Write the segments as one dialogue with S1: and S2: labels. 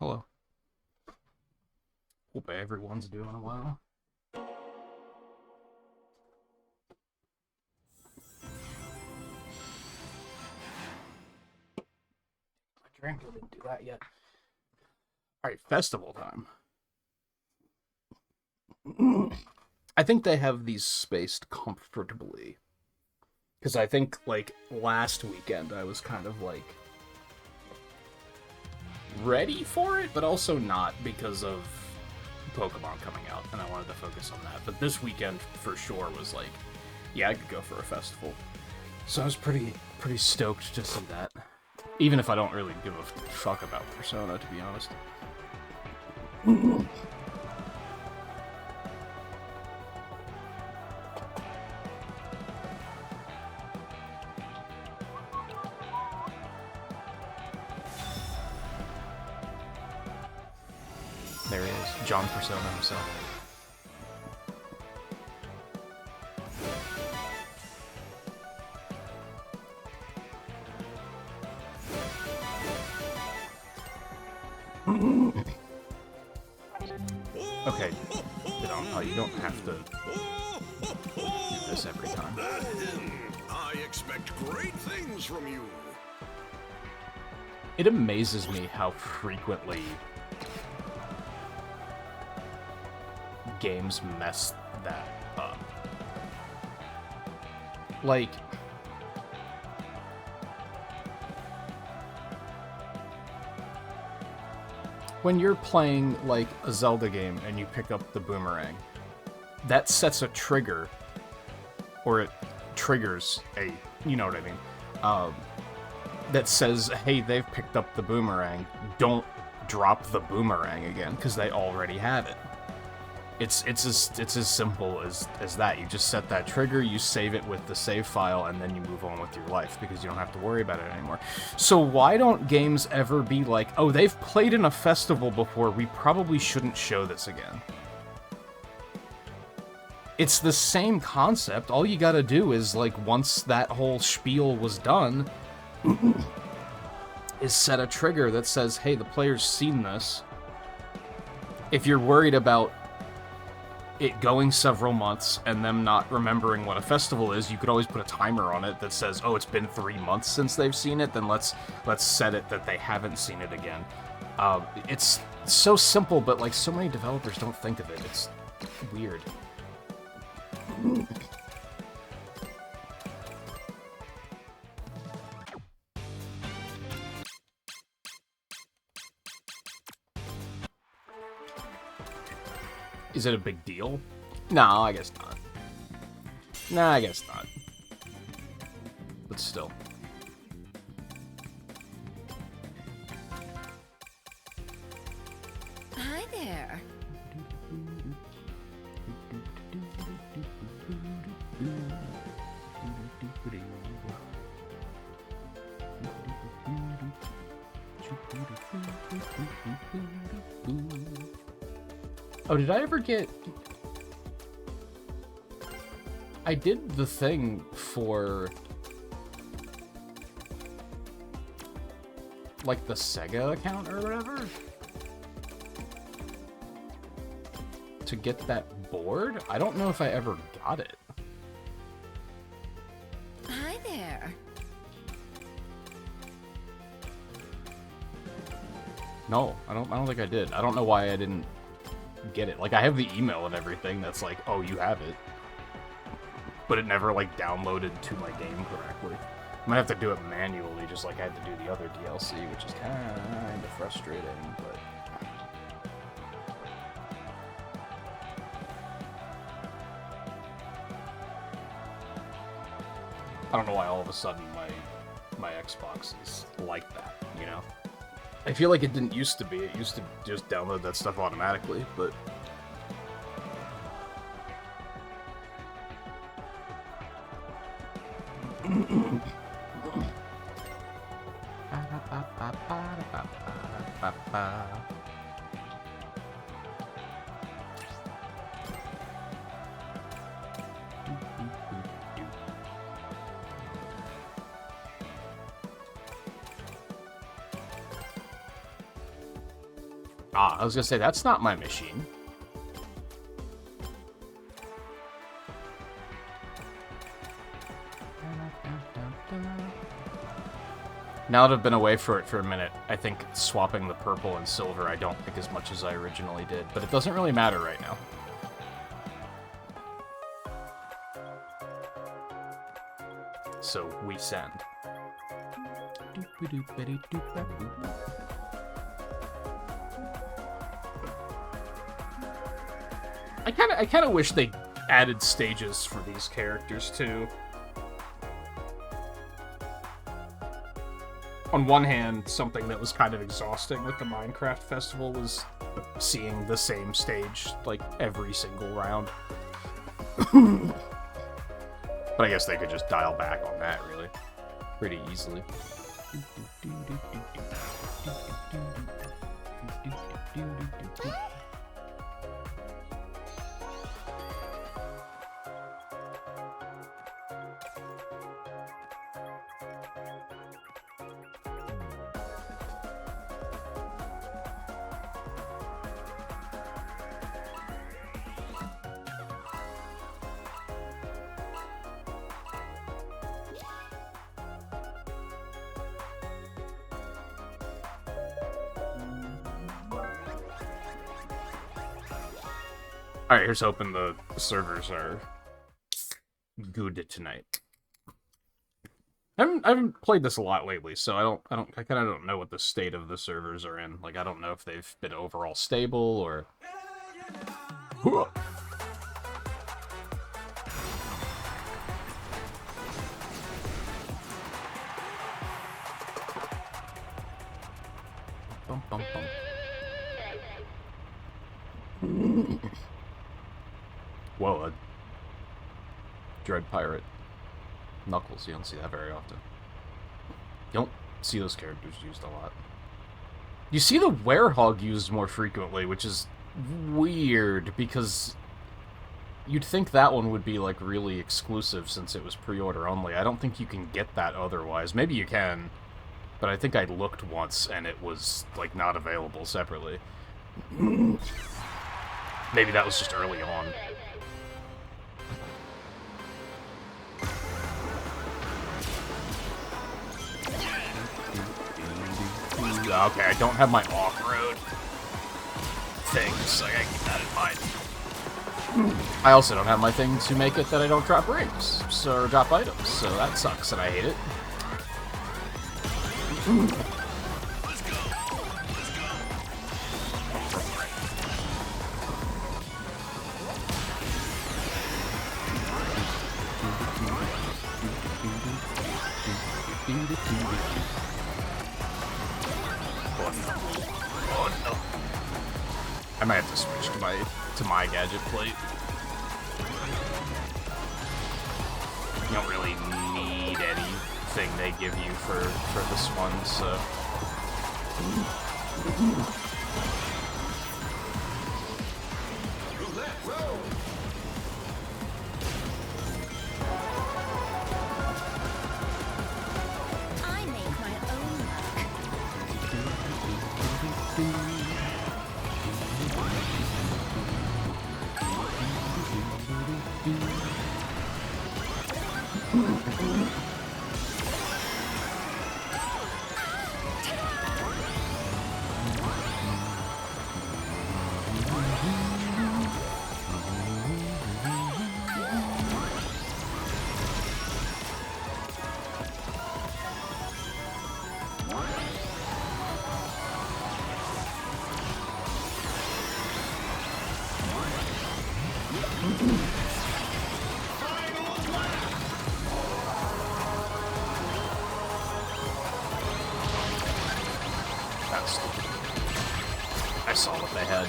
S1: Hello. Hope everyone's doing well. My drink didn't do that yet. Alright, festival time. I think they have these spaced comfortably. Because I think, like, last weekend I was kind of, like, ready for it, but also not because of Pokemon coming out, and I wanted to focus on that. But this weekend, for sure, was like, yeah, I could go for a festival. So I was pretty stoked to see that. Even if I don't really give a fuck about Persona, to be honest. There he is, John Persona himself. Okay, you don't have to do this every time.
S2: I expect great things from you.
S1: It amazes me how frequently games mess that up. Like, when you're playing, like, a Zelda game and you pick up the boomerang, that sets a trigger, or it triggers a, you know what I mean, that says, hey, they've picked up the boomerang, don't drop the boomerang again, because they already have it. It's as simple as that. You just set that trigger, you save it with the save file, and then you move on with your life, because you don't have to worry about it anymore. So why don't games ever be like, oh, they've played in a festival before, we probably shouldn't show this again? It's the same concept. All you gotta do is, like, once that whole spiel was done, is set a trigger that says, hey, the player's seen this. If you're worried about it going several months and them not remembering what a festival is, you could always put a timer on it that says, oh, it's been 3 months since they've seen it, then let's set it that they haven't seen it again. It's so simple, but, like, so many developers don't think of it. It's weird. Is it a big deal? No, I guess not. Nah, I guess not. But still.
S3: Hi there.
S1: Oh, did I ever get... I did the thing for... like, the Sega account or whatever? To get that board? I don't know if I ever got it.
S3: Hi there.
S1: No, I don't think I did. I don't know why I didn't get it. Like, I have the email and everything that's like, oh, you have it. But it never, like, downloaded to my game correctly. I might have to do it manually, just like I had to do the other DLC, which is kind of frustrating, but... I don't know why all of a sudden my Xbox is like that, you know? I feel like it didn't used to be. It used to just download that stuff automatically, but... Ah, I was gonna say, that's not my machine. Now that I've been away for it for a minute, I think swapping the purple and silver I don't think as much as I originally did, but it doesn't really matter right now. So, we send. I kind of wish they added stages for these characters too. On one hand, something that was kind of exhausting with the Minecraft Festival was seeing the same stage like every single round. But I guess they could just dial back on that really pretty easily. Alright, here's hoping the servers are good tonight. I haven't played this a lot lately, so I kind of don't know what the state of the servers are in. Like, I don't know if they've been overall stable or... Bum, bum, bum. Whoa, a Dread Pirate Knuckles. You don't see that very often. You don't see those characters used a lot. You see the Werehog used more frequently, which is weird, because you'd think that one would be, like, really exclusive since it was pre-order only. I don't think you can get that otherwise. Maybe you can, but I think I looked once and it was, like, not available separately. Maybe that was just early on. Okay, I don't have my off-road thing, so I gotta keep that in mind. I also don't have my thing to make it that I don't drop rings, or drop items, so that sucks and I hate it. I might have to switch to my gadget plate. You don't really need anything they give you for this one, so.
S3: I make my own luck.
S1: I saw what they had.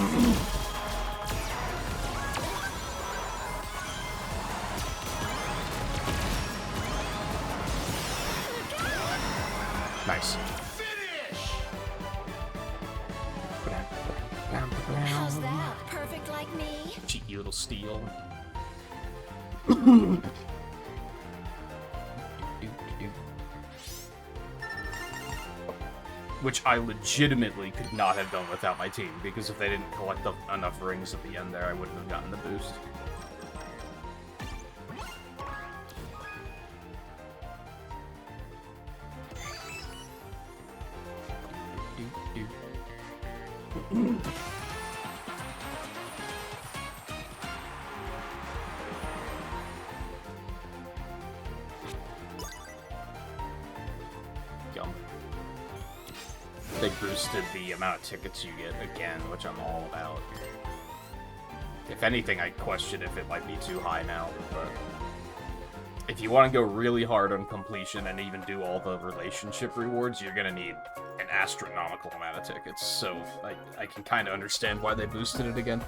S1: Nice.
S3: How's that? Perfect like me?
S1: Cheeky little steal. Which I legitimately could not have done without my team, because if they didn't collect enough rings at the end there, I wouldn't have gotten the boost. Yum. They boosted the amount of tickets you get again, which I'm all about. If anything, I question if it might be too high now, but if you want to go really hard on completion and even do all the relationship rewards, you're gonna need an astronomical amount of tickets, so I can kind of understand why they boosted it again.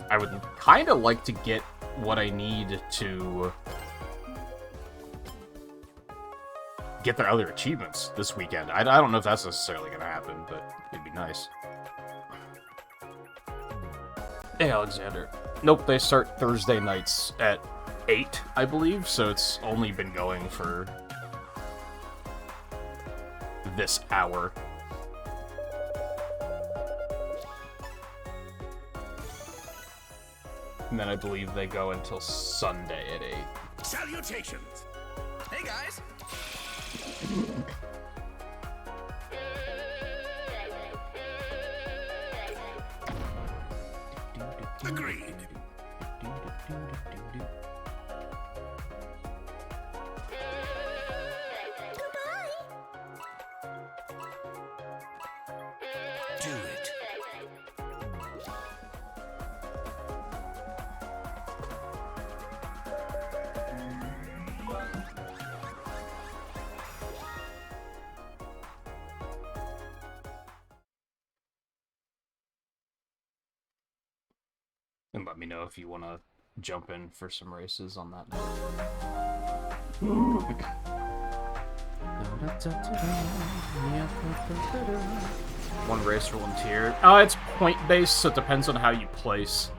S1: I would kind of like to get what I need to get their other achievements this weekend. I don't know if that's necessarily going to happen, but it'd be nice. Hey, Alexander. Nope, they start Thursday nights at 8, I believe, so it's only been going for this hour. And then I believe they go until Sunday at 8.
S2: Salutations! Hey guys! Agreed. Do it.
S1: And let me know if you want to jump in for some races on that note. One race for one tier. It's point-based, so it depends on how you place.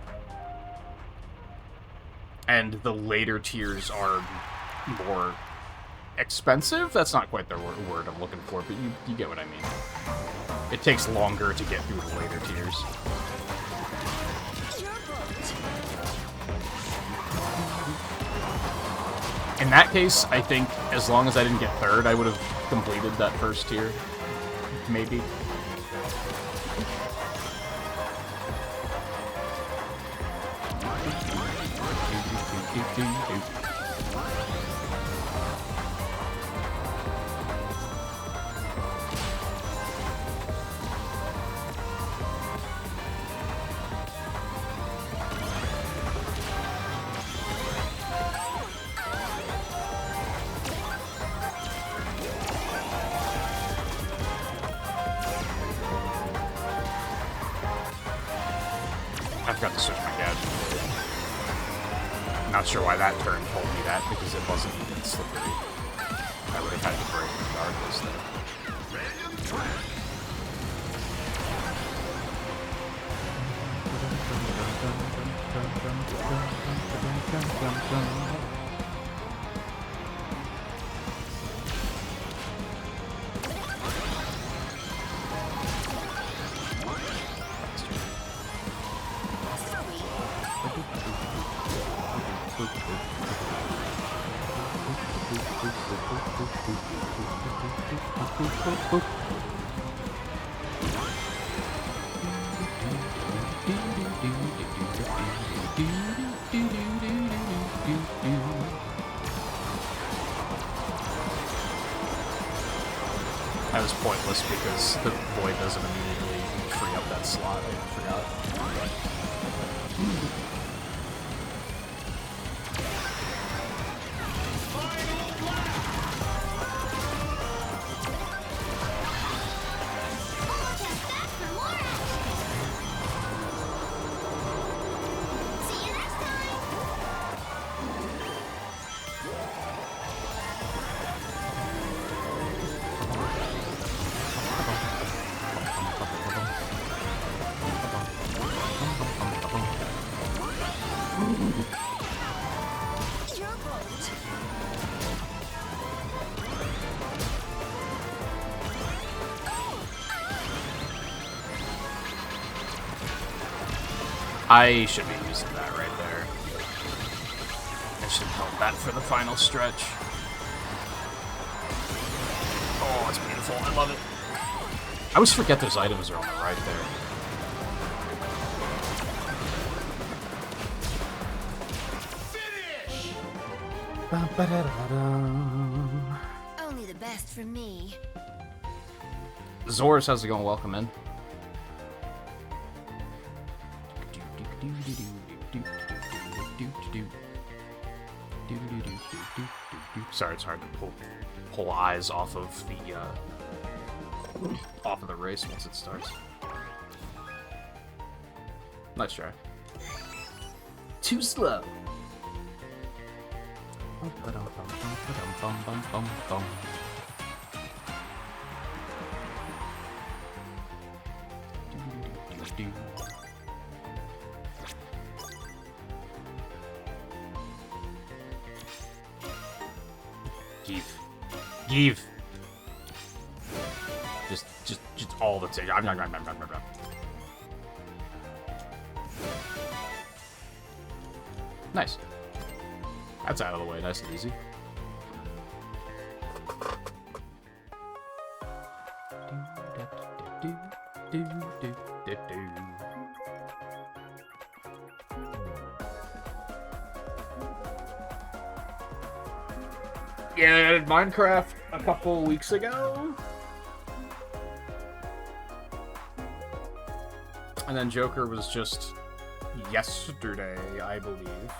S1: And the later tiers are more expensive? That's not quite the word I'm looking for, but you get what I mean. It takes longer to get through the later tiers. In that case, I think as long as I didn't get third, I would have completed that first tier. Maybe. I forgot to switch my gadget. Not sure why that turn told me that, because it wasn't even slippery. I would have had to break regardless, though. That was pointless because the void doesn't immediately free up that slot. I forgot. I should be using that right there. I should have held that for the final stretch. Oh, it's beautiful. I love it. I always forget those items are on the right there.
S3: Only the best for me.
S1: Zors, how's it going? Welcome in. Sorry, it's hard to pull eyes off of the race once it starts. Nice try. Too slow. Give. Just all the time. Nice. That's out of the way, nice and easy. Yeah, Minecraft a couple weeks ago. And then Joker was just yesterday, I believe.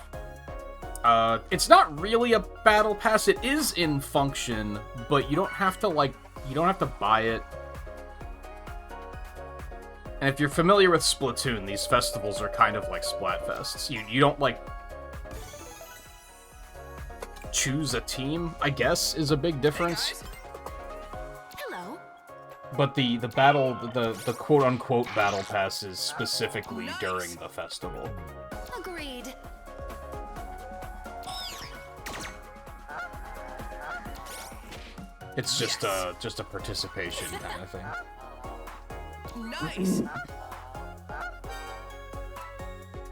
S1: It's not really a battle pass. It is in function, but you don't have to, you don't have to buy it. And if you're familiar with Splatoon, these festivals are kind of like Splatfests. You don't, choose a team, I guess, is a big difference.
S3: Hey, hello.
S1: But the quote-unquote battle pass is specifically during the festival.
S3: Agreed.
S1: It's just a participation kind of thing.
S3: Nice.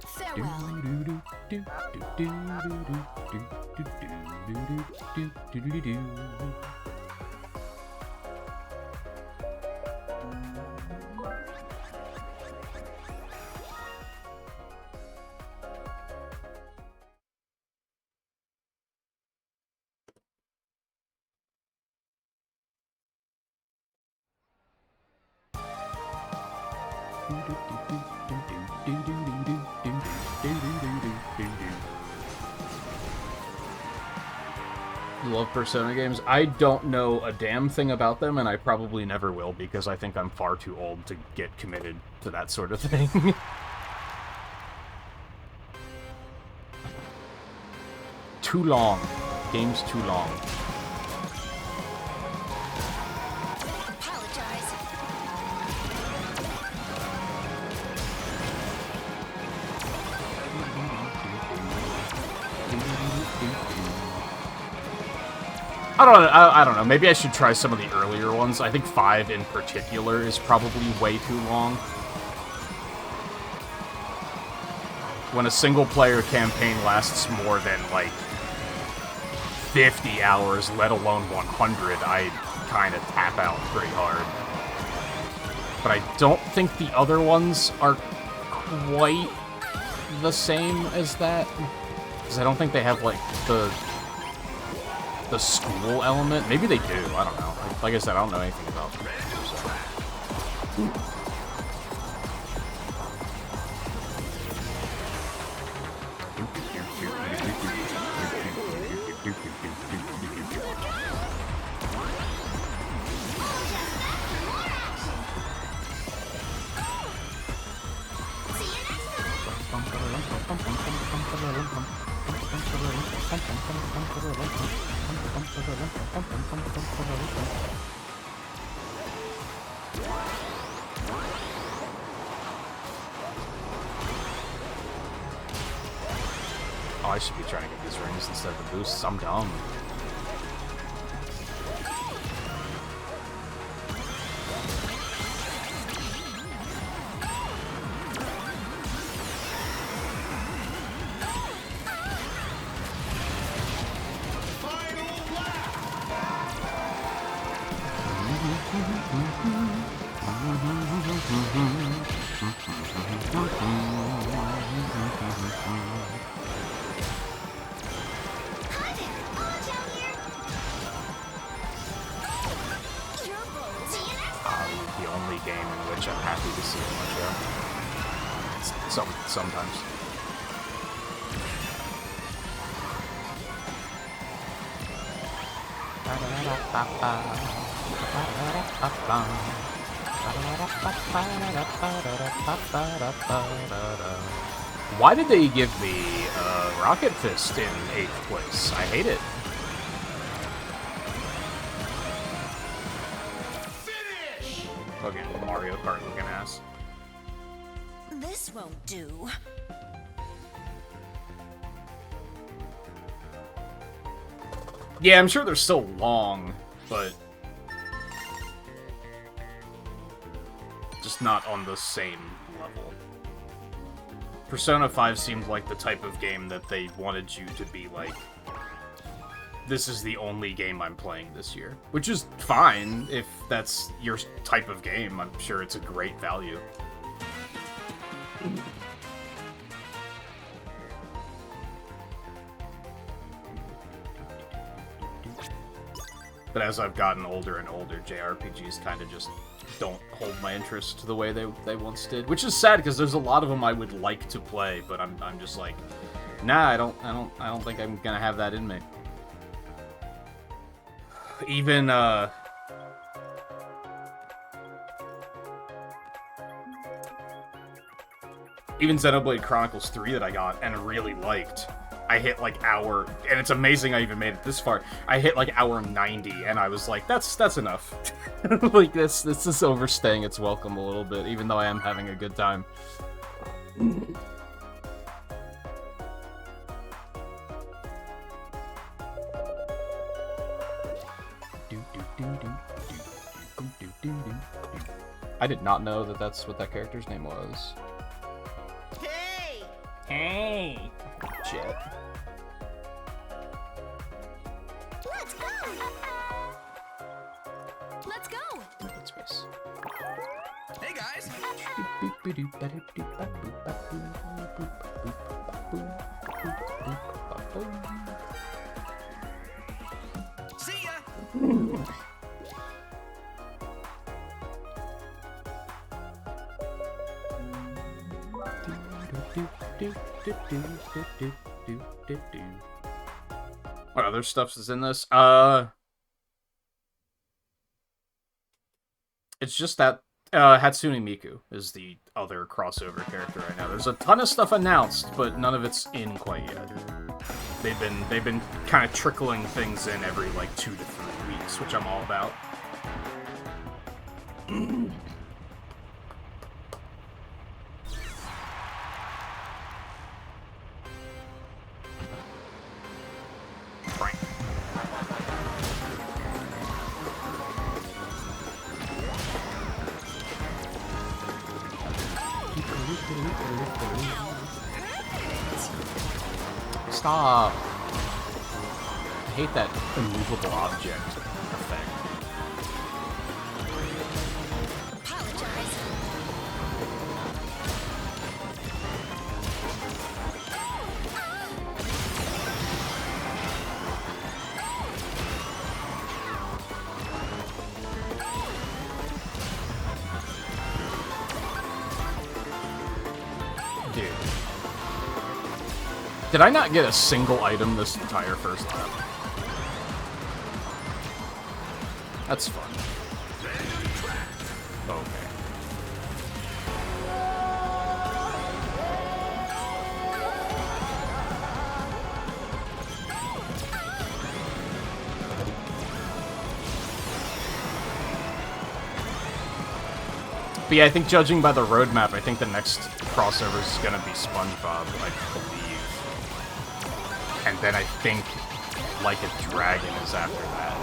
S3: Farewell.
S1: You love Persona games? I don't know a damn thing about them, and I probably never will, because I think I'm far too old to get committed to that sort of thing. Too long. Game's too long.
S3: Apologize.
S1: I don't know. Maybe I should try some of the earlier ones. I think 5 in particular is probably way too long. When a single-player campaign lasts more than, 50 hours, let alone 100, I kind of tap out pretty hard. But I don't think the other ones are quite the same as that. Because I don't think they have, the school element. Maybe they do. I don't know. Like I said, I don't know anything about them. So. Oh, I should be trying to get these rings instead of the boosts. I'm dumb. The only game in which I'm happy to see it much of. Sometimes. Why did they give me Rocket Fist in 8th place? I hate it. Finish! Okay, Mario Kart looking ass.
S3: This won't do.
S1: Yeah, I'm sure they're still long, but just not on the same level. Persona 5 seemed like the type of game that they wanted you to be like, this is the only game I'm playing this year. Which is fine if that's your type of game. I'm sure it's a great value. But as I've gotten older and older, JRPGs kind of just don't hold my interest the way they once did, which is sad because there's a lot of them I would like to play, but I'm just like, nah, I don't think I'm gonna have that in me. Even Xenoblade Chronicles 3 that I got and really liked, I hit like hour, and it's amazing I even made it this far. I hit like hour 90, and I was like, that's enough. Like this is overstaying its welcome a little bit, even though I am having a good time. I did not know that that's what that character's name was.
S3: Hey!
S1: Hey! Shit.
S3: Let's go! Let's go!
S1: Good space.
S4: Hey guys! See ya!
S1: What other stuff is in this? It's just that Hatsune Miku is the other crossover character right now. There's a ton of stuff announced, but none of it's in quite yet. They've been kind of trickling things in every like 2 to 3 weeks, which I'm all about. Frank. Stop. I hate that immovable object effect.
S3: Apologize.
S1: Dude. Did I not get a single item this entire first lap? That's fun. Okay. But yeah, I think judging by the roadmap, I think the next crossover is gonna be SpongeBob, I believe. And then I think Like a Dragon is after that.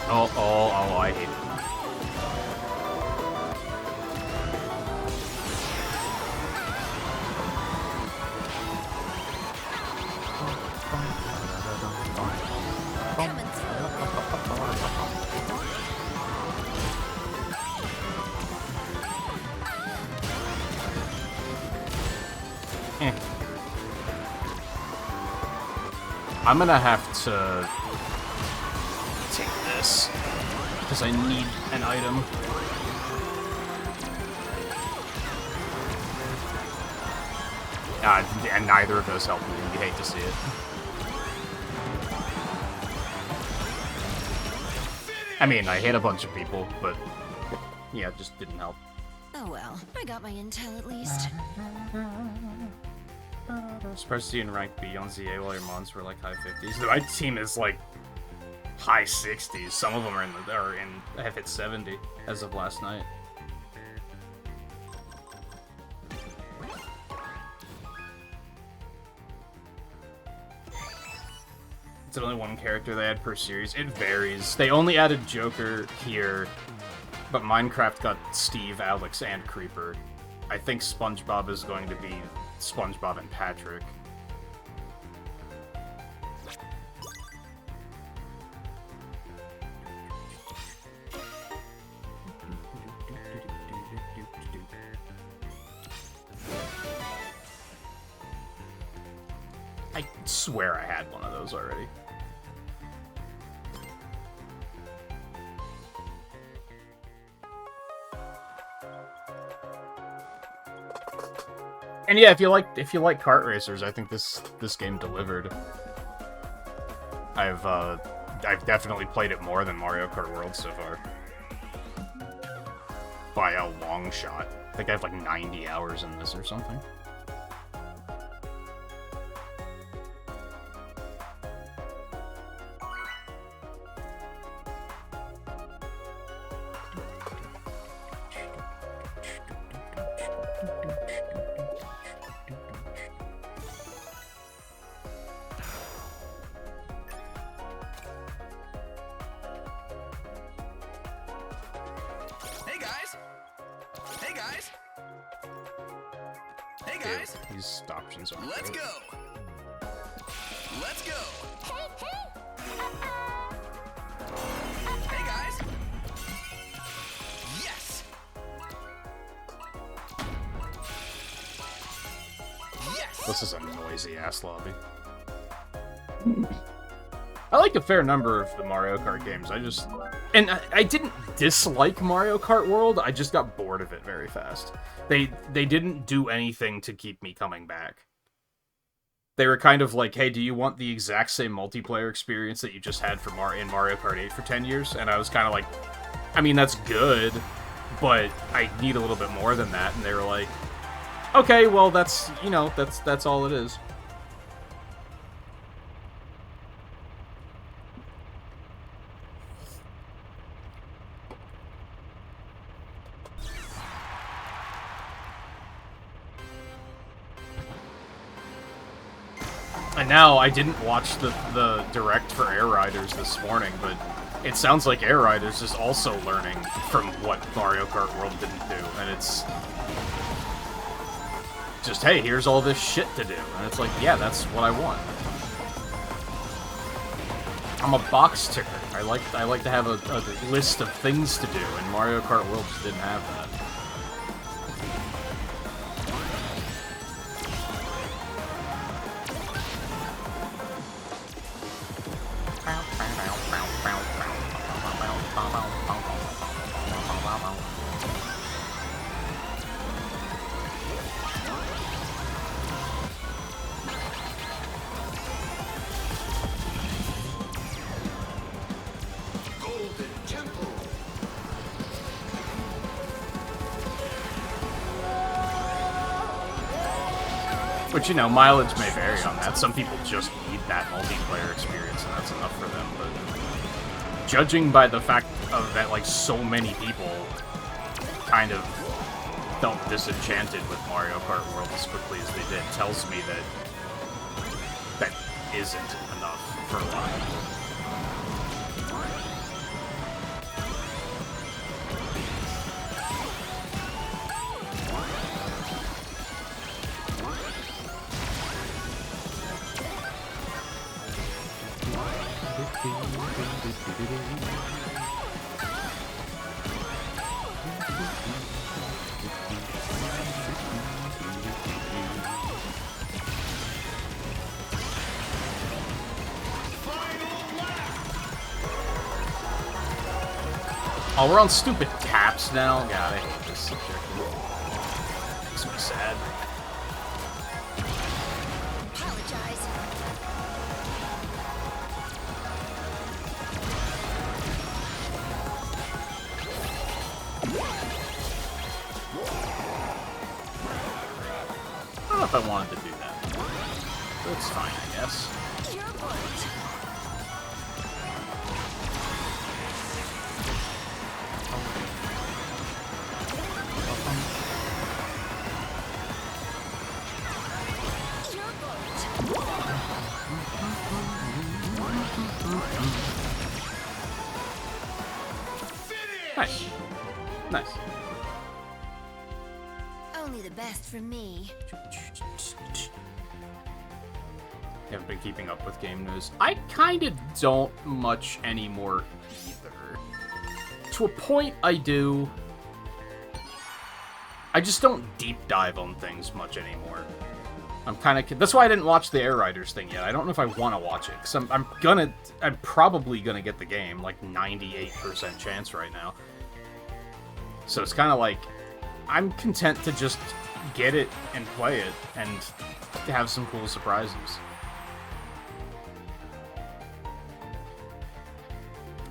S1: Oh, I hate it.
S3: Coming through.
S1: I'm gonna have to take this because I need an item. And neither of those help me. You hate to see it. I mean, I hit a bunch of people, but yeah, it just didn't help.
S3: Oh well, I got my intel at least.
S1: Surprised to see you in rank B on ZA while your mons were like high 50s. My team is like high 60s. Some of them are have hit 70 as of last night. It's only one character they had per series. It varies. They only added Joker here, but Minecraft got Steve, Alex, and Creeper. I think SpongeBob is going to be SpongeBob and Patrick. I swear I had one of those already. And yeah, if you like kart racers, I think this game delivered. I've definitely played it more than Mario Kart World so far. By a long shot. I think I have like 90 hours in this or something.
S4: Hey guys! Hey guys! Hey
S1: Dude,
S4: guys!
S1: these options are
S4: Let's
S1: great.
S4: go! Let's go! Hey guys! Yes! Yes!
S1: This is a noisy ass lobby. I like a fair number of the Mario Kart games. I didn't dislike Mario Kart World. I just got bored of it very fast. They didn't do anything to keep me coming back. They were kind of like, hey, do you want the exact same multiplayer experience that you just had in Mario Kart 8 for 10 years? And I was kind of like, I mean, that's good, but I need a little bit more than that. And they were like, okay, well, that's all it is. And now, I didn't watch the direct for Air Riders this morning, but it sounds like Air Riders is also learning from what Mario Kart World didn't do, and it's just, hey, here's all this shit to do, and it's like, yeah, that's what I want. I'm a box ticker. I like to have a list of things to do, and Mario Kart World just didn't have that. Which, you know, mileage may vary on that. Some people just need that multiplayer experience, and that's enough for them. But judging by the fact of that, like, so many people kind of felt disenchanted with Mario Kart World as quickly as they did, tells me that isn't enough for a lot of people. Oh, we're on stupid caps now? God, I hate this subject. Makes me sad.
S3: Apologize.
S1: I don't know if I wanted to do that. But it's fine, I guess.
S3: Your point.
S1: Nice. Nice.
S3: Only the best for me.
S1: Haven't been keeping up with game news. I kind of don't much anymore either. To a point, I do. I just don't deep dive on things much anymore. I'm kind of... That's why I didn't watch the Air Riders thing yet. I don't know if I want to watch it, because I'm probably gonna get the game, like 98% chance right now. So it's kind of like, I'm content to just get it and play it, and have some cool surprises.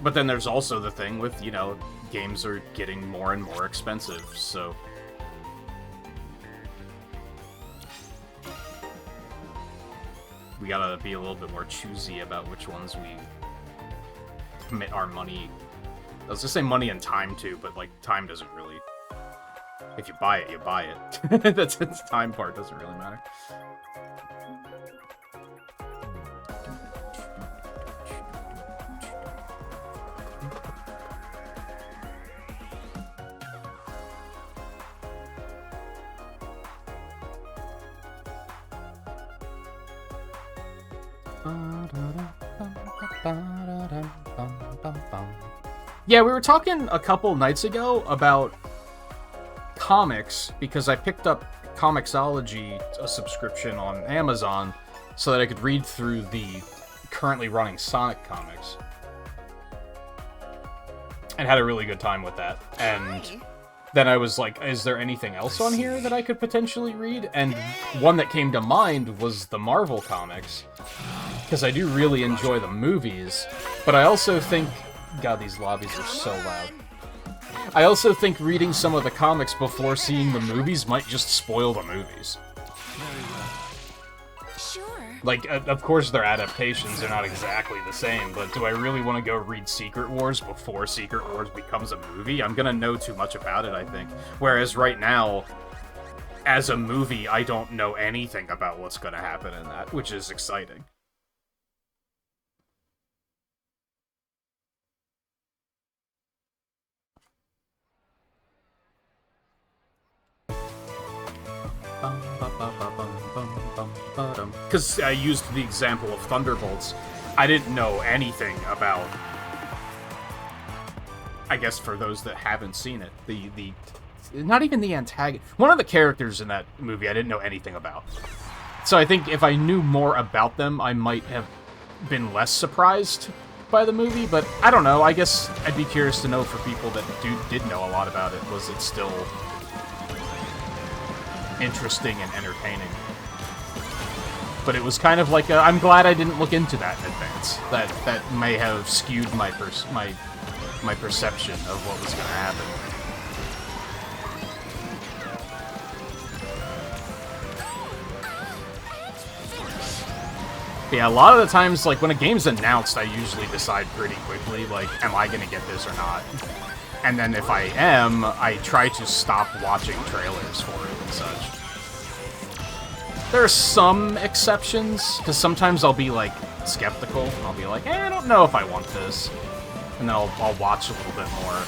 S1: But then there's also the thing with, you know, games are getting more and more expensive, so... we gotta be a little bit more choosy about which ones we commit our money. I was gonna say money and time too, but like time doesn't really. If you buy it, you buy it. That's the time part doesn't really matter. Yeah, we were talking a couple nights ago about comics, because I picked up Comixology, a subscription on Amazon, so that I could read through the currently running Sonic comics. And had a really good time with that. And then I was like, is there anything else on here that I could potentially read? And one that came to mind was the Marvel comics, because I do really enjoy the movies, but I also think... God, these lobbies are so loud. I also think reading some of the comics before seeing the movies might just spoil the movies.
S3: Sure.
S1: Like, of course they're adaptations, they're not exactly the same, but do I really want to go read Secret Wars before Secret Wars becomes a movie? I'm gonna know too much about it, I think. Whereas right now, as a movie, I don't know anything about what's gonna happen in that, which is exciting. Because I used the example of Thunderbolts, I didn't know anything about, I guess for those that haven't seen it, the not even the antagonist, one of the characters in that movie I didn't know anything about. So I think if I knew more about them, I might have been less surprised by the movie, but I don't know, I guess I'd be curious to know for people that did know a lot about it, was it still interesting and entertaining? But it was kind of like I'm glad I didn't look into that in advance. That may have skewed my perception of what was going to happen. But yeah, a lot of the times, like when a game's announced, I usually decide pretty quickly, like, am I going to get this or not? And then if I am, I try to stop watching trailers for it and such. There are some exceptions, because sometimes I'll be, like, skeptical. I'll be like, I don't know if I want this. And then I'll watch a little bit more.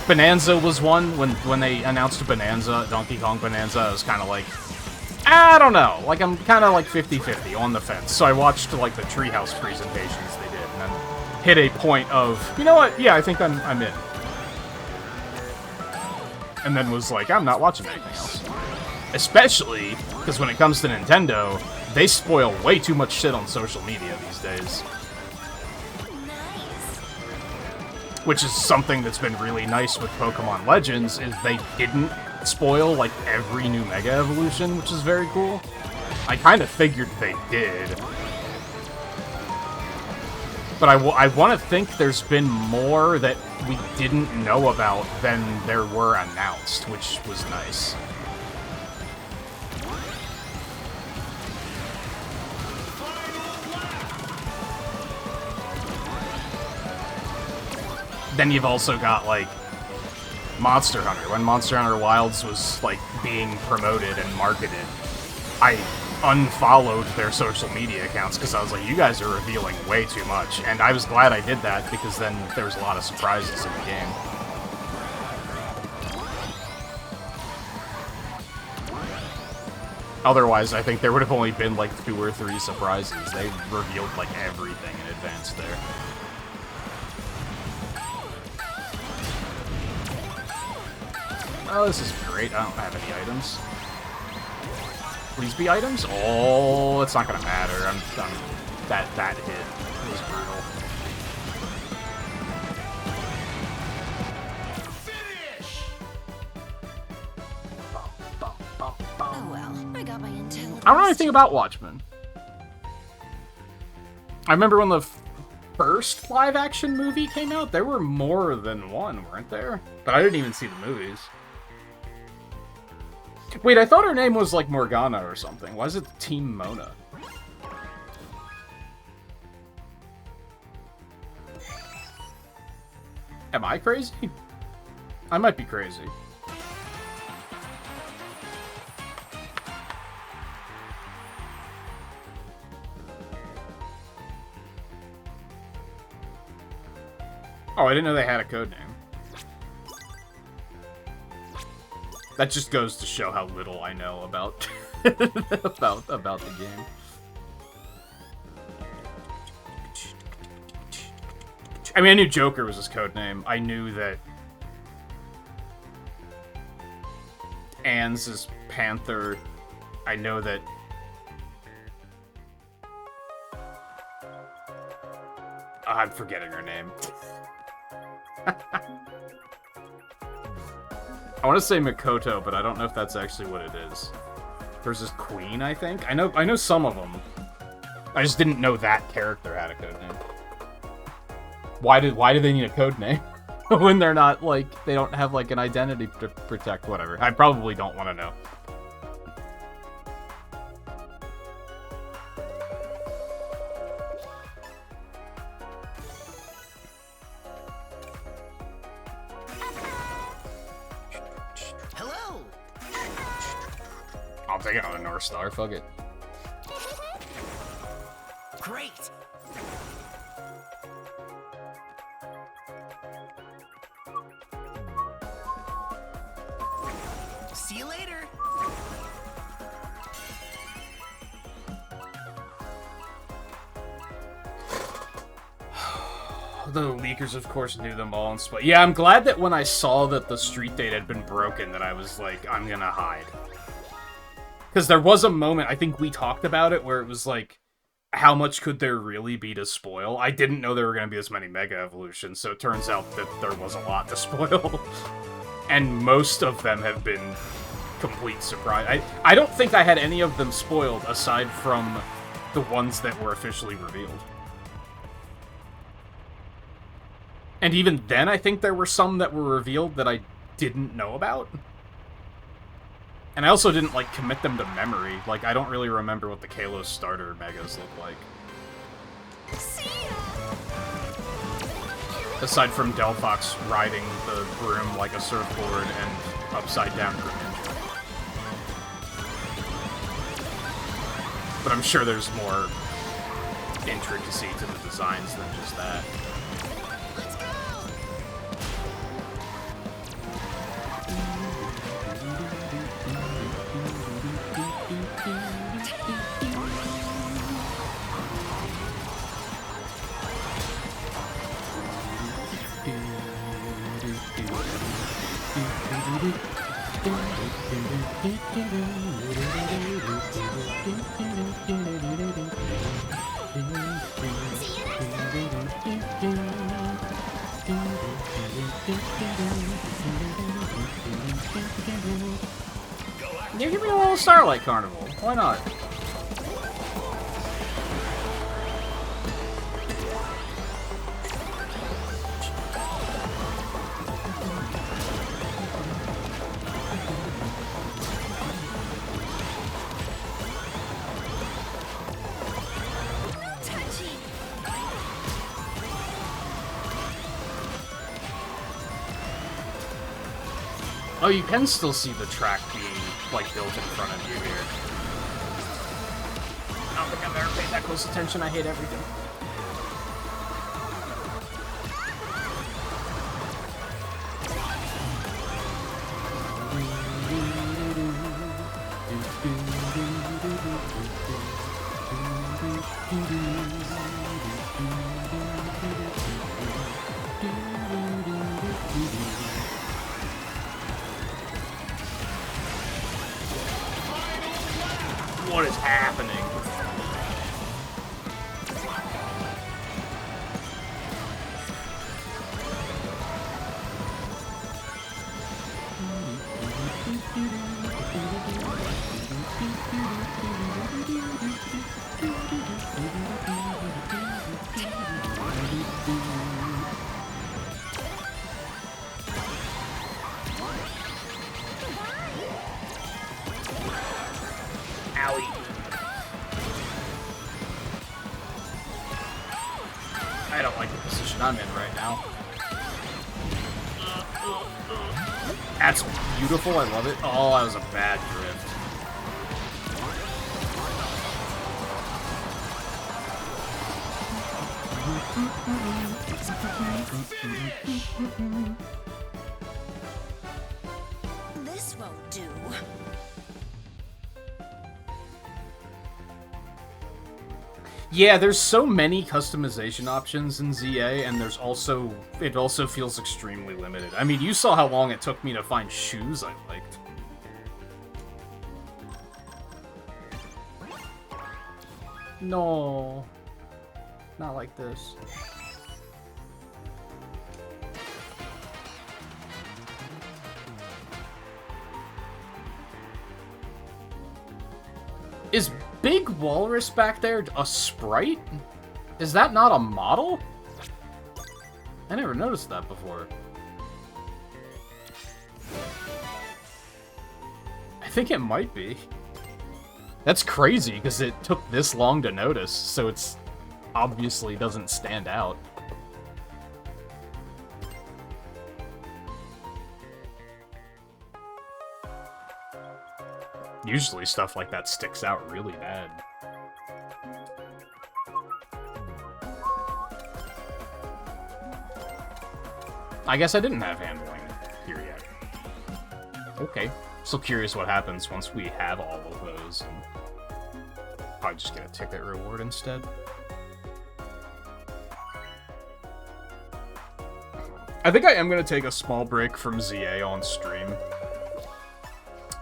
S1: Bonanza was one. When they announced Bonanza, Donkey Kong Bonanza, I was kind of like, I don't know. Like, I'm kind of, like, 50-50 on the fence. So I watched, like, the Treehouse presentations they did, and then hit a point of, you know what? Yeah, I think I'm in. And then was like, I'm not watching anything else. Especially because when it comes to Nintendo, they spoil way too much shit on social media these days. Which is something that's been really nice with Pokemon Legends, is they didn't spoil, like, every new Mega Evolution, which is very cool. I kind of figured they did. But I want to think there's been more that we didn't know about than there were announced, which was nice. Then you've also got, like, Monster Hunter. When Monster Hunter Wilds was, like, being promoted and marketed, I unfollowed their social media accounts because I was like, you guys are revealing way too much. And I was glad I did that because then there was a lot of surprises in the game. Otherwise, I think there would have only been, like, 2 or 3 surprises. They revealed, like, everything in advance there. Oh, this is great. I don't have any items. Please be items? Oh, it's not gonna matter. That hit was brutal.
S3: Oh well, I got my intel.
S1: I don't know anything about Watchmen. I remember when the first live-action movie came out, there were more than one, weren't there? But I didn't even see the movies. Wait, I thought her name was, like, Morgana or something. Why is it Team Mona? Am I crazy? I might be crazy. Oh, I didn't know they had a codename. That just goes to show how little I know about about the game. I mean, I knew Joker was his codename. I knew that Anne's is Panther. I know that I'm forgetting her name. I want to say Mikoto, but I don't know if that's actually what it is. There's this Queen, I think. I know some of them. I just didn't know that character had a codename. Why do they need a codename when they're not, like, they don't have, like, an identity to protect? Whatever. I probably don't want to know. I'll take it on a North Star, fuck it.
S4: Great. See you later.
S1: The leakers, of course, knew them all and split. Yeah, I'm glad that when I saw that the street date had been broken, that I was like, I'm gonna hide. Because there was a moment, I think we talked about it, where it was like, how much could there really be to spoil? I didn't know there were going to be this many Mega Evolutions, so it turns out that there was a lot to spoil. And most of them have been complete surprise. I don't think I had any of them spoiled, aside from the ones that were officially revealed. And even then, I think there were some that were revealed that I didn't know about. And I also didn't, like, commit them to memory. Like, I don't really remember what the Kalos starter Megas look like. Aside from Delphox riding the broom like a surfboard and upside-down Greninja. But I'm sure there's more intricacy to the designs than just that. Yeah, give me a little Starlight Carnival. Why not? Oh, you can still see the track being, like, built in front of you here. I don't think I've ever paid that close attention. I hate everything. What is happening? I don't like the position I'm in right now. That's beautiful, I love it. Oh, that was a bad drift.
S3: This won't do.
S1: Yeah, there's so many customization options in ZA, and it also feels extremely limited. I mean, you saw how long it took me to find shoes I liked. No. Not like this. Is Big Walrus back there a sprite? Is that not a model? I never noticed that before. I think it might be. That's crazy, because it took this long to notice, so it's obviously doesn't stand out. Usually stuff like that sticks out really bad. I guess I didn't have handling here yet. Okay. Still curious what happens once we have all of those. And probably just get a ticket reward instead. I think I am going to take a small break from ZA on stream.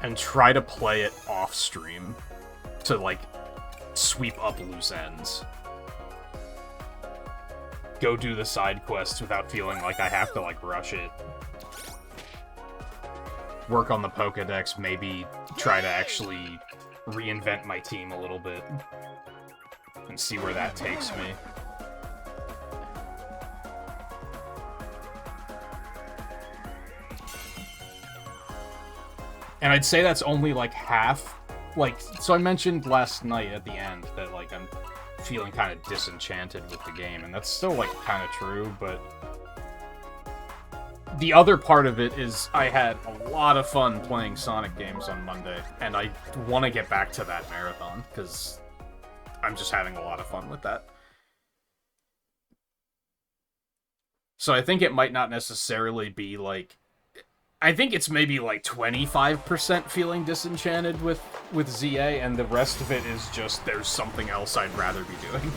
S1: And try to play it off stream to, like, sweep up loose ends. Go do the side quests without feeling like I have to, like, rush it. Work on the Pokédex, maybe try to actually reinvent my team a little bit. And see where that takes me. And I'd say that's only, like, half. Like, so I mentioned last night at the end that, like, I'm feeling kind of disenchanted with the game, and that's still, like, kind of true, but the other part of it is I had a lot of fun playing Sonic games on Monday, and I want to get back to that marathon, because I'm just having a lot of fun with that. So I think it might not necessarily be, like, I think it's maybe like 25% feeling disenchanted with ZA, and the rest of it is just there's something else I'd rather be doing.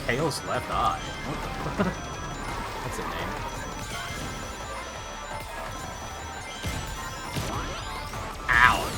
S1: Kale's left eye. What the What's it name? Ow!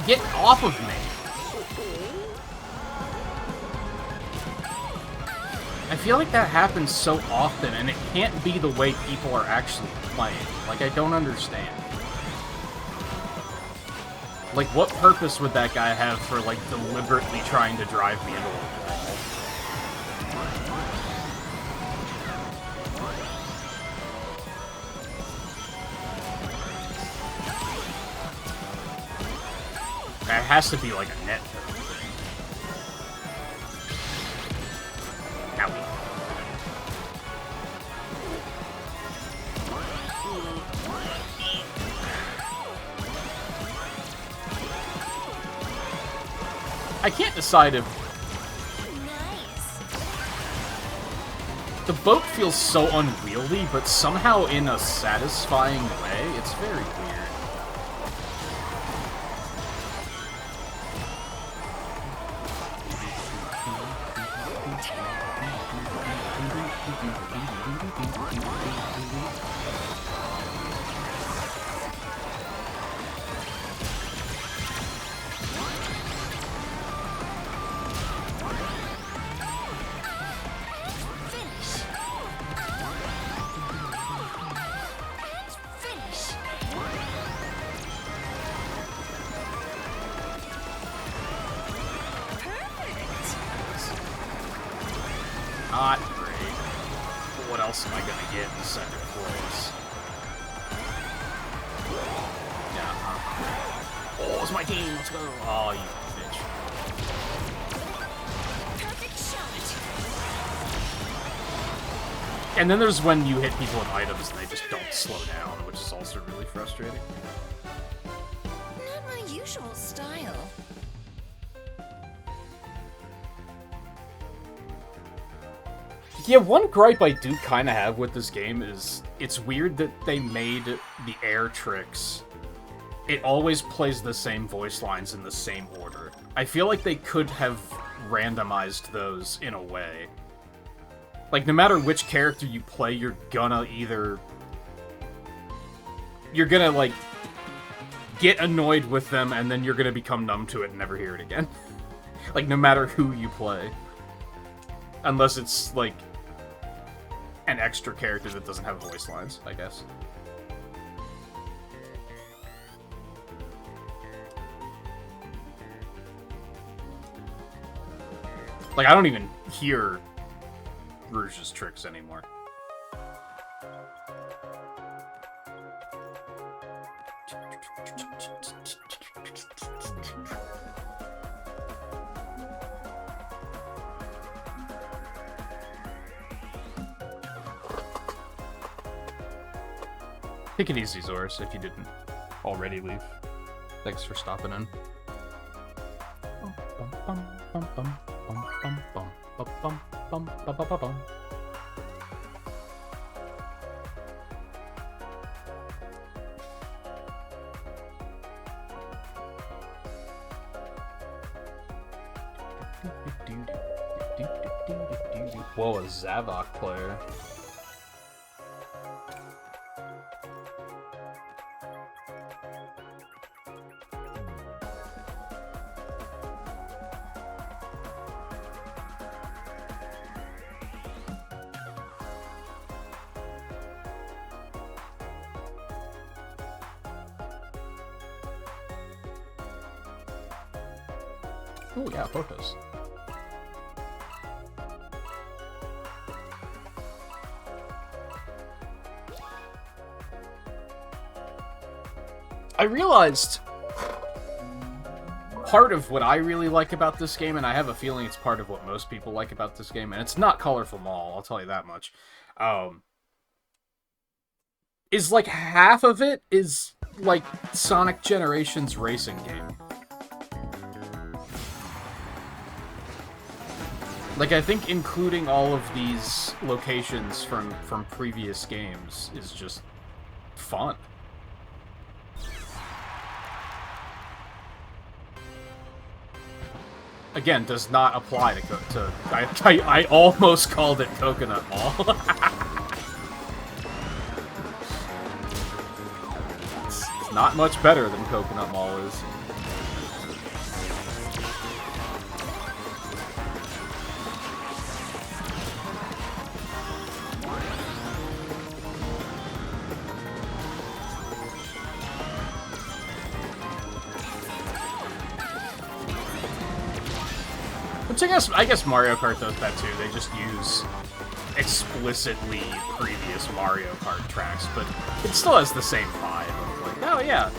S1: Get off of me! I feel like that happens so often, and it can't be the way people are actually playing. Like, I don't understand. Like, what purpose would that guy have for, like, deliberately trying to drive me into a wall? It has to be like a net thing. Owie. I can't decide if... The boat feels so unwieldy, but somehow in a satisfying way. It's very weird. Not great. But what else am I gonna get in second place? Yeah. Oh, it's my team. Let's go. Oh, you bitch.
S3: Perfect shot.
S1: And then there's when you hit people with items and they just don't slow down, which is also really frustrating.
S3: Not my usual style.
S1: Yeah, one gripe I do kind of have with this game is it's weird that they made the air tricks. It always plays the same voice lines in the same order. I feel like they could have randomized those in a way. Like, no matter which character you play, you're gonna either... You're gonna, like, get annoyed with them, and then you're gonna become numb to it and never hear it again. Like, no matter who you play. Unless it's, like, an extra character that doesn't have voice lines, I guess. Like, I don't even hear Rouge's tricks anymore. Take it easy, Zorus, if you didn't already leave. Thanks for stopping in. Whoa, a Zavok player. Oh yeah, photos. I realized part of what I really like about this game, and I have a feeling it's part of what most people like about this game, and it's not Colorful Mall, I'll tell you that much, is like half of it is like Sonic Generations racing game. Like, I think including all of these locations from previous games is just fun. Again, does not apply to I almost called it Coconut Mall. It's not much better than Coconut Mall is. Which I guess Mario Kart does that too. They just use explicitly previous Mario Kart tracks, but it still has the same vibe of like, oh yeah,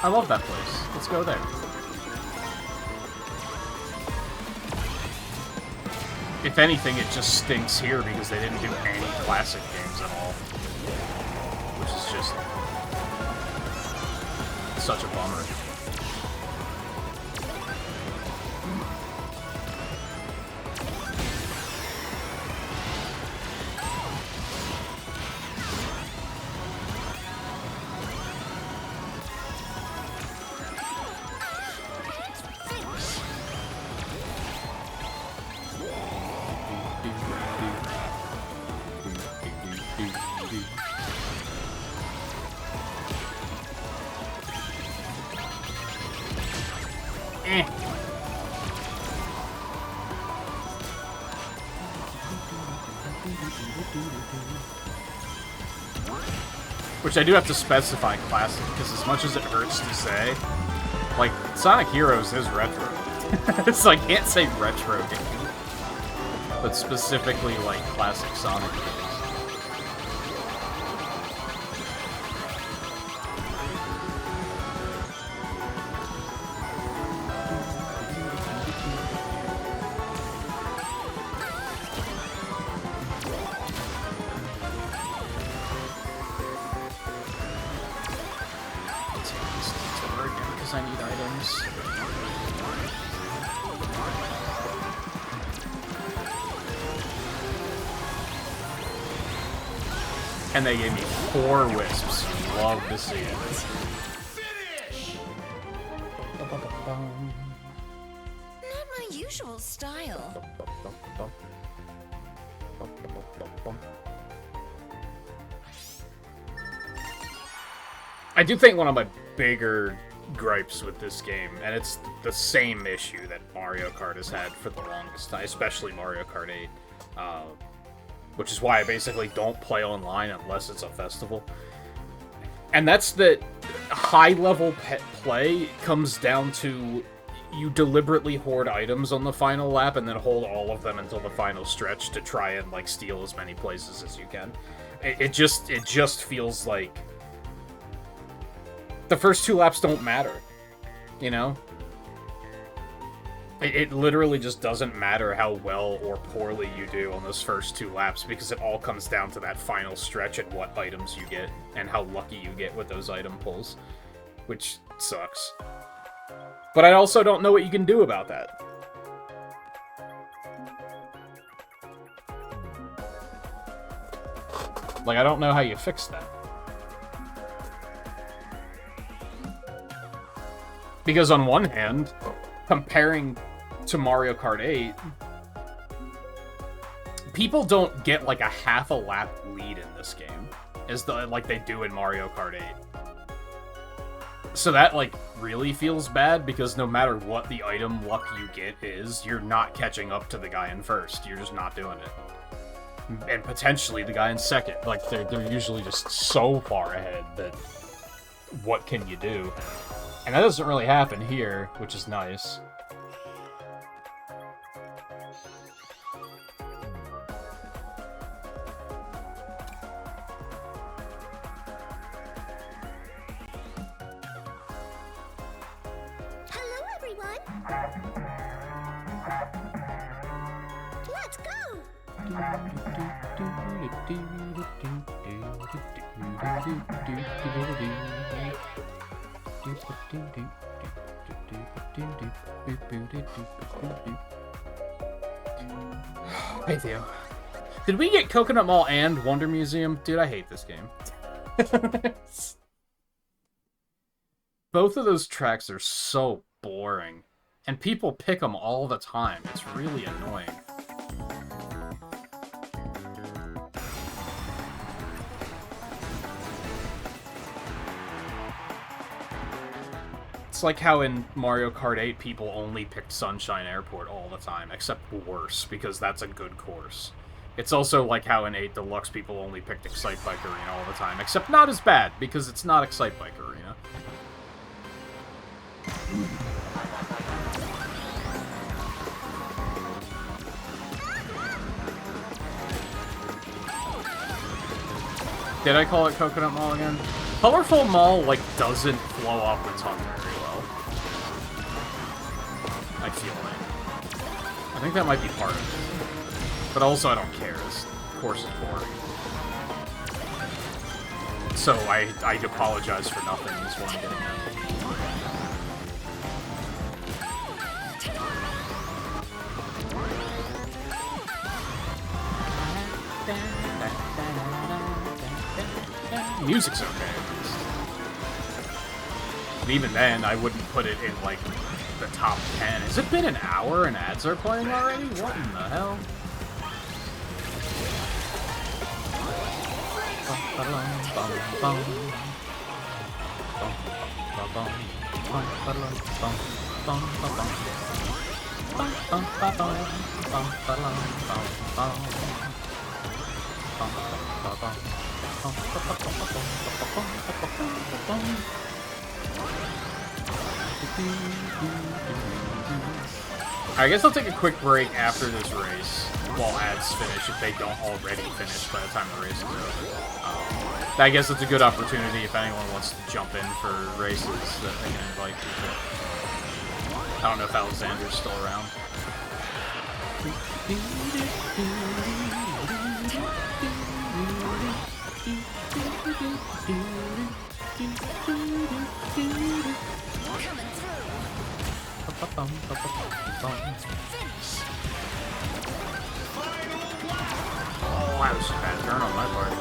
S1: I love that place. Let's go there. If anything, it just stinks here because they didn't do any classic games at all. Which is just such a bummer. Which I do have to specify classic, because as much as it hurts to say, like, Sonic Heroes is retro. So I can't say retro game, but specifically, like, classic Sonic games. I need items. And they gave me 4 wisps. Love to see it.
S2: Finish!
S3: Not my usual style.
S1: I do think one of my bigger gripes with this game, and it's the same issue that Mario Kart has had for the longest time, especially Mario Kart 8, which is why I basically don't play online unless it's a festival. And that's that high-level play comes down to you deliberately hoard items on the final lap and then hold all of them until the final stretch to try and, like, steal as many places as you can. It just feels like the first 2 laps don't matter, you know? It literally just doesn't matter how well or poorly you do on those first 2 laps, because it all comes down to that final stretch and what items you get, and how lucky you get with those item pulls, which sucks. But I also don't know what you can do about that. Like, I don't know how you fix that. Because on one hand, comparing to Mario Kart 8, people don't get like a half a lap lead in this game, like they do in Mario Kart 8. So that, like, really feels bad, because no matter what the item luck you get is, you're not catching up to the guy in first. You're just not doing it. And potentially the guy in second. Like, they're usually just so far ahead that what can you do? And that doesn't really happen here, which is nice.
S3: Let's go!
S1: Hey Theo. Did we get Coconut Mall and Wonder Museum? Dude, I hate this game. Both of those tracks are so boring. And people pick them all the time. It's really annoying. It's like how in Mario Kart 8 people only picked Sunshine Airport all the time, except worse, because that's a good course. It's also like how in 8 Deluxe people only picked Excite Bike Arena all the time, except not as bad, because it's not Excite Bike Arena. Did I call it Coconut Mall again? Colorful Mall, like, doesn't flow off the tongue very well. I feel like. I think that might be part of it. But also, I don't care. This course is boring. So, I apologize for nothing, is what I'm getting at. Music's okay, at least. But even then, I wouldn't put it in, like, the top 10. Has it been an hour and ads are playing already? What in the hell? I guess I'll take a quick break after this race while ads finish, if they don't already finish by the time the race is over. I guess it's a good opportunity if anyone wants to jump in for races that they can invite people. I don't know if Alexander's still around. Oh, that was a bad turn on my part.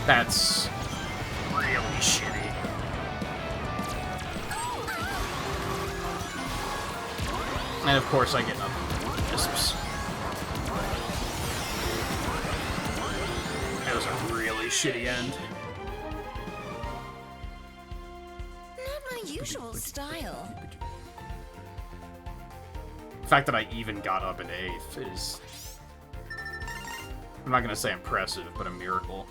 S1: That's really shitty. And of course I get nothing. Wisps. That was a really shitty end.
S3: Not my usual style.
S1: The fact that I even got up in 8th is... I'm not gonna say impressive, but a miracle.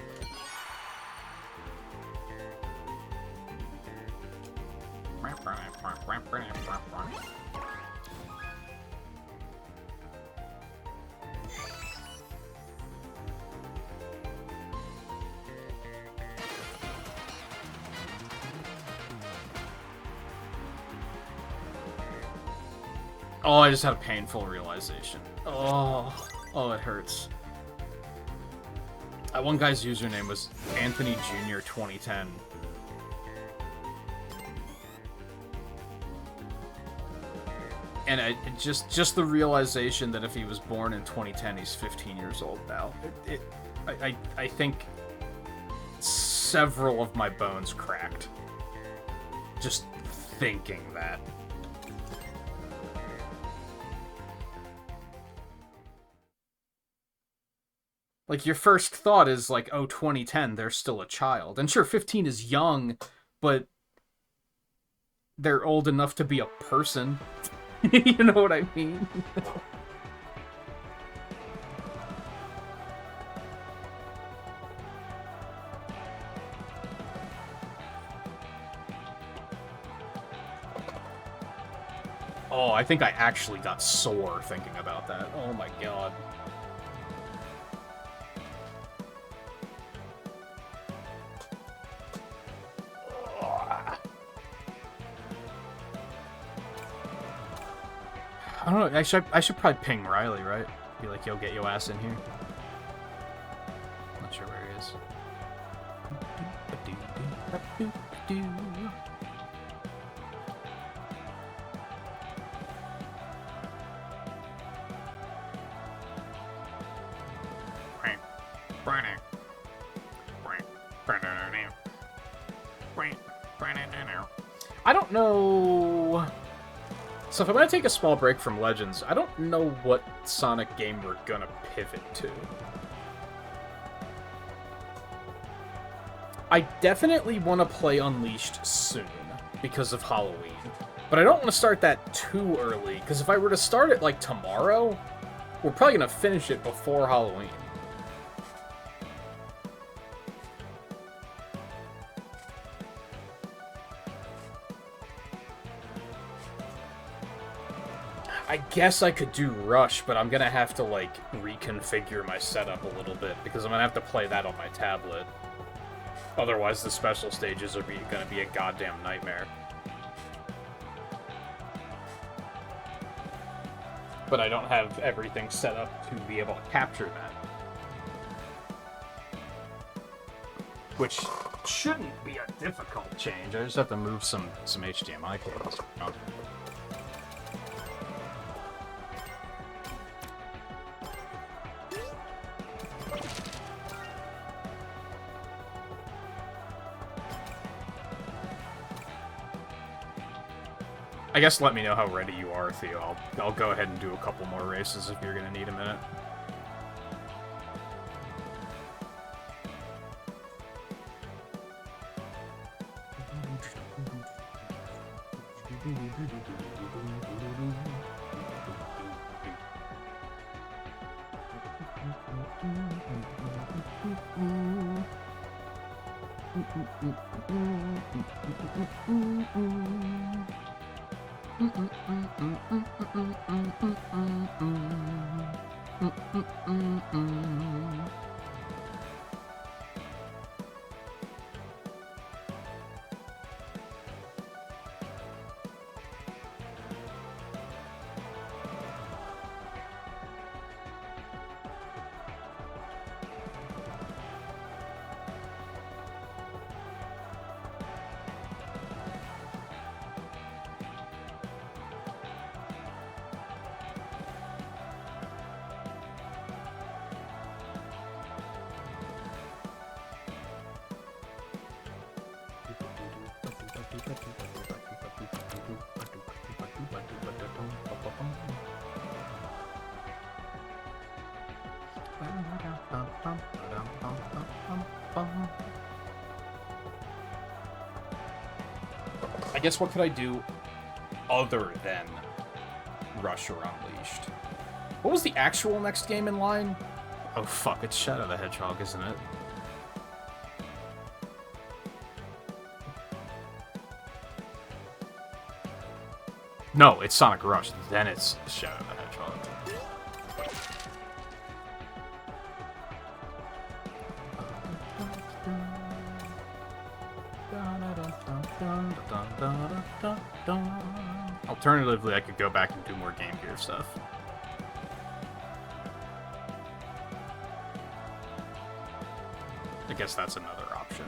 S1: Oh, I just had a painful realization. Oh, it hurts. That one guy's username was Anthony Jr. 2010. And just the realization that if he was born in 2010, he's 15 years old now. I think several of my bones cracked. Just thinking that. Like, your first thought is like, oh, 2010, they're still a child. And sure, 15 is young, but they're old enough to be a person. You know what I mean? Oh, I think I actually got sore thinking about that. Oh my god. I don't know. I should probably ping Riley, right? Be like, yo, get your ass in here. Not sure where he is. I don't know. So if I'm gonna take a small break from Legends, I don't know what Sonic game we're gonna pivot to. I definitely want to play Unleashed soon because of Halloween, but I don't want to start that too early because if I were to start it like tomorrow, we're probably gonna finish it before Halloween. I guess I could do Rush, but I'm gonna have to, like, reconfigure my setup a little bit, because I'm gonna have to play that on my tablet. Otherwise, the special stages are gonna be a goddamn nightmare. But I don't have everything set up to be able to capture that. Which shouldn't be a difficult change, I just have to move some HDMI cables. Oh. I guess let me know how ready you are, Theo. I'll go ahead and do a couple more races if you're gonna need a minute. I guess what could I do other than Rush or Unleashed? What was the actual next game in line? Oh fuck, it's Shadow the Hedgehog, isn't it? No, it's Sonic Rush, then it's Shadow the Hedgehog. Alternatively, I could go back and do more Game Gear stuff. I guess that's another option.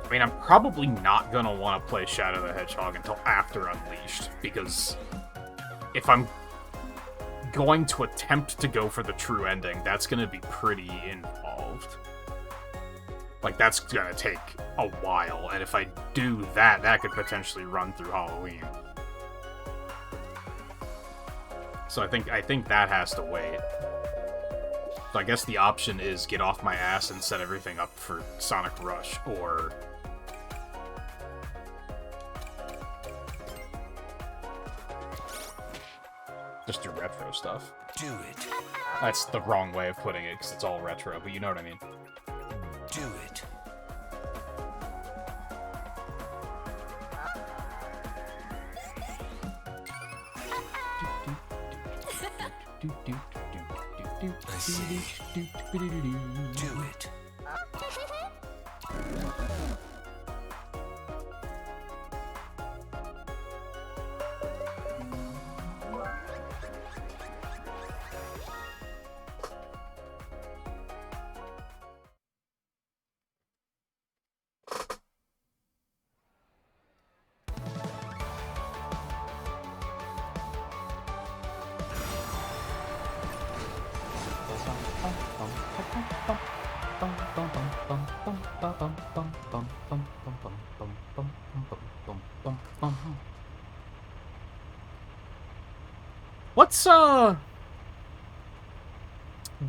S1: I mean, I'm probably not gonna want to play Shadow the Hedgehog until after Unleashed, because if I'm going to attempt to go for the true ending, that's gonna be pretty involved. Like, that's gonna take a while, and if I do that, that could potentially run through Halloween. So I think that has to wait. So I guess the option is get off my ass and set everything up for Sonic Rush, or... just do retro stuff.
S4: Do it.
S1: That's the wrong way of putting it, because it's all retro, but you know what I mean.
S4: Do it. I see. Do it.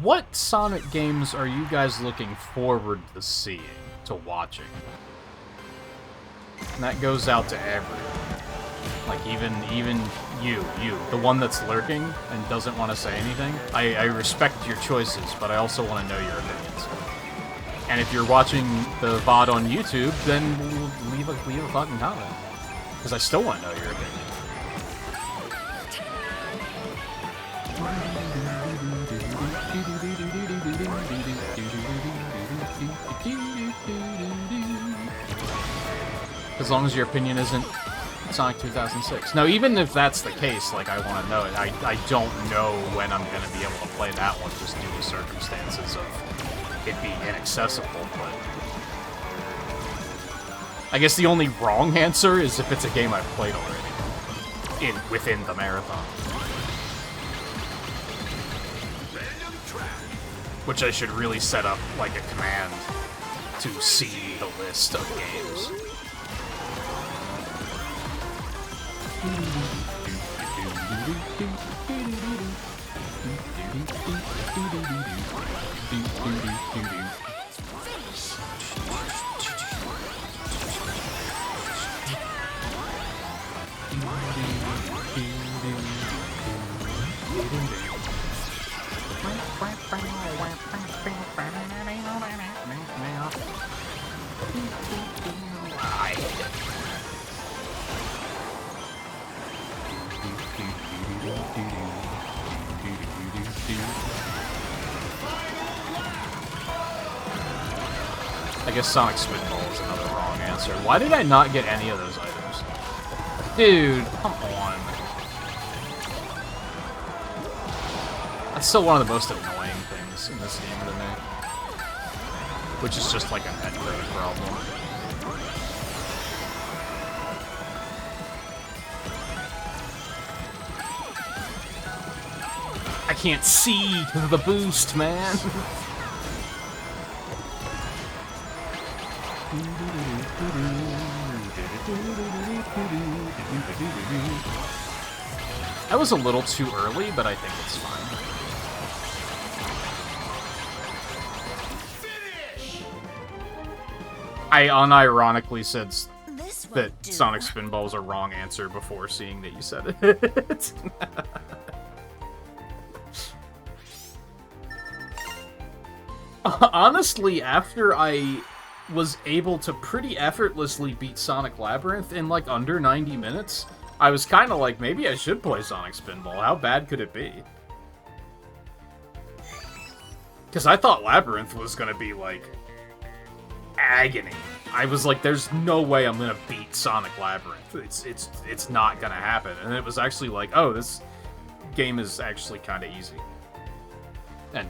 S1: What Sonic games are you guys looking forward to seeing, to watching? And that goes out to everyone. Like, even you, the one that's lurking and doesn't want to say anything. I respect your choices, but I also want to know your opinions. And if you're watching the VOD on YouTube, then leave a fucking comment. Because I still want to know your opinion. As long as your opinion isn't Sonic 2006. Now, even if that's the case, like, I want to know it. I don't know when I'm going to be able to play that one just due to circumstances of it being inaccessible, but... I guess the only wrong answer is if it's a game I've played already. Within the marathon. Which I should really set up, like, a command to see the list of games. I guess Sonic Spinball is another wrong answer. Why did I not get any of those items? Dude, come on. That's still one of the most annoying things in this game to me. Which is just like a netcode problem. I can't see the boost, man. That was a little too early, but I think it's fine. I unironically said that Sonic Spinball was a wrong answer before seeing that you said it. Honestly, after I was able to pretty effortlessly beat Sonic Labyrinth in like under 90 minutes, I was kind of like, maybe I should play Sonic Spinball. How bad could it be? Because I thought Labyrinth was going to be like agony. I was like, there's no way I'm going to beat Sonic Labyrinth. It's not going to happen. And it was actually like, oh, this game is actually kind of easy. And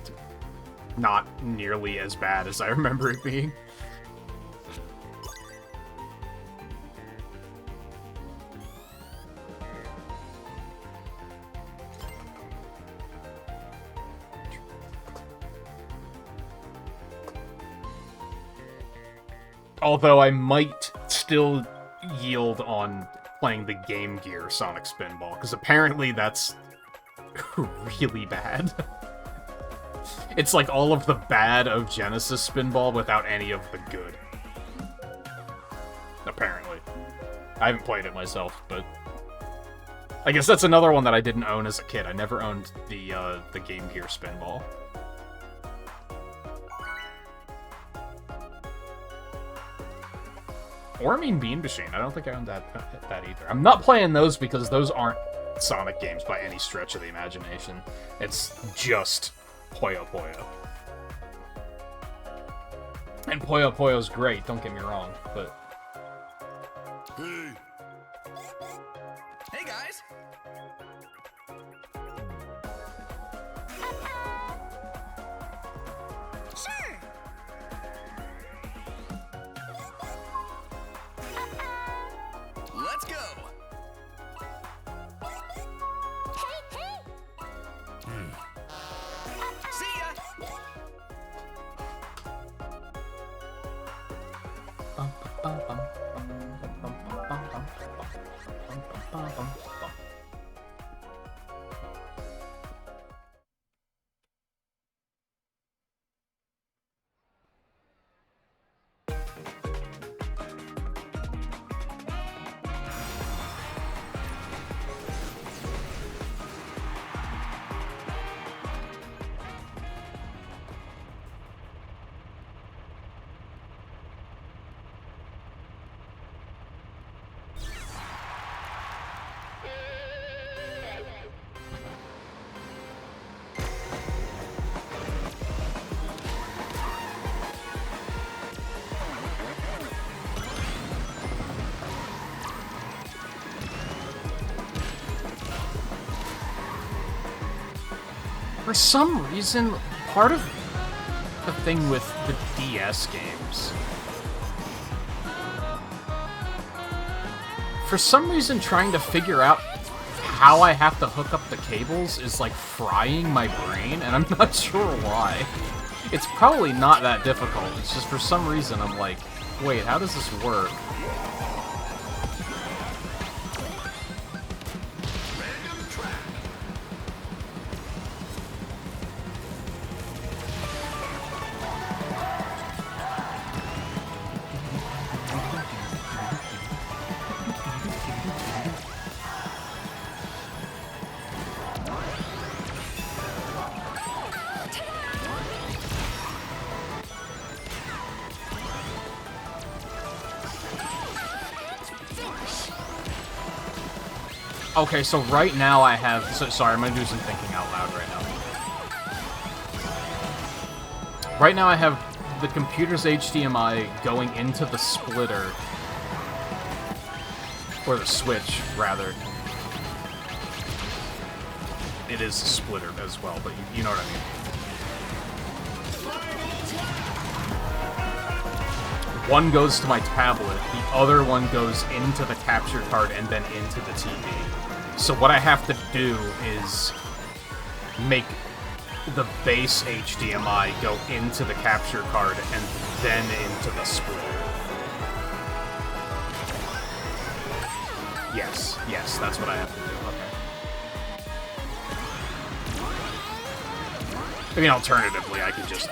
S1: not nearly as bad as I remember it being. Although I might still yield on playing the Game Gear Sonic Spinball, because apparently that's really bad. It's like all of the bad of Genesis Spinball without any of the good. Apparently. I haven't played it myself, but I guess that's another one that I didn't own as a kid. I never owned the Game Gear Spinball. Or Mean Bean Machine. I don't think I owned that either. I'm not playing those because those aren't Sonic games by any stretch of the imagination. It's just Puyo Puyo. And Puyo Puyo's great, don't get me wrong, but...
S2: Hey.
S4: Hey, guys.
S3: Sure.
S4: Let's go. See ya.
S1: For some reason, part of the thing with the DS games, for some reason trying to figure out how I have to hook up the cables is like frying my brain, and I'm not sure why. It's probably not that difficult, it's just for some reason I'm like, wait, how does this work? Okay, so right now I have... sorry, I'm gonna do some thinking out loud right now. Right now I have the computer's HDMI going into the splitter. Or the switch, rather. It is a splitter as well, but you know what I mean. One goes to my tablet, the other one goes into the capture card and then into the TV. So what I have to do is make the base HDMI go into the capture card and then into the splitter. Yes, that's what I have to do, okay. I mean, alternatively, I could just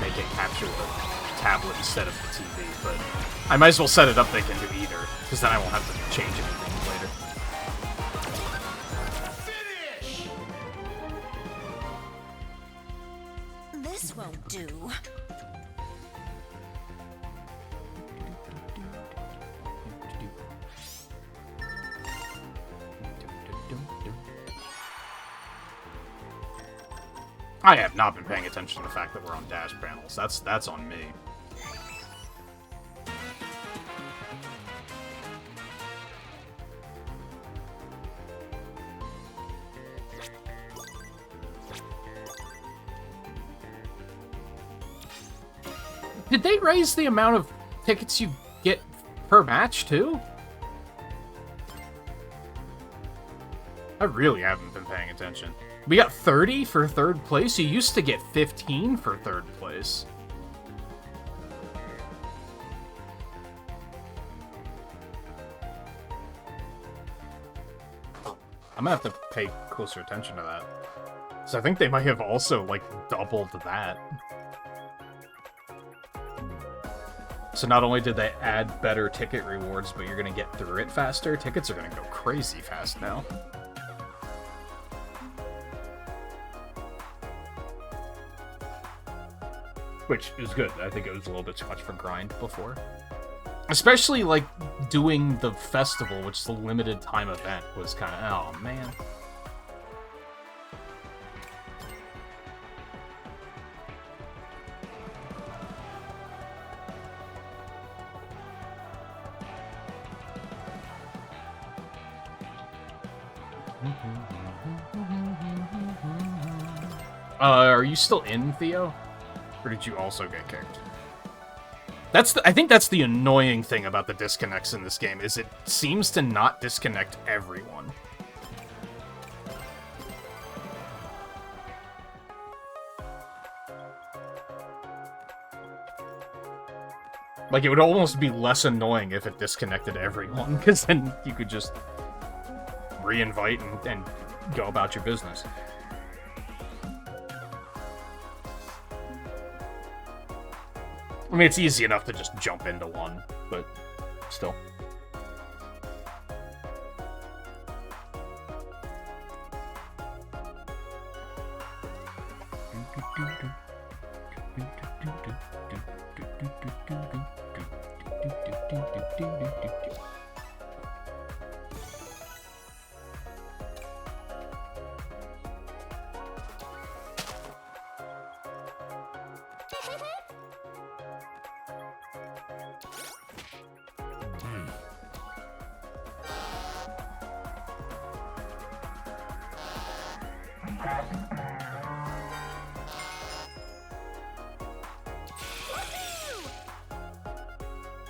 S1: make it capture the tablet instead of the TV, but I might as well set it up they can do either, because then I won't have to change anything later.
S3: Finish! This won't do.
S1: I have not been paying attention to the fact that we're on dash panels. That's on me. Did they raise the amount of tickets you get per match, too? I really haven't been paying attention. We got 30 for third place? You used to get 15 for third place. I'm gonna have to pay closer attention to that. So I think they might have also, like, doubled that. So not only did they add better ticket rewards, but you're gonna get through it faster. Tickets are gonna go crazy fast now. Which is good. I think it was a little bit too much for grind before. Especially, like, doing the festival, which is a limited time event, was kind of... Oh, man. Are you still in, Theo? Or did you also get kicked? I think that's the annoying thing about the disconnects in this game, is it seems to not disconnect everyone. Like, it would almost be less annoying if it disconnected everyone, because then you could just re-invite and go about your business. I mean, it's easy enough to just jump into one, but still.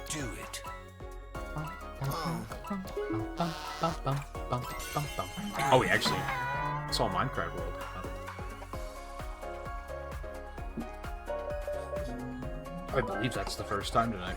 S4: Do it.
S1: Oh, we actually saw Minecraft World. I believe that's the first time tonight.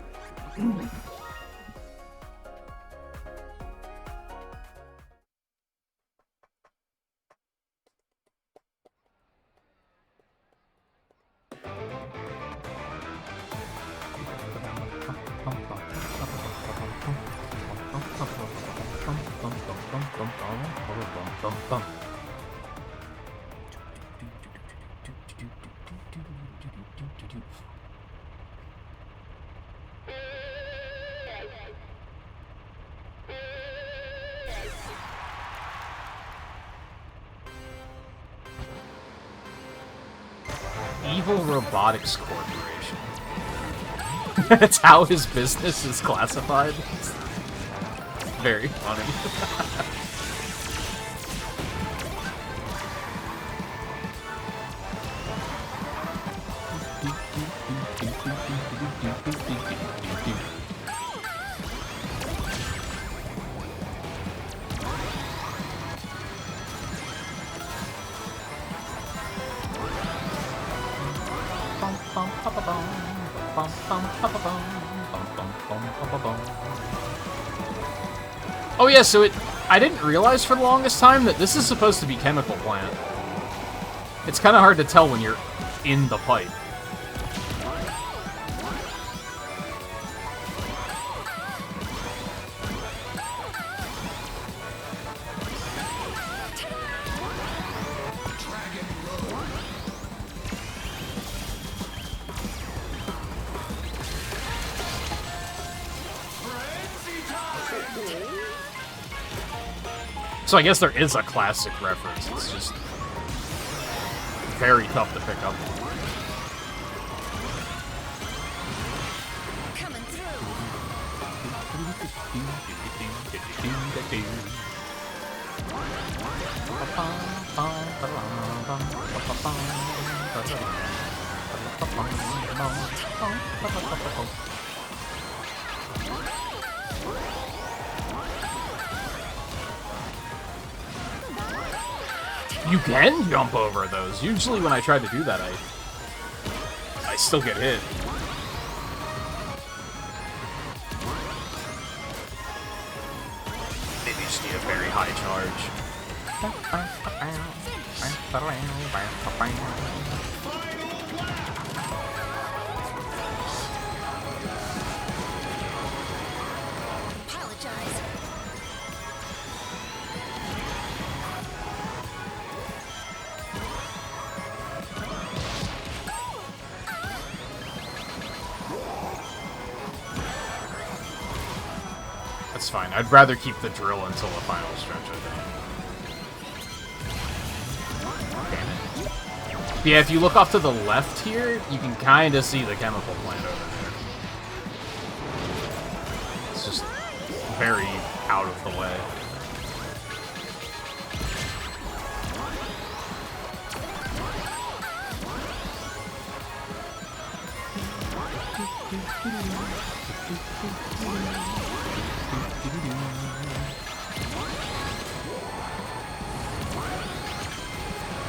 S1: Evil Robotics Corporation. That's how his business is classified. It's very funny. Oh yeah, so I didn't realize for the longest time that this is supposed to be Chemical Plant. It's kind of hard to tell when you're in the pipe. So I guess there is a classic reference, it's just very tough to pick up.
S3: Coming
S1: You can jump over those. Usually when I try to do that, I still get hit. Maybe you just need a very high charge.
S3: Apologize.
S1: That's fine. I'd rather keep the drill until the final stretch, I think. Damn it. Yeah, if you look off to the left here, you can kind of see the chemical plant over there. It's just very out of the way.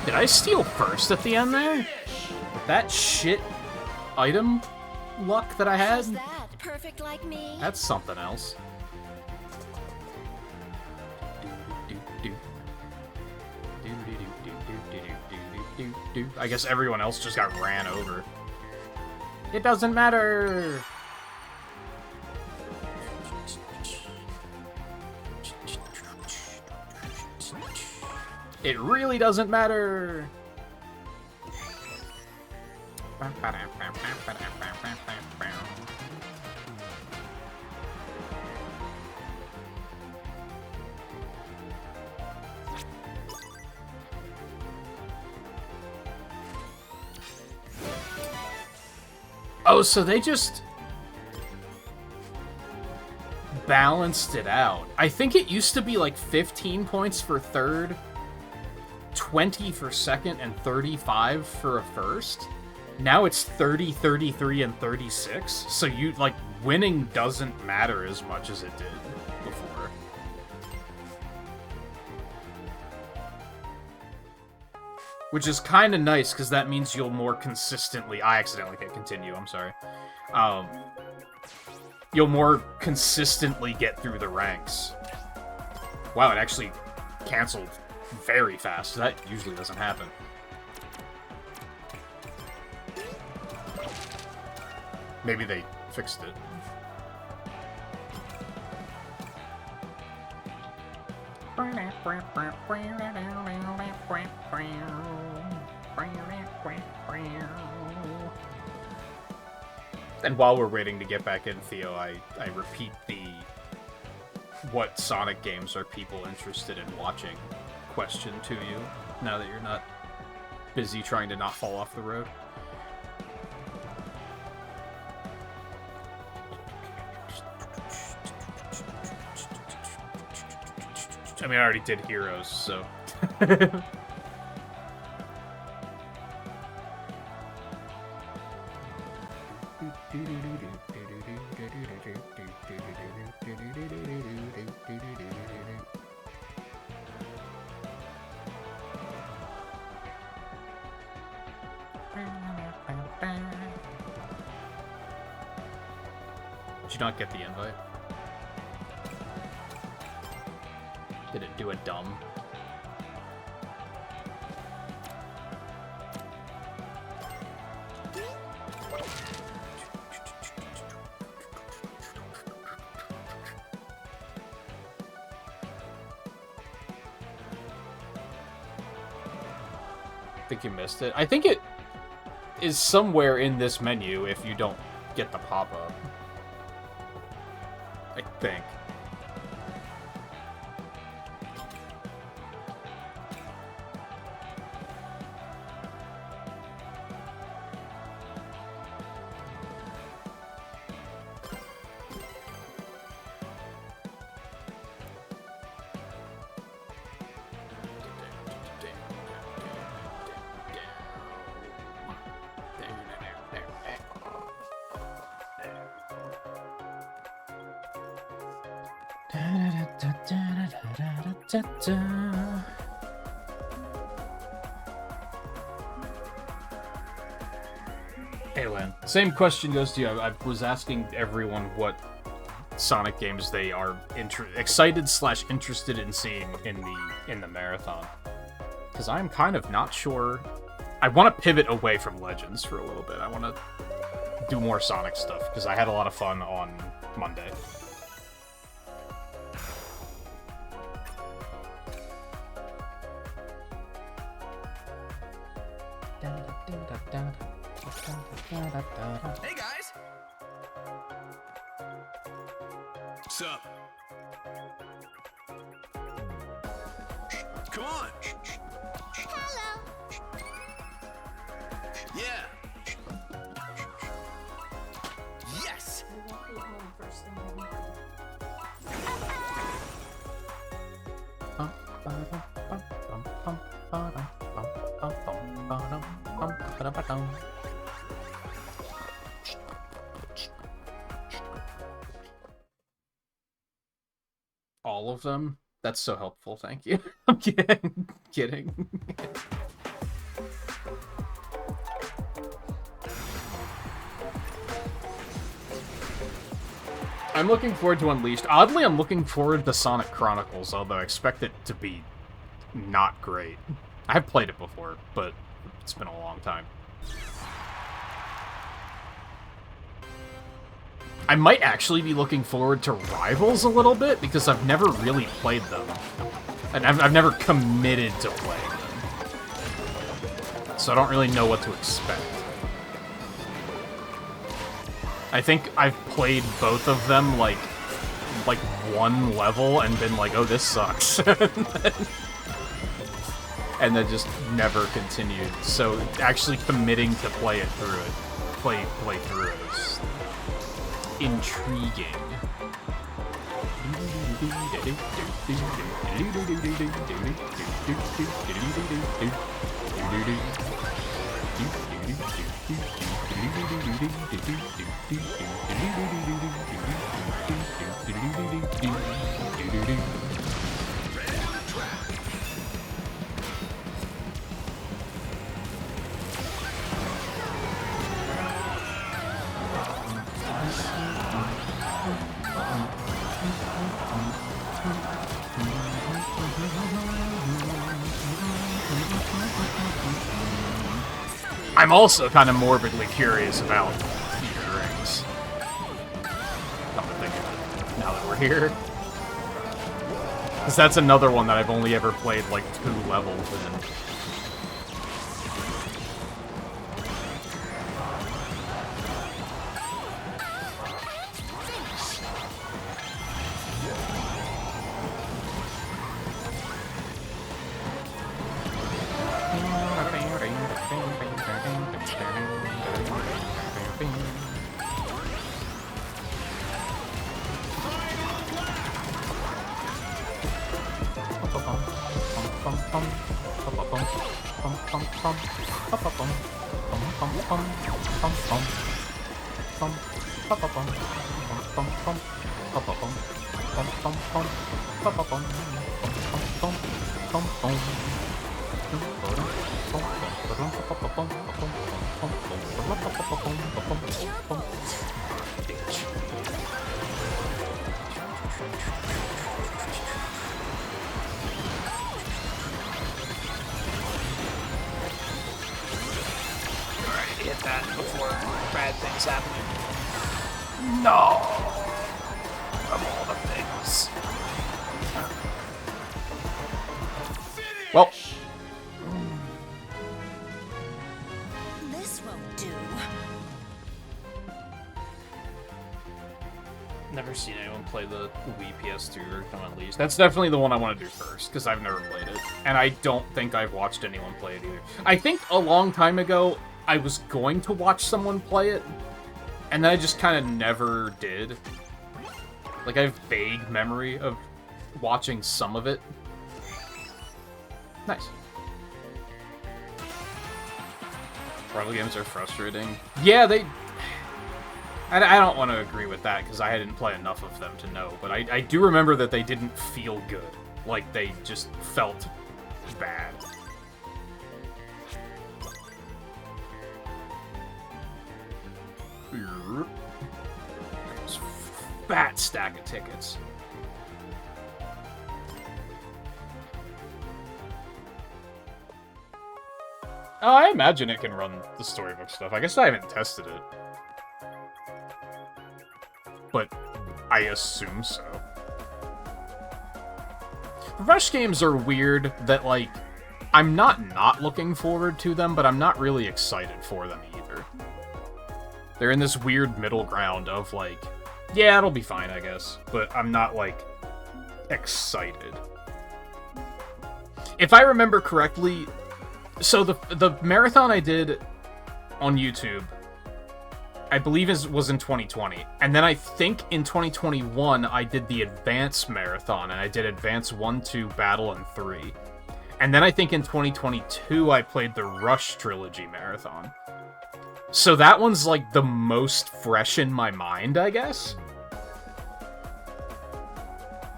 S1: Did I steal first at the end there? That shit item luck that I had?
S3: How's that? Perfect like me?
S1: That's something else. I guess everyone else just got ran over. It doesn't matter! It really doesn't matter! Oh, so they just balanced it out. I think it used to be like 15 points for third, 20 for second, and 35 for a first. Now it's 30, 33, and 36. So you, like, winning doesn't matter as much as it did before. Which is kind of nice, because that means you'll more consistently... I accidentally hit continue, I'm sorry. You'll more consistently get through the ranks. Wow, it actually canceled very fast. That usually doesn't happen. Maybe they fixed it. And while we're waiting to get back in, Theo, I repeat the what Sonic games are people interested in watching question to you, now that you're not busy trying to not fall off the road. I mean, I already did Heroes, so... Did you not get the invite? Did it do a dumb? I think you missed it. I think it is somewhere in this menu if you don't get the pop-up. I think. Hey, Lan. Same question goes to you. I was asking everyone what Sonic games they are excited / interested in seeing in the marathon. Because I'm kind of not sure. I want to pivot away from Legends for a little bit. I want to do more Sonic stuff because I had a lot of fun on Monday.
S4: Hey guys!
S2: What's up? Come on.
S3: Hello.
S2: Yeah.
S4: Yes!
S1: All of them? That's so helpful, thank you. I'm kidding. Kidding. I'm looking forward to Unleashed. Oddly, I'm looking forward to Sonic Chronicles, although I expect it to be not great. I have played it before, but it's been a long time. I might actually be looking forward to Rivals a little bit, because I've never really played them. And I've never committed to playing them. So I don't really know what to expect. I think I've played both of them, like one level, and been like, oh, this sucks. And then just never continued. So actually committing to play through it is intriguing. I'm also kind of morbidly curious about Easter eggs. Come to think of it, now that we're here. Because that's another one that I've only ever played like 2 levels in.
S5: Hit that before bad things happen.
S1: No! Of all the things. Well.
S3: This won't do.
S1: Never seen anyone play the Wii PS2 version at least. That's definitely the one I want to do first, because I've never played it. And I don't think I've watched anyone play it either. I think a long time ago, I was going to watch someone play it, and then I just kind of never did. Like, I have vague memory of watching some of it. Nice. Rival games are frustrating. Yeah, I don't want to agree with that, because I didn't play enough of them to know, but I do remember that they didn't feel good. Like, they just felt bad. fat stack of tickets. Oh, I imagine it can run the storybook stuff. I guess I haven't tested it. But I assume so. Rush games are weird that, like, I'm not looking forward to them, but I'm not really excited for them either. They're in this weird middle ground of, like, yeah, it'll be fine, I guess. But I'm not, like, excited. If I remember correctly, so the marathon I did on YouTube, I believe was in 2020. And then I think in 2021, I did the Advance Marathon, and I did Advance 1, 2, Battle, and 3. And then I think in 2022, I played the Rush Trilogy Marathon. So that one's, like, the most fresh in my mind, I guess?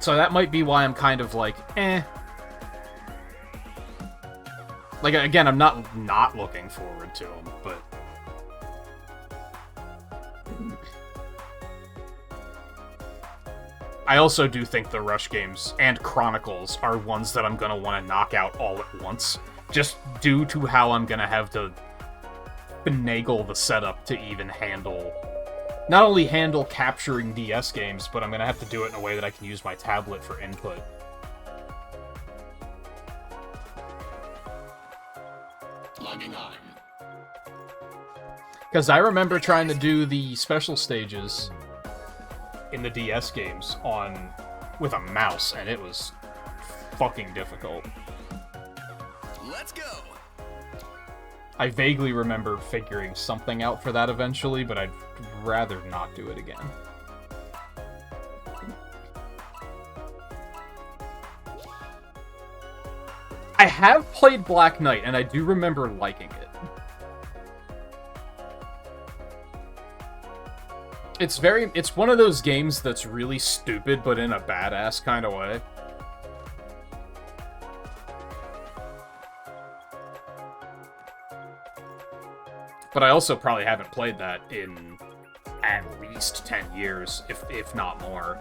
S1: So that might be why I'm kind of like, eh. Like, again, I'm not looking forward to them, but... I also do think the Rush games and Chronicles are ones that I'm going to want to knock out all at once, just due to how I'm going to have to finagle the setup to even handle... Not only handle capturing DS games, but I'm going to have to do it in a way that I can use my tablet for input.
S2: Logging on.
S1: Because I remember trying to do the special stages in the DS games with a mouse, and it was fucking difficult.
S2: Let's go.
S1: I vaguely remember figuring something out for that eventually, but I'd rather not do it again. I have played Black Knight, and I do remember liking it. It's one of those games that's really stupid, but in a badass kind of way. But I also probably haven't played that in at least 10 years, if not more.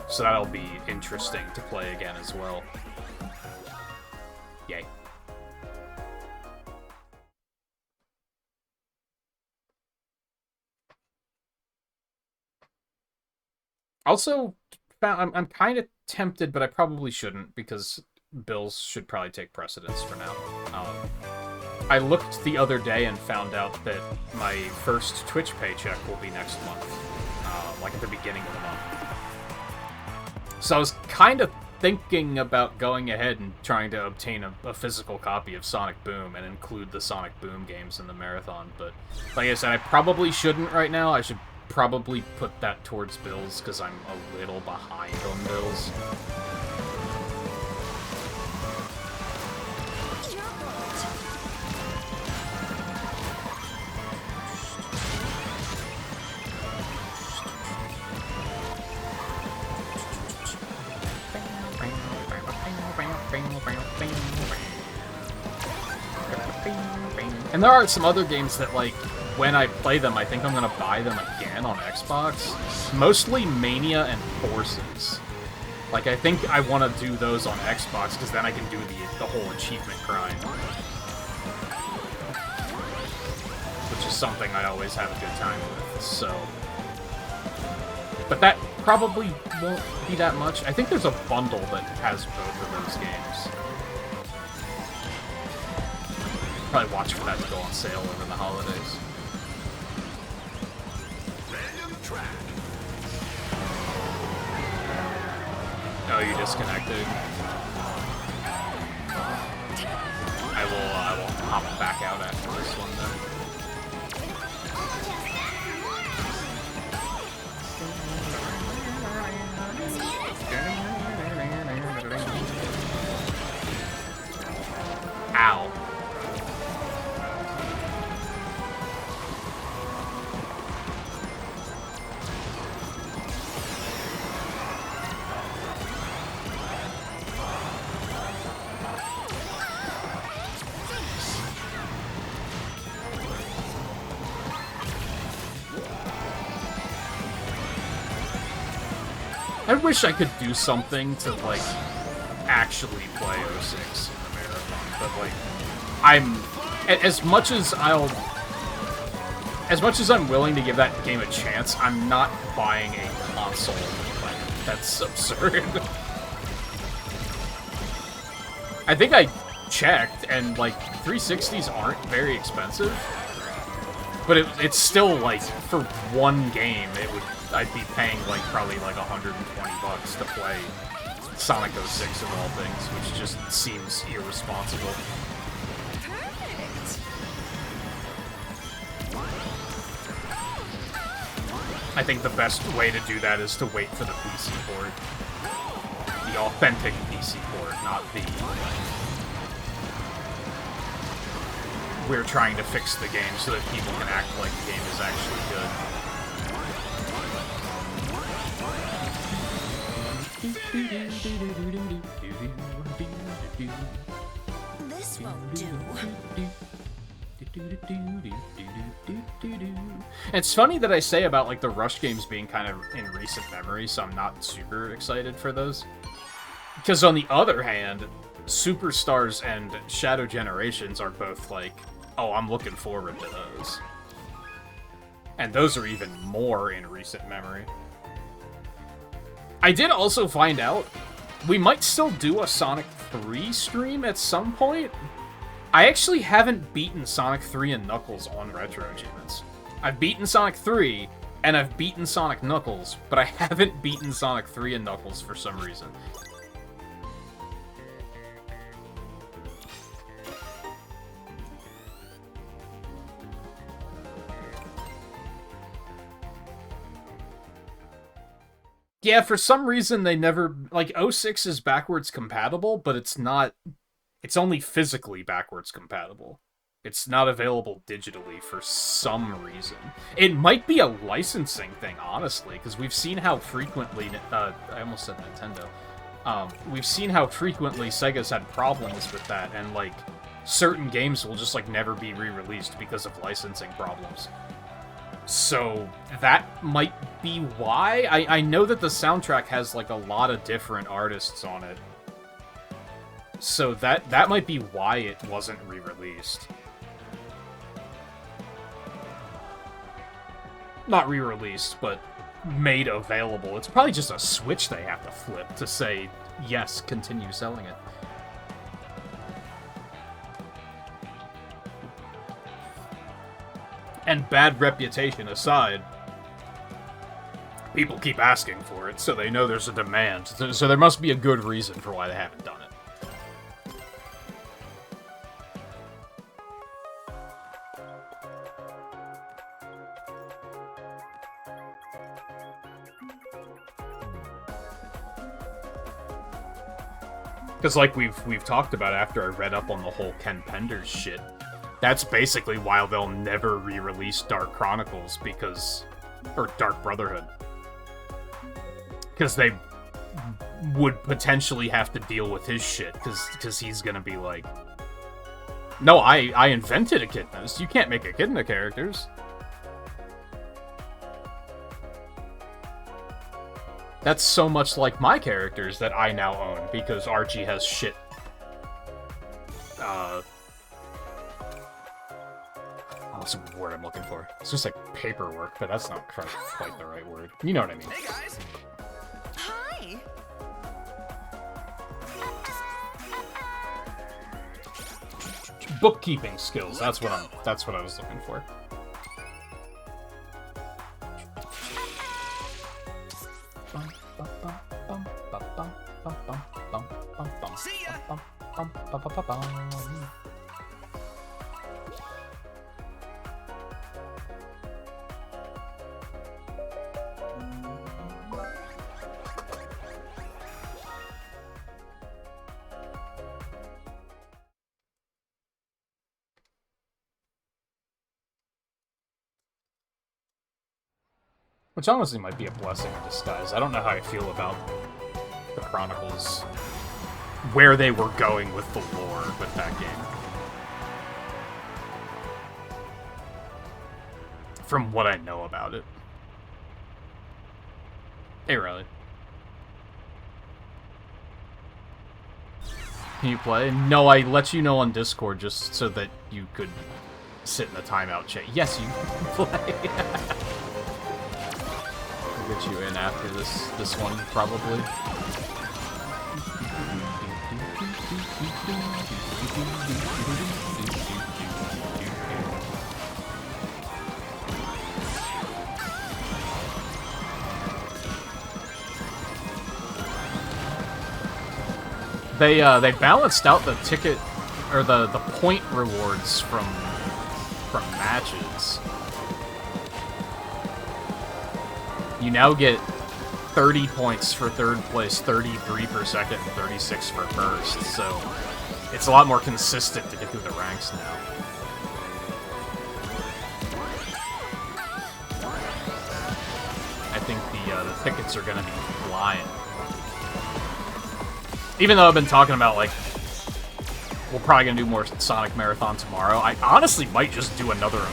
S1: So that'll be interesting to play again as well. Yay. Also, I'm kind of tempted, but I probably shouldn't, because bills should probably take precedence for now. I looked the other day and found out that my first Twitch paycheck will be next month. Like at the beginning of the month. So I was kind of thinking about going ahead and trying to obtain a physical copy of Sonic Boom and include the Sonic Boom games in the marathon, but like I said, I probably shouldn't right now. I should probably put that towards bills, because I'm a little behind on bills. And there are some other games that, like, when I play them, I think I'm gonna buy them again on Xbox. Mostly Mania and Forces. Like, I think I want to do those on Xbox, because then I can do the whole achievement grind. Which is something I always have a good time with, so... But that probably won't be that much. I think there's a bundle that has both of those games. Probably watch for that to go on sale over the holidays.
S2: Random track.
S1: Oh, you disconnected. I will hop back out after this one then. Ow. I wish I could do something to, like, actually play 06 in the marathon, but, like, as much as I'm willing to give that game a chance, I'm not buying a console plan. That's absurd. I think I checked, and, like, 360s aren't very expensive. But it's still, like, for one game, I'd be paying, like, probably, like, $120 to play Sonic 06 of all things, which just seems irresponsible. I think the best way to do that is to wait for the PC port. The authentic PC port, not the... we're trying to fix the game so that people can act like the game is actually good.
S3: This won't do.
S1: It's funny that I say about, like, the Rush games being kind of in recent memory, so I'm not super excited for those. Because on the other hand, Superstars and Shadow Generations are both, like, oh, I'm looking forward to those. And those are even more in recent memory. I did also find out we might still do a Sonic 3 stream at some point. I actually haven't beaten Sonic 3 and Knuckles on Retro Achievements. I've beaten Sonic 3, and I've beaten Sonic Knuckles, but I haven't beaten Sonic 3 and Knuckles for some reason. Yeah, for some reason they never... Like, 06 is backwards compatible, but it's not... It's only physically backwards compatible. It's not available digitally for some reason. It might be a licensing thing, honestly, because we've seen how frequently... I almost said Nintendo. We've seen how frequently Sega's had problems with that, and, like, certain games will just, like, never be re-released because of licensing problems. So, that might be why. I know that the soundtrack has, like, a lot of different artists on it. So that might be why it wasn't re-released. Not re-released, but made available. It's probably just a switch they have to flip to say, yes, continue selling it. And bad reputation aside, people keep asking for it, so they know there's a demand. So there must be a good reason for why they haven't done it. Because, like we've talked about after I read up on the whole Ken Penders shit, that's basically why they'll never re-release Dark Chronicles, because... or Dark Brotherhood. Because they would potentially have to deal with his shit, because he's gonna be like... No, I invented Echidnas. You can't make Echidna characters. That's so much like my characters that I now own, because Archie has shit. What's the word I'm looking for? It's just like paperwork, but that's not quite the right word. You know what I mean.
S5: Hey guys!
S3: Hi.
S1: Bookkeeping skills. That's what I was looking for.
S5: See ya!
S1: Which honestly might be a blessing in disguise. I don't know how I feel about the Chronicles, where they were going with the lore with that game. From what I know about it. Hey, Riley. can you play? No, I let you know on Discord just so that you could sit in the timeout chat. Yes, you can play. I'll get you in after this one, probably. They balanced out the ticket or the point rewards from matches. You now get 30 points for third place, 33 for second, and 36 for first. So it's a lot more consistent to get through the ranks now. I think the tickets are gonna be flying. Even though I've been talking about, like, we're probably gonna do more Sonic Marathon tomorrow, I honestly might just do another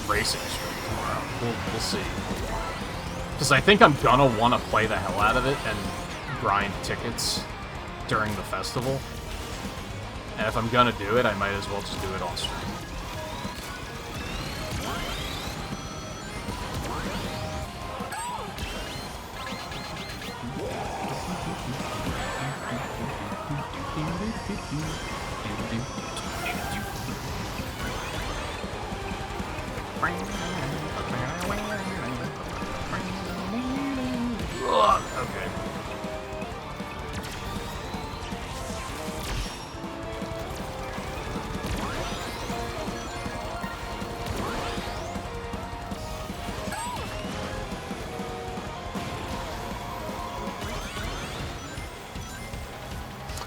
S1: racing stream tomorrow. We'll see. Because I think I'm gonna want to play the hell out of it and grind tickets during the festival. And if I'm gonna do it, I might as well just do it on stream. Okay.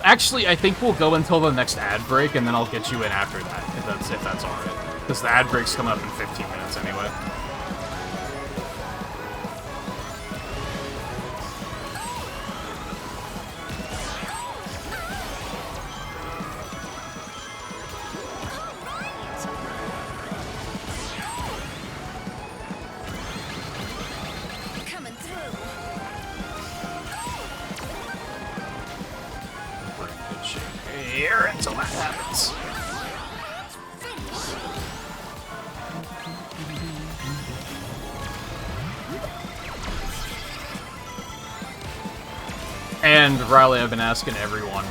S1: Actually, I think we'll go until the next ad break, and then I'll get you in after that, if that's alright. Because the ad break's coming up in 15 minutes anyway.
S3: Coming through.
S1: We're in good shape here until that happens. And Riley, I've been asking everyone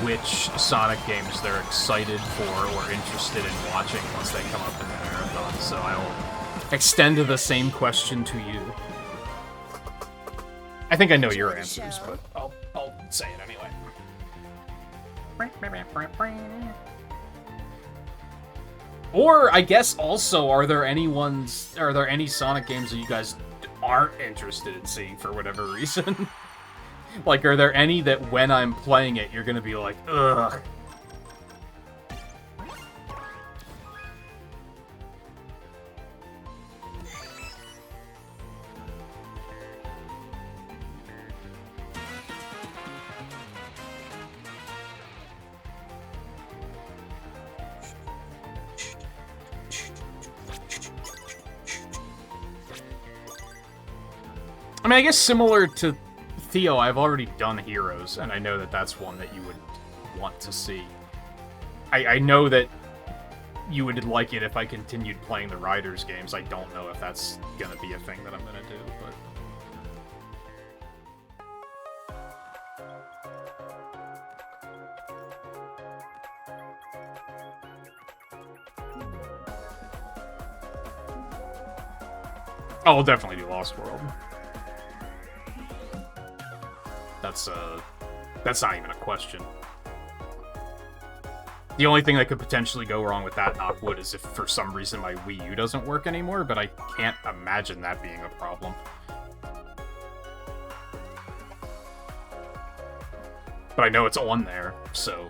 S1: which Sonic games they're excited for or interested in watching once they come up in the marathon, so I will extend the same question to you. I think I know your answers, but I'll say it anyway. Or, I guess also, are there any Sonic games that you guys aren't interested in seeing for whatever reason? Like, are there any that when I'm playing it, you're gonna be like, ugh? I mean, I guess similar to Theo, I've already done Heroes, and I know that that's one that you would want to see. I know that you would like it if I continued playing the Riders games. I don't know if that's gonna be a thing that I'm gonna do, but... Oh, we'll definitely do Lost World. That's not even a question. The only thing that could potentially go wrong with that, knock wood, is if for some reason my Wii U doesn't work anymore, but I can't imagine that being a problem. But I know it's on there, so...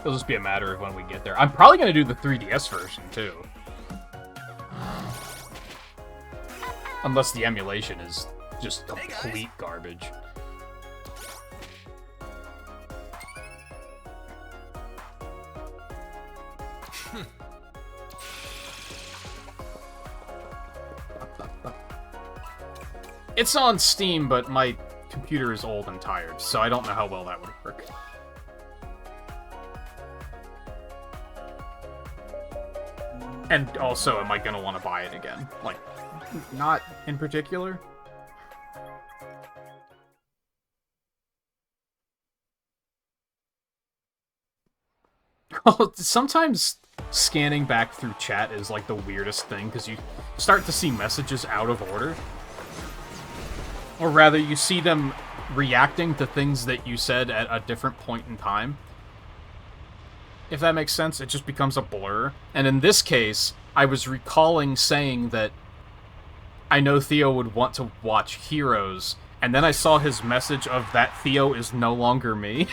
S1: It'll just be a matter of when we get there. I'm probably going to do the 3DS version, too. Unless the emulation is just complete garbage. It's on Steam, but my computer is old and tired, so I don't know how well that would work. And also, am I gonna want to buy it again? Like, not in particular. Sometimes scanning back through chat is like the weirdest thing, because you start to see messages out of order. Or rather, you see them reacting to things that you said at a different point in time. If that makes sense, it just becomes a blur. And in this case, I was recalling saying that I know Theo would want to watch Heroes, and then I saw his message of that Theo is no longer me.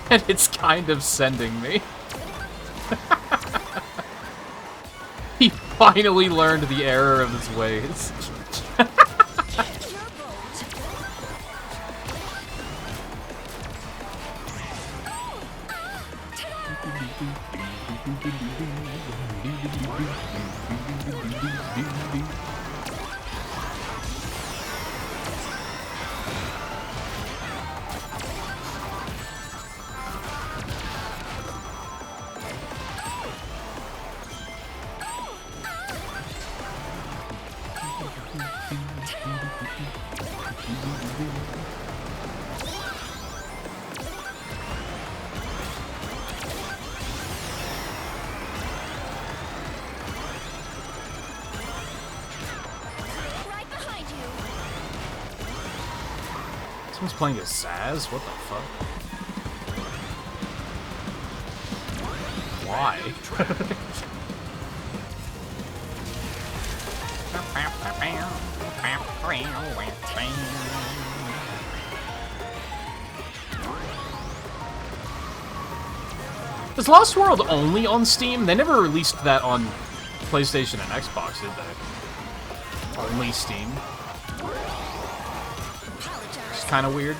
S1: And it's kind of sending me. He finally learned the error of his ways. Someone's playing as Zaz? What the fuck? Why? Is Lost World only on Steam? They never released that on PlayStation and Xbox, did they? Only Steam? It's kind of weird.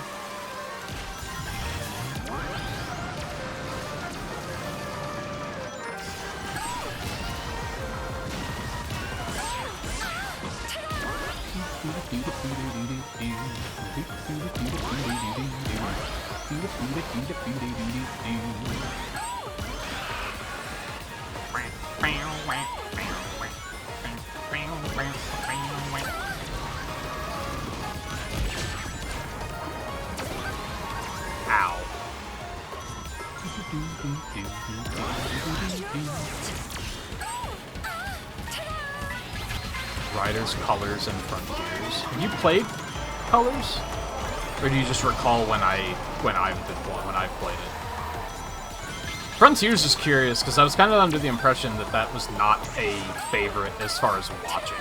S1: Ow. Riders, Colors, and Frontiers. Have you played Colors? Or do you just recall when I've played it? Frontiers is curious, because I was kind of under the impression that that was not a favorite as far as watching.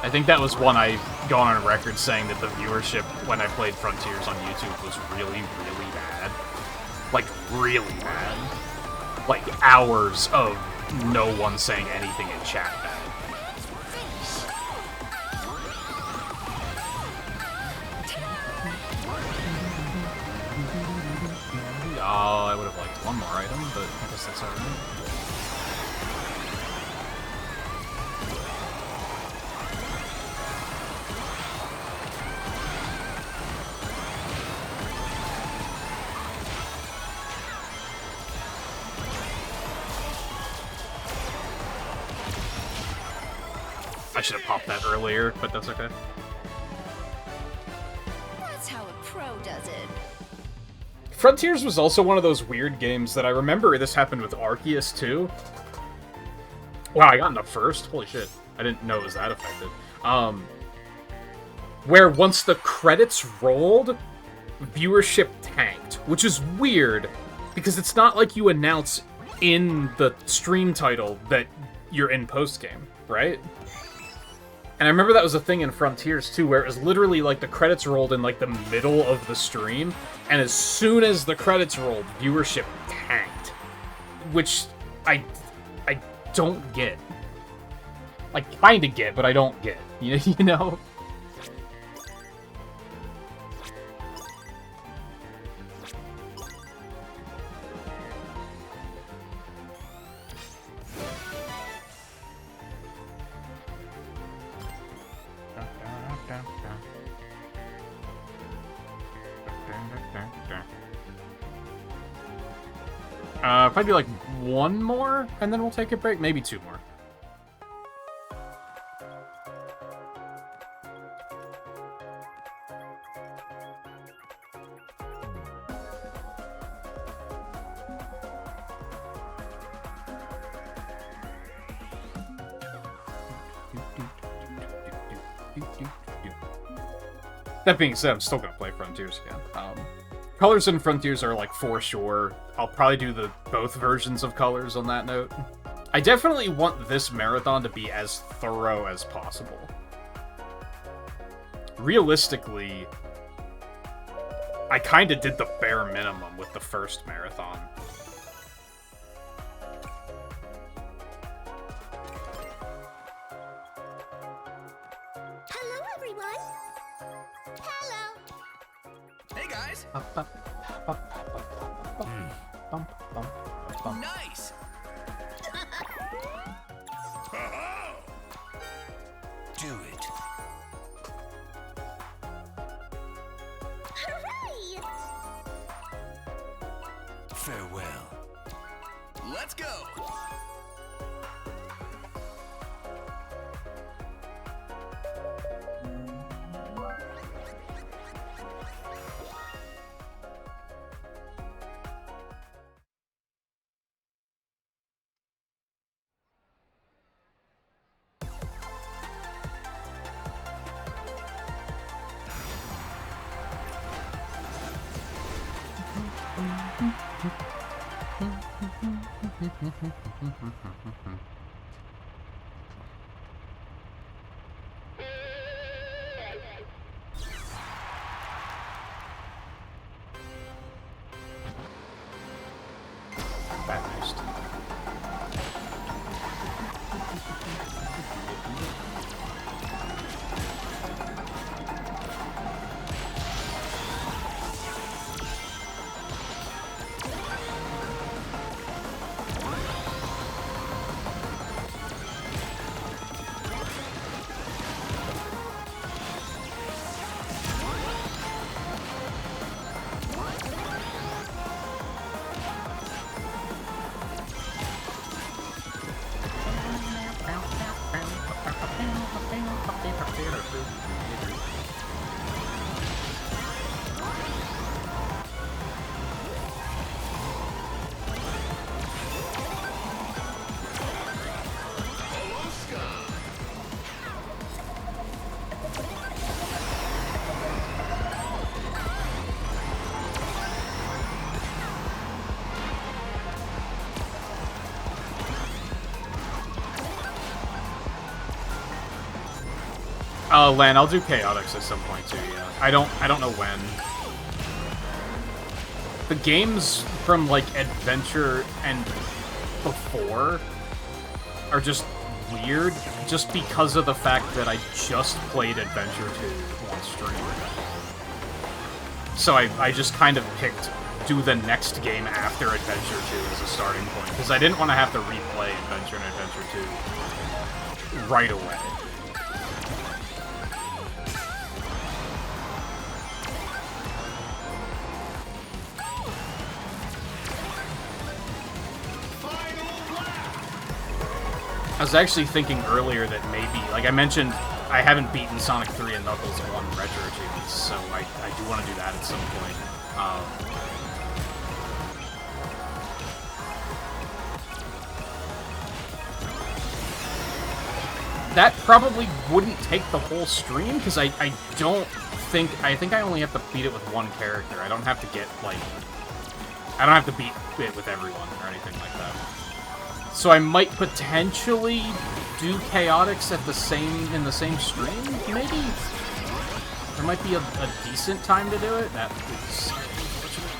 S1: I think that was one I've gone on record saying that the viewership when I played Frontiers on YouTube was really, really bad. Like, really bad. Like, hours of no one saying anything in chat bad. Oh, I would have liked one more item, but I guess that's alright. I should have popped that earlier, but that's okay.
S3: That's how a pro does it.
S1: Frontiers was also one of those weird games that I remember this happened with Arceus too. Wow, I got in the first? Holy shit. I didn't know it was that affected. Where once the credits rolled, viewership tanked, which is weird, because it's not like you announce in the stream title that you're in post-game, right? And I remember that was a thing in Frontiers too, where it was literally like the credits rolled in like the middle of the stream, and as soon as the credits rolled, viewership tanked. Which I don't get. like, kinda get, but I don't get. You know? If I do like one more, and then we'll take a break, maybe two more. That being said, I'm still gonna play Frontiers again. Colors and Frontiers are, like, for sure. I'll probably do both versions of Colors on that note. I definitely want this marathon to be as thorough as possible. Realistically, I kinda did the bare minimum with the first marathon.
S3: Hello, everyone. Hello.
S5: Hey guys. Nice. Do it.
S3: Hooray!
S5: Farewell. Let's go.
S1: Bad Lan, I'll do Chaotix at some point too, yeah. I don't know when. The games from, like, Adventure and before are just weird, just because of the fact that I just played Adventure 2 on stream. So I just kind of picked do the next game after Adventure 2 as a starting point, because I didn't want to have to replay Adventure and Adventure 2 right away. I was actually thinking earlier that maybe, like I mentioned, I haven't beaten Sonic 3 and Knuckles 1 retro achievements, so I do want to do that at some point. That probably wouldn't take the whole stream, because I think I only have to beat it with one character. I don't have to get, like, I don't have to beat it with everyone or anything like that. So I might potentially do Chaotix in the same stream, maybe? There might be a decent time to do it. That is unfortunate.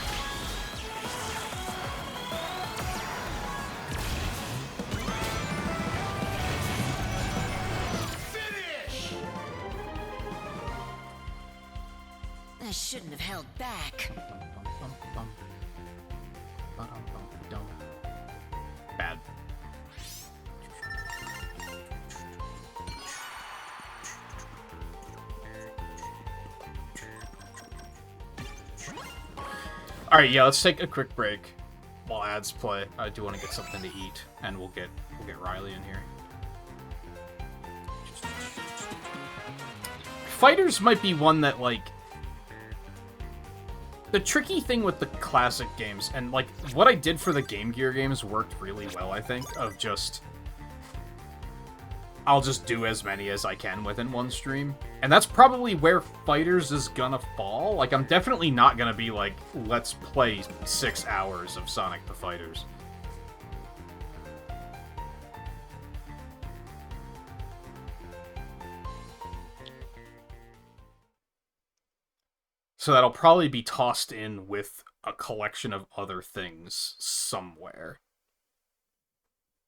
S3: shouldn't have held back.
S1: Bad. Alright, yeah, let's take a quick break while ads play. I do want to get something to eat, and we'll get Riley in here. Fighters might be one that, like... The tricky thing with the classic games, and, like, what I did for the Game Gear games worked really well, I think, of just... I'll just do as many as I can within one stream. And that's probably where Fighters is gonna fall. Like, I'm definitely not gonna be like, let's play 6 hours of Sonic the Fighters. So that'll probably be tossed in with a collection of other things somewhere.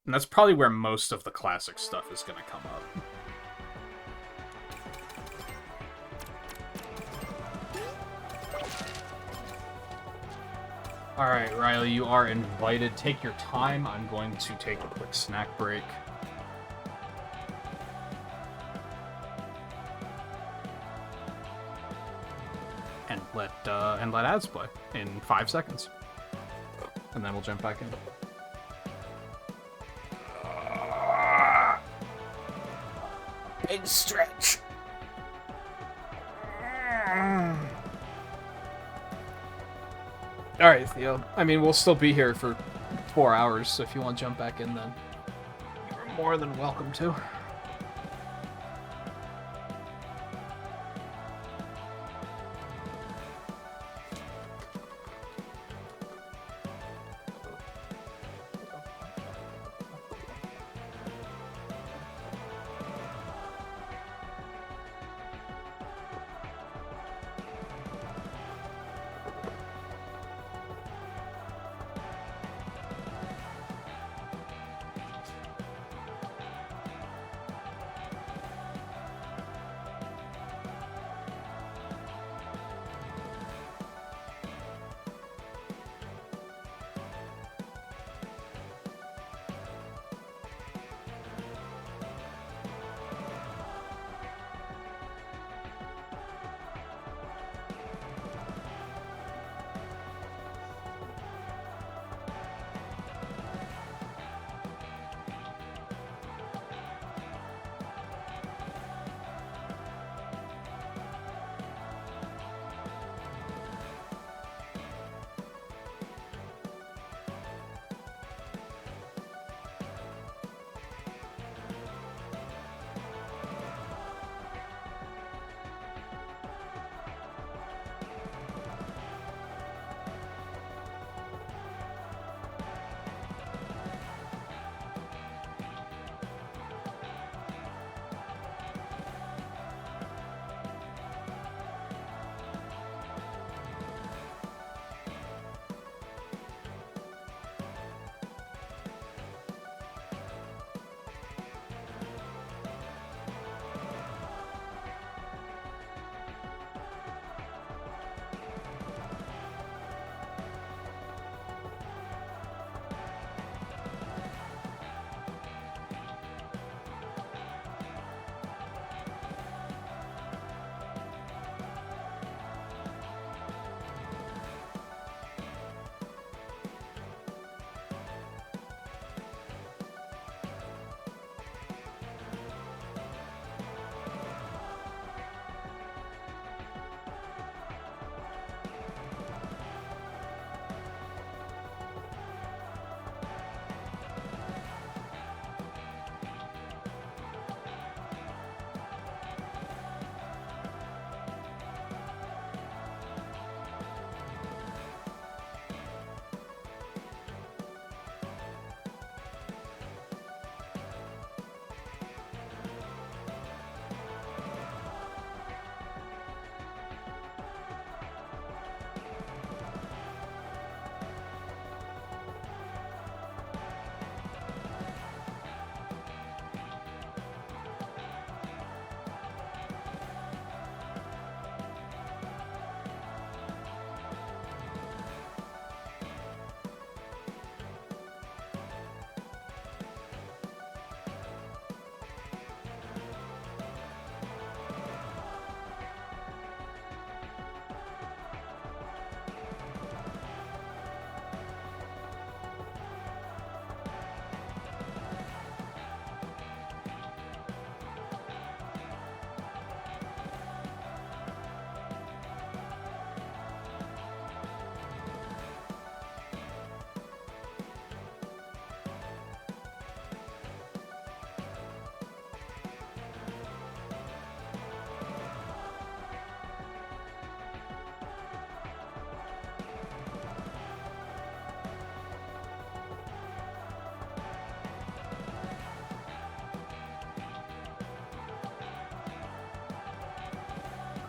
S1: And that's probably where most of the classic stuff is going to come up. Alright, Riley, you are invited. Take your time. I'm going to take a quick snack break. And let ads play in 5 seconds. And then we'll jump back in. Big stretch. Alright, Theo. I mean, we'll still be here for 4 hours, so if you want to jump back in, then you're more than welcome to.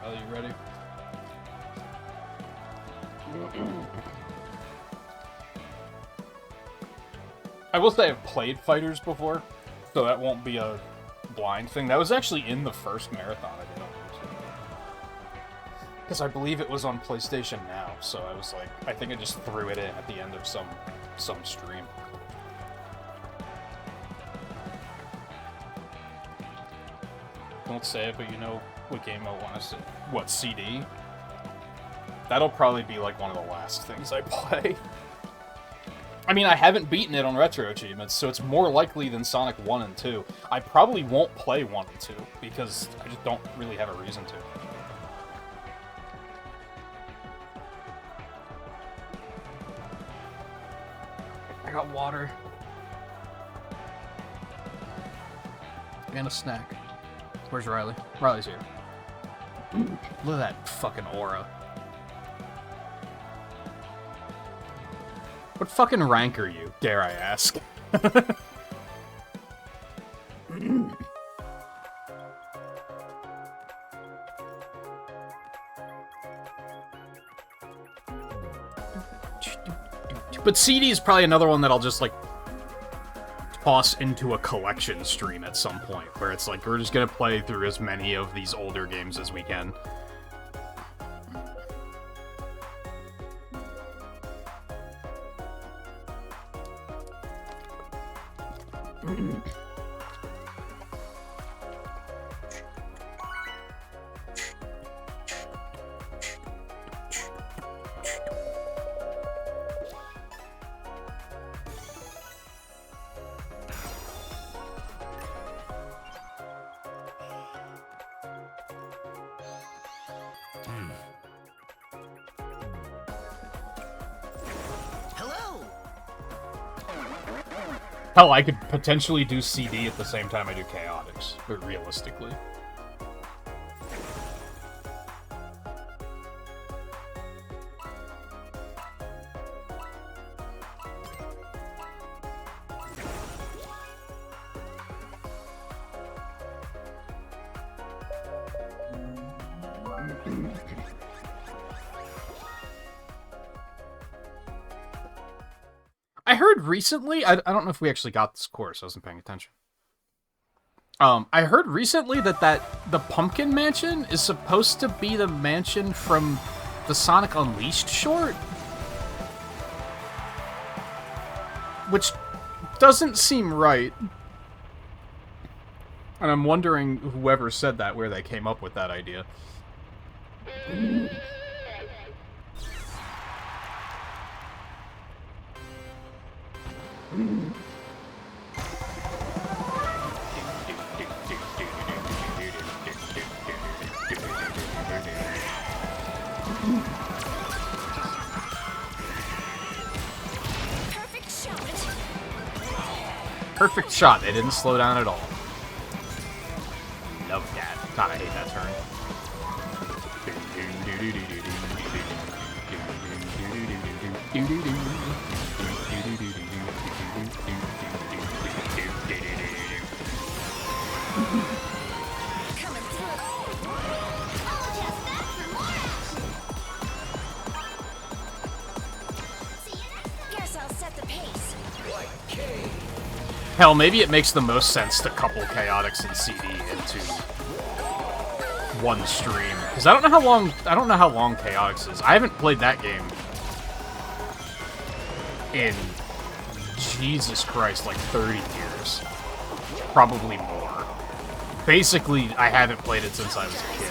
S1: Riley, you ready? I will say I've played Fighters before, so that won't be a blind thing. That was actually in the first marathon I did on YouTube. Because I believe it was on PlayStation Now, so I was like, I think I just threw it in at the end of some stream. Don't say it, but you know what game I want to see. What, CD? That'll probably be like one of the last things I play. I mean, I haven't beaten it on Retro Achievements, so it's more likely than Sonic 1 and 2. I probably won't play 1 and 2, because I just don't really have a reason to. I got water. And a snack. Where's Riley? Riley's here. Look at that fucking aura. What fucking rank are you, dare I ask? But CD is probably another one that I'll just, like, toss into a collection stream at some point, where it's like, we're just gonna play through as many of these older games as we can. Hell, I could potentially do CD at the same time I do Chaotix, but realistically. I heard recently, I don't know if we actually got this course, I wasn't paying attention. I heard recently that the Pumpkin Mansion is supposed to be the mansion from the Sonic Unleashed short? Which doesn't seem right. And I'm wondering whoever said that, where they came up with that idea.
S3: Perfect shot.
S1: Perfect shot. They didn't slow down at all. Love that. God, I hate that turn.
S3: Coming through. I'll just back for more. See you next time. Guess I'll set the pace.
S1: Hell, maybe it makes the most sense to couple Chaotix and CD into one stream, because I don't know how long Chaotix is. I haven't played that game in, Jesus Christ, like 30 years. Probably more. Basically, I haven't played it since I was a kid.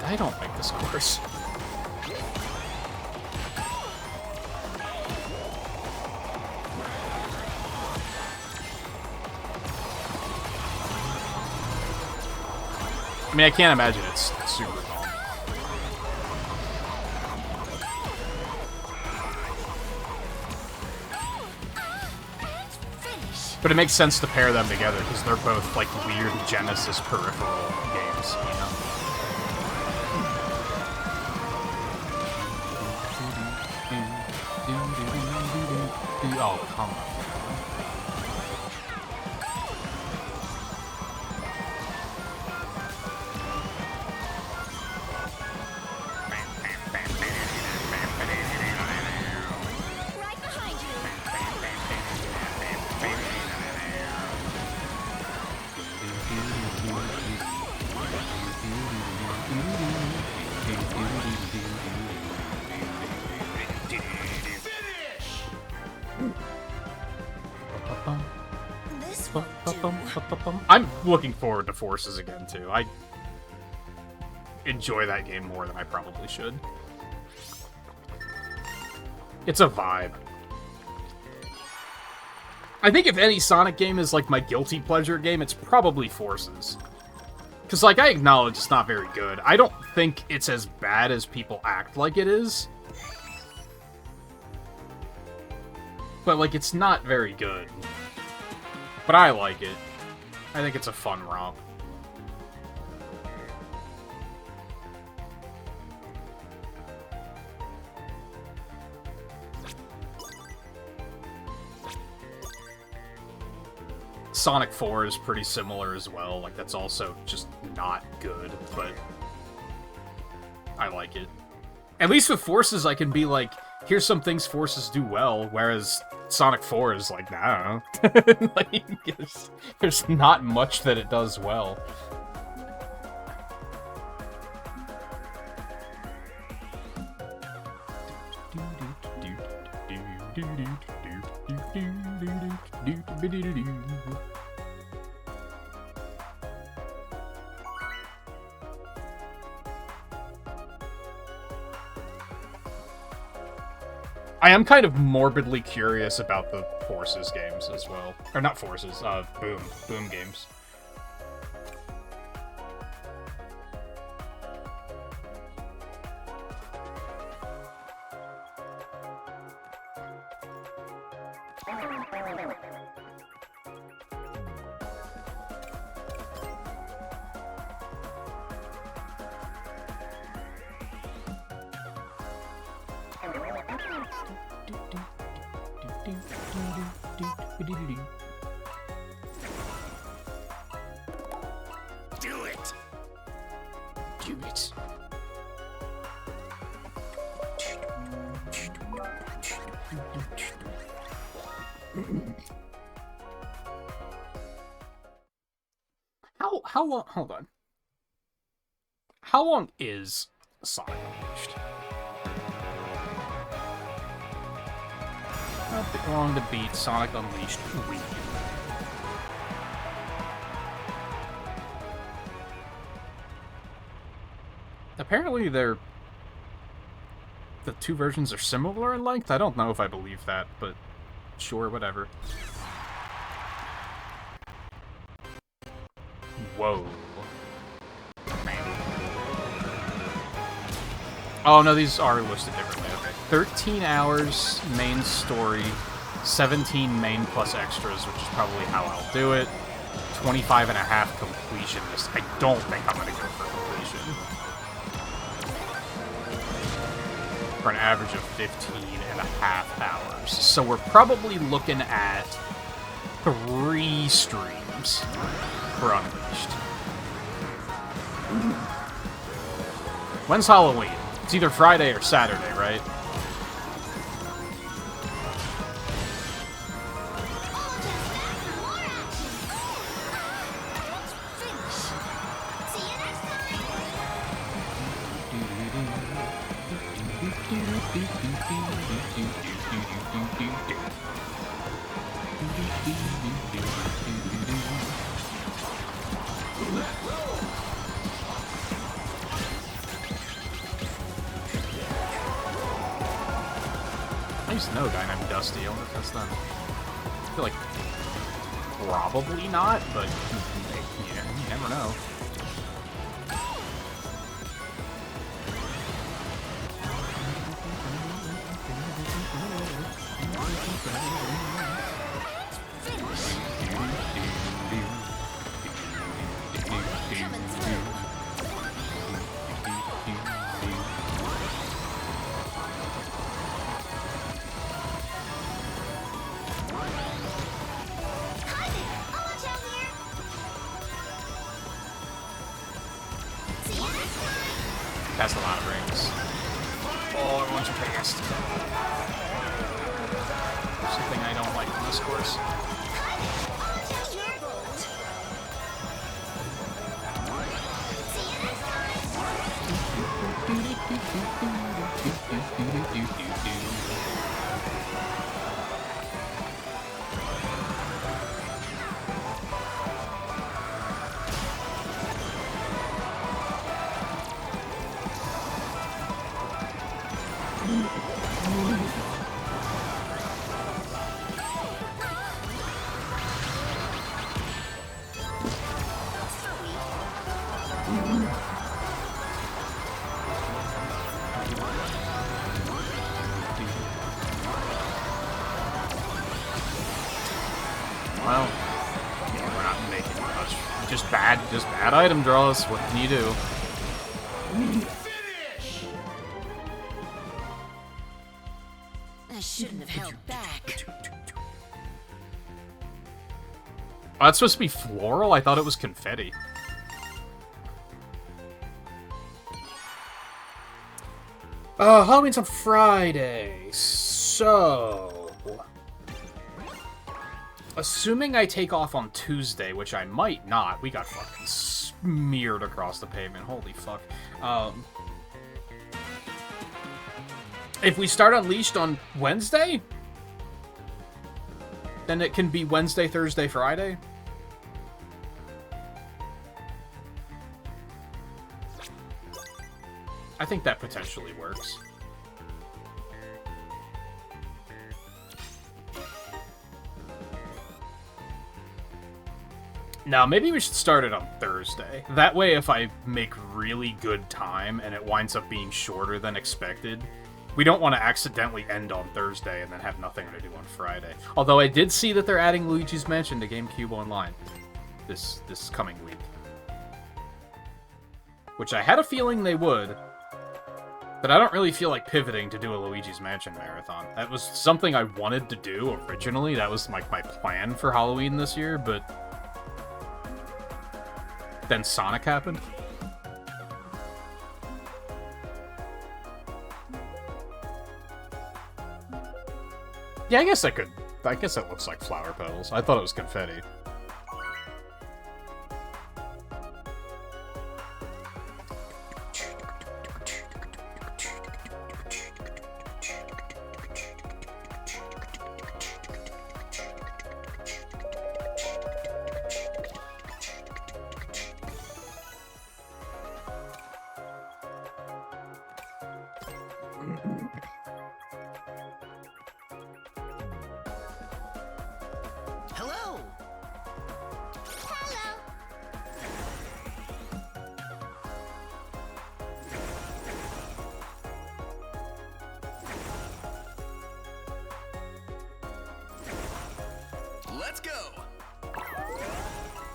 S1: I don't like this course. I mean, I can't imagine it's super calm. But it makes sense to pair them together, because they're both, like, weird Genesis peripheral games, you know? Oh, come on. I'm looking forward to Forces again, too. I enjoy that game more than I probably should. It's a vibe. I think if any Sonic game is, like, my guilty pleasure game, it's probably Forces. Because, like, I acknowledge it's not very good. I don't think it's as bad as people act like it is. But, like, it's not very good. But I like it. I think it's a fun romp. Sonic 4 is pretty similar as well. Like, that's also just not good, but I like it. At least with Forces, I can be like, here's some things Forces do well, whereas Sonic 4 is like, nah, I don't know. Like, there's not much that it does well. I am kind of morbidly curious about the Forces games as well. Or not Forces, Boom games.
S2: Do it.
S1: Do it. How long? Hold on. How long is Sonic Unleashed? How long to beat Sonic Unleashed Wii U? Apparently the two versions are similar in length. I don't know if I believe that, but sure, whatever. Whoa. Oh, no, these are listed differently. Okay. 13 hours main story, 17 main plus extras, which is probably how I'll do it. 25 and a half completionist. I don't think I'm going to go for completion. For an average of 15 and a half hours. So we're probably looking at 3 streams for Unleashed. When's Halloween? It's either Friday or Saturday, right? Nice node, I'm Dusty. I wonder if that's done. I feel like probably not, but yeah, you never know. That's a lot of rings. Oh, everyone's fast. Something I don't like in this course. Just bad item draws. What can you do?
S3: I shouldn't have held back.
S1: Oh, that's supposed to be floral? I thought it was confetti. Halloween's on Friday, so... Assuming I take off on Tuesday, which I might not, we got fucking smeared across the pavement, holy fuck. If we start Unleashed on Wednesday, then it can be Wednesday, Thursday, Friday. I think that potentially works. Now, maybe we should start it on Thursday. That way, if I make really good time and it winds up being shorter than expected, we don't want to accidentally end on Thursday and then have nothing to do on Friday. Although I did see that they're adding Luigi's Mansion to GameCube Online this coming week. Which I had a feeling they would. But I don't really feel like pivoting to do a Luigi's Mansion marathon. That was something I wanted to do originally. That was like my plan for Halloween this year, but then Sonic happened. Yeah, I guess I could. I guess it looks like flower petals. I thought it was confetti.
S3: Hello. Hello.
S2: Let's go.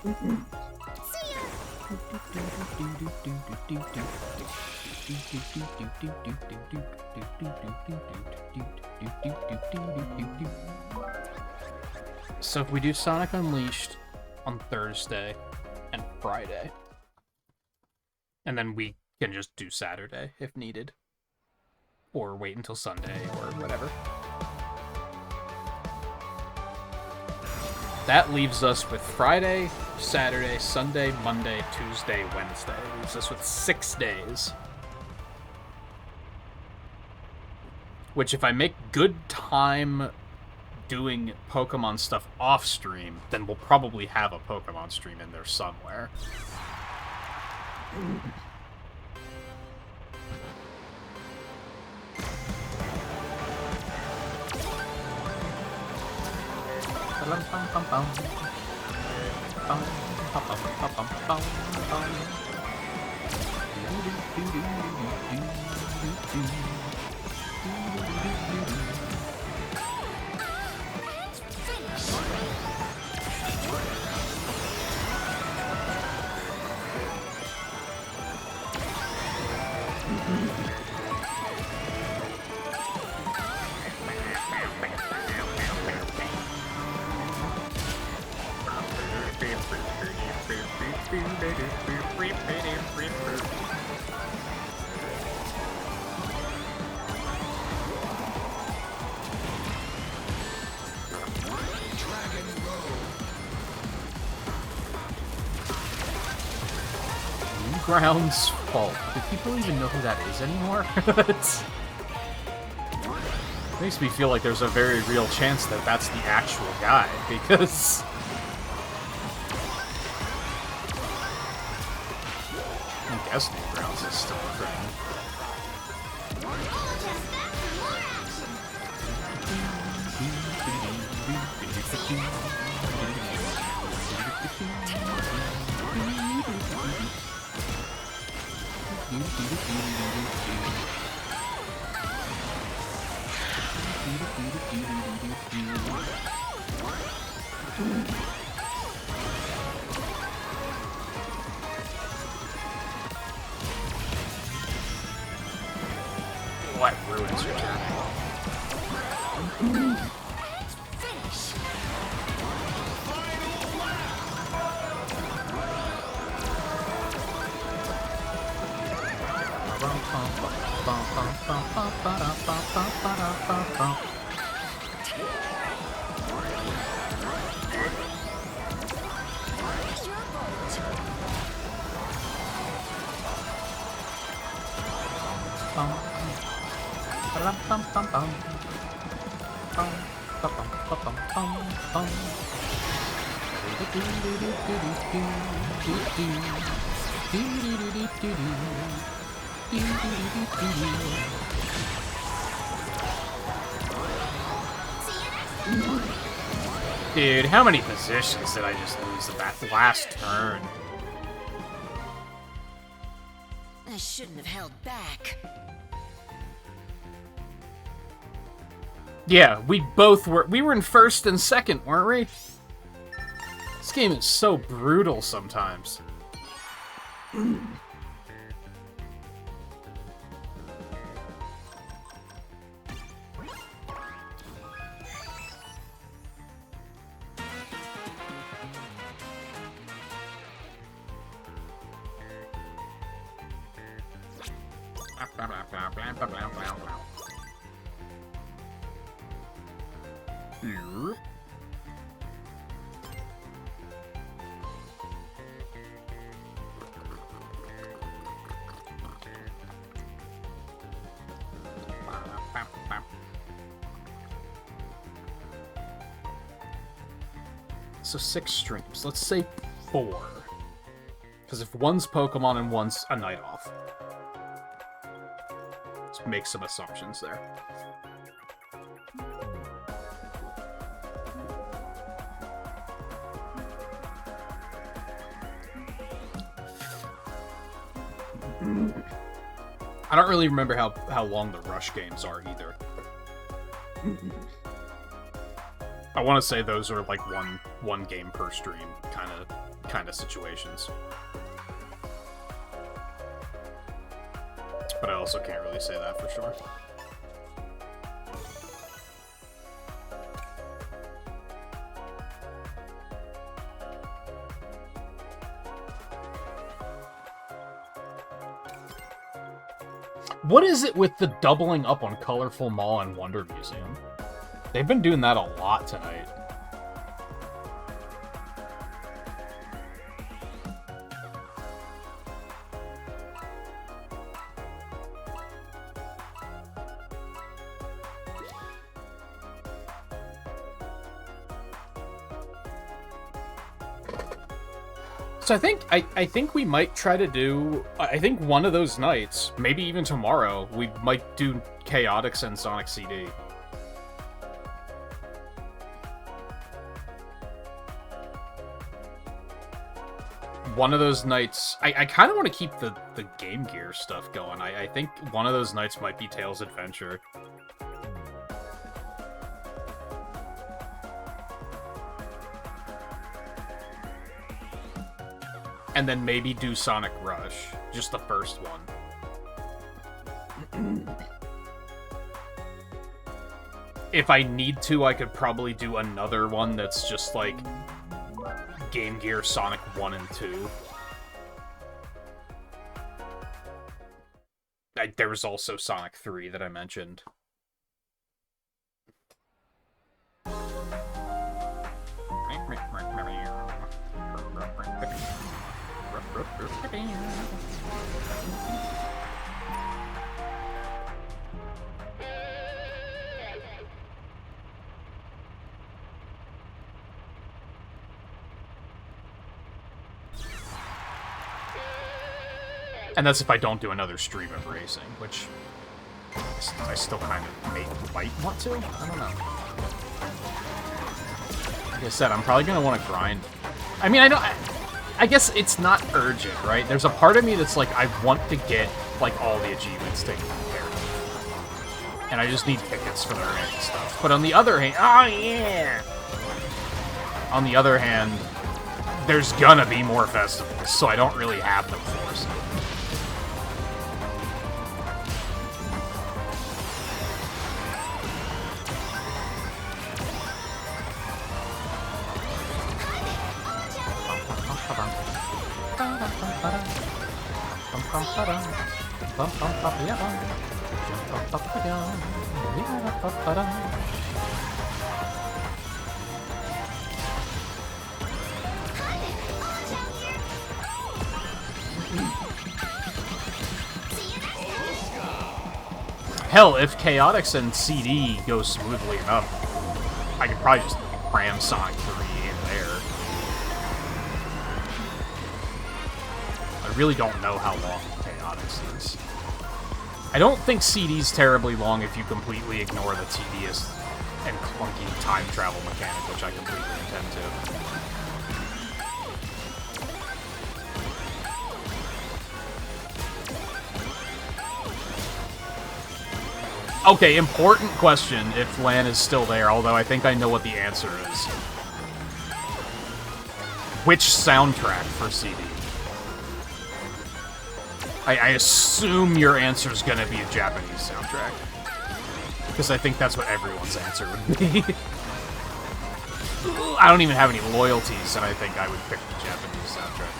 S3: See ya.
S1: So if we do Sonic Unleashed on Thursday and Friday, and then we can just do Saturday if needed, or wait until Sunday or whatever. That leaves us with Friday, Saturday, Sunday, Monday, Tuesday, Wednesday. Leaves us with 6 days. Which, if I make good time doing Pokemon stuff off stream, then we'll probably have a Pokemon stream in there somewhere. Grounds Fault. Do people even know who that is anymore? It makes me feel like there's a very real chance that that's the actual guy, because I guess Newgrounds is still a thing. ruins your turn.
S3: Finish. Your boat.
S1: Dude, how many positions did I just lose at that last turn?
S3: I shouldn't have held back.
S1: Yeah, we both were. We were in first and second, weren't we? This game is so brutal sometimes. So 6 streams. Let's say 4. Because if one's Pokemon and one's a night off. Let's make some assumptions there. I don't really remember how long the Rush games are either. I want to say those are like one game per stream kind of situations. But I also can't really say that for sure. What is it with the doubling up on Colorful Mall and Wonder Museum? They've been doing that a lot tonight. So I think we might try to do, I think one of those nights, maybe even tomorrow, we might do Chaotix and Sonic CD. One of those nights, I kind of want to keep the Game Gear stuff going. I think one of those nights might be Tails Adventure. And then maybe do Sonic Rush. Just the first one. If I need to, I could probably do another one that's just like Game Gear Sonic 1 and 2. There was also Sonic 3 that I mentioned. And that's if I don't do another stream of racing, which I still kind of might want to. I don't know. Like I said, I'm probably going to want to grind. I mean, I guess it's not urgent, right? There's a part of me that's like, I want to get, like, all the achievements taken care of. And I just need tickets for the remaining stuff. But on the other hand, oh yeah! On the other hand, there's gonna be more festivals, so I don't really have them forced. Hell, if Chaotix and CD go smoothly enough, I could probably just cram Sonic 3 in there. I really don't know how long Chaotix is. I don't think CD's terribly long if you completely ignore the tedious and clunky time travel mechanic, which I completely intend to. Okay, important question if Lan is still there, although I think I know what the answer is. Which soundtrack for CD? I assume your answer is going to be a Japanese soundtrack. Because I think that's what everyone's answer would be. I don't even have any loyalties, and I think I would pick the Japanese soundtrack.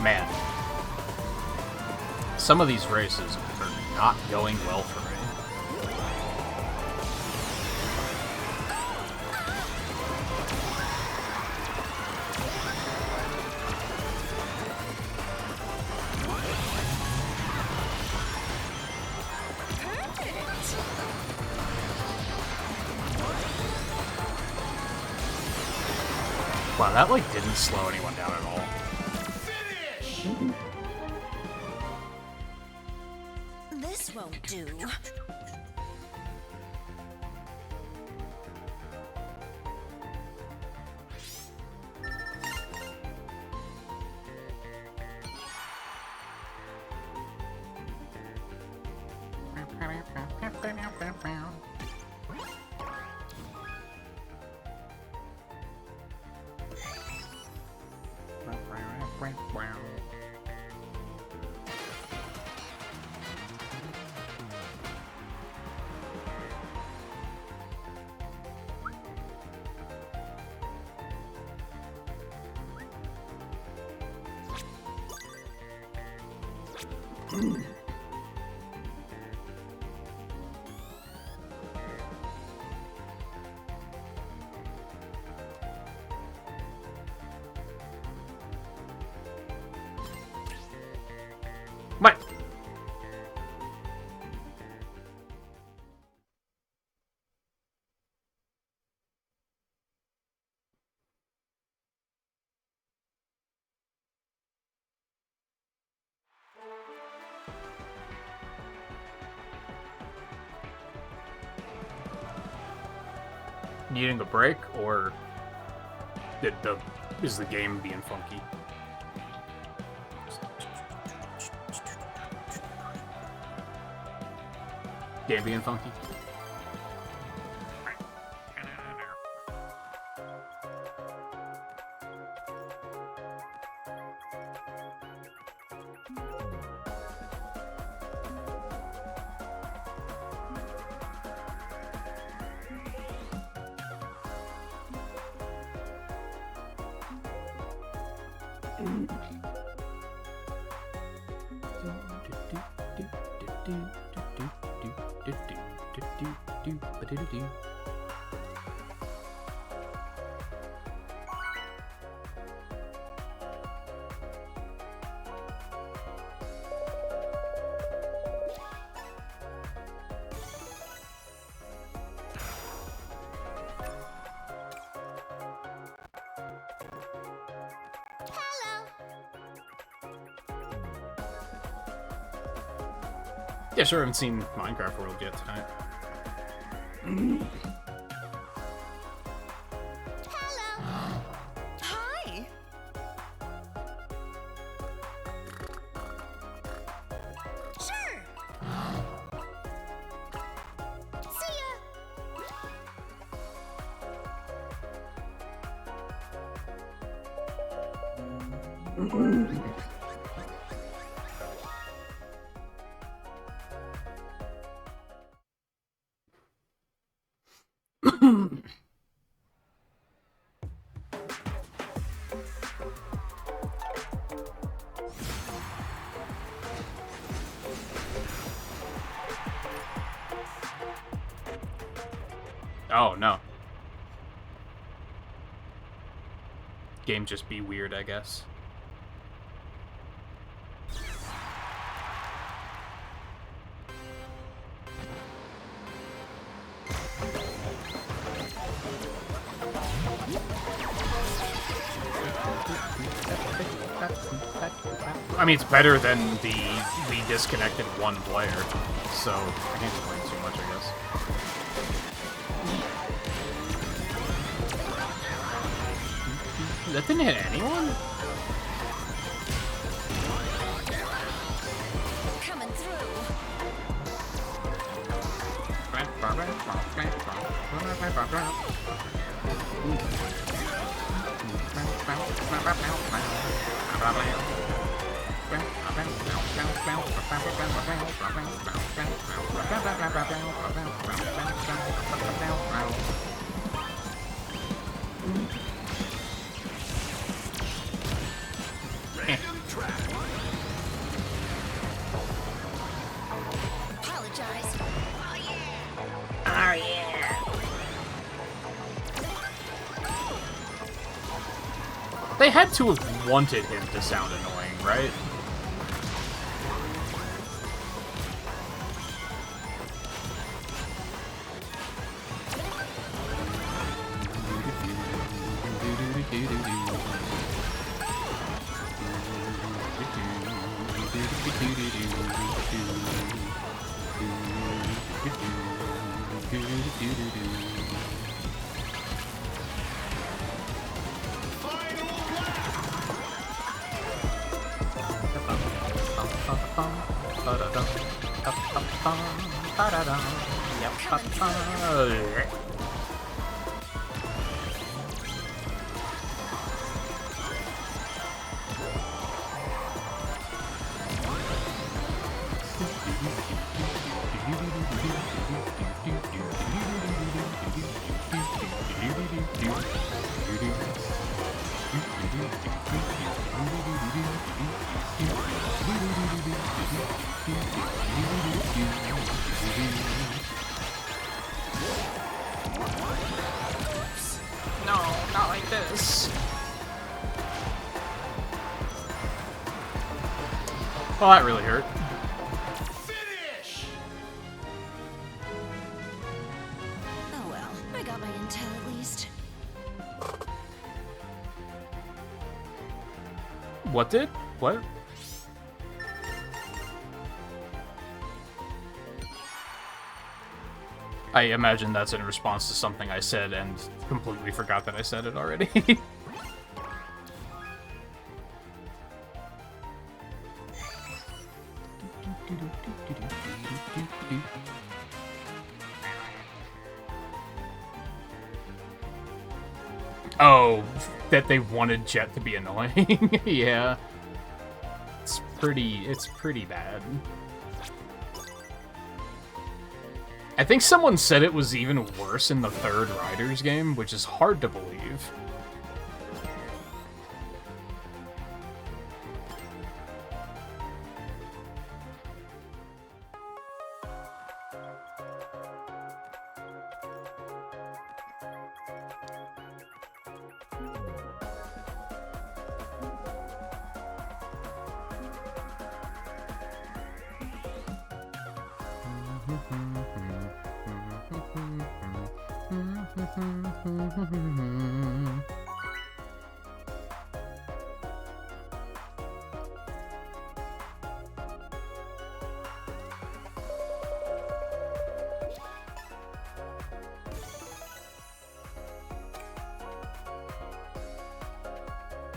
S1: Man, some of these races are not going well for me. Wow, that like didn't slow anyone down at all.
S3: This won't do.
S1: What? Needing a break, or is the game being funky? Game being funky? Yeah, sure, I haven't seen Minecraft World yet tonight.
S3: Hello. Hi.
S1: Oh, no. Game just be weird, I guess. I mean, it's better than the we disconnected one player, so I can't complain too much, I guess. That didn't hit anyone?
S3: Coming through. Apologize. Oh yeah. Oh yeah.
S1: They had to have wanted him to sound annoying, right? No, not like this. Well, that really hurt.
S2: Finish!
S3: Oh well, I got my intel at least.
S1: What did? What? I imagine that's in response to something I said and completely forgot that I said it already. Oh, that they wanted Jet to be annoying. Yeah. It's pretty bad. I think someone said it was even worse in the third Riders game, which is hard to believe.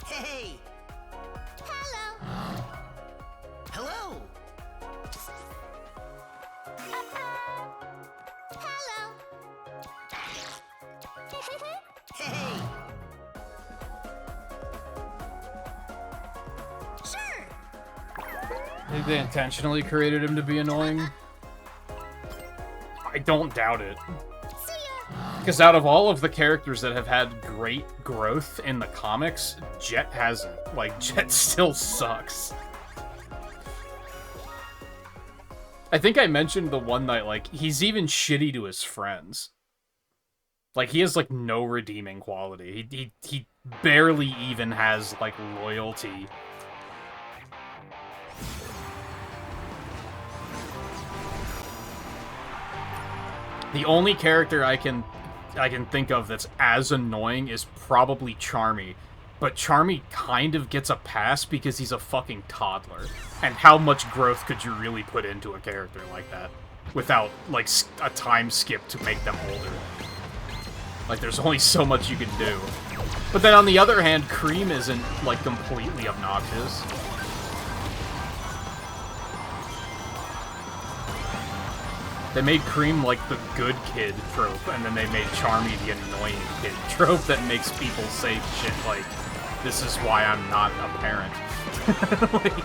S5: Hey!
S3: Hello.
S5: Hello!
S3: Hello.
S5: Hey!
S1: Think they intentionally created him to be annoying? I don't doubt it. Because out of all of the characters that have had great growth in the comics, Jet hasn't. Like, Jet still sucks. I think I mentioned the one night, like, he's even shitty to his friends. Like, he has, like, no redeeming quality. He barely even has, like, loyalty. The only character I can think of that's as annoying is probably Charmy. But Charmy kind of gets a pass because he's a fucking toddler. And how much growth could you really put into a character like that? Without, like, a time skip to make them older. Like, there's only so much you can do. But then on the other hand, Cream isn't, like, completely obnoxious. They made Cream, like, the good kid trope, and then they made Charmy the annoying kid trope that makes people say shit like, this is why I'm not a parent. Like...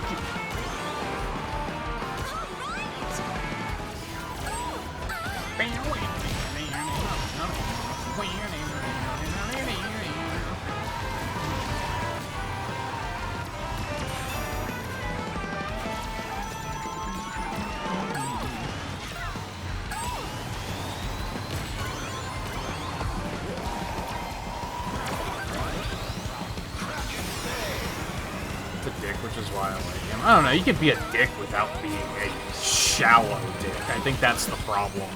S1: I don't know, you can be a dick without being a shallow dick. I think that's the problem.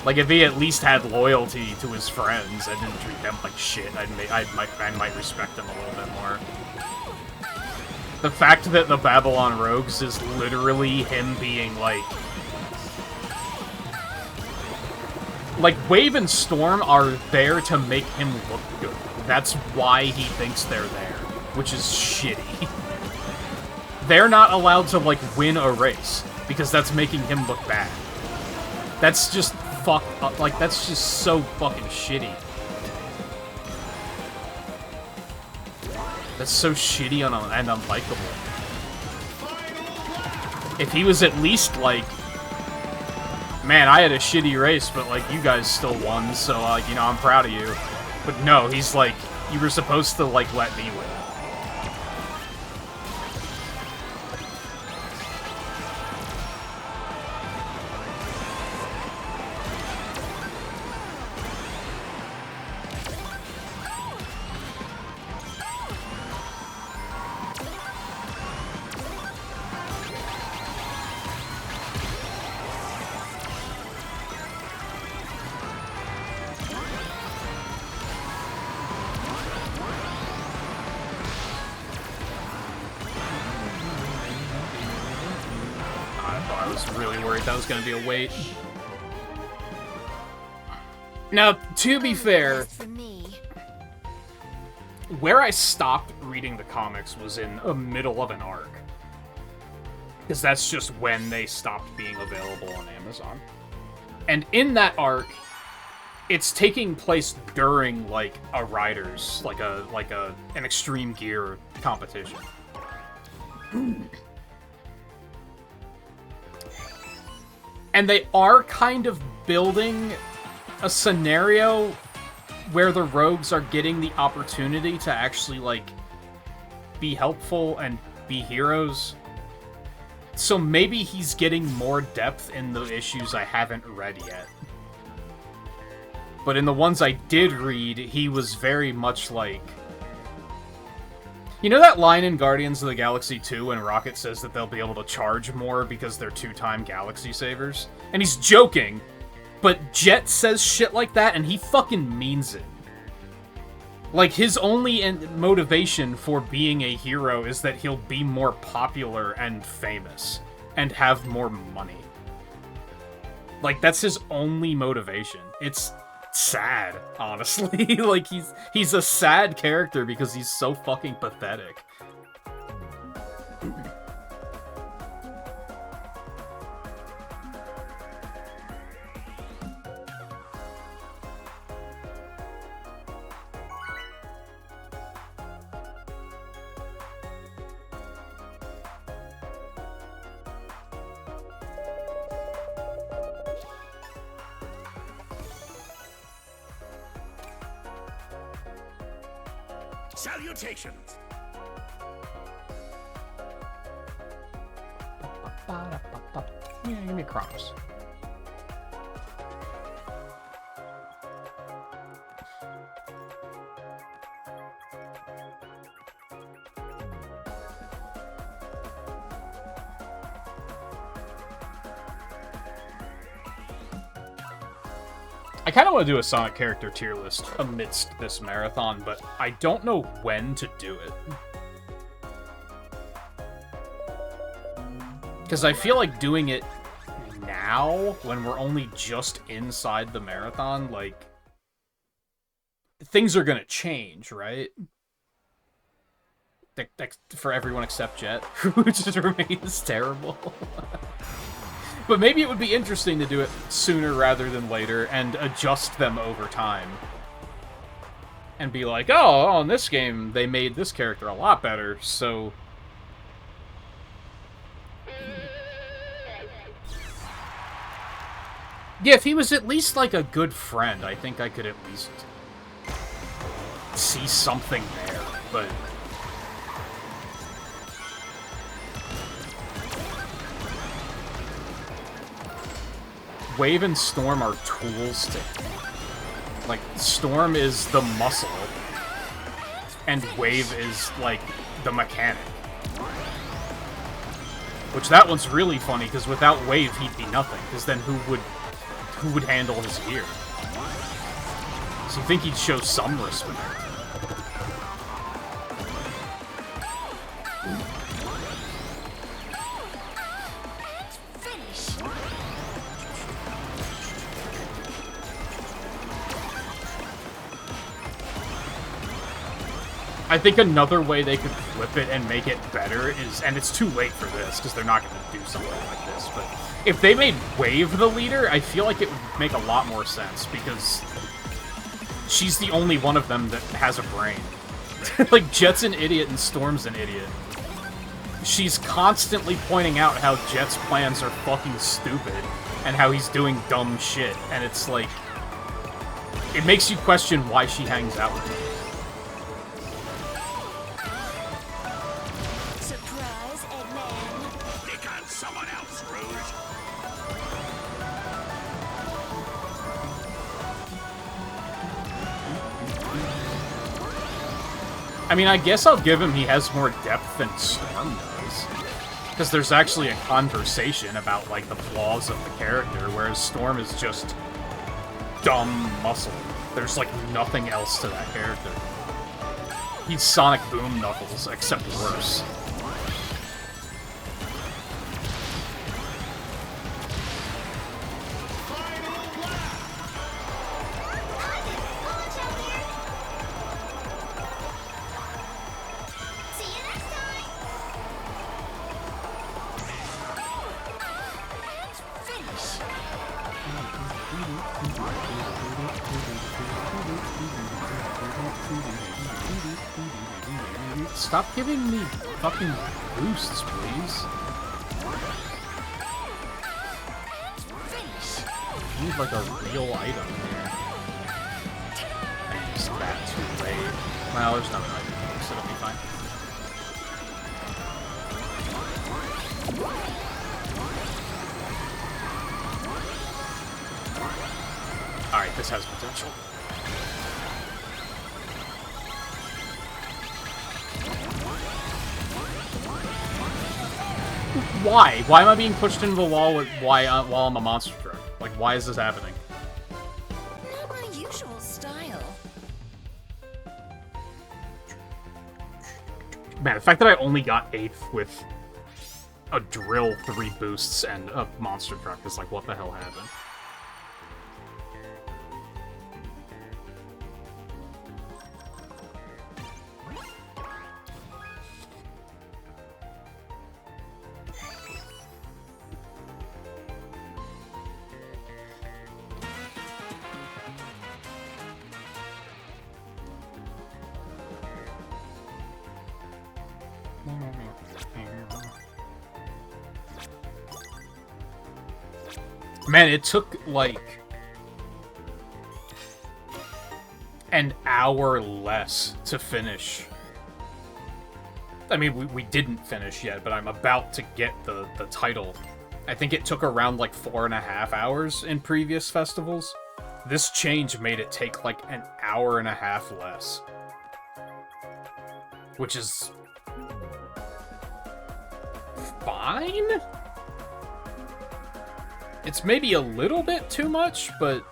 S1: Like, if he at least had loyalty to his friends and didn't treat them like shit, I might respect him a little bit more. The fact that the Babylon Rogues is literally him being, like, Wave and Storm are there to make him look good. That's why he thinks they're there, which is shitty. They're not allowed to, like, win a race, because that's making him look bad. That's just fucked up. Like, that's just so fucking shitty. That's so shitty and unlikable. If he was at least, like, man, I had a shitty race, but, like, you guys still won, so, you know, I'm proud of you. But no, he's like, you were supposed to, like, let me win. Gonna be a wait. Now, to be fair, where I stopped reading the comics was in the middle of an arc. Because that's just when they stopped being available on Amazon. And in that arc, it's taking place during, like, a Riders, an Extreme Gear competition. And they are kind of building a scenario where the rogues are getting the opportunity to actually, like, be helpful and be heroes. So maybe he's getting more depth in the issues I haven't read yet. But in the ones I did read, he was very much like... You know that line in Guardians of the Galaxy 2 when Rocket says that they'll be able to charge more because they're 2-time Galaxy Savers? And he's joking, but Jet says shit like that and he fucking means it. Like, his only motivation for being a hero is that he'll be more popular and famous and have more money. Like, that's his only motivation. It's sad, honestly. Like, he's a sad character because he's so fucking pathetic.
S2: Salutations.
S1: Yeah, give me Kronos. I kind of want to do a Sonic character tier list amidst this marathon, but I don't know when to do it. Because I feel like doing it now, when we're only just inside the marathon, like, things are gonna change, right? For everyone except Jet, who just remains terrible. But maybe it would be interesting to do it sooner rather than later and adjust them over time. And be like, oh, in this game, they made this character a lot better, so... Yeah, if he was at least, like, a good friend, I think I could at least see something there, but... Wave and Storm are tools to him. Like, Storm is the muscle, and Wave is, like, the mechanic. Which, that one's really funny, because without Wave, he'd be nothing, because then who would handle his gear? So you think he'd show some respect. I think another way they could flip it and make it better is, and it's too late for this, because they're not going to do something like this, but if they made Wave the leader, I feel like it would make a lot more sense, because she's the only one of them that has a brain. Like, Jet's an idiot and Storm's an idiot. She's constantly pointing out how Jet's plans are fucking stupid, and how he's doing dumb shit, and it's like... It makes you question why she hangs out with him. I mean, I guess I'll give him he has more depth than Storm does. Because there's actually a conversation about, like, the flaws of the character, whereas Storm is just dumb muscle. There's, like, nothing else to that character. He's Sonic Boom Knuckles, except worse. Stop giving me fucking boosts, please. I need, like, a real item here. I used that too late. Well, there's not an item, so it'll be fine. Alright, this has potential. Why? Why am I being pushed into the wall with while I'm a monster truck? Like, why is this happening?
S3: Not my usual style.
S1: Man, the fact that I only got 8th with a drill, 3 boosts, and a monster truck is like, what the hell happened? Man, it took, like, an hour less to finish. I mean, we didn't finish yet, but I'm about to get the title. I think it took around like 4.5 hours in previous festivals. This change made it take like an hour and a half less. Which is... fine? It's maybe a little bit too much, but...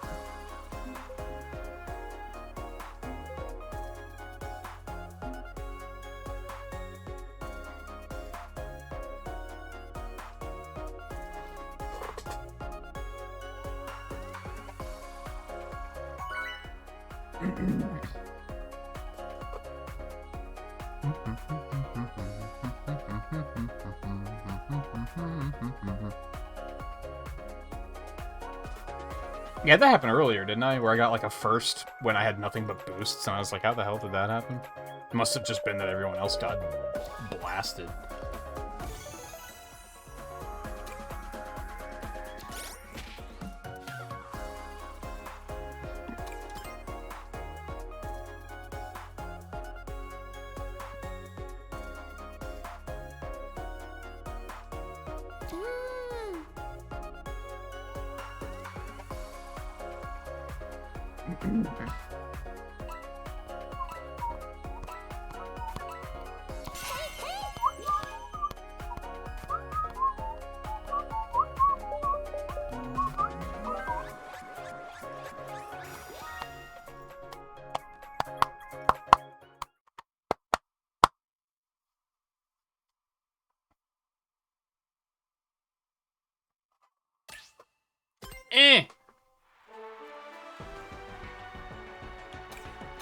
S1: Yeah, that happened earlier, didn't I? Where I got like a first when I had nothing but boosts, and I was like, how the hell did that happen? It must have just been that everyone else got blasted.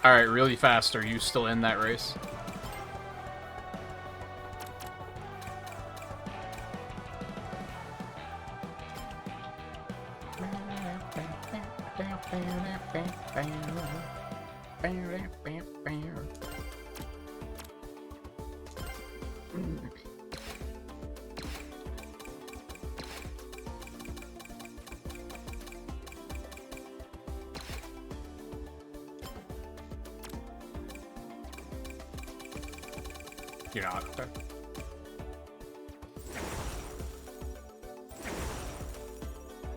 S1: Alright, really fast. Are you still in that race? You're not. Okay.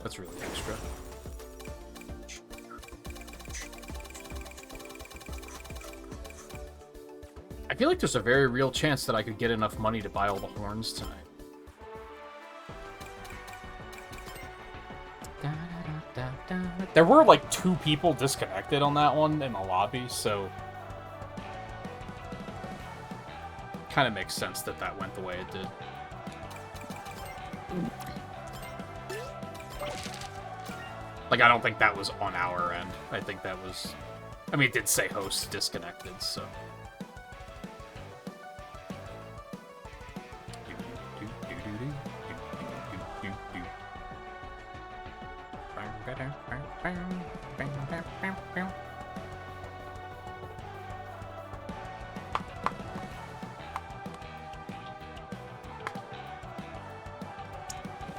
S1: That's really extra. I feel like there's a very real chance that I could get enough money to buy all the horns tonight. There were like 2 people disconnected on that one in the lobby, so... kind of makes sense that that went the way it did. Like, I don't think that was on our end. I think that was... I mean, it did say host disconnected, so...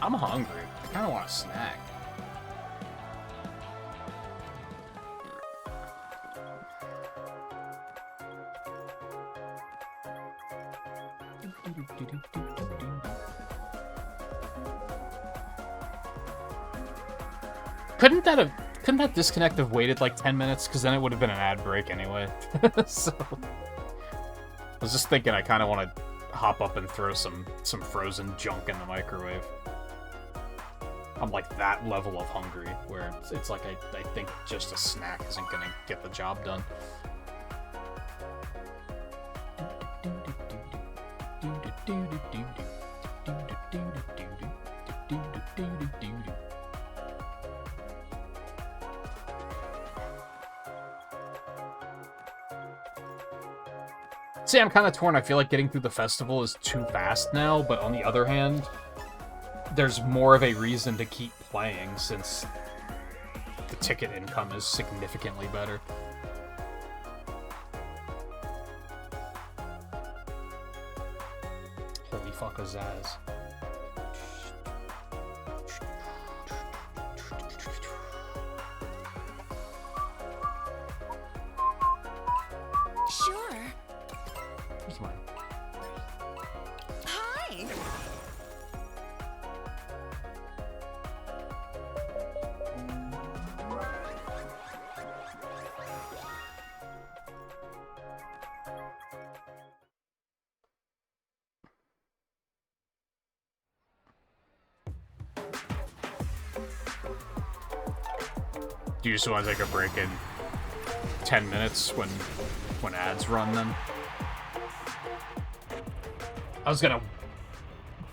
S1: I'm hungry. I kind of want a snack. Couldn't that disconnect have waited like 10 minutes? Because then it would have been an ad break anyway. So I was just thinking I kind of want to hop up and throw some frozen junk in the microwave. I'm like that level of hungry, where it's like I think just a snack isn't gonna get the job done. See, I'm kind of torn. I feel like getting through the festival is too fast now, but on the other hand, there's more of a reason to keep playing since the ticket income is significantly better. Holy fuck, Azaz. Do you just want to take a break in 10 minutes when ads run then? I was gonna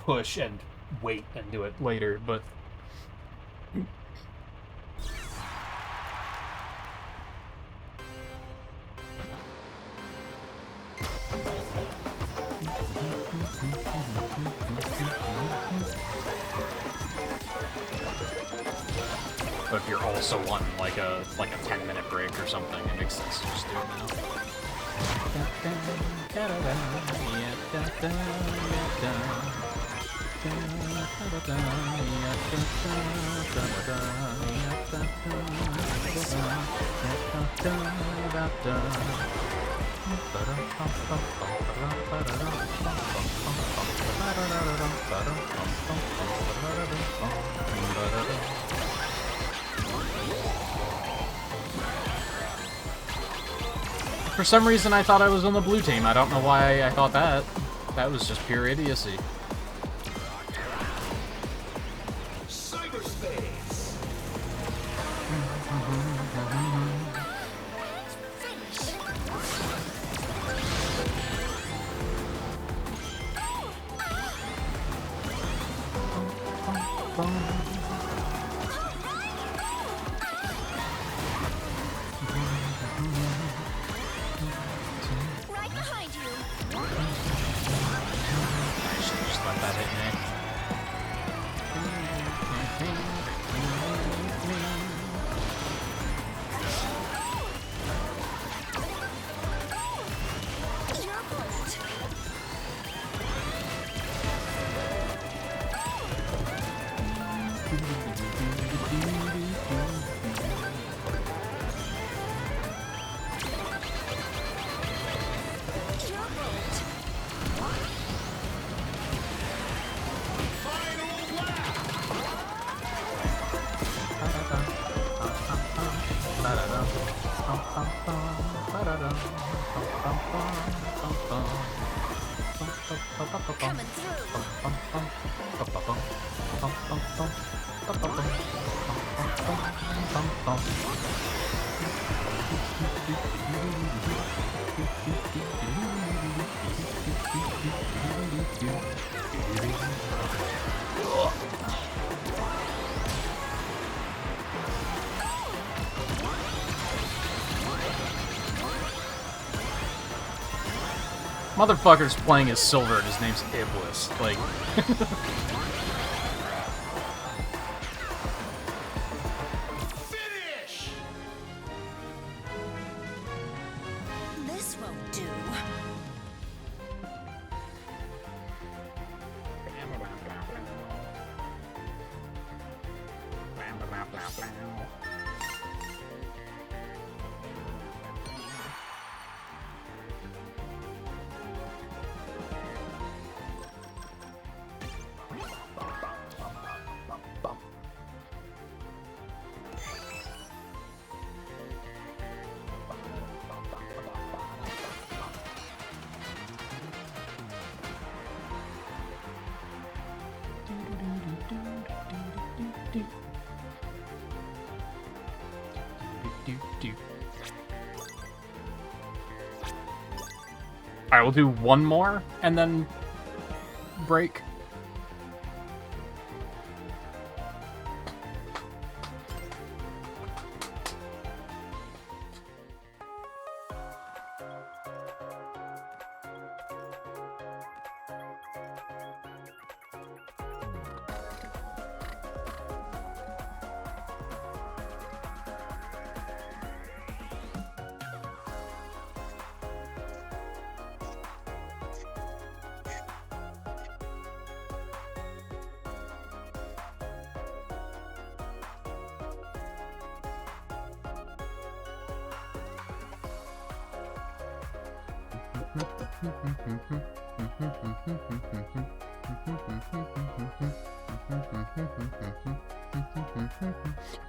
S1: push and wait and do it later, but... But if you're also wanting like a 10-minute break or something, it makes sense to just do it now. For some reason, I thought I was on the blue team. I don't know why I thought that. That was just pure idiocy.
S2: Cyberspace.
S3: Right behind you.
S1: I should have just let that hit me.
S3: Your post. Your post. Coming through.
S1: Motherfucker's playing as Silver and his name's Iblis. Like...
S2: Finish.
S3: This won't do.
S1: Alright, we'll do one more, and then break.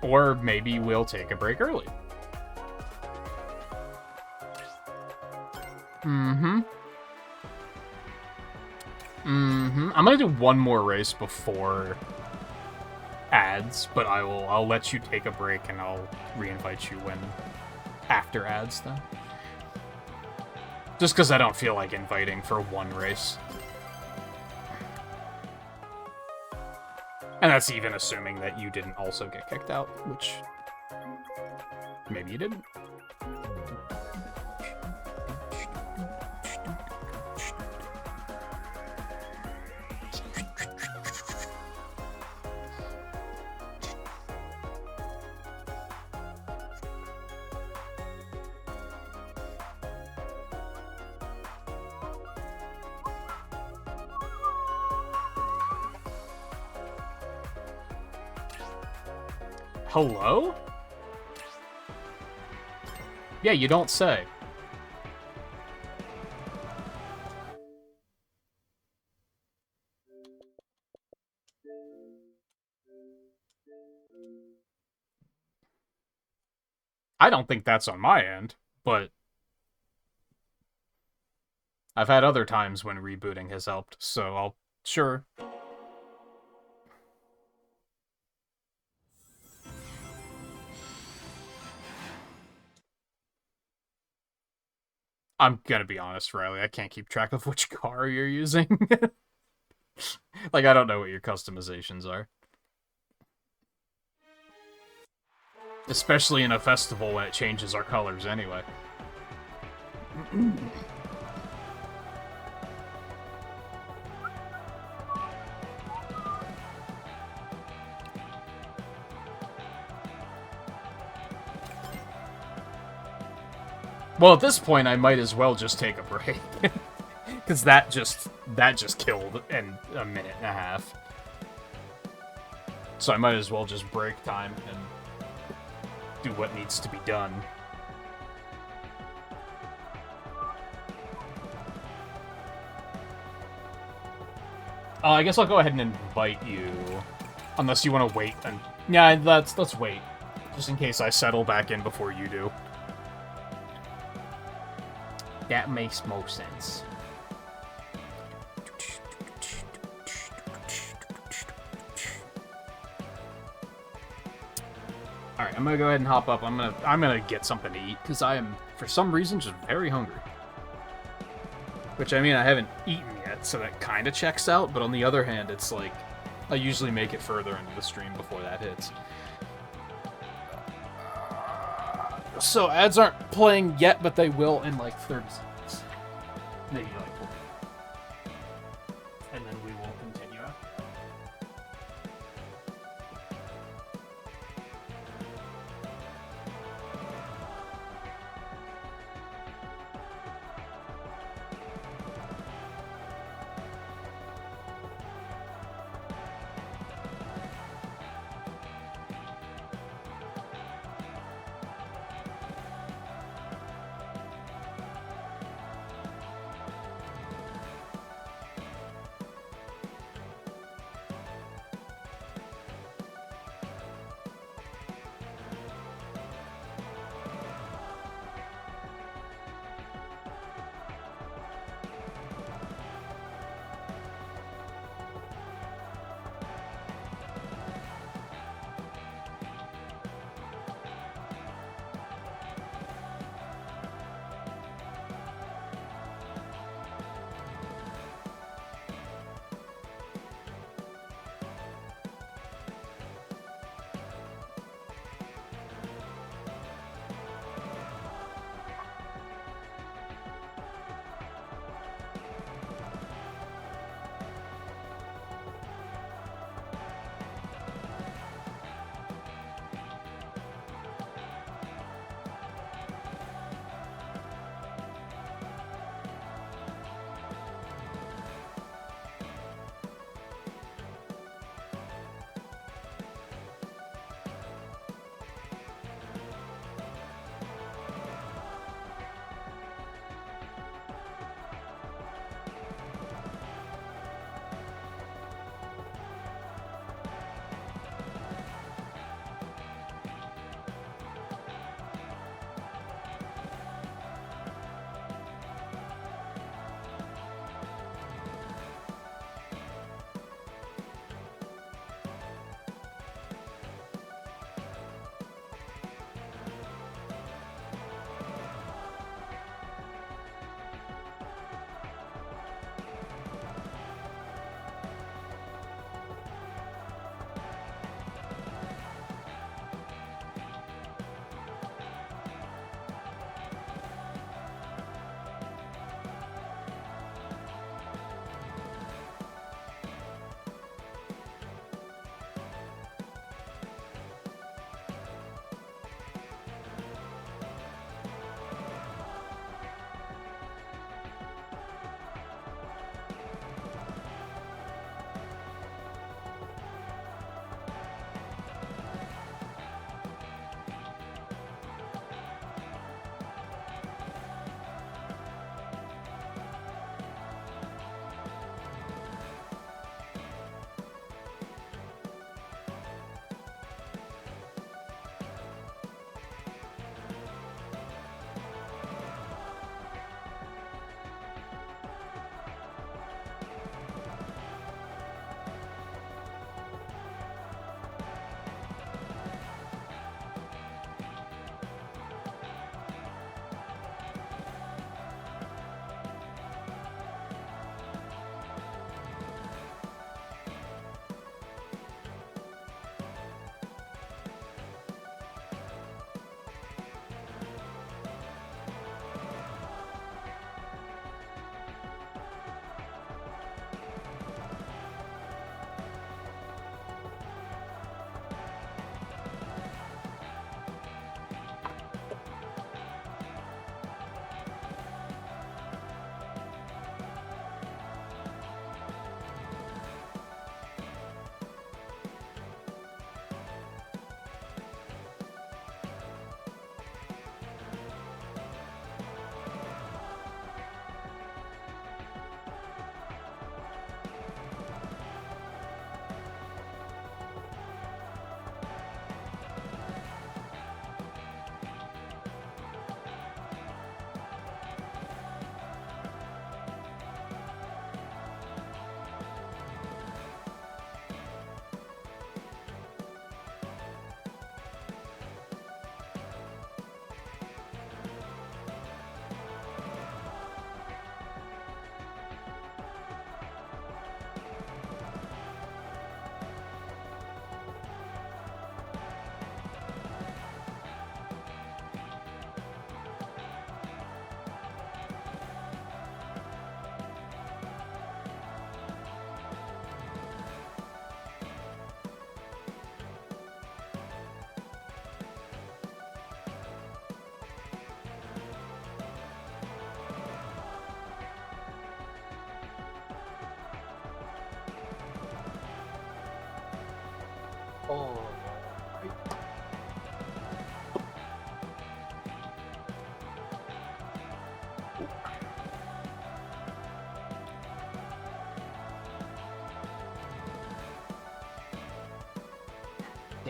S1: Or maybe we'll take a break early. I'm gonna do one more race before ads, but I'll let you take a break and I'll reinvite you when after ads then. Just because I don't feel like inviting for one race. And that's even assuming that you didn't also get kicked out, which maybe you didn't. Hello? Yeah, you don't say. I don't think that's on my end, but I've had other times when rebooting has helped, so I'll... Sure. I'm gonna be honest, Riley, I can't keep track of which car you're using. Like, I don't know what your customizations are. Especially in a festival when it changes our colors anyway. Well, at this point, I might as well just take a break. Because that just killed in a minute and a half. So I might as well just break time and do what needs to be done. I guess I'll go ahead and invite you. Unless you want to wait. And yeah, let's wait. Just in case I settle back in before you do. That makes most sense. Alright, I'm gonna go ahead and hop up. I'm gonna get something to eat, because I am, for some reason, just very hungry. Which, I mean, I haven't eaten yet, so that kind of checks out, but on the other hand, it's like, I usually make it further into the stream before that hits. So, ads aren't playing yet, but they will in like 30 seconds. Maybe like 40. And then we will continue after.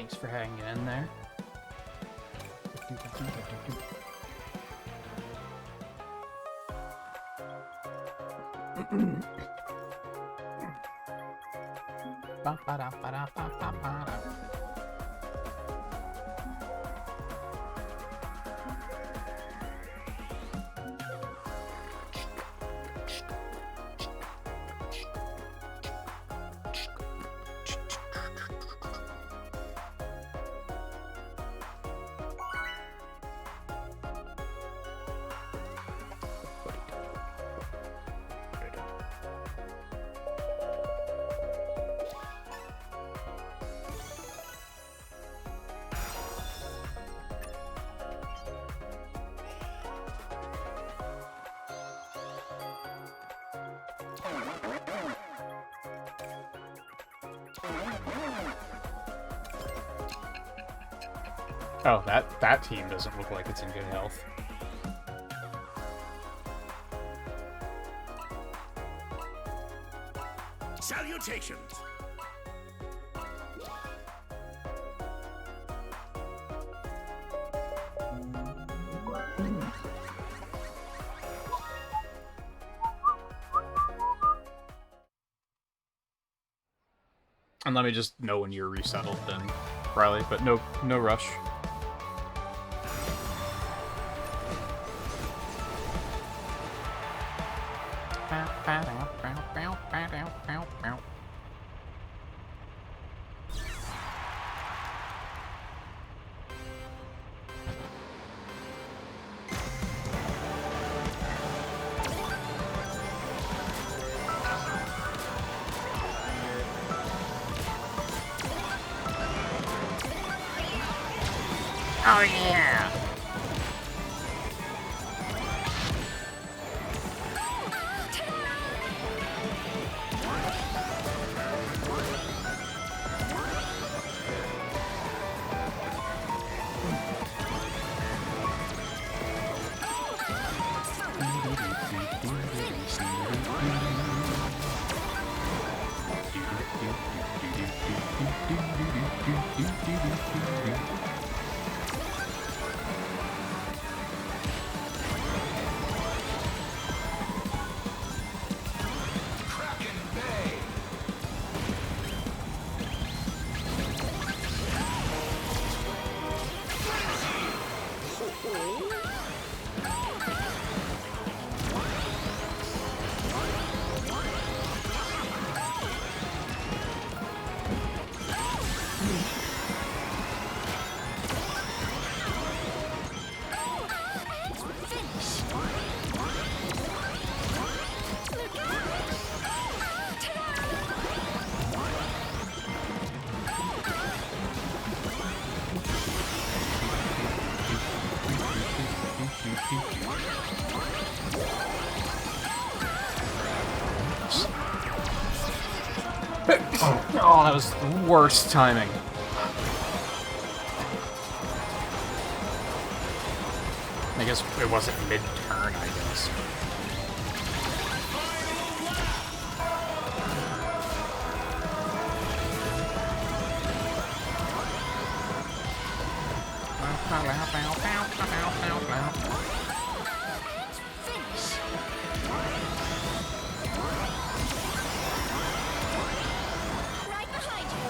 S4: Thanks for hanging in there.
S1: Oh, that team doesn't look like it's in good health.
S2: Salutations!
S1: And let me just know when you're resettled then, Riley, but no rush.
S5: Oh yeah!
S1: Oh, that was the worst timing. I guess it wasn't mid-turn, I guess.
S3: Right behind you.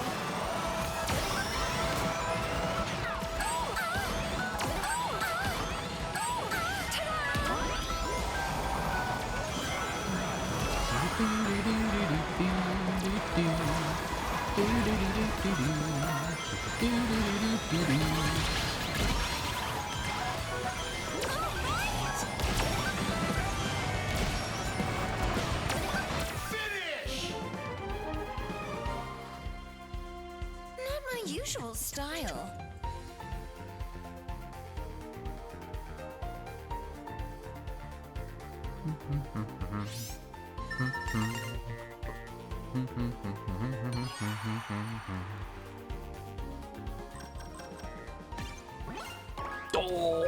S3: Not my usual style.
S1: Oh.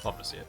S1: Love to see it.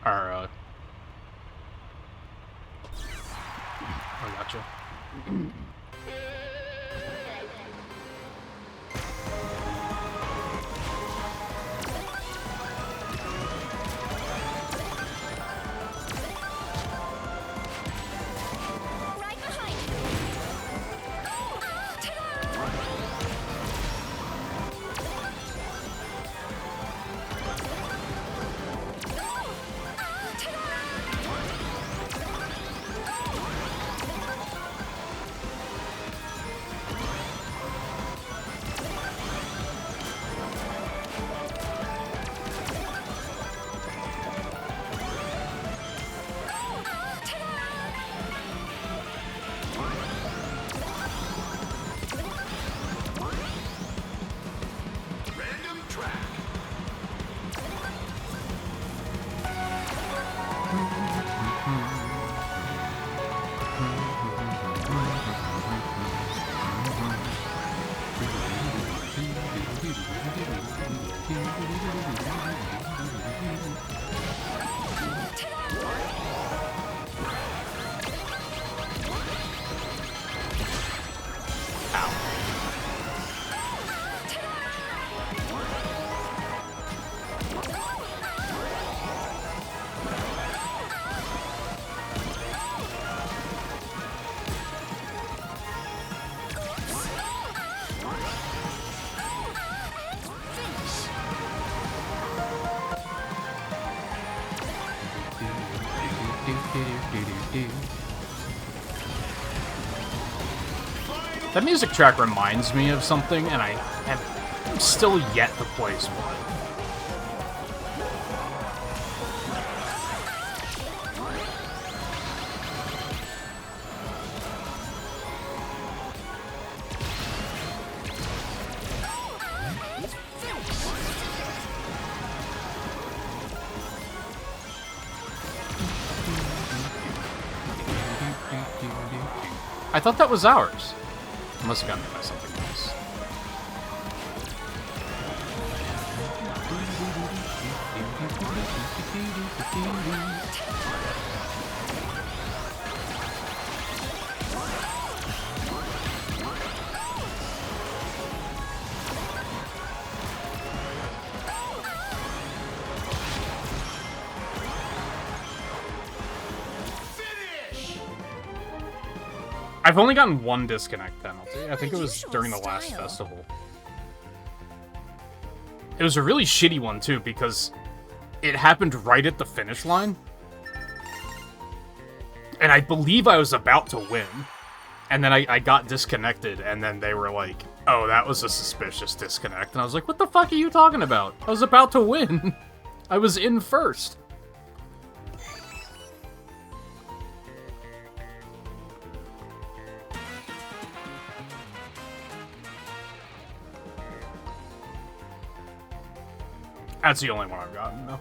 S1: Or, I gotcha. That music track reminds me of something, and I have still yet to place one. I thought that was ours. I must have gotten hit by something else. I've only gotten one disconnect penalty. I think it was during the last festival. It was a really shitty one, too, because it happened right at the finish line. And I believe I was about to win. And then I got disconnected, and then they were like, oh, that was a suspicious disconnect. And I was like, what the fuck are you talking about? I was about to win. I was in first. That's the only one I've gotten, though.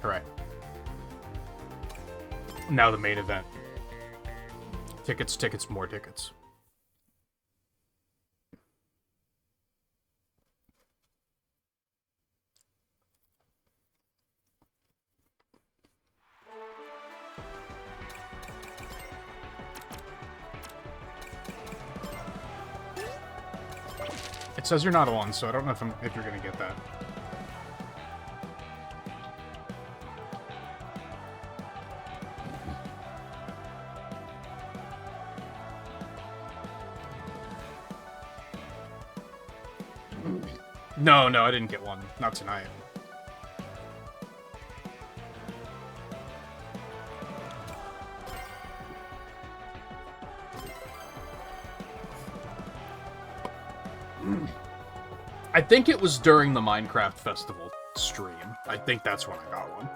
S1: Alright. Now the main event. Tickets, tickets, more tickets. It says you're not alone, so I don't know if you're gonna get that. No, I didn't get one. Not tonight. I think it was during the Minecraft Festival stream. I think that's when I got one.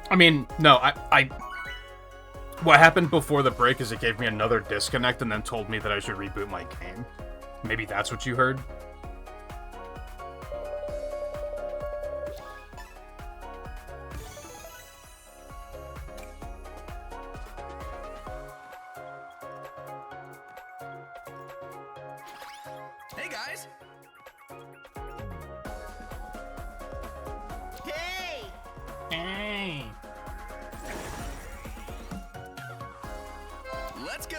S1: I mean, no, I... What happened before the break is it gave me another disconnect and then told me that I should reboot my game. Maybe that's what you heard?
S5: Hey guys!
S3: Hey!
S1: Hey.
S5: Let's go!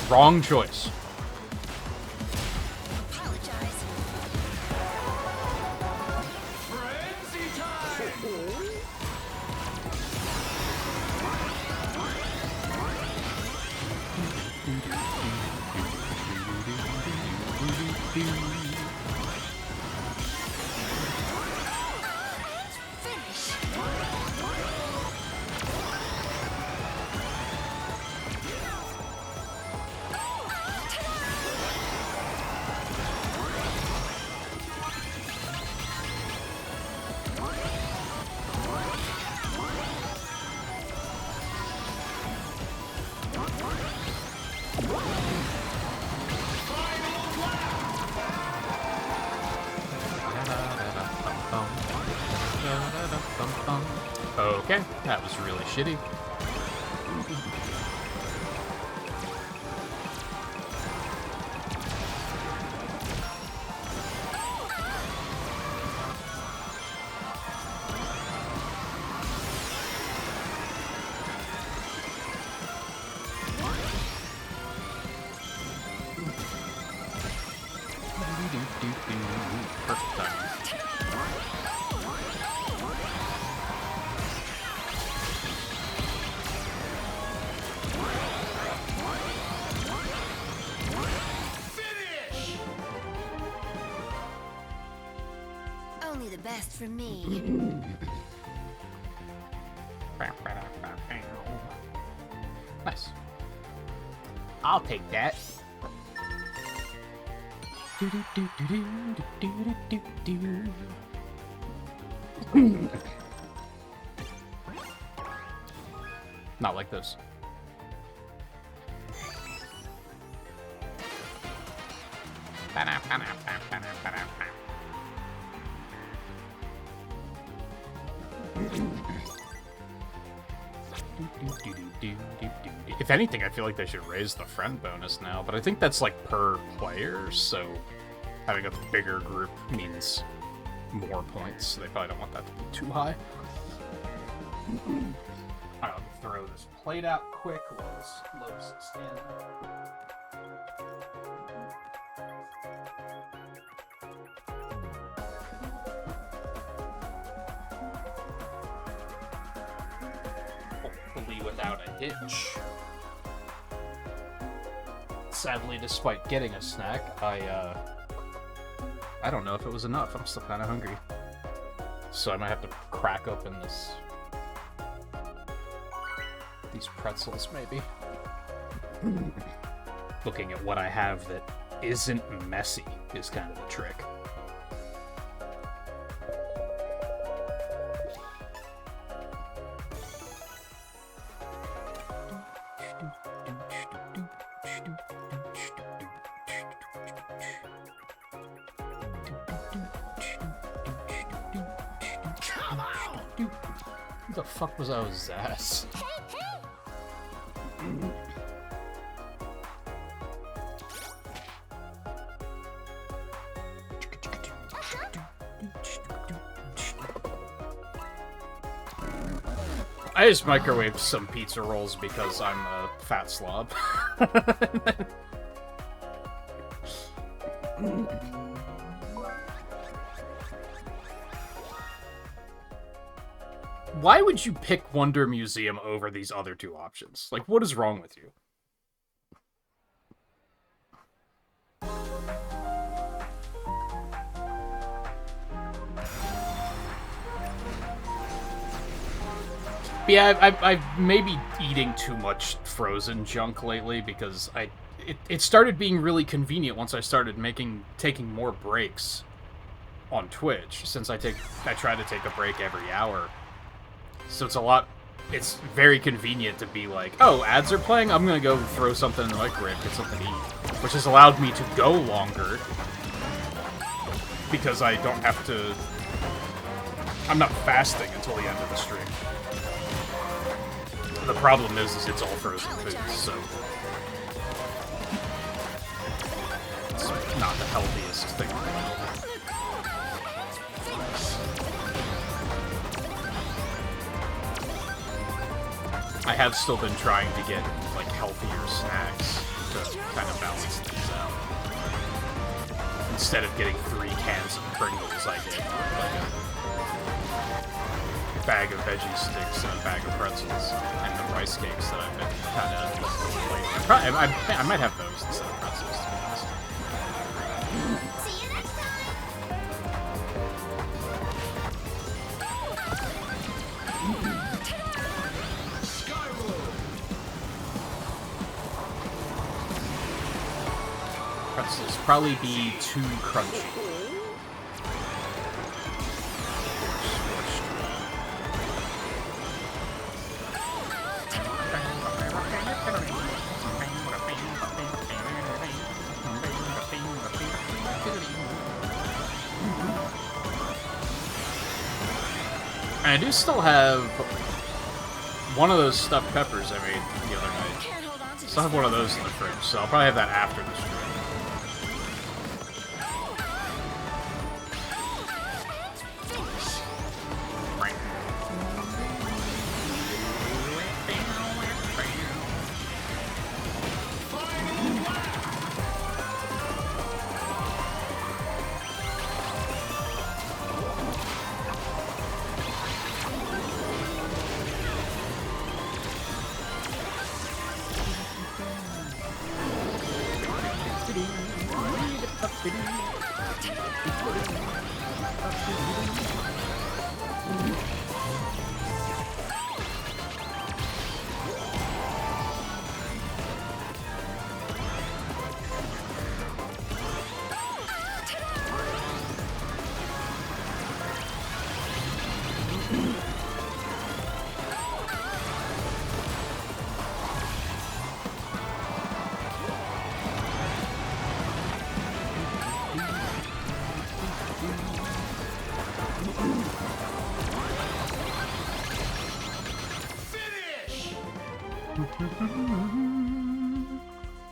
S1: Wrong choice.
S3: Apologize.
S5: Frenzy time!
S1: Okay, that was really shitty. Perfect timing.
S3: Only the best for me.
S1: Nice. I'll take that. Not like this. If anything, I feel like they should raise the friend bonus now, but I think that's like per player, so having a bigger group means more points, so they probably don't want that to be too high. I'll throw this plate out quick while this loads stand. Hopefully without a hitch. Sadly, despite getting a snack, I don't know if it was enough. I'm still kind of hungry. So I might have to crack open these pretzels, maybe. Looking at what I have that isn't messy is kind of the trick. Who the fuck was Zaz? I just microwaved some pizza rolls because I'm a fat slob. Why would you pick Wonder Museum over these other two options? Like, what is wrong with you? Yeah, I've maybe eating too much frozen junk lately because it started being really convenient once I started taking more breaks on Twitch, since I try to take a break every hour. So it's very convenient to be like, oh, ads are playing? I'm gonna go throw something in the microwave, get something to eat. Which has allowed me to go longer because I don't have to... I'm not fasting until the end of the stream. The problem is it's all frozen food, so it's not the healthiest thing. I have still been trying to get like healthier snacks to kind of balance things out. Instead of getting 3 cans of Pringles, I get like a bag of veggie sticks and a bag of pretzels and the rice cakes that I've been kind of lately. I might have those instead of pretzels, to be honest.
S3: See you next time.
S1: Pretzels probably be too crunchy. I do still have one of those stuffed peppers I made the other night.
S3: Can't hold on to
S1: Still have one of those in the fridge, so I'll probably have that after the stream.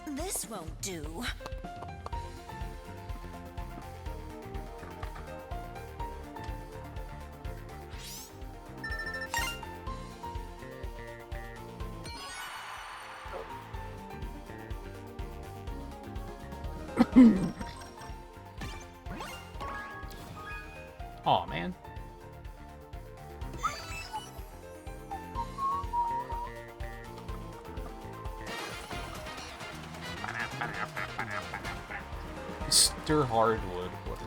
S3: This won't do.
S1: Aw, man. Mr. Hardwood. What?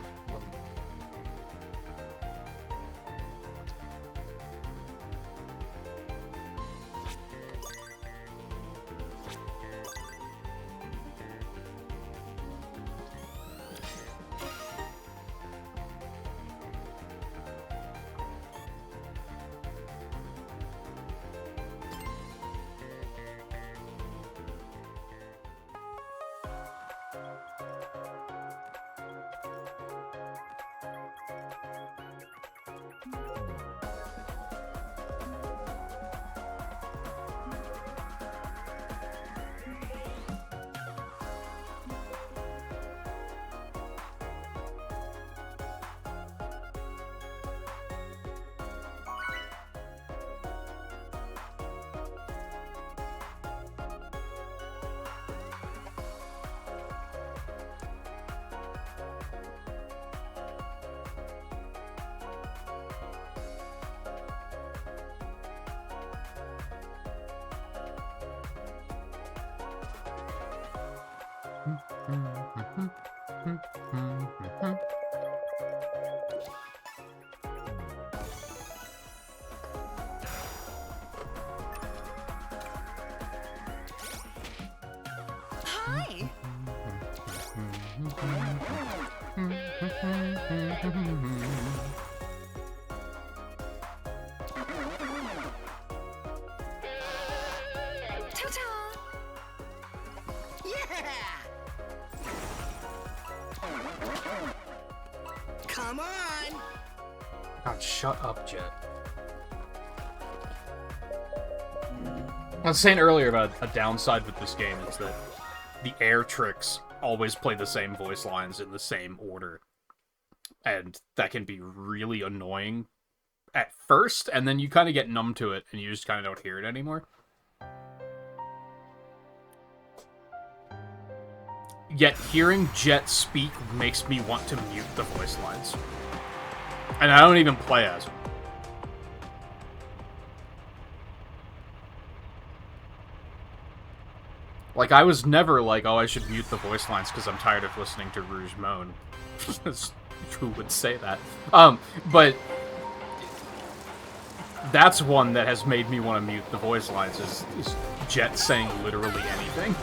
S3: Hi. Ta-ta. Yeah. Come on.
S1: God, shut up, Jet. I was saying earlier about a downside with this game is that the air tricks always play the same voice lines in the same order. And that can be really annoying at first, and then you kind of get numb to it, and you just kind of don't hear it anymore. Yet hearing Jet speak makes me want to mute the voice lines. And I don't even play as him. Like, I was never like, oh, I should mute the voice lines because I'm tired of listening to Rouge moan. Who would say that? But that's one that has made me want to mute the voice lines, is Jet saying literally anything.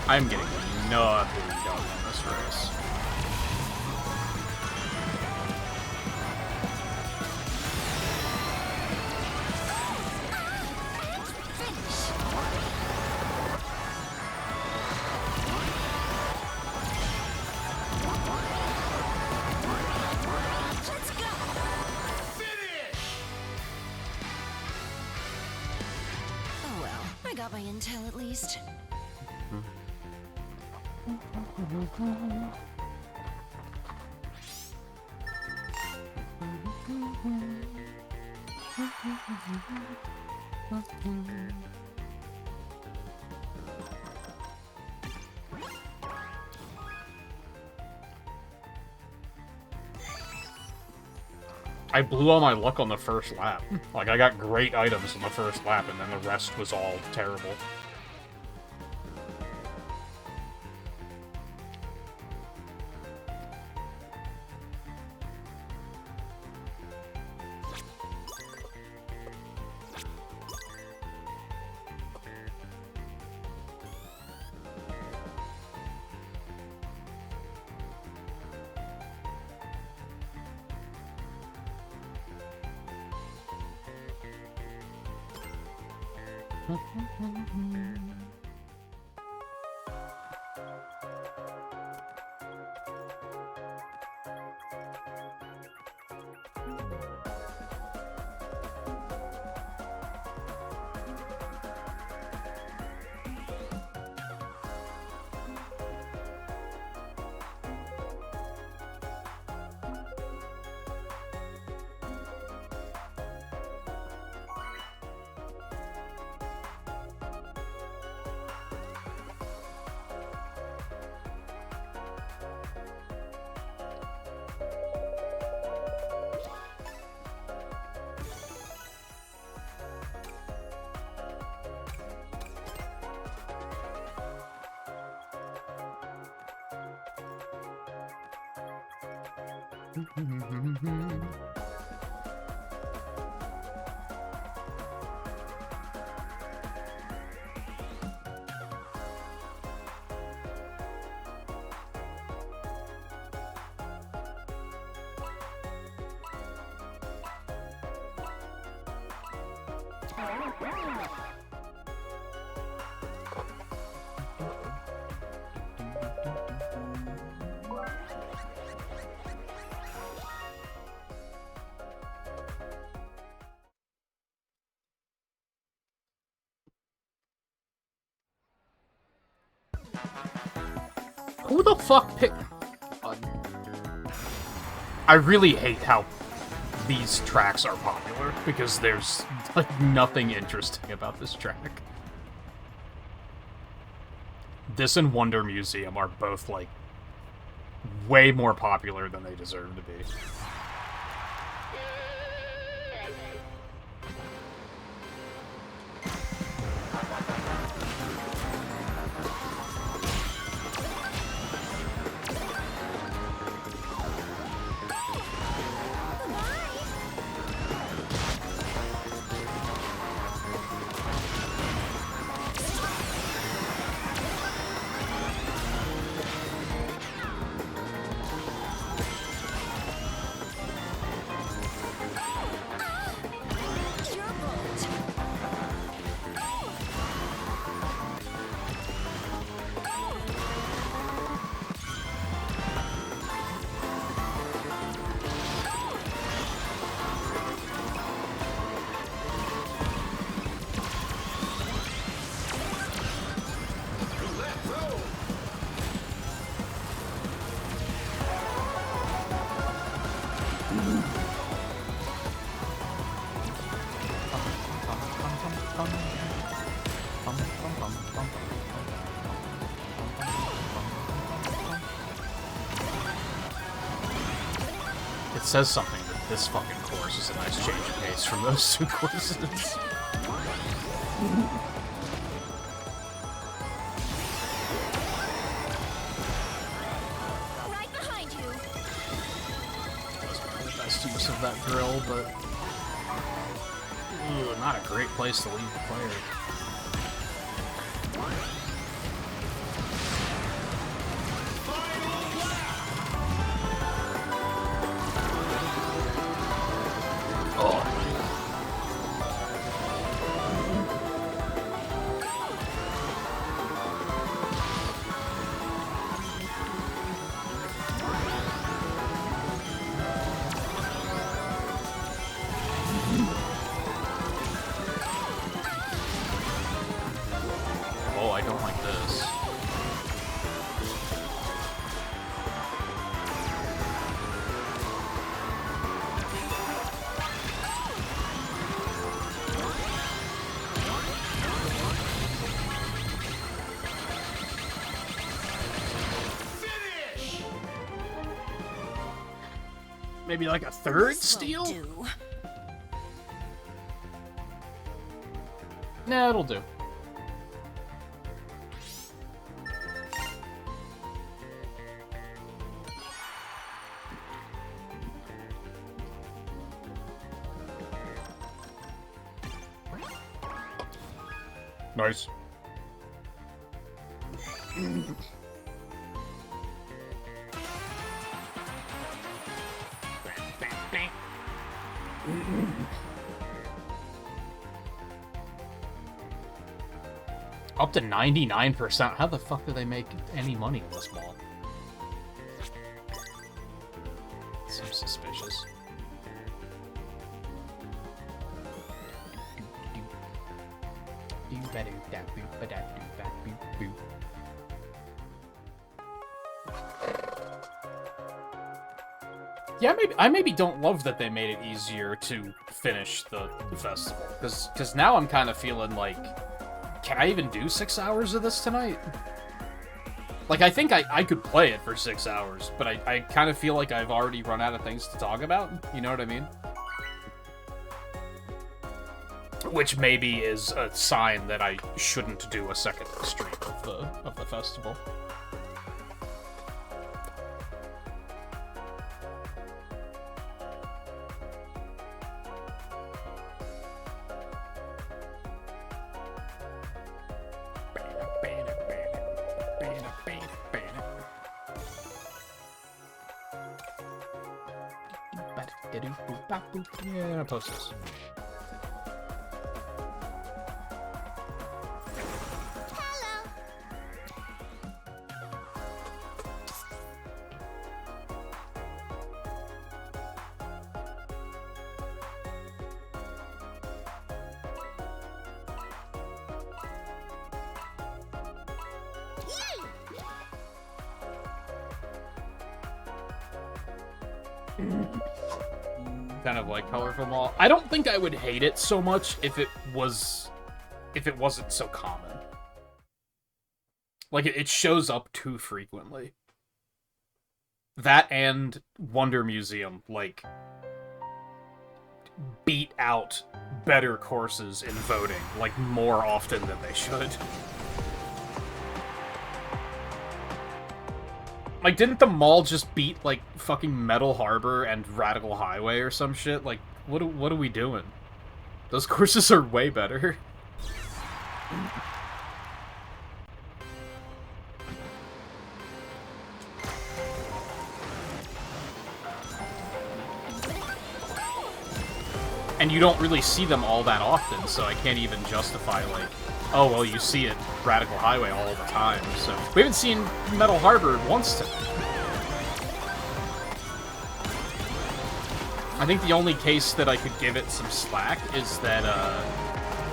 S1: I'm getting nothing done on this race.
S3: Let's go. Oh well, I got my intel at least.
S1: I blew all my luck on the first lap. Like, I got great items on the first lap, and then the rest was all terrible. Who the fuck picked... I really hate how these tracks are popular, because there's, like, nothing interesting about this track. This and Wonder Museum are both, like, way more popular than they deserve to be. It says something that this fucking course is a nice change of pace from those two courses.
S3: Right behind you.
S1: Wasn't the best use of that drill, but ooh, not a great place to leave the player. Oh, I don't like this. Maybe like a third steal?
S3: Do.
S1: Nah, it'll do. Nice. Up to 99%. How the fuck do they make any money in this mall? Seems suspicious. Yeah, I maybe don't love that they made it easier to finish the festival, because now I'm kind of feeling like, can I even do 6 hours of this tonight? Like, I think I could play it for 6 hours, but I kind of feel like I've already run out of things to talk about, you know what I mean? Which maybe is a sign that I shouldn't do a second stream of the festival. Yeah, I'll post this. Kind of like colorful mall. I don't think I would hate it so much if it wasn't so common. Like, it shows up too frequently. That and Wonder Museum, like, beat out better courses in voting, like, more often than they should. Like, didn't the mall just beat, like, fucking Metal Harbor and Radical Highway or some shit? Like, what are we doing? Those courses are way better. And you don't really see them all that often, so I can't even justify, like, oh, well, you see it Radical Highway all the time, so... We haven't seen Metal Harbor once tonight. I think the only case that I could give it some slack is that,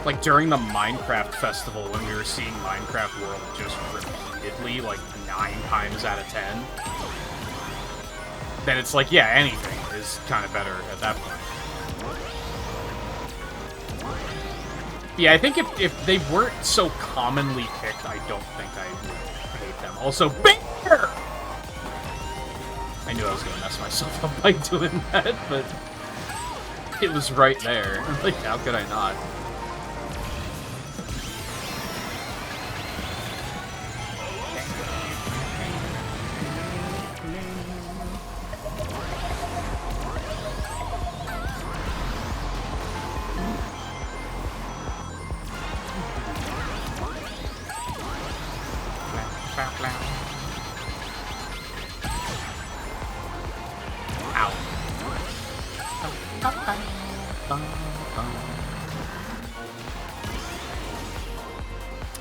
S1: like, during the Minecraft Festival, when we were seeing Minecraft World just repeatedly, like, 9 times out of 10, then it's like, yeah, anything is kind of better at that point. Yeah, I think if they weren't so commonly picked, I don't think I would hate them. Also, bear! I knew I was gonna mess myself up by doing that, but it was right there. Like, how could I not?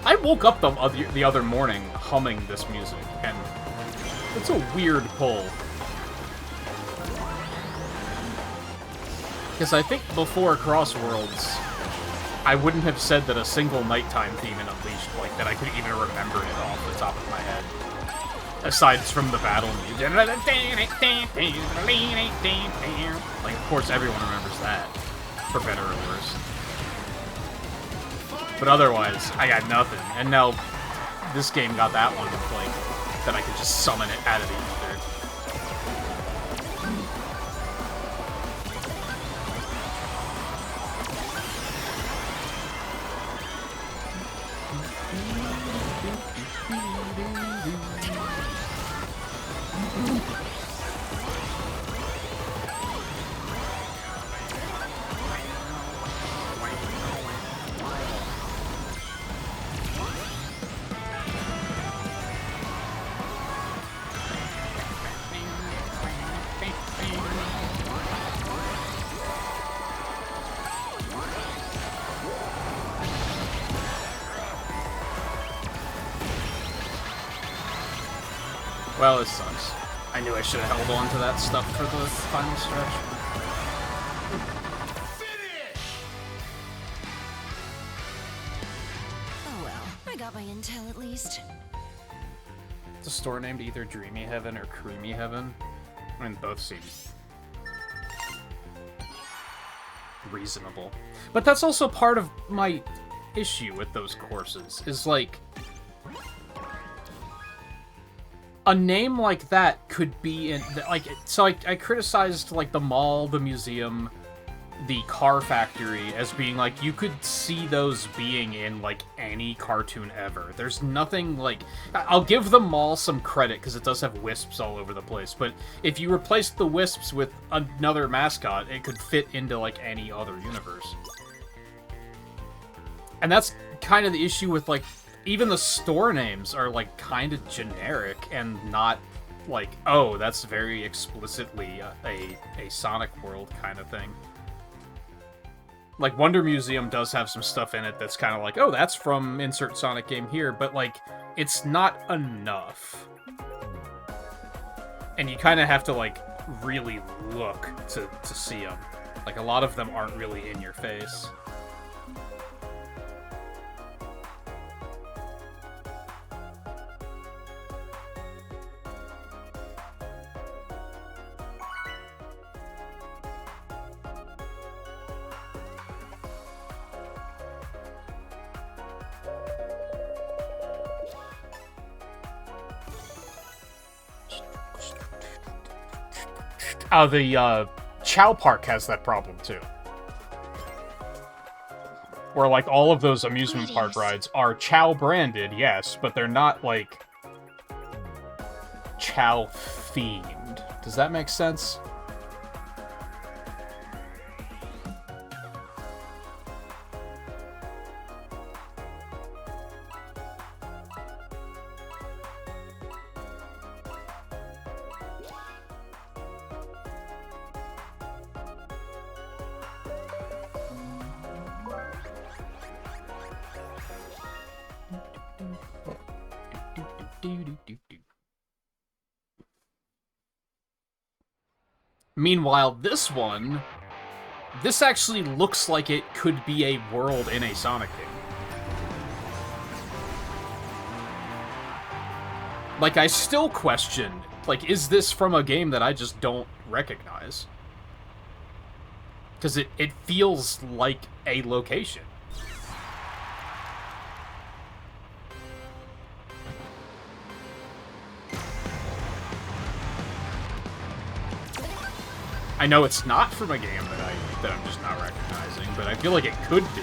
S1: I woke up the other morning humming this music, and it's a weird pull. Because I think before CrossWorlds, I wouldn't have said that a single nighttime theme in Unleashed, like, that I could even remember it off the top of my head. Aside from the battle music. Like, of course, everyone remembers that, for better or worse. But otherwise, I got nothing. And now, this game got that one, like, that I could just summon it out of the ether. Well, this sucks. I knew I should have held on to that stuff for the final stretch.
S3: Oh well, I got my intel at least.
S1: It's a store named either Dreamy Heaven or Creamy Heaven. I mean, both seem reasonable. But that's also part of my issue with those courses, is like, a name like that could be in, like, so I criticized, like, the mall, the museum, the car factory as being, like, you could see those being in, like, any cartoon ever. There's nothing, like, I'll give the mall some credit, because it does have wisps all over the place, but if you replaced the wisps with another mascot, it could fit into, like, any other universe. And that's kind of the issue with, like, even the store names are, like, kind of generic and not, like, oh, that's very explicitly a Sonic World kind of thing. Like, Wonder Museum does have some stuff in it that's kind of like, oh, that's from insert Sonic game here, but, like, it's not enough. And you kind of have to, like, really look to see them. Like, a lot of them aren't really in your face. The Chow Park has that problem, too. Where, like, all of those amusement park rides are Chow branded, yes, but they're not, like, Chow themed. Does that make sense? Meanwhile, this one, this actually looks like it could be a world in a Sonic game. Like, I still question, like, is this from a game that I just don't recognize? Because it feels like a location. I know it's not from a game that I'm just not recognizing, but I feel like it could be.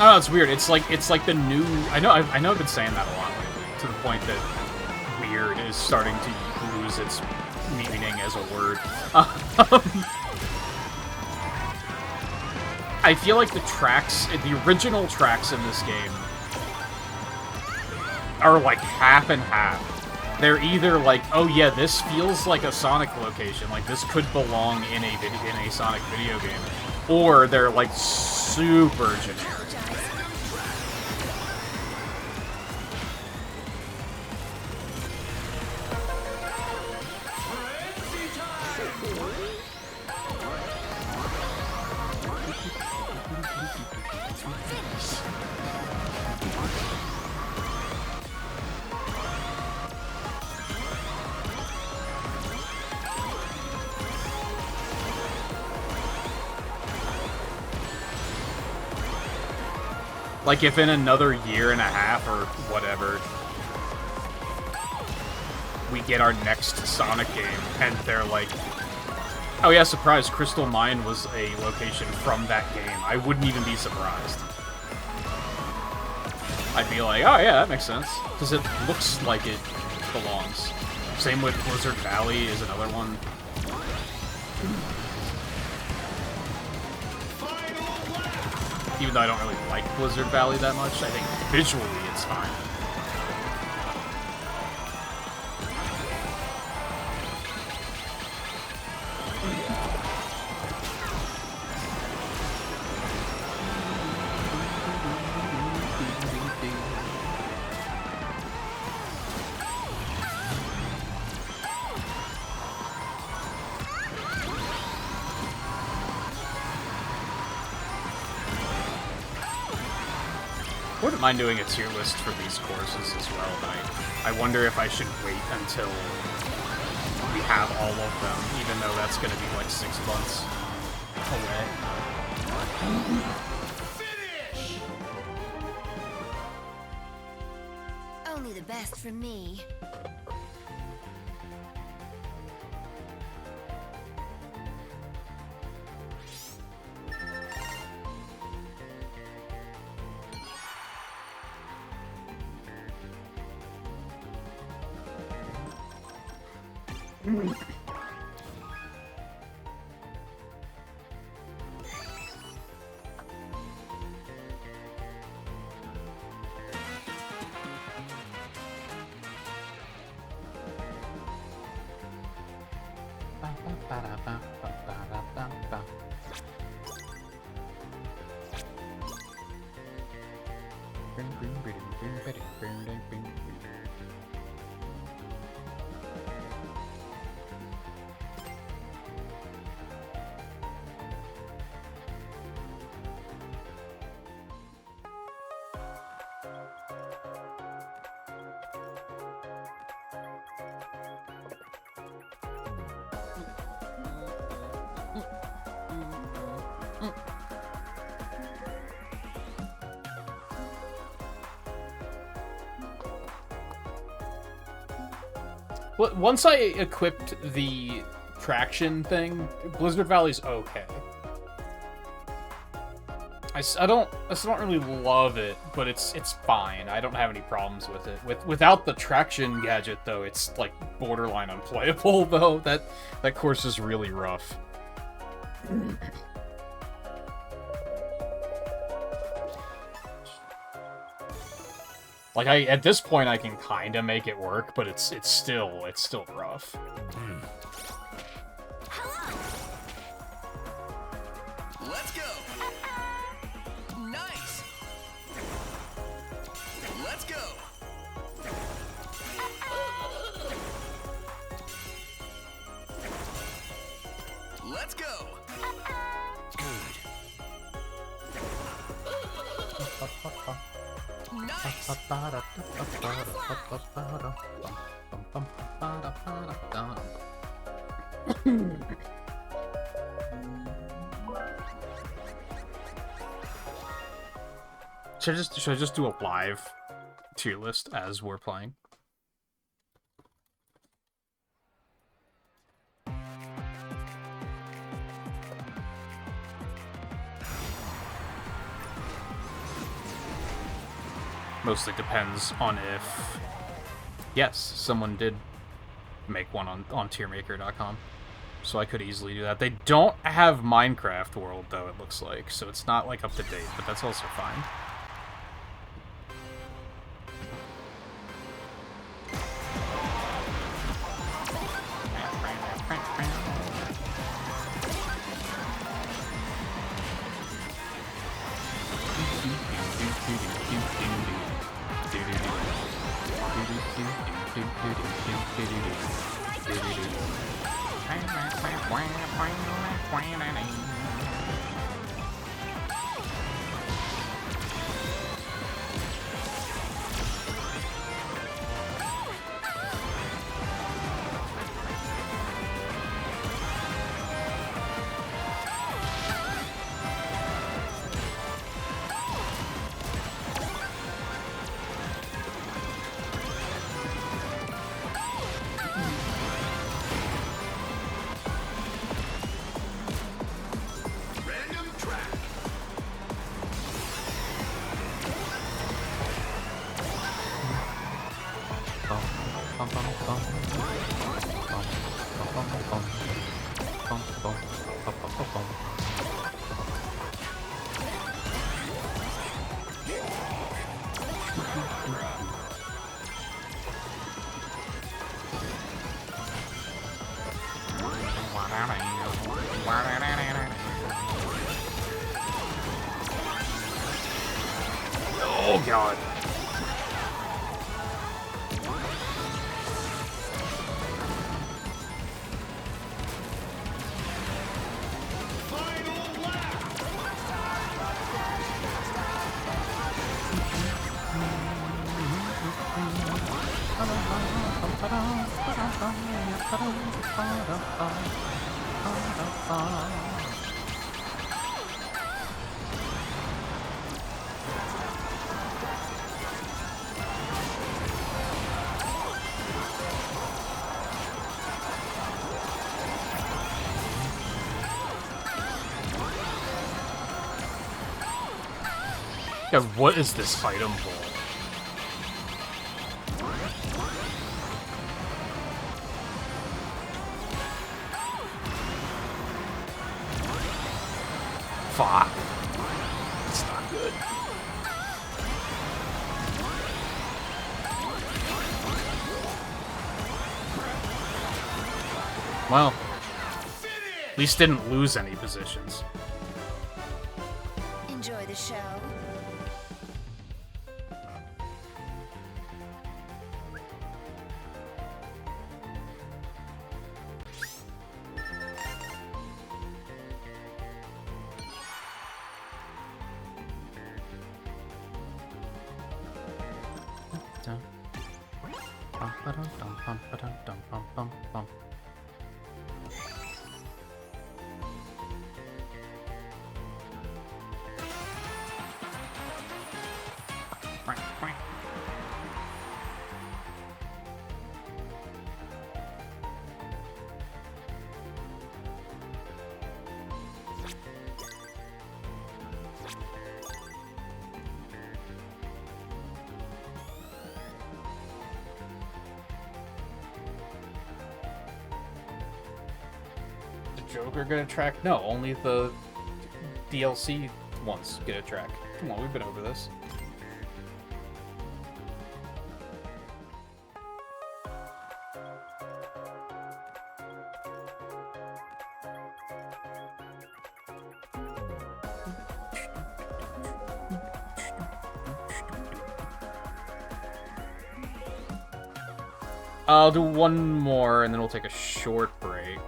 S1: Oh, it's weird. It's like the new. I know I've been saying that a lot lately, to the point that weird is starting to lose its meaning as a word. I feel like the original tracks in this game are like half and half. They're either like, oh yeah, this feels like a Sonic location, like this could belong in a Sonic video game, or they're like super generic. Like, if in another year and a half or whatever, we get our next Sonic game, and they're like, oh yeah, surprise, Crystal Mine was a location from that game, I wouldn't even be surprised. I'd be like, oh yeah, that makes sense, because it looks like it belongs. Same with Blizzard Valley is another one. Even though I don't really like Blizzard Valley that much, I think visually it's fine. I wouldn't mind doing a tier list for these courses as well, but I wonder if I should wait until we have all of them, even though that's going to be like 6 months away.
S2: Finish!
S3: Only the best from me.
S1: Once I equipped the traction thing, Blizzard Valley's okay. I still don't really love it, but it's fine. I don't have any problems with it. Without the traction gadget, though, it's like borderline unplayable. Though that course is really rough. Like at this point I can kind of make it work, but it's still rough.
S5: Let's go. Nice. Let's go. Let's go. Good. Nice.
S1: Should I just do a live tier list as we're playing? Mostly depends on if... Yes, someone did make one on tiermaker.com. So I could easily do that. They don't have Minecraft World, though, it looks like. So it's not, like, up to date, but that's also fine. Oh god. Yeah, what is this item pool? Fuck. It's not good. Well, at least didn't lose any positions.
S3: Enjoy the show.
S1: Joker get a track? No, only the DLC ones get a track. Come on, we've been over this. I'll do one more, and then we'll take a short break.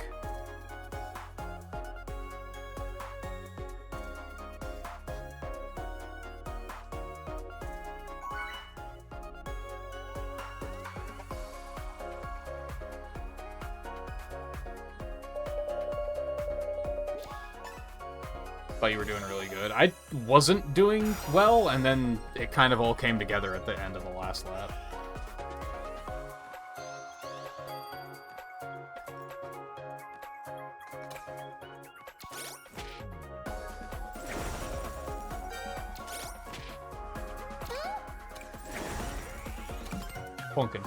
S1: Thought you were doing really good. I wasn't doing well, and then it kind of all came together at the end of the last lap. Pumpkin.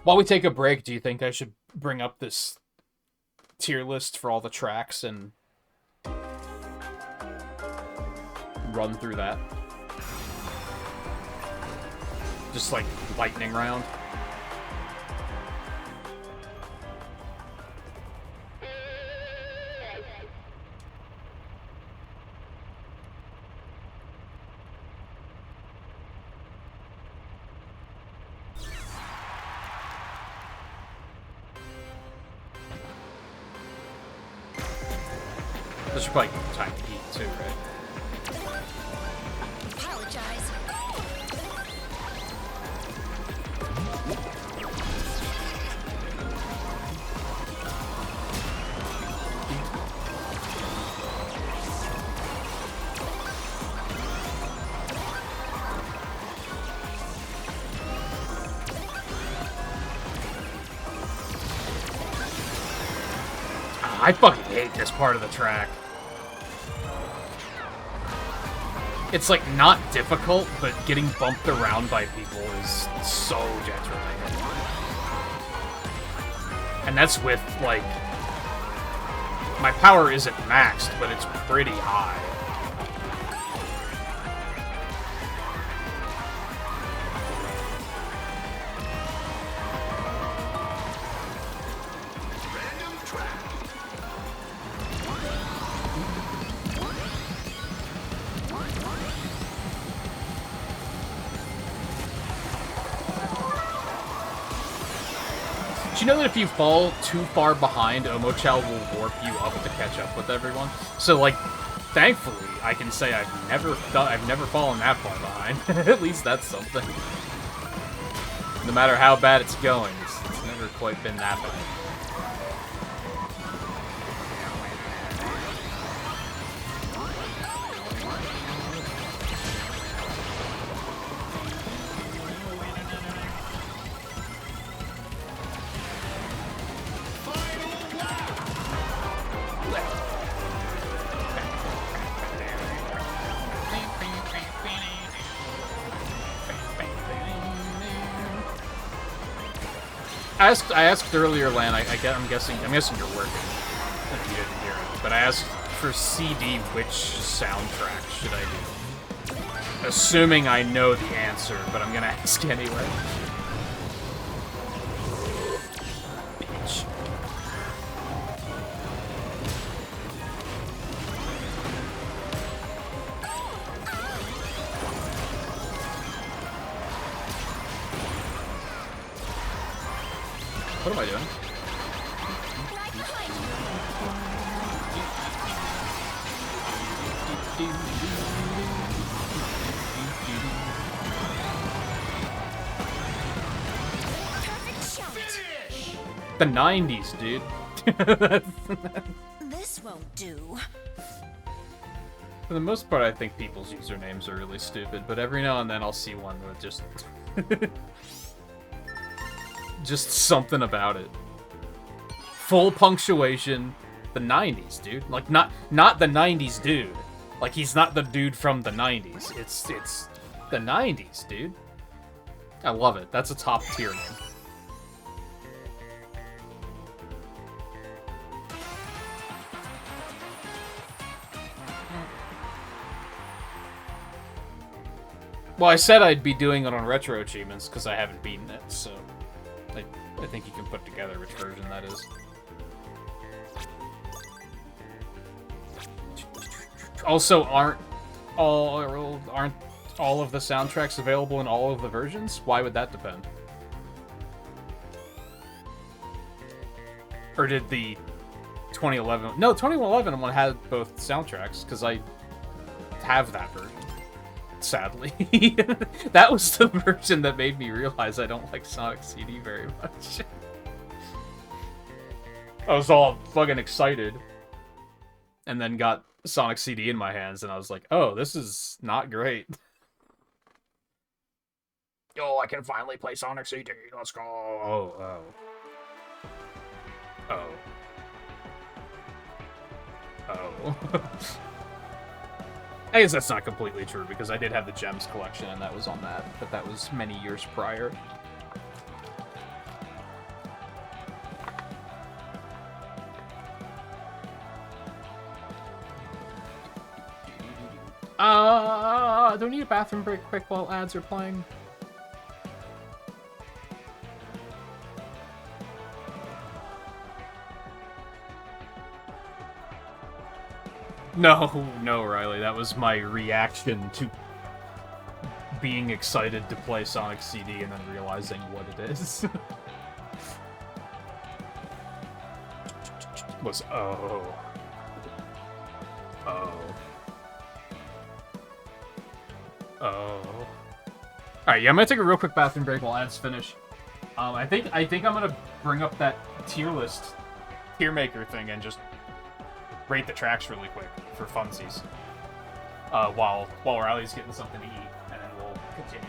S1: While we take a break, do you think I should bring up this tier list for all the tracks and run through that? Just like lightning round. This should probably give time to eat too, right?
S3: Apologize.
S1: I fucking hate this part of the track. It's like not difficult, but getting bumped around by people is so generating. And that's with, like, my power isn't maxed, but it's pretty high. Do you know that if you fall too far behind, Omochao will warp you up to catch up with everyone? So, like, thankfully, I can say I've never fallen that far behind. At least that's something. No matter how bad it's going, it's never quite been that bad. I asked earlier, Lan. I'm guessing you're working. If you didn't hear it, but I asked for CD which soundtrack should I do? Assuming I know the answer, but I'm gonna ask anyway. Bitch. What am I doing? The 90s, dude.
S3: This won't do.
S1: For the most part, I think people's usernames are really stupid, but every now and then I'll see one with just... just something about it. Full punctuation. The 90s, dude. Like, not the 90s dude. Like, he's not the dude from the 90s. It's the 90s, dude. I love it. That's a top tier name. Well, I said I'd be doing it on Retro Achievements because I haven't beaten it, so I think you can put together which version that is. Also, aren't all of the soundtracks available in all of the versions? Why would that depend? Or did the 2011... No, 2011 one had both soundtracks, because I have that version. Sadly. That was the version that made me realize I don't like Sonic CD very much. I was all fucking excited. And then got Sonic CD in my hands, and I was like, oh, this is not great. Yo, I can finally play Sonic CD. Let's go. Oh. I guess that's not completely true, because I did have the Gems collection, and that was on that, but that was many years prior. Do I need a bathroom break quick while ads are playing? No, Riley. That was my reaction to being excited to play Sonic CD and then realizing what it is. Oh. Alright, yeah, I'm gonna take a real quick bathroom break while ads finish. I think I'm gonna bring up that tier maker thing and just rate the tracks really quick for funsies. While Riley's getting something to eat, and then we'll continue.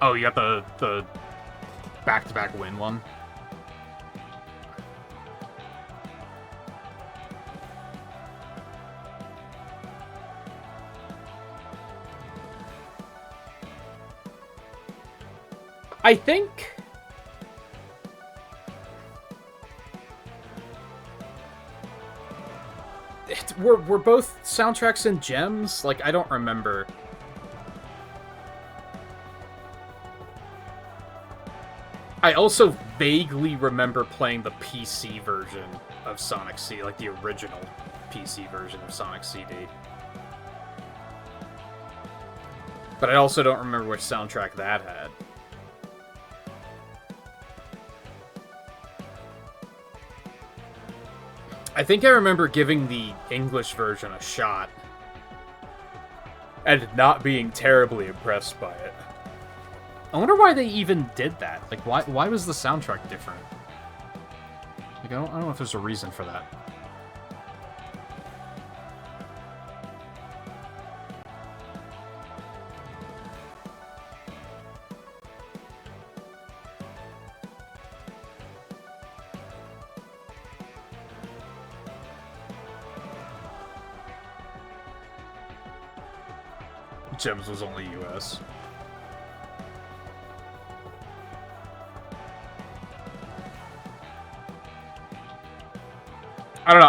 S1: Oh, you got the back-to-back win one? I think... Were both soundtracks in Gems? Like, I don't remember. I also vaguely remember playing the PC version of Sonic CD, like the original PC version of Sonic CD. But I also don't remember which soundtrack that had. I think I remember giving the English version a shot and not being terribly impressed by it. I wonder why they even did that. Like, why was the soundtrack different? Like, I don't know if there's a reason for that. Gems was only US. I don't know,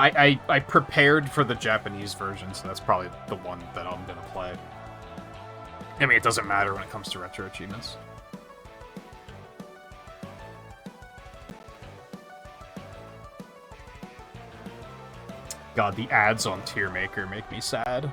S1: I prepared for the Japanese version, so that's probably the one that I'm gonna play. I mean, it doesn't matter when it comes to retro achievements. God, the ads on Tier Maker make me sad.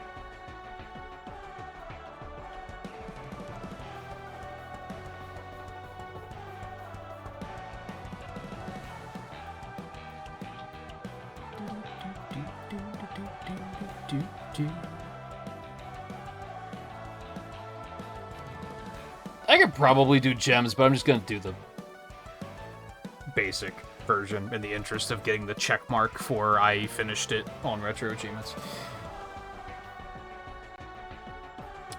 S1: I could probably do gems, but I'm just gonna do the basic version in the interest of getting the check mark for I finished it on Retro Achievements.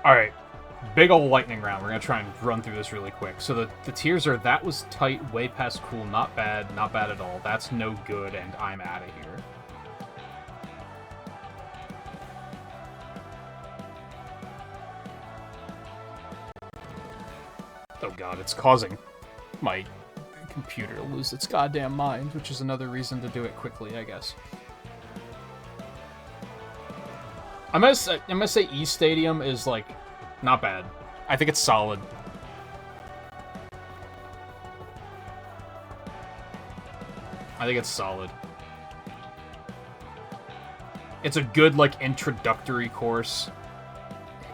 S1: Alright, big ol' lightning round. We're gonna try and run through this really quick. So the tiers are that was tight, way past cool, not bad at all, that's no good, and I'm out of here. Oh god, it's causing my computer to lose its goddamn mind, which is another reason to do it quickly, I guess. I'm gonna say E Stadium is, like, not bad. I think it's solid. I think it's solid. It's a good, like, introductory course.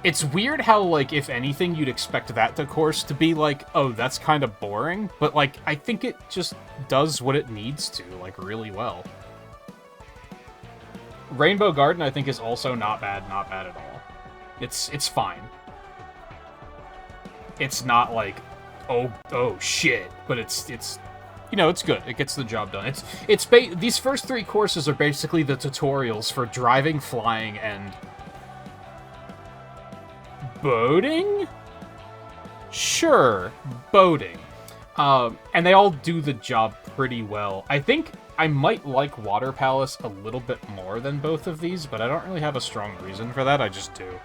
S1: It's weird how, like, if anything, you'd expect that course to be like, oh, that's kind of boring, but, like, I think it just does what it needs to, like, really well. Rainbow Garden, I think, is also not bad at all. It's fine. It's not like, oh shit, but it's you know, it's good. It gets the job done. These first 3 courses are basically the tutorials for driving, flying, and boating? Sure, boating. And they all do the job pretty well. I think I might like Water Palace a little bit more than both of these, but I don't really have a strong reason for that, I just do.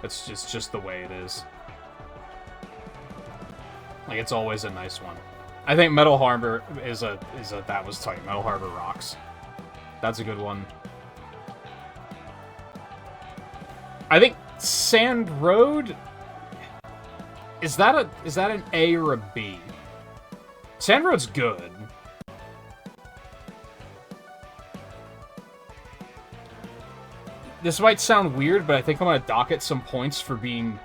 S1: It's just the way it is. Like, it's always a nice one. I think Metal Harbor is a that was tight. Metal Harbor rocks. That's a good one. I think Sand Road, is that an A or a B? Sand Road's good. This might sound weird, but I think I'm gonna dock it some points for being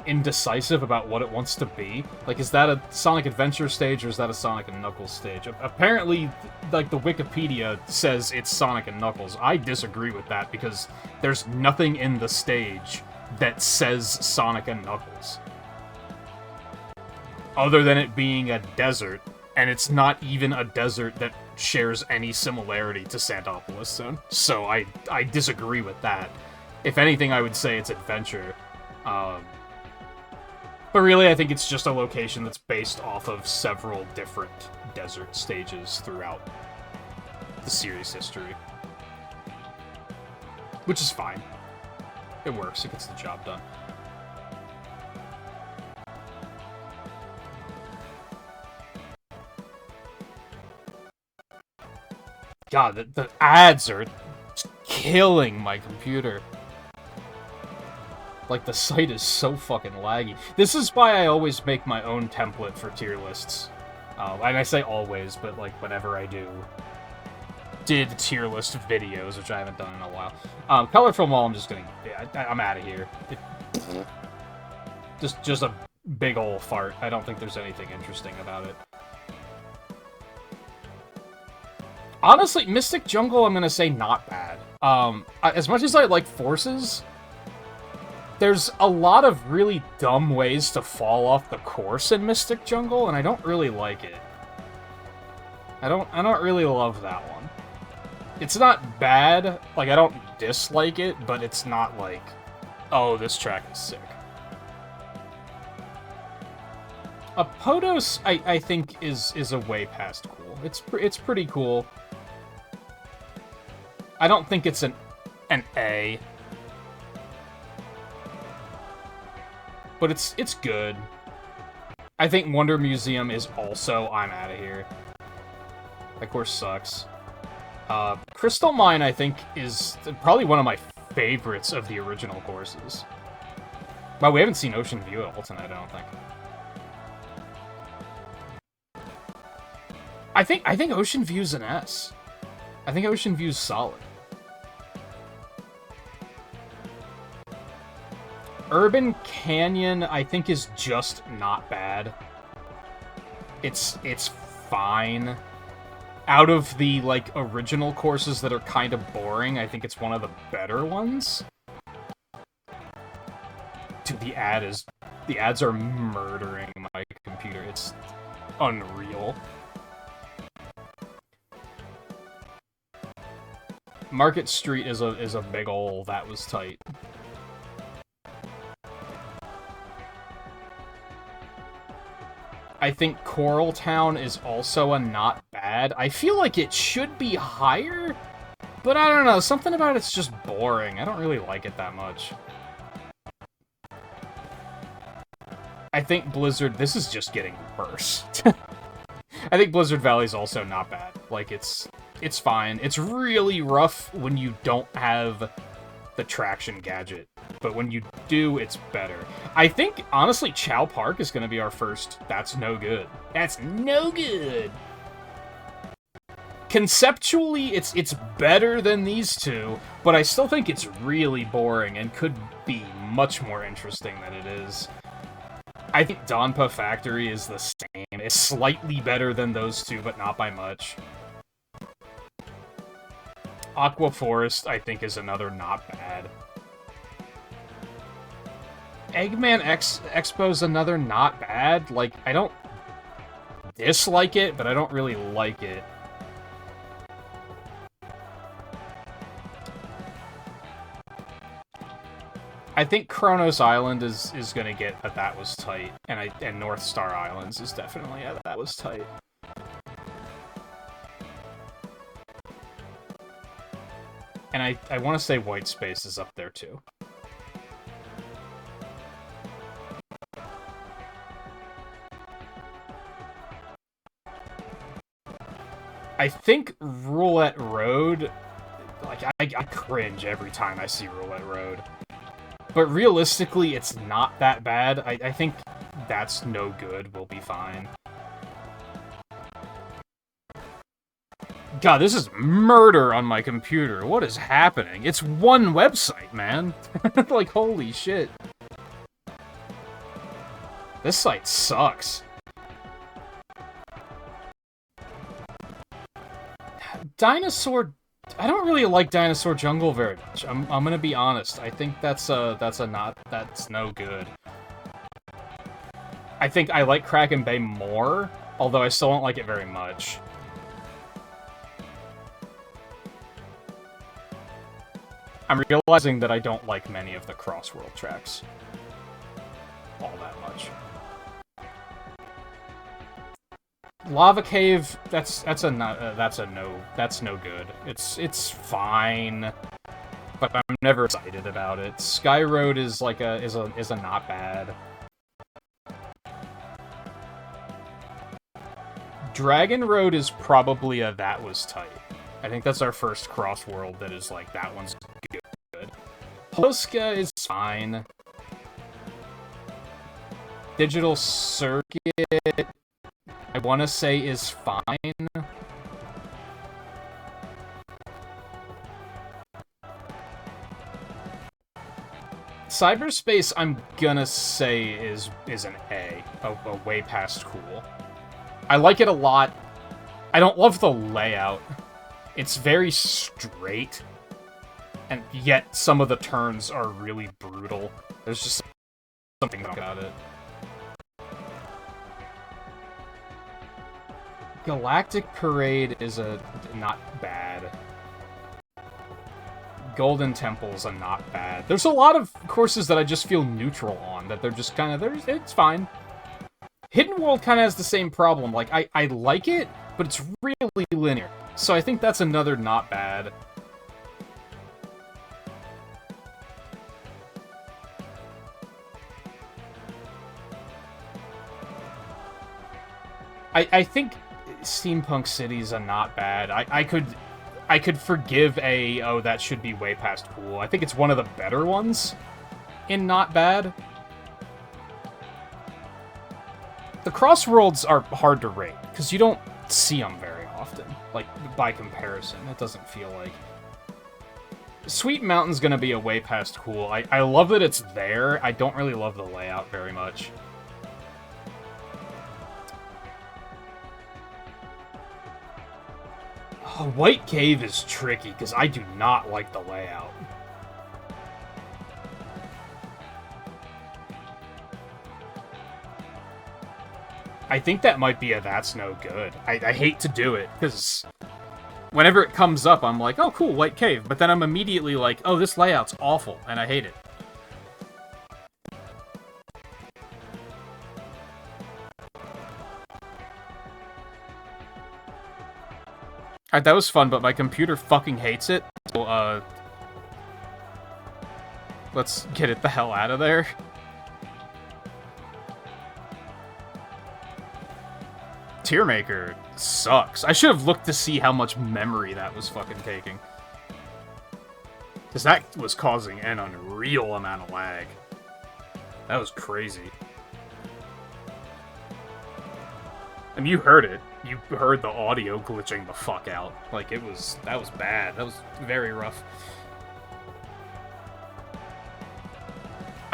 S1: indecisive about what it wants to be. Like, is that a Sonic Adventure stage or is that a Sonic and Knuckles stage? Apparently, like, the Wikipedia says it's Sonic and Knuckles. I disagree with that because there's nothing in the stage that says Sonic and Knuckles. Other than it being a desert, and it's not even a desert that shares any similarity to Sandopolis Zone. So I disagree with that. If anything, I would say it's adventure. But really, I think it's just a location that's based off of several different desert stages throughout the series' history. Which is fine. It works, it gets the job done. God, the ads are killing my computer. Like, the site is so fucking laggy. This is why I always make my own template for tier lists. And I say always, but, like, whenever I did tier list videos, which I haven't done in a while. Colorful Mall, I'm just gonna... I'm out of here. Just a big ol' fart. I don't think there's anything interesting about it. Honestly, Mystic Jungle, I'm gonna say not bad. As much as I like Forces, there's a lot of really dumb ways to fall off the course in Mystic Jungle, and I don't really like it. I don't really love that one. It's not bad, like, I don't dislike it, but it's not like, oh, this track is sick. Podos, I think, is a way past cool. It's pretty cool. I don't think it's an A. But it's good. I think Wonder Museum is also, I'm out of here. That course sucks. Crystal Mine, I think, is probably one of my favorites of the original courses. Well, we haven't seen Ocean View at all tonight, I don't think. I think Ocean View's an S. I think Ocean View's solid. Urban Canyon, I think, is just not bad. It's fine. Out of the, like, original courses that are kind of boring, I think it's one of the better ones. Dude, the ads are murdering my computer. It's unreal. Market Street is a big ol' that was tight. I think Coral Town is also a not bad. I feel like it should be higher, but I don't know. Something about it's just boring. I don't really like it that much. I think Blizzard... This is just getting worse. I think Blizzard Valley's also not bad. Like, it's fine. It's really rough when you don't have the traction gadget. But when you do, it's better. I think, honestly, Chow Park is going to be our first That's No Good. That's no good! Conceptually, it's better than these two, but I still think it's really boring and could be much more interesting than it is. I think Donpa Factory is the same. It's slightly better than those two, but not by much. Aqua Forest, I think, is another not bad. Eggman Expo's another not bad. Like, I don't dislike it, but I don't really like it. I think Kronos Island is gonna get a That Was Tight, and North Star Islands is definitely a That Was Tight. And I want to say White Space is up there too. I think Roulette Road, like, I cringe every time I see Roulette Road. But realistically, it's not that bad. I think That's No Good will be fine. God, this is murder on my computer. What is happening? It's one website, man. Like, holy shit. This site sucks. Dinosaur... I don't really like Dinosaur Jungle very much. I'm gonna be honest. I think that's no good. I think I like Kraken Bay more, although I still don't like it very much. I'm realizing that I don't like many of the CrossWorld tracks all that much. Lava Cave, that's no good. It's fine, but I'm never excited about it. Sky Road is like is a not bad. Dragon Road is probably a That Was Tight. I think that's our first CrossWorld that is like, that one's good. Polska is fine. Digital Circuit, I want to say, is fine. Cyberspace, I'm gonna say, is an A way past cool. I like it a lot. I don't love the layout. It's very straight, and yet some of the turns are really brutal. There's just something about it. Galactic Parade is not bad. Golden Temple's a not bad. There's a lot of courses that I just feel neutral on, that they're just kind of, it's fine. Hidden World kind of has the same problem. Like, I like it, but it's really linear. So I think that's another not bad. I think Steampunk City's a not bad. I could forgive oh, that should be way past cool. I think it's one of the better ones in not bad. The CrossWorlds are hard to rate, because you don't see them very often. Like, by comparison, it doesn't feel like. Sweet Mountain's gonna be a way past cool. I love that it's there. I don't really love the layout very much. Oh, White Cave is tricky, because I do not like the layout. I think that might be a that's no good. I hate to do it, because whenever it comes up, I'm like, oh, cool, White Cave. But then I'm immediately like, oh, this layout's awful, and I hate it. Alright, that was fun, but my computer fucking hates it. So, let's get it the hell out of there. Tiermaker sucks. I should have looked to see how much memory that was fucking taking. Because that was causing an unreal amount of lag. That was crazy. And you heard it. You heard the audio glitching the fuck out. Like, that was bad. That was very rough.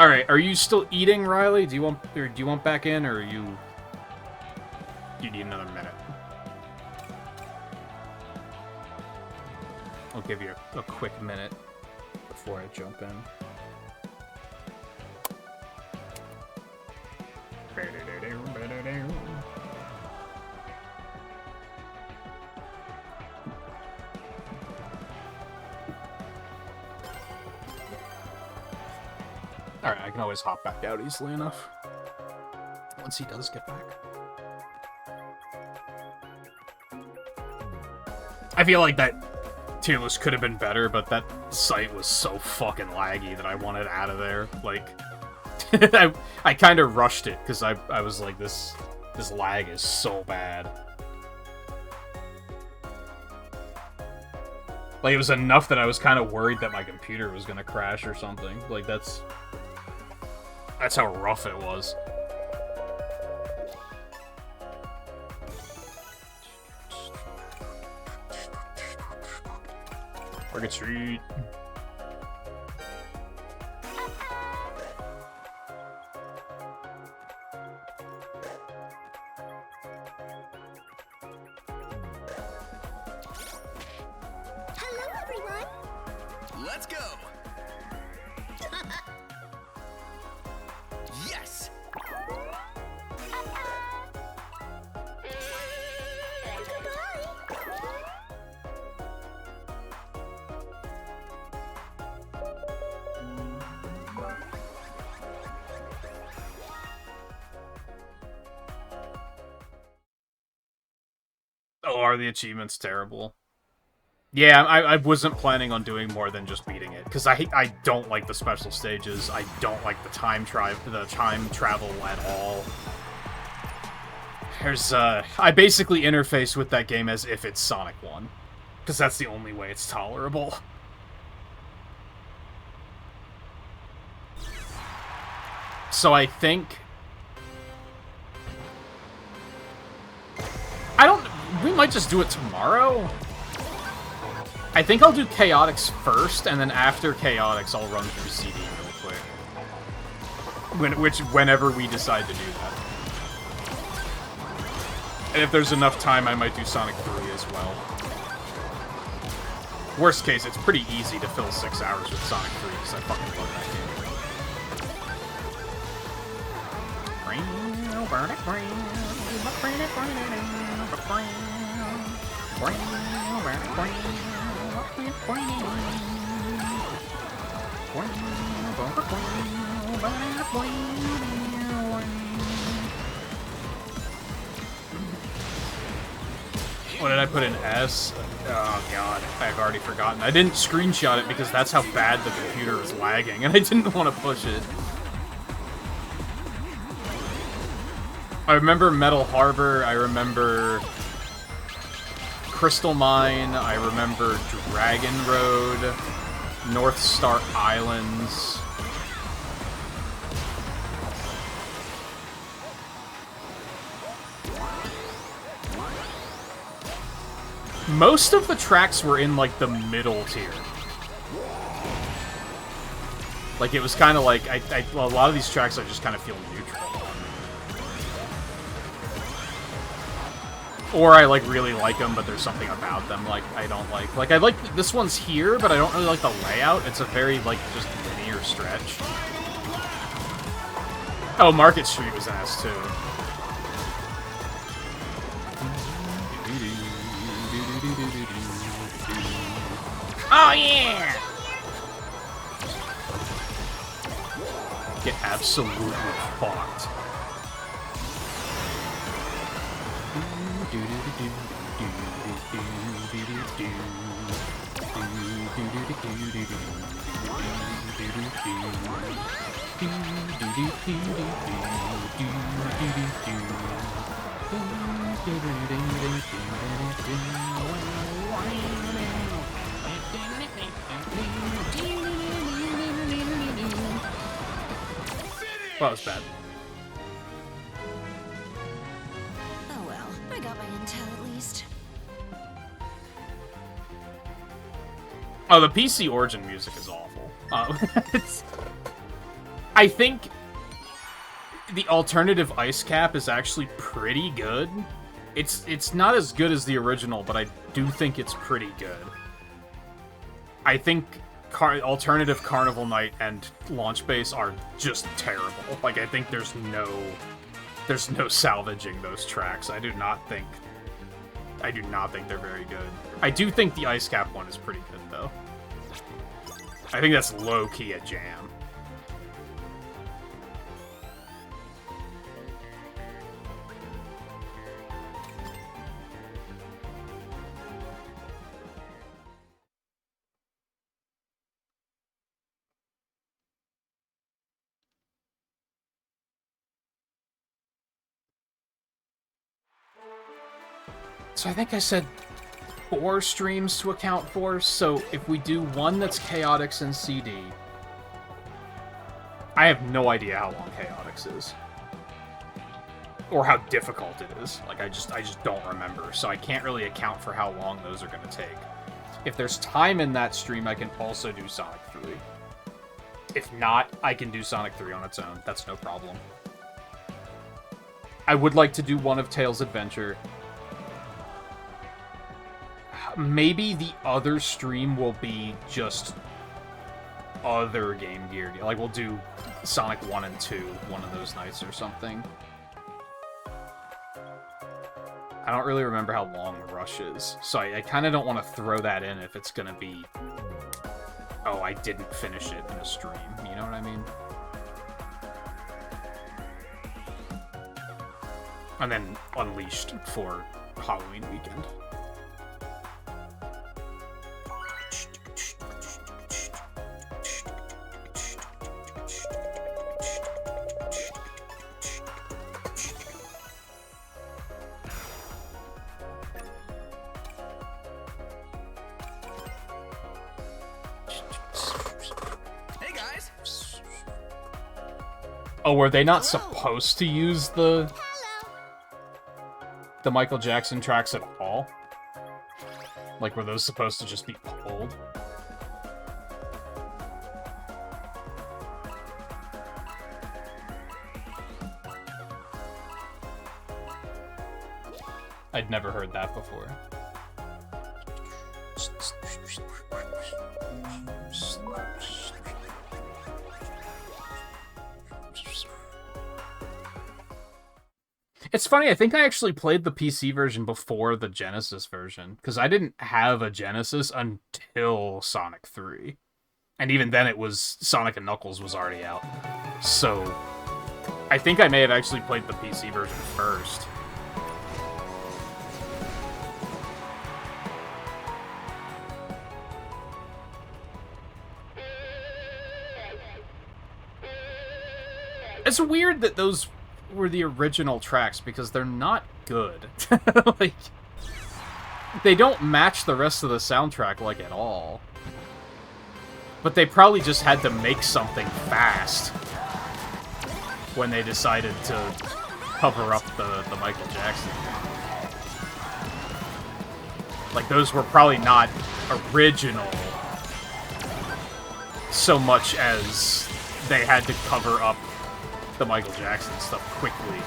S1: Alright, are you still eating, Riley? Do you want back in, or you need another minute? I'll give you a quick minute before I jump in. Alright, I can always hop back out easily enough. Once he does get back. I feel like that tier list could have been better, but that site was so fucking laggy that I wanted out of there. Like, I kind of rushed it, because I was like, this lag is so bad. Like, it was enough that I was kind of worried that my computer was going to crash or something. Like, that's how rough it was. Market Street.
S3: Hello, everyone.
S2: Let's go. Yes.
S1: Oh, are the achievements terrible? Yeah, I wasn't planning on doing more than just beating it, because I don't like the special stages. I don't like the time travel at all. There's I basically interface with that game as if it's Sonic 1, because that's the only way it's tolerable. So I think we might just do it tomorrow. I think I'll do Chaotix first, and then after Chaotix, I'll run through CD real quick. Whenever we decide to do that. And if there's enough time, I might do Sonic 3 as well. Worst case, it's pretty easy to fill 6 hours with Sonic 3, because I fucking love that game. What did I put in S? Oh god, I've already forgotten. I didn't screenshot it because that's how bad the computer was lagging, and I didn't want to push it. I remember Metal Harbor, I remember Crystal Mine, I remember Dragon Road, North Star Islands. Most of the tracks were in, like, the middle tier. Like, it was kind of like, well, a lot of these tracks I just kind of feel neutral. Or I, like, really like them, but there's something about them, like, I don't like. Like, I like, this one's here, but I don't really like the layout. It's a very, like, just linear stretch. Oh, Market Street was ass, too. Oh, yeah! Get absolutely fucked. Well, that was bad.
S3: Oh well, I got my intel at least.
S1: Oh, the PC Origin music is awful. I think the alternative ice cap is actually pretty good. It's not as good as the original, but I do think it's pretty good. I think alternative Carnival Night and Launch Base are just terrible. Like, I think there's no salvaging those tracks. I do not think they're very good. I do think the ice cap one is pretty good, though. I think that's low-key a jam. So I think I said 4 streams to account for, so if we do one that's Chaotix and CD... I have no idea how long Chaotix is. Or how difficult it is. Like, I just don't remember, so I can't really account for how long those are going to take. If there's time in that stream, I can also do Sonic 3. If not, I can do Sonic 3 on its own. That's no problem. I would like to do one of Tails' Adventure. Maybe the other stream will be just other Game Gear. Like, we'll do Sonic 1 and 2 one of those nights or something. I don't really remember how long Rush is, so I kind of don't want to throw that in if it's going to be... Oh, I didn't finish it in a stream. You know what I mean? And then Unleashed for Halloween weekend. Oh, were they not supposed to use the Michael Jackson tracks at all? Like, were those supposed to just be pulled? I'd never heard that before. It's funny, I think I actually played the PC version before the Genesis version, because I didn't have a Genesis until Sonic 3. And even then it was, Sonic and Knuckles was already out. So, I think I may have actually played the PC version first. It's weird that those were the original tracks, because they're not good. Like, they don't match the rest of the soundtrack, like, at all. But they probably just had to make something fast when they decided to cover up the Michael Jackson. Like, those were probably not original so much as they had to cover up the Michael Jackson stuff quickly.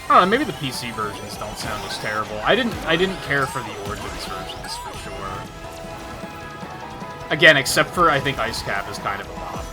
S1: I don't know, maybe the PC versions don't sound as terrible. I didn't care for the Origins versions for sure. Again, except for I think Ice Cap is kind of a bop.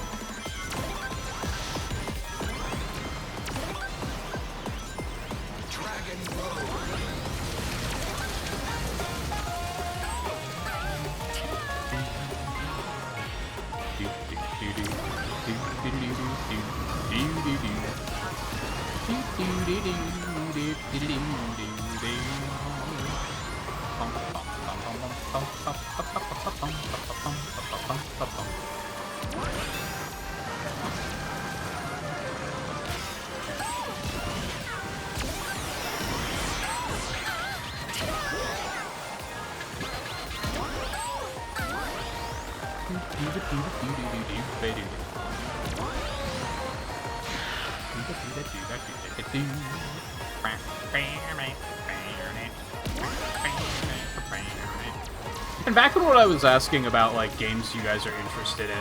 S1: And back when what I was asking about, like, games you guys are interested in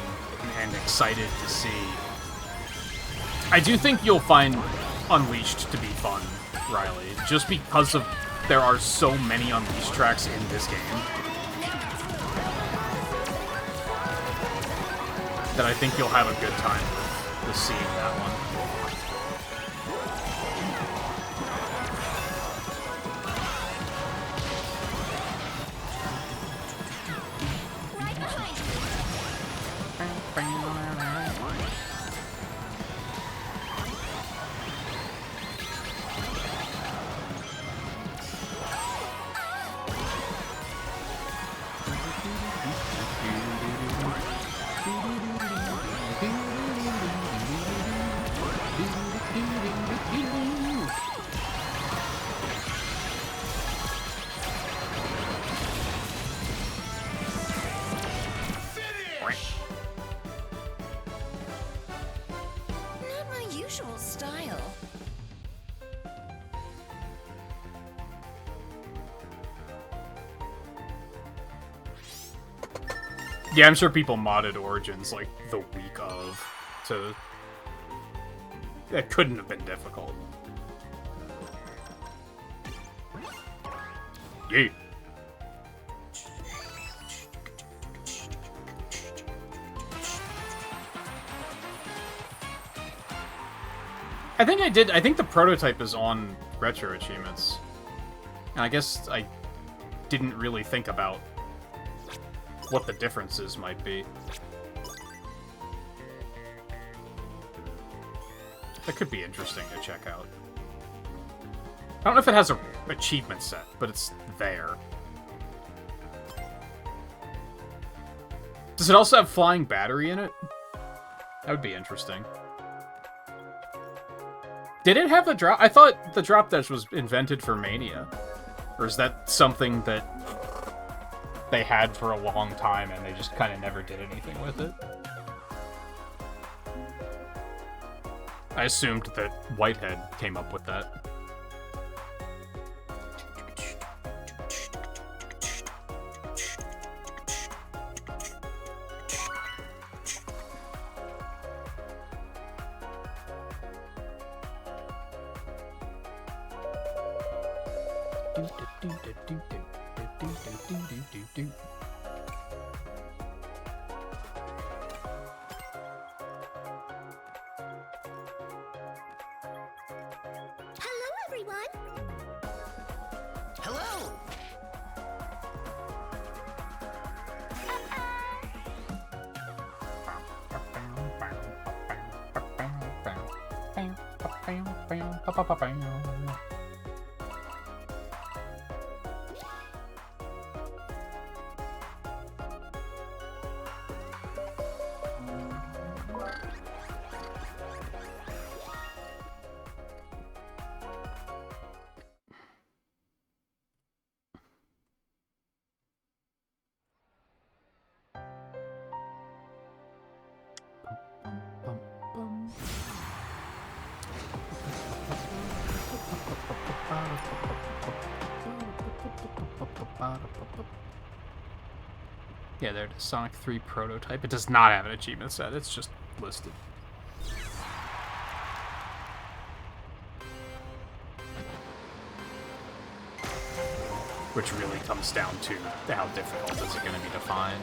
S1: and excited to see, I do think you'll find Unleashed to be fun, Riley, just because of there are so many Unleashed tracks in this game that I think you'll have a good time with seeing that one. Yeah, I'm sure people modded Origins, like, the week of, to... It couldn't have been difficult. Yeet. I think the prototype is on Retro Achievements. And I guess I didn't really think about what the differences might be. That could be interesting to check out. I don't know if it has a achievement set, but it's there. Does it also have flying battery in it? That would be interesting. Did it have a drop? I thought the drop dash was invented for Mania. Or is that something that they had for a long time and they just kind of never did anything with it? I assumed that Whitehead came up with that.
S3: Hello, everyone.
S5: Hello!
S1: Yeah, there it is. Sonic 3 prototype. It does not have an achievement set. It's just listed. Which really comes down to how difficult is it going to be to find.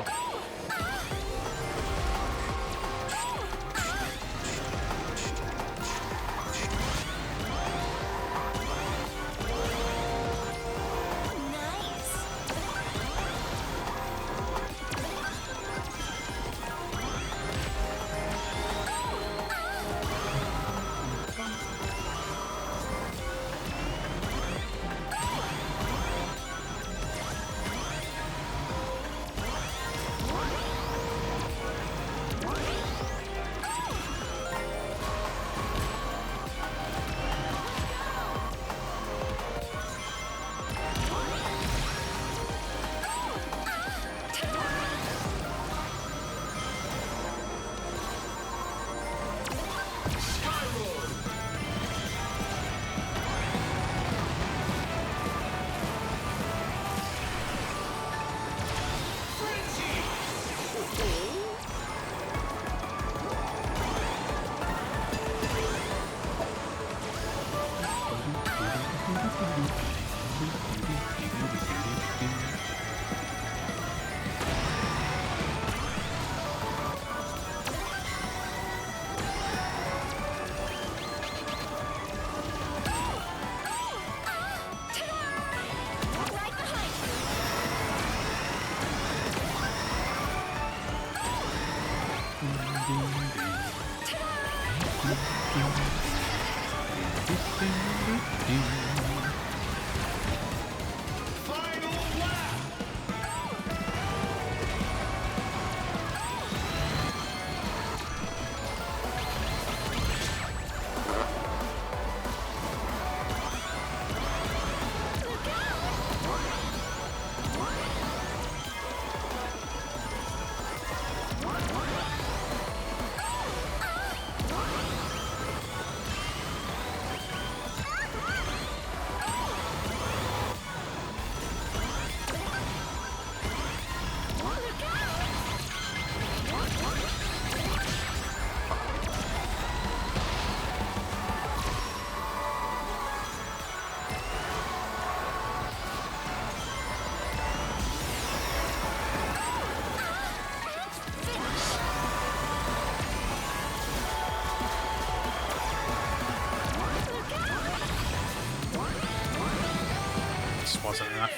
S1: Wasn't enough.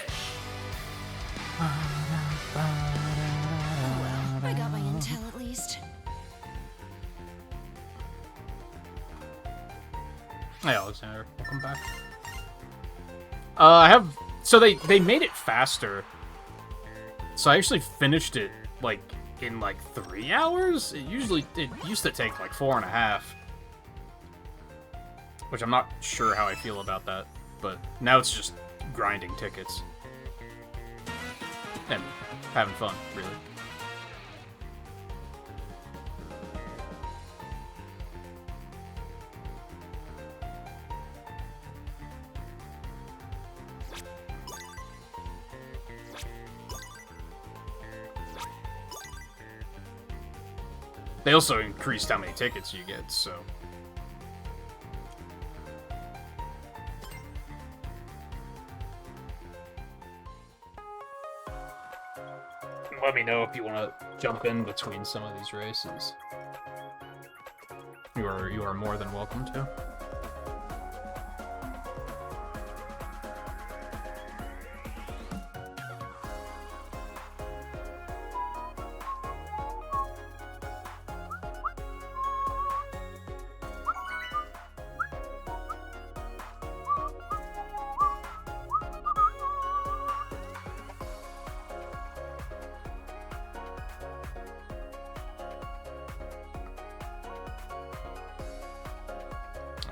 S3: I got my intel at least.
S1: Hey Alexander, welcome back. I have so they made it faster. So I actually finished it like in like 3 hours. It used to take like 4.5. Which I'm not sure how I feel about that, but now it's just grinding tickets and having fun, really. They also increased how many tickets you get, so... Let me know if you want to jump in between some of these races. You are more than welcome to.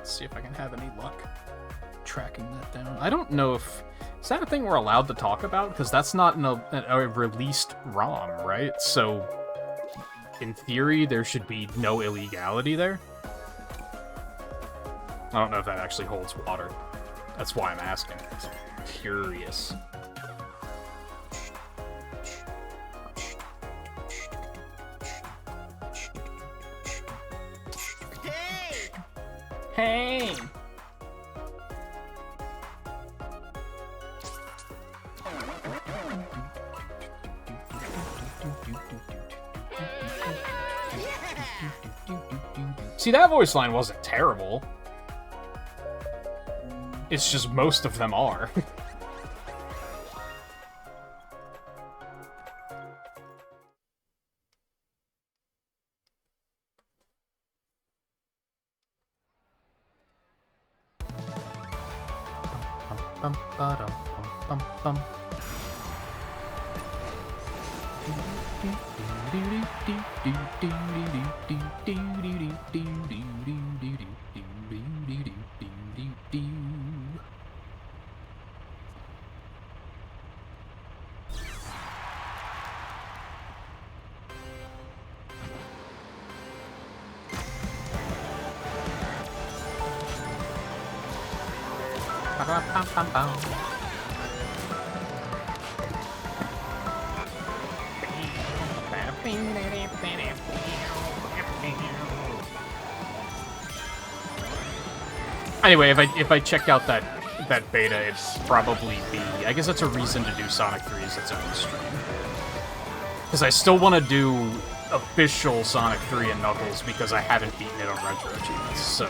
S1: See if I can have any luck tracking that down. I don't know if... Is that a thing we're allowed to talk about? Because that's not a released ROM, right? So, in theory, there should be no illegality there. I don't know if that actually holds water. That's why I'm asking. I'm curious. See, that voice line wasn't terrible. It's just most of them are. Anyway, if I check out that beta, it'd probably be... I guess that's a reason to do Sonic 3 as its own stream. Because I still want to do official Sonic 3 and Knuckles because I haven't beaten it on Retro Achievements, so...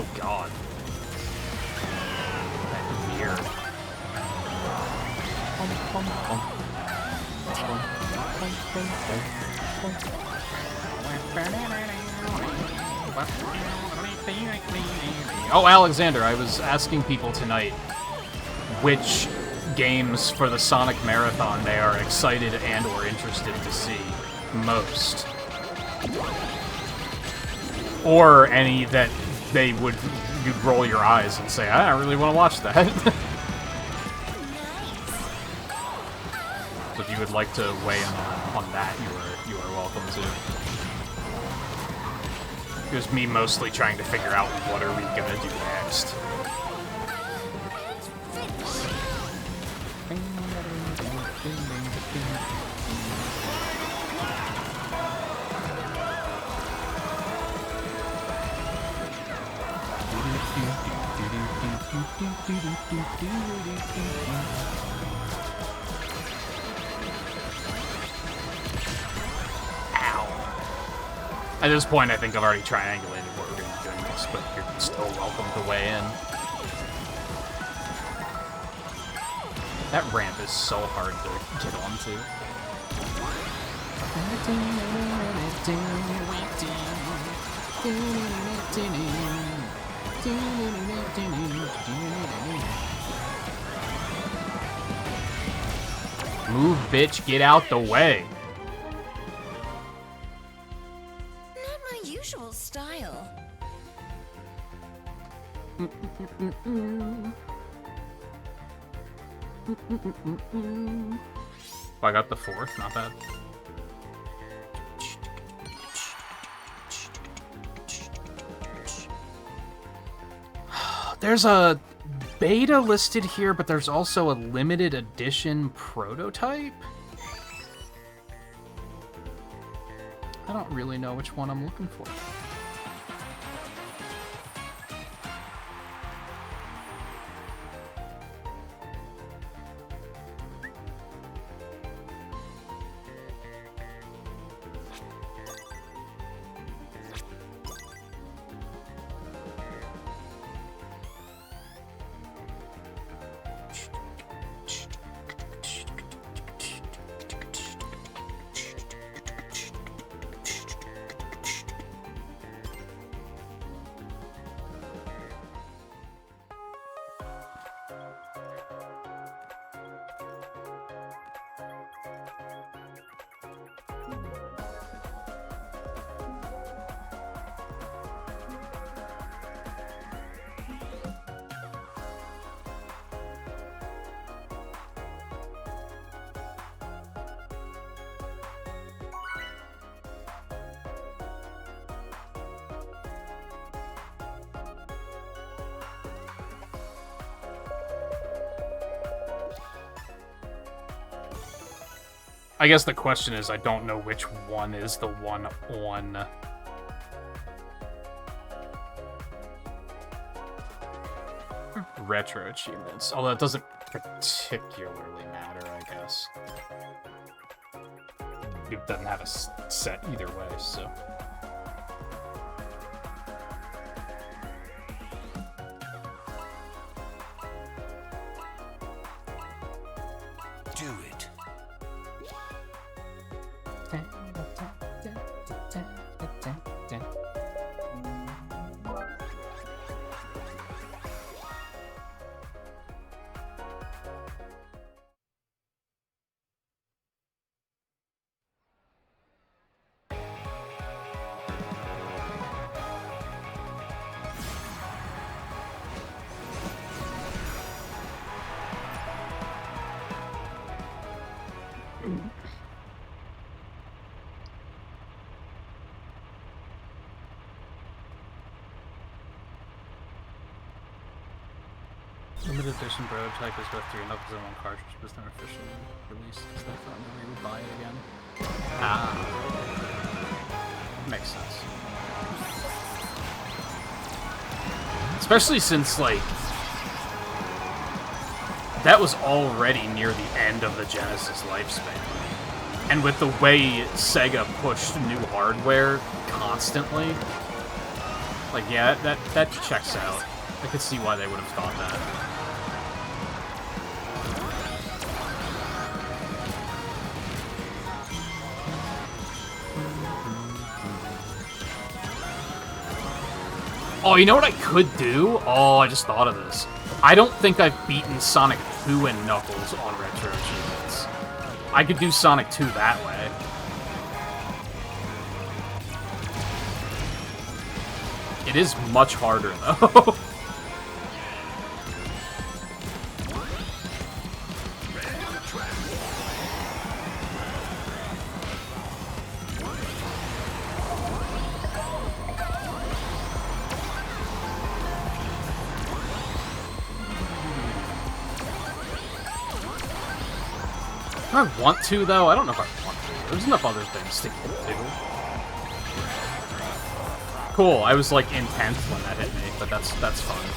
S1: Oh god. That's weird. Oh, Alexander, I was asking people tonight which games for the Sonic Marathon they are excited and or interested to see most. Or any that they would, you'd roll your eyes and say, I don't really want to watch that. So if you would like to weigh in on that, you are welcome to. It was me mostly trying to figure out what are we gonna do next. At this point, I think I've already triangulated what we're going to be doing next, but you're still welcome to weigh in. That ramp is so hard to get onto. Move, bitch, get out the way.
S3: Style.
S1: I got the fourth, not bad. There's a beta listed here, but there's also a limited edition prototype. I don't really know which one I'm looking for. I guess the question is, I don't know which one is the one on... retro achievements. Although it doesn't particularly matter, I guess. It doesn't have a set either way, so...
S2: Do it.
S1: Limited edition prototype is both 3 and up as one cartridge, but it's never officially released because I thought nobody would buy it again. Ah. Makes sense. Especially since, like, that was already near the end of the Genesis lifespan. And with the way Sega pushed new hardware constantly, like, yeah, that checks out. I could see why they would have thought that. Oh, you know what I could do? Oh, I just thought of this. I don't think I've beaten Sonic 2 and Knuckles on retro achievements. I could do Sonic 2 that way. It is much harder, though. Do I want to, though? I don't know if I want to. There's enough other things to get to. Cool, I was, like, intent when that hit me, but that's fine.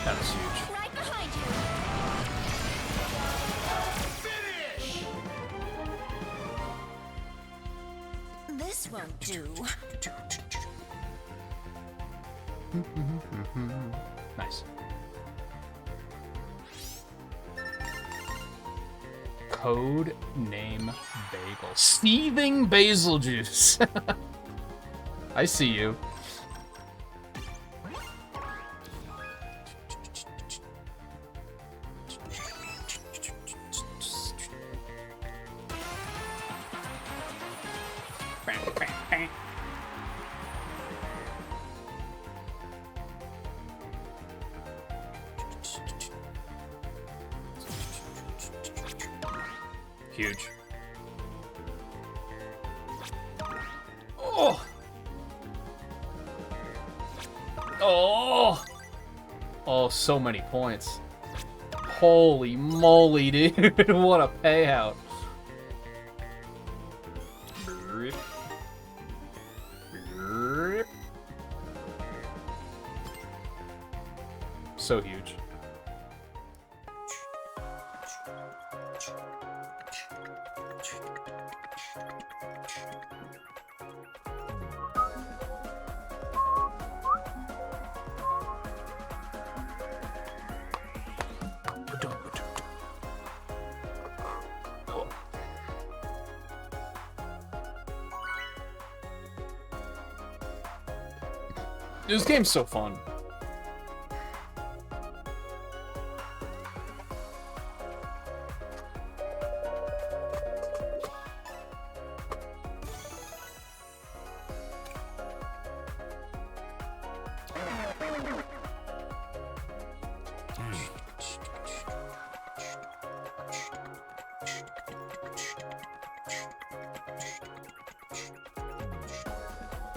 S1: That was huge.
S3: Right behind you. This won't do.
S1: Nice. Code name bagel. Seething basil juice. I see you. Huge. Oh! Oh! Oh, so many points. Holy moly, dude. What a payout. Rip. Rip. So huge. This game's so fun.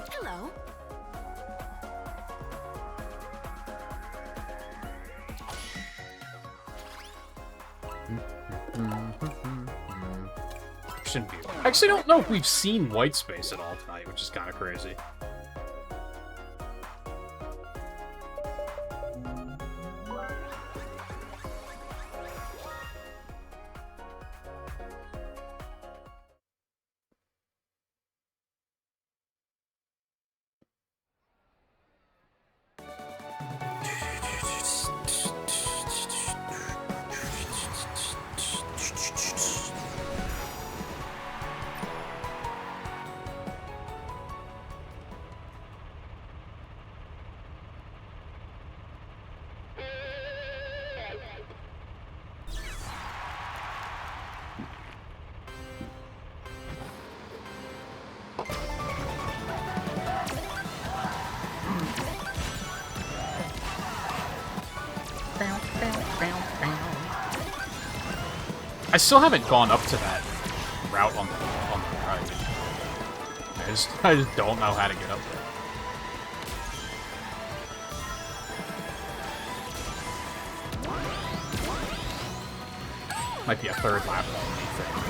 S3: Hello.
S1: Shouldn't be. I actually don't know if we've seen white space at all tonight, which is kind of crazy. I still haven't gone up to that route on the right. I just don't know how to get up there. Might be a third lap only thing.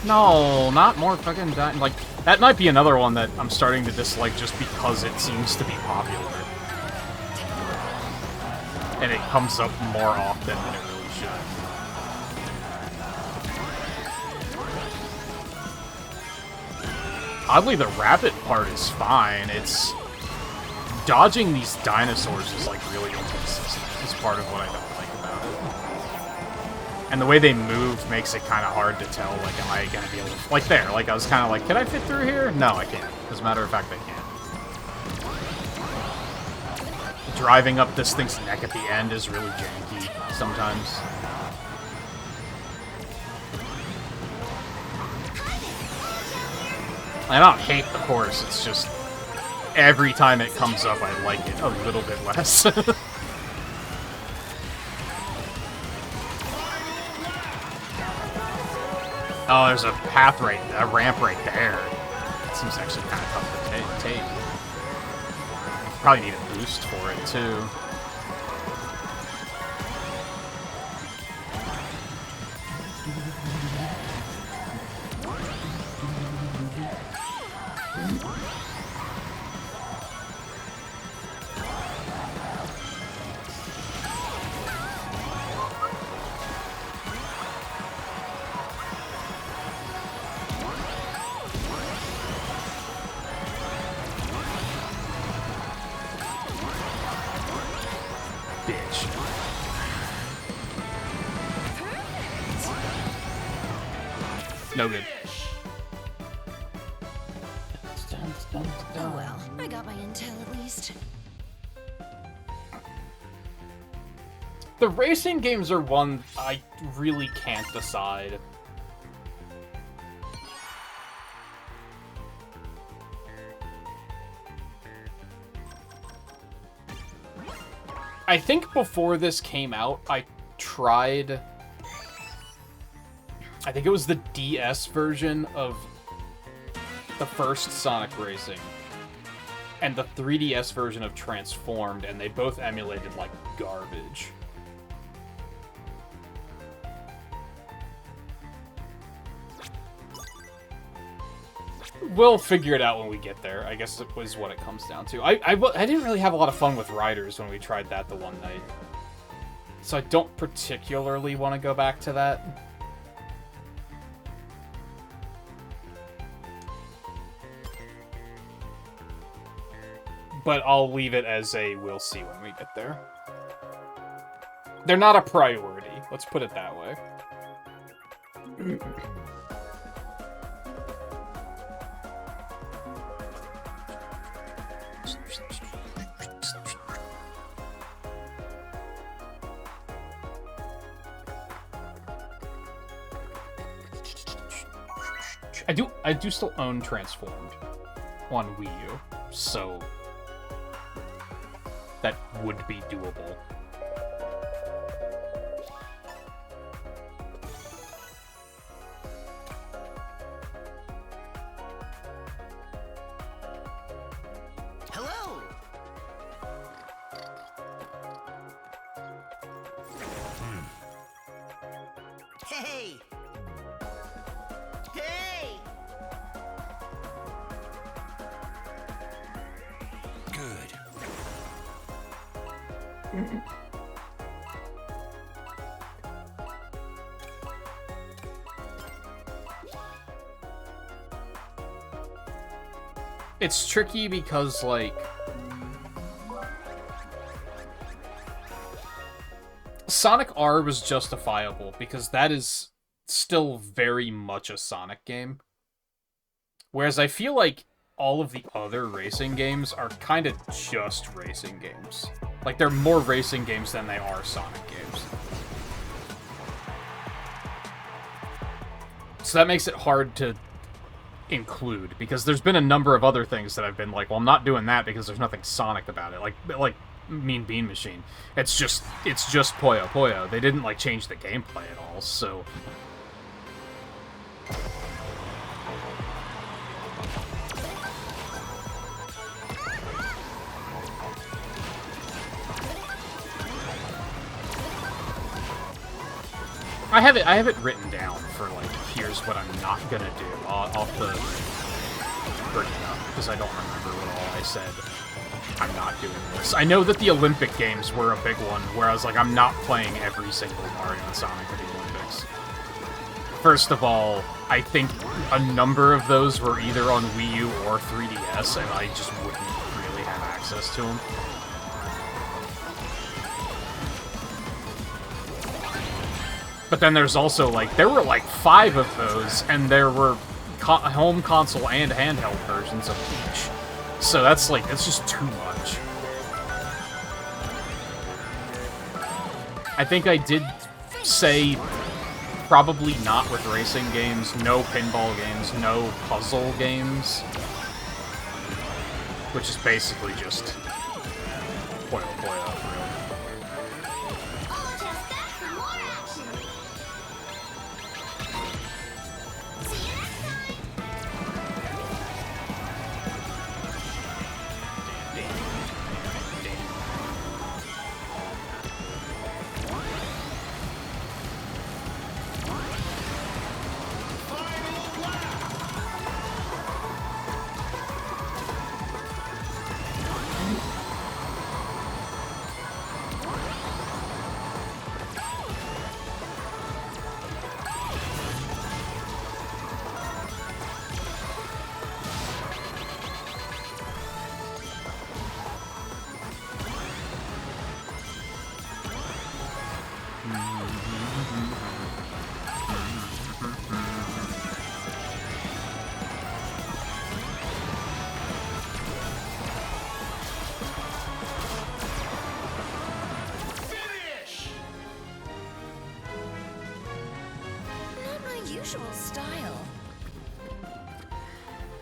S1: No, not more fucking like that might be another one that I'm starting to dislike just because it seems to be popular. And it comes up more often than it really should. Oddly, the rapid part is fine. It's dodging these dinosaurs is like really inconsistent. It's part of what I don't like about it. And the way they move makes it kind of hard to tell, like, am I gonna be able to... Like there, like I was kind of like, can I fit through here? No, I can't. As a matter of fact, I can't. Driving up this thing's neck at the end is really janky sometimes. I don't hate the course, it's just every time it comes up, I like it a little bit less. Oh, there's a path right, a ramp right there. It seems actually kind of tough to take. Probably need a boost for it, too. No good.
S3: Oh well, I got my intel at least.
S1: The racing games are one I really can't decide. I think before this came out, I tried... I think it was the DS version of the first Sonic Racing and the 3DS version of Transformed, and they both emulated like garbage. We'll figure it out when we get there, I guess is what it comes down to. I didn't really have a lot of fun with Riders when we tried that the one night. So I don't particularly want to go back to that. But I'll leave it as a we'll see when we get there. They're not a priority, let's put it that way. I do still own Transformed on Wii U, so that would be doable.
S5: Hello. Hey. Hey. Good.
S1: It's tricky because, like, Sonic R was justifiable because that is still very much a Sonic game. Whereas I feel like all of the other racing games are kind of just racing games. Like, they're more racing games than they are Sonic games. So that makes it hard to include, because there's been a number of other things that I've been like, well, I'm not doing that because there's nothing Sonic about it. Like Mean Bean Machine. It's just Puyo Puyo. They didn't, like, change the gameplay at all, so... I have it written down for, like, here's what I'm not gonna do. I'll have to bring it up, because I don't remember what all I said. I'm not doing this. I know that the Olympic Games were a big one, where I was like, I'm not playing every single Mario and Sonic at the Olympics. First of all, I think a number of those were either on Wii U or 3DS, and I just wouldn't really have access to them. But then there's also, like, there were, like, 5 of those, and there were home console and handheld versions of each. So that's, like, it's just too much. I think I did say probably not with racing games, no pinball games, no puzzle games. Which is basically just Puyo Puyo.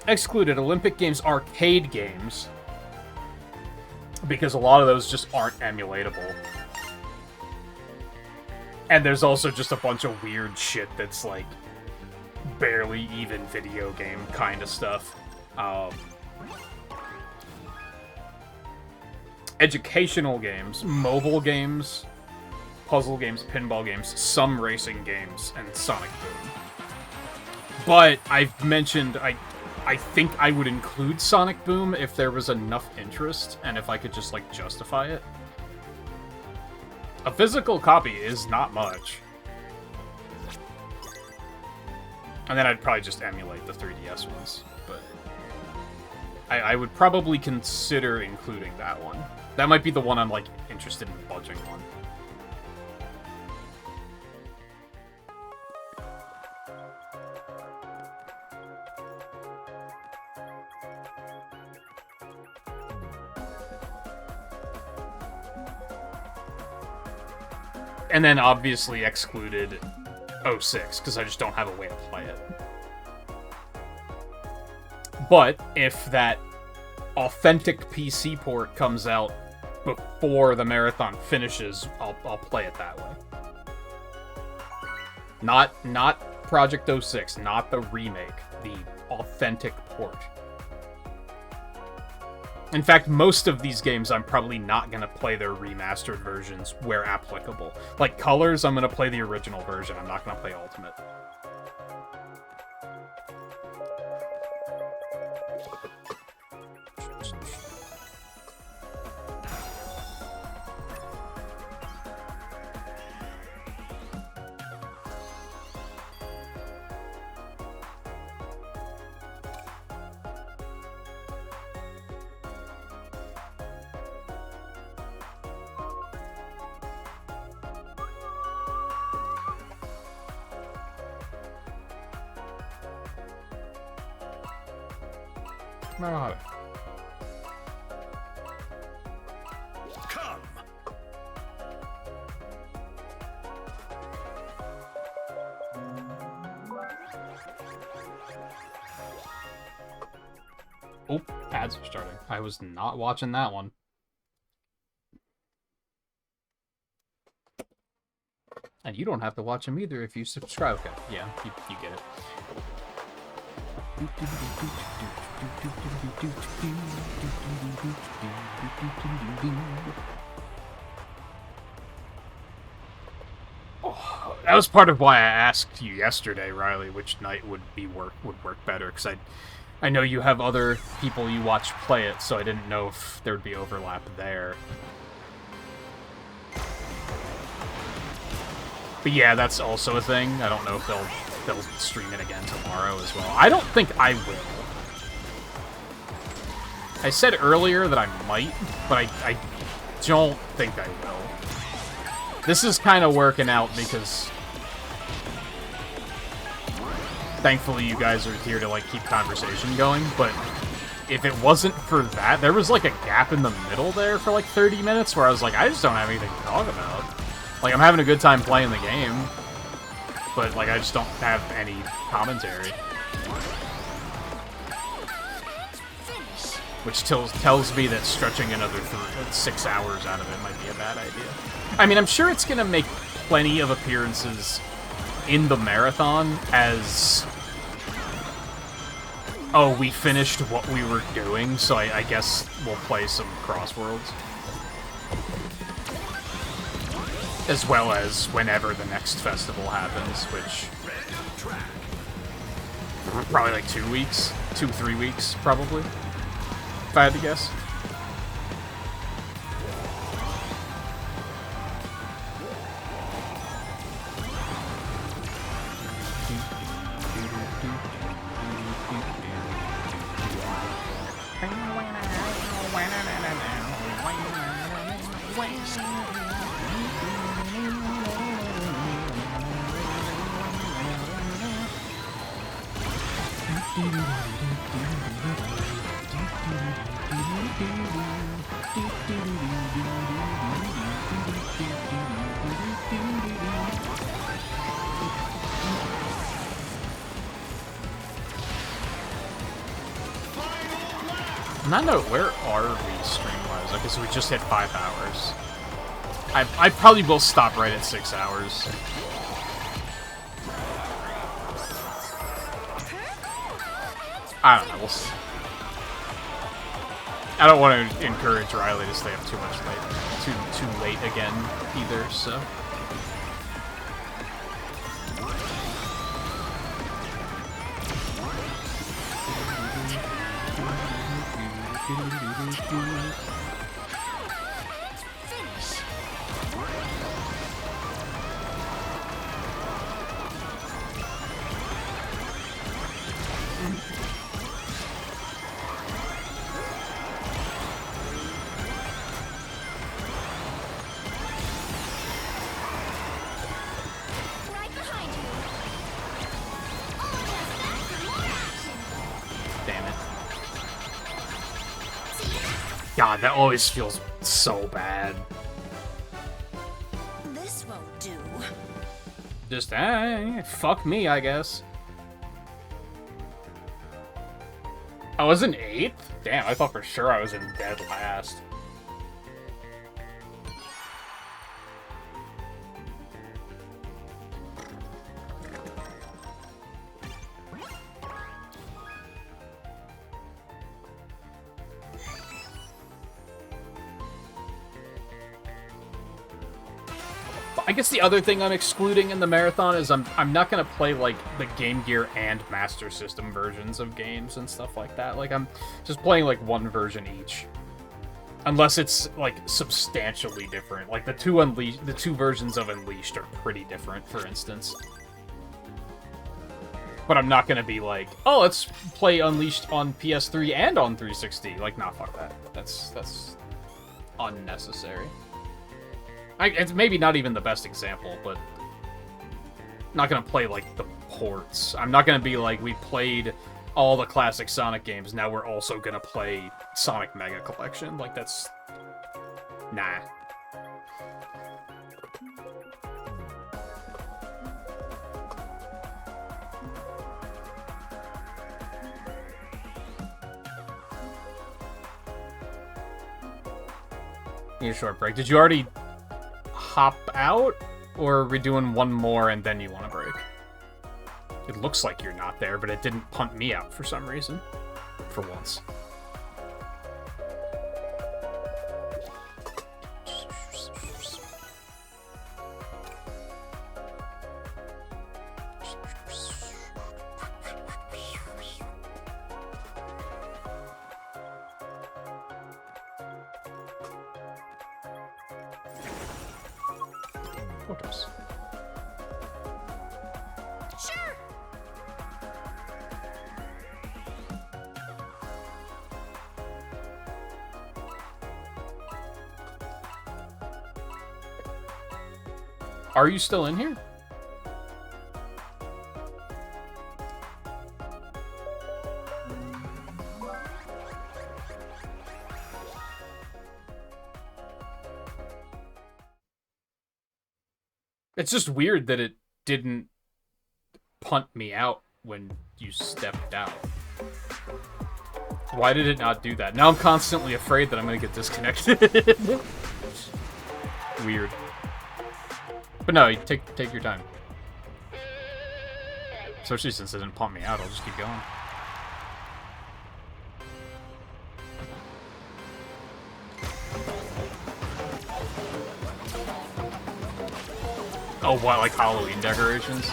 S1: Excluded Olympic Games arcade games. because a lot of those just aren't emulatable. And there's also just a bunch of weird shit that's, like, barely even video game kind of stuff. Educational games, mobile games, puzzle games, pinball games, some racing games, and Sonic Boom. But I've mentioned I think I would include Sonic Boom if there was enough interest and if I could just, like, justify it. A physical copy is not much. And then I'd probably just emulate the 3DS ones, but I would probably consider including that one. That might be the one I'm, like, interested in budging on. And then obviously excluded 06, because I just don't have a way to play it. But if that authentic PC port comes out before the marathon finishes, I'll play it that way. Not Project 06, not the remake, the authentic port. In fact, most of these games I'm probably not going to play their remastered versions where applicable. Like Colors, I'm going to play the original version. I'm not going to play Ultimate.
S2: Come.
S1: Oh, ads are starting. I was not watching that one. And you don't have to watch them either if you subscribe. Okay, yeah, you get it. Oh, that was part of why I asked you yesterday, Riley, which night would work better, because I know you have other people you watch play it, so I didn't know if there would be overlap there. But yeah, that's also a thing. I don't know if they'll stream it again tomorrow as well. I don't think I will. I said earlier that I might, but I don't think I will. This is kind of working out because thankfully you guys are here to, like, keep conversation going, but if it wasn't for that, there was, like, a gap in the middle there for, like, 30 minutes where I was like, I just don't have anything to talk about. Like, I'm having a good time playing the game, but, like, I just don't have any commentary. Which tells me that stretching another 6 hours out of it might be a bad idea. I mean, I'm sure it's going to make plenty of appearances in the marathon as... Oh, we finished what we were doing, so I guess we'll play some CrossWorlds. As well as whenever the next festival happens, which... probably like 2 weeks? 2-3 weeks, probably. If I had to guess. On that note, where are we stream-wise? Okay, so we just hit 5 hours. I probably will stop right at 6 hours. I don't know. We'll see. I don't want to encourage Riley to stay up too late again either. So. God, that always feels so bad.
S3: This won't do.
S1: Just, fuck me, I guess. I was in 8th? Damn, I thought for sure I was in dead last. I guess the other thing I'm excluding in the marathon is I'm not gonna play like the Game Gear and Master System versions of games and stuff like that. Like I'm just playing like one version each, unless it's like substantially different. Like the two versions of Unleashed are pretty different, for instance. But I'm not gonna be like, oh, let's play Unleashed on PS3 and on 360. Like, nah, fuck that. That's unnecessary. It's maybe not even the best example, but I'm not gonna play, like, the ports. I'm not gonna be like, we played all the classic Sonic games, now we're also gonna play Sonic Mega Collection. Like, that's... Nah. Need a short break. Did you already hop out, or are we doing one more and then you want a break? It looks like you're not there, but it didn't punt me out for some reason. For once. Photos.
S3: Sure.
S1: Are you still in here? It's just weird that it didn't punt me out when you stepped out. Why did it not do that? Now I'm constantly afraid that I'm gonna get disconnected. Weird. But no, take your time. Especially since it didn't pump me out, I'll just keep going. Oh, what, like Halloween decorations?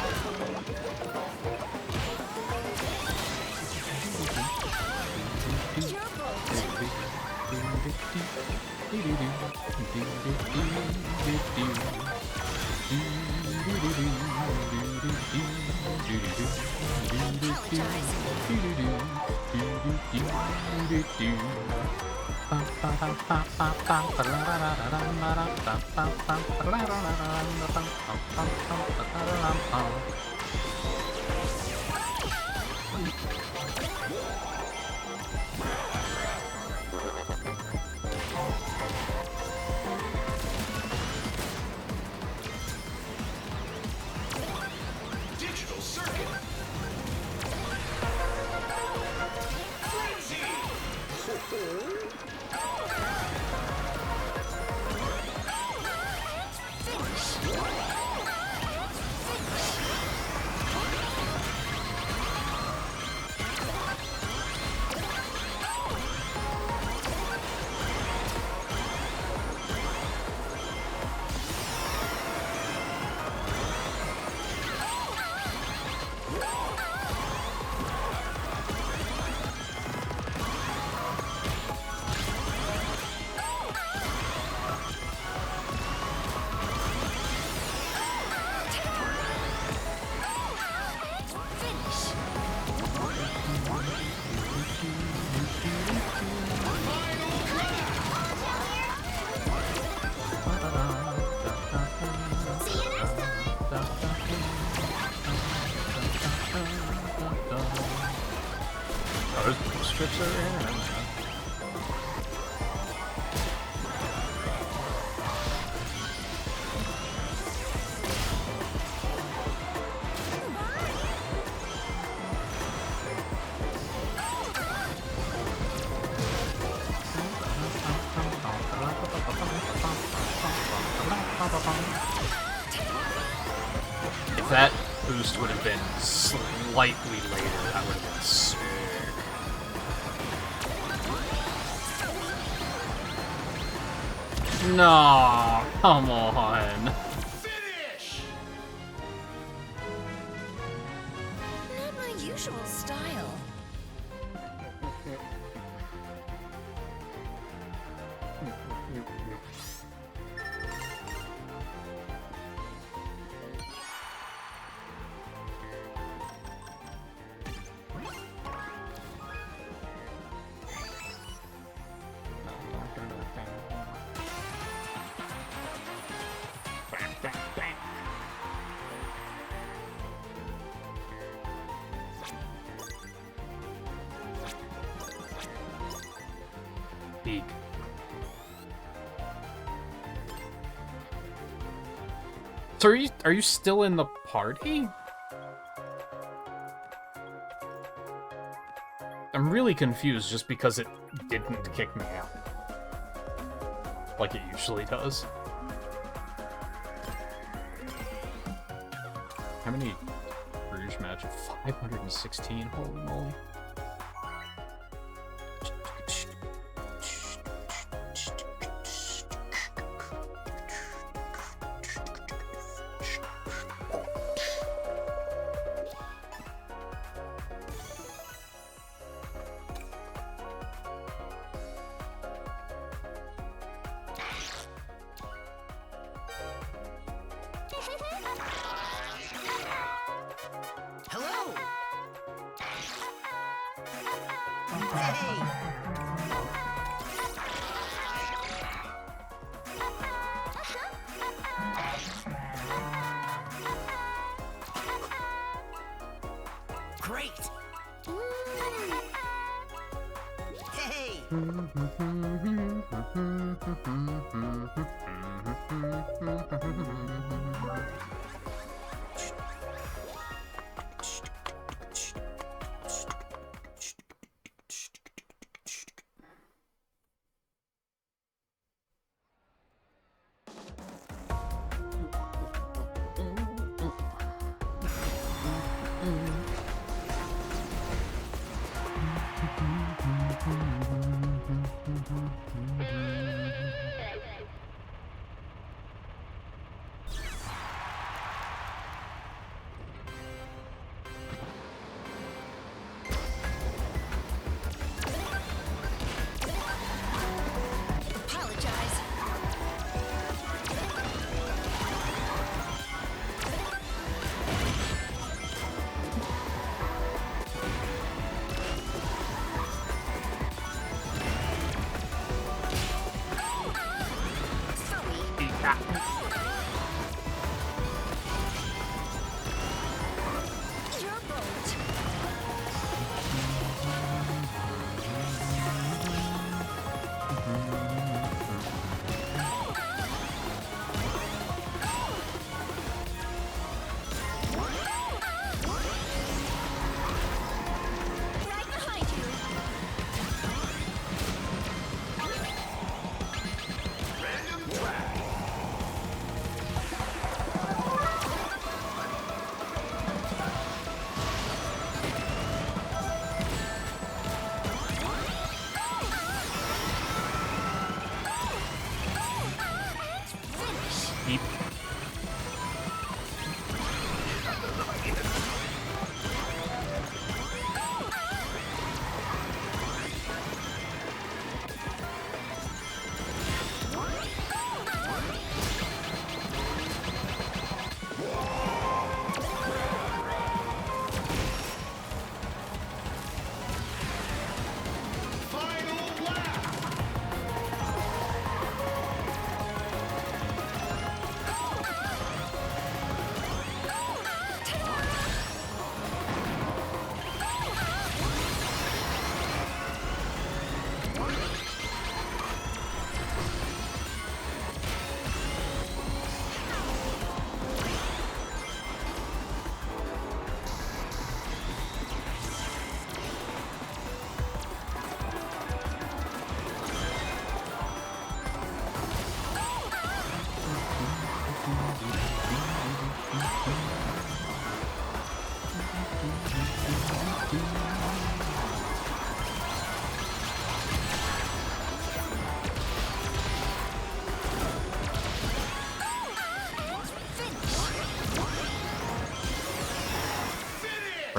S2: Digital circuit. Frenzy.
S1: trips over here? If that boost would have been slightly later, I would have been sick. No, come on.
S2: Finish!
S3: Not my usual style.
S1: Peak. So are you still in the party? I'm really confused just because it didn't kick me out. Like it usually does. How many Rouge matches? 516, holy moly.
S5: Hello! Great! Hey!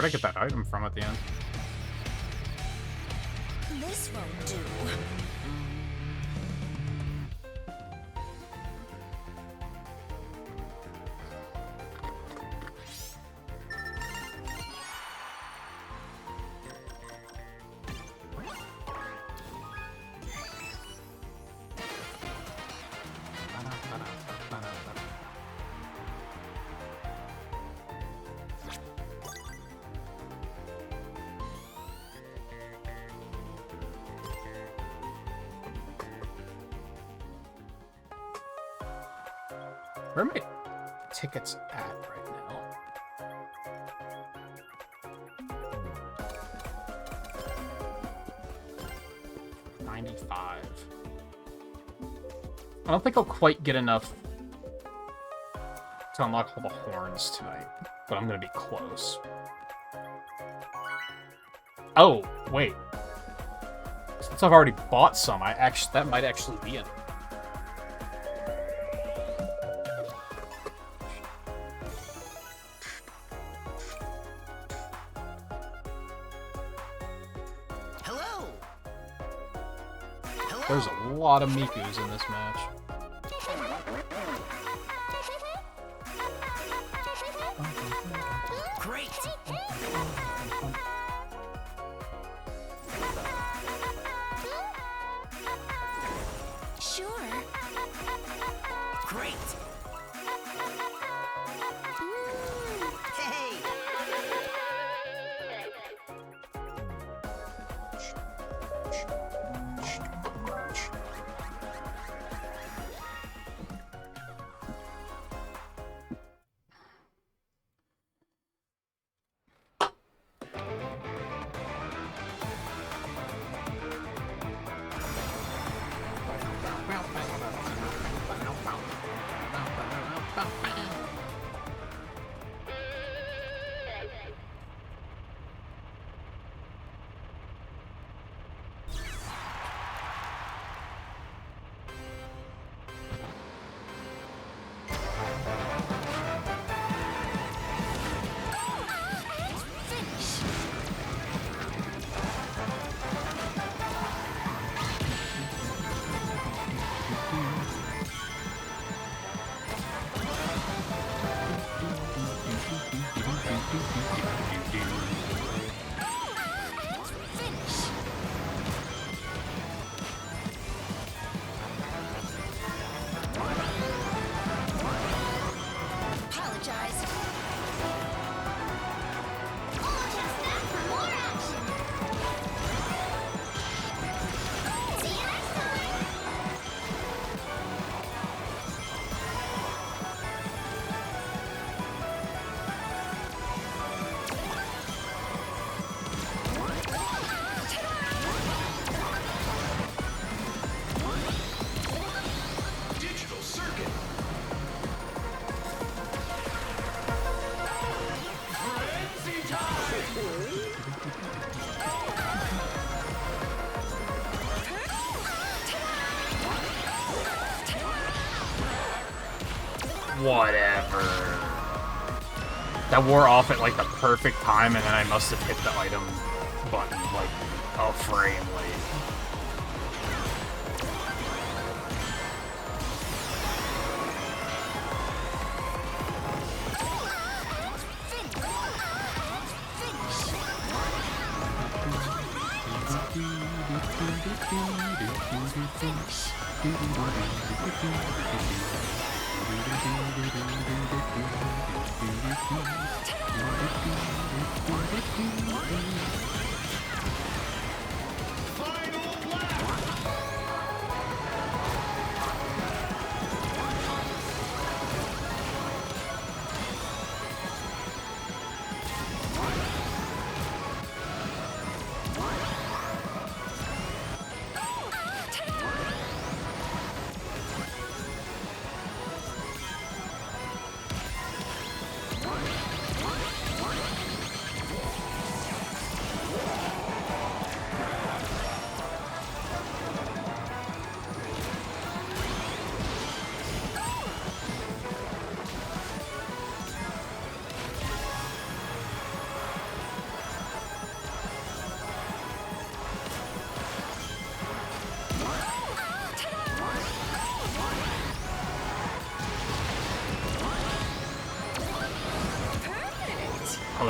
S1: Where'd I get that item from at the end?
S3: This won't do.
S1: Where are my tickets at right now? $95. I don't think I'll quite get enough to unlock all the horns tonight, but I'm gonna be close. Oh, wait. Since I've already bought some, that might actually be it. There's a lot of Mikus in this match.
S3: Great. Sure. Great. Hey.
S1: Whatever. That wore off at like the perfect time, and then I must have hit the item button like a frame late.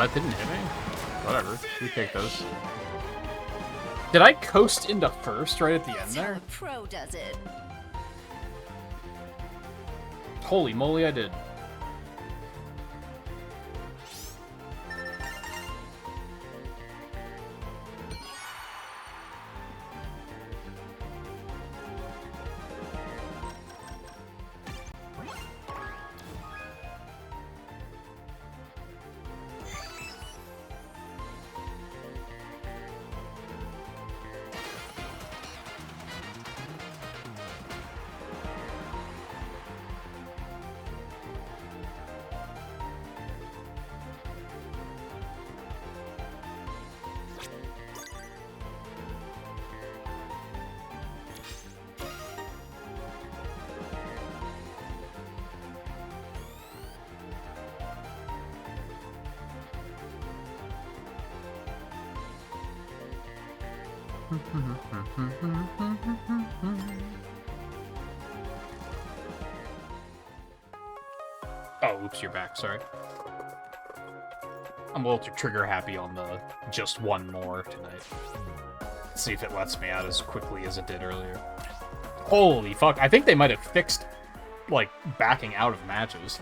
S1: that didn't hit me? Whatever. We take those. Did I coast into first right at the end
S3: That's how
S1: there?
S3: a pro does it.
S1: Holy moly, I did. Oh, oops, you're back, sorry. I'm a little too trigger happy on the just one more tonight. See if it lets me out as quickly as it did earlier. Holy fuck, I think they might have fixed, like, backing out of matches.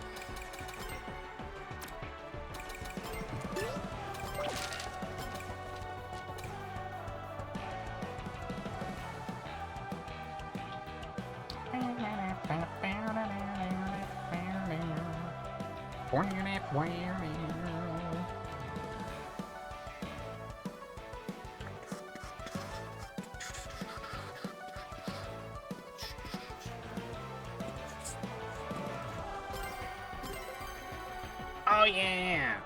S1: Oh yeah!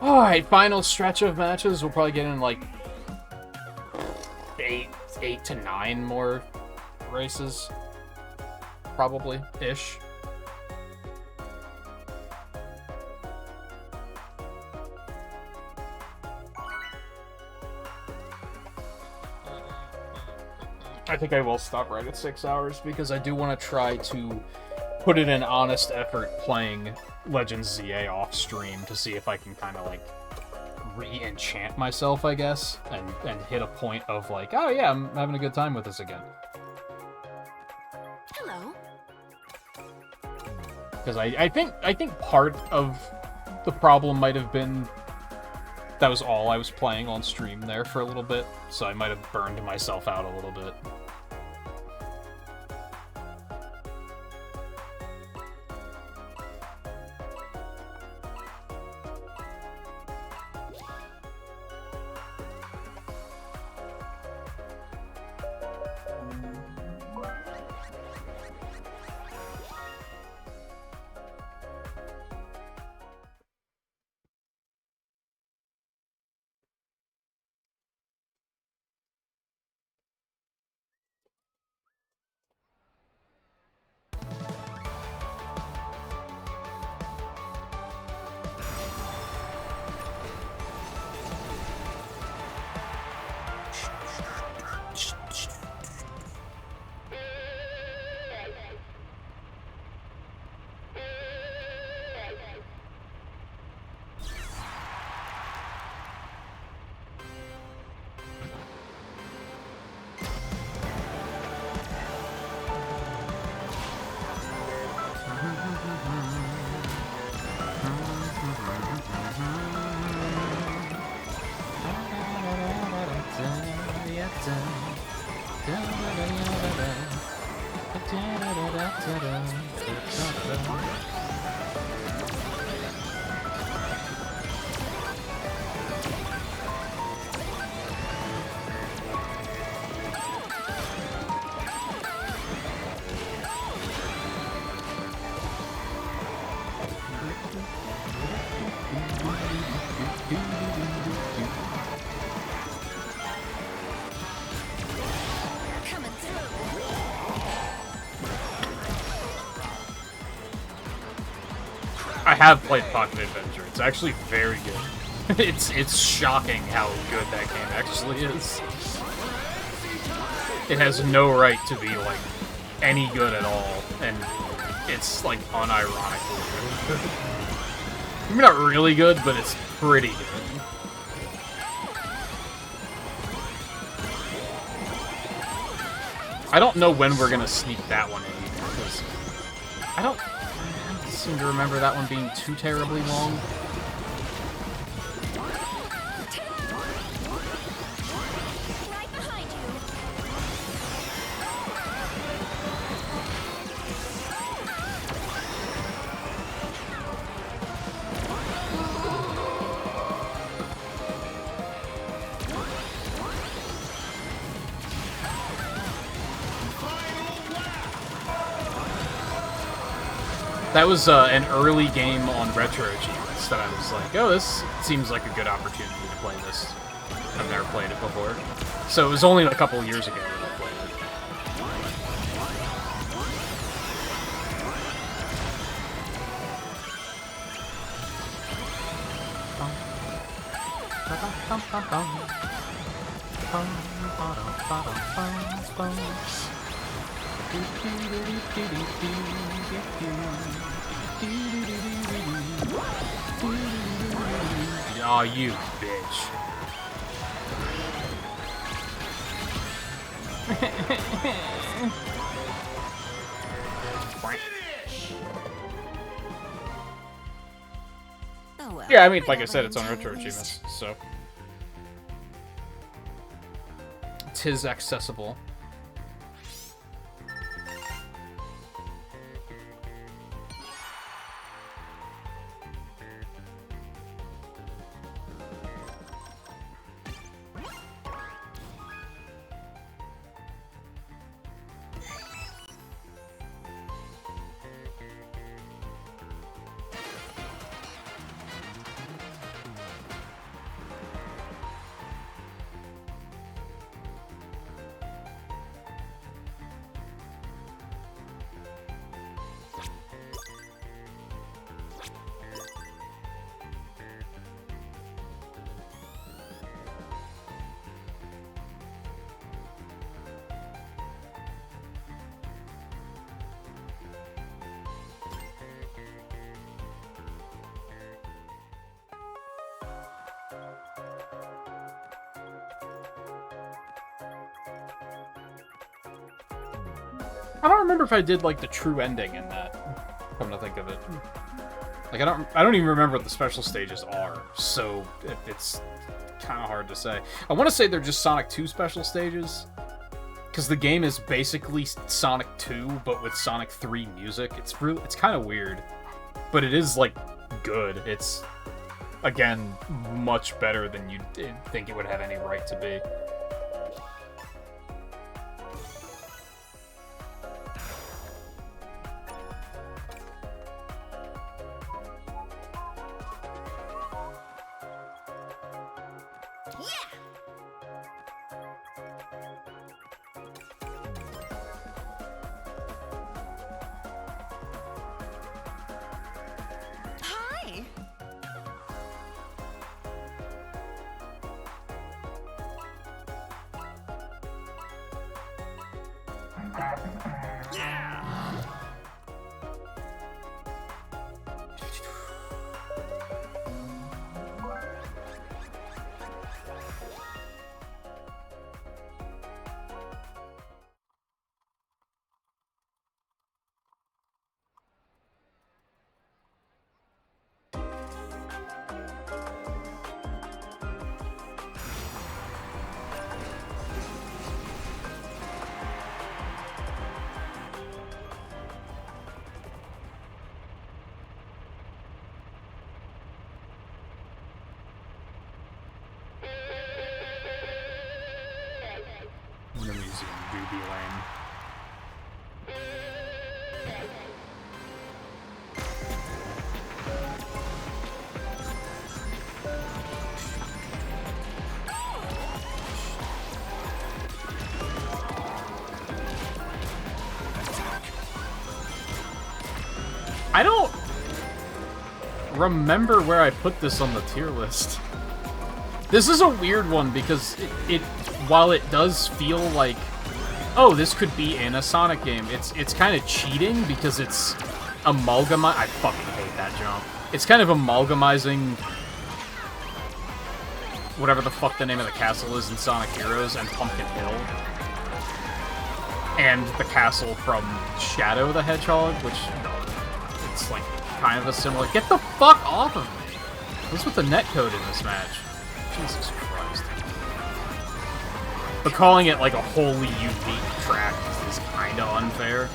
S1: Alright, final stretch of matches. We'll probably get in like 8 to 9 more races. Probably-ish. I think I will stop right at 6 hours because I do want to try to put in an honest effort playing Legends ZA off stream to see if I can kind of like re-enchant myself, I guess, and hit a point of like, oh yeah, I'm having a good time with this again.
S3: Hello.
S1: Because I think part of the problem might have been that was all I was playing on stream there for a little bit, so I might have burned myself out a little bit. I have played Pocket Adventure. It's actually very good. It's shocking how good that game actually is. It has no right to be, like, any good at all, and it's, like, unironically good. Maybe not really good, but it's pretty good. I don't know when we're gonna sneak that one in, because I don't seem to remember that one being too terribly long. That was an early game on Retro Achievements that I was like, oh, this seems like a good opportunity to play this. I've never played it before. So it was only a couple years ago that I played Aw, you bitch.
S3: Oh, well,
S1: Yeah, I mean, like I said, it's on Retro Achievements, so... Tis accessible. I don't remember if I did, like, the true ending in that, come to think of it. Like, I don't even remember what the special stages are, so it's kind of hard to say. I want to say they're just Sonic 2 special stages, because the game is basically Sonic 2, but with Sonic 3 music. It's kind of weird, but it is, like, good. It's, again, much better than you'd think it would have any right to be. The museum Booby Lane. I don't remember where I put this on the tier list. This is a weird one because while it does feel like, oh, this could be in a Sonic game, it's kind of cheating because it's I fucking hate that jump. It's kind of amalgamizing whatever the fuck the name of the castle is in Sonic Heroes and Pumpkin Hill. And the castle from Shadow the Hedgehog, which, it's like kind of a similar... Get the fuck off of me! What's with the netcode in this match? Jesus Christ. But calling it like a wholly unique track is kind of unfair.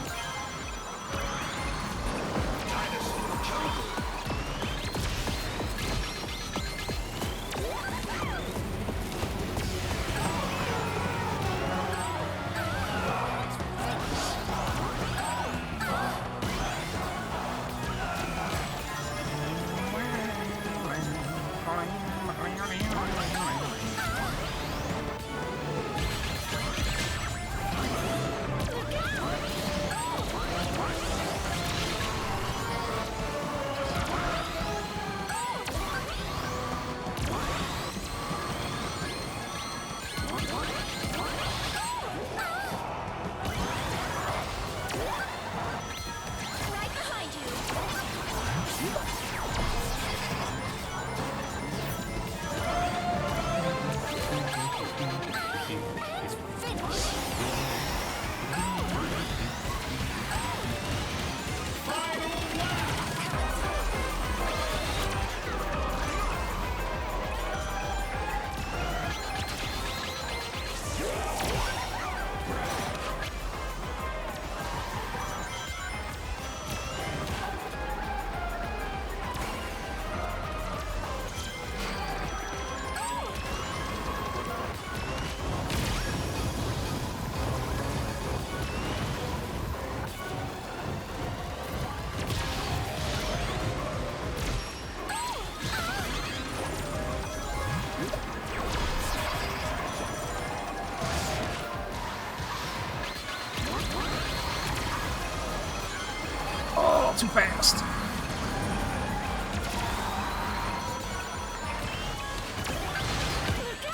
S1: Too fast.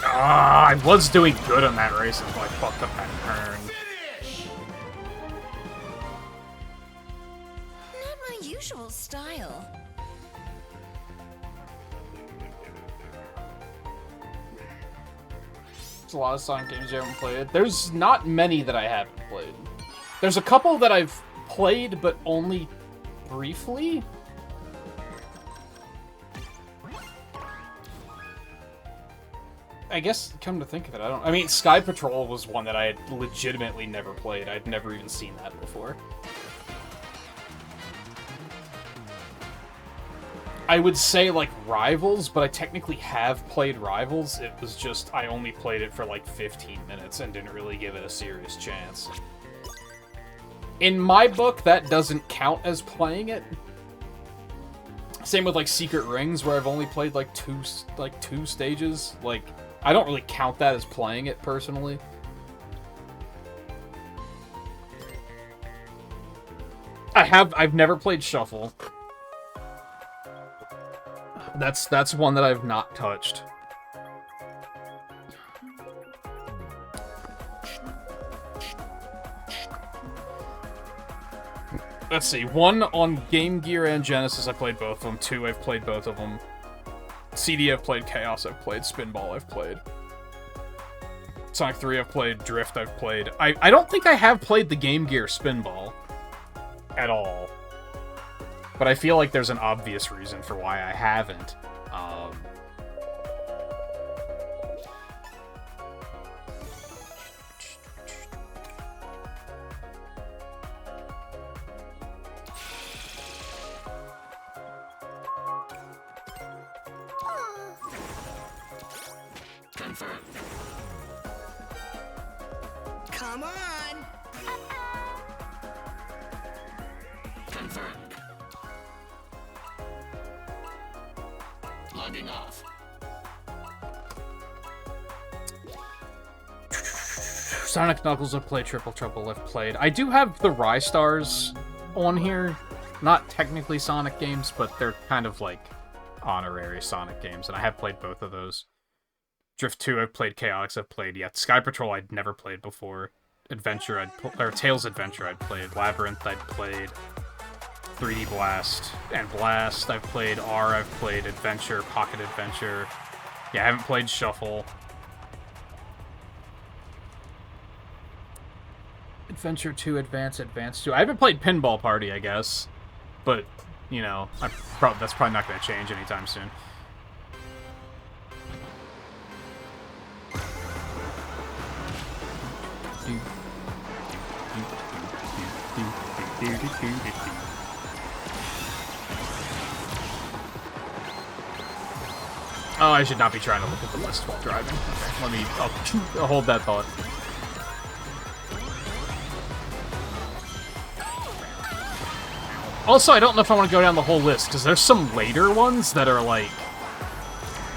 S1: Ah, I was doing good on that race until I fucked up that turn.
S3: Not my usual style.
S1: There's a lot of Sonic games you haven't played. There's not many that I haven't played. There's a couple that I've played, but only briefly? I guess, come to think of it, I mean, Sky Patrol was one that I had legitimately never played. I'd never even seen that before. I would say, like, Rivals, but I technically have played Rivals. It was just, I only played it for, like, 15 minutes and didn't really give it a serious chance. In my book, that doesn't count as playing it. Same with, like, Secret Rings, where I've only played, like, two stages. Like, I don't really count that as playing it, personally. I've never played Shuffle. That's one that I've not touched. Let's see, 1 on Game Gear and Genesis, I played both of them. 2, I've played both of them. CD, I've played. Chaos, I've played. Spinball, I've played. Sonic 3, I've played. Drift, I've played. I don't think I have played the Game Gear Spinball at all. But I feel like there's an obvious reason for why I haven't.
S5: Confirmed.
S3: Come on!
S5: Confirmed. Logging off.
S1: Sonic Knuckles, I've played. Triple Trouble, I've played. I do have the Rystars on here. Not technically Sonic games, but they're kind of like honorary Sonic games, and I have played both of those. Drift 2, I've played. Chaotix, I've played. Yeah, Sky Patrol, I'd never played before. Adventure, or Tails Adventure, I'd played. Labyrinth, I'd played. 3D Blast and Blast, I've played. R, I've played. Adventure, Pocket Adventure. Yeah, I haven't played Shuffle. Adventure 2, Advance 2. I haven't played Pinball Party, I guess. But, you know, that's probably not going to change anytime soon. Oh, I should not be trying to look at the list while driving. Okay, let me... I'll hold that thought. Also, I don't know if I want to go down the whole list, because there's some later ones that are, like,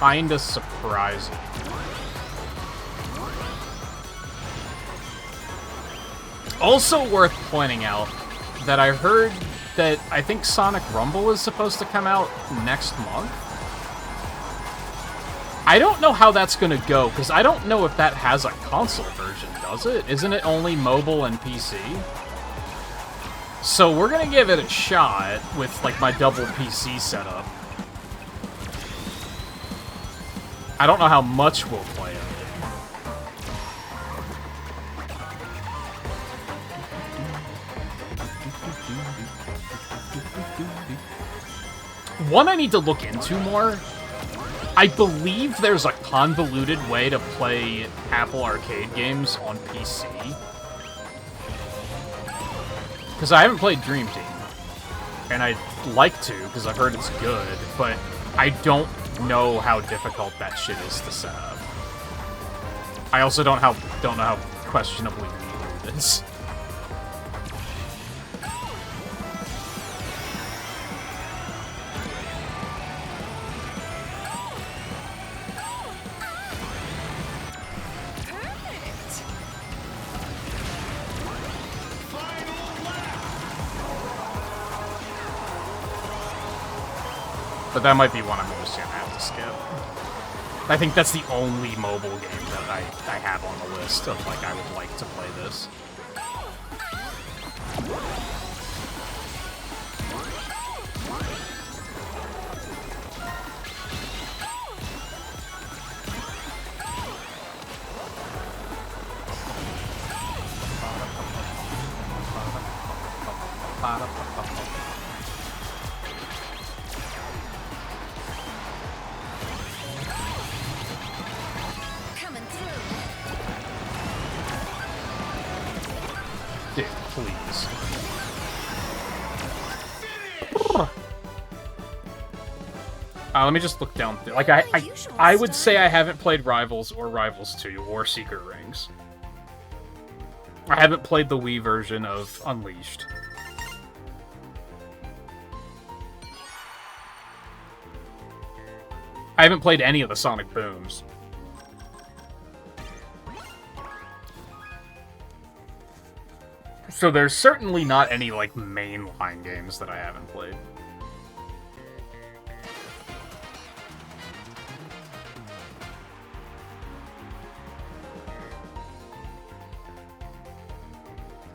S1: kinda surprising. Also worth pointing out that I heard that I think Sonic Rumble is supposed to come out next month. I don't know how that's going to go, because I don't know if that has a console version, does it? Isn't it only mobile and PC? So we're going to give it a shot with, like, my double PC setup. I don't know how much we'll play it. One I need to look into more. I believe there's a convoluted way to play Apple Arcade games on PC. Because I haven't played Dream Team. And I'd like to, because I've heard it's good, but I don't know how difficult that shit is to set up. I also don't know how questionably new it is. But that might be one I'm just gonna have to skip. I think that's the only mobile game that I have on the list of, like, I would like to play this.
S3: Coming through.
S1: Dude, please. Let me just look down. Like, I would say I haven't played Rivals or Rivals 2 or Secret Rings. I haven't played the Wii version of Unleashed. I haven't played any of the Sonic Booms. So there's certainly not any, like, mainline games that I haven't played.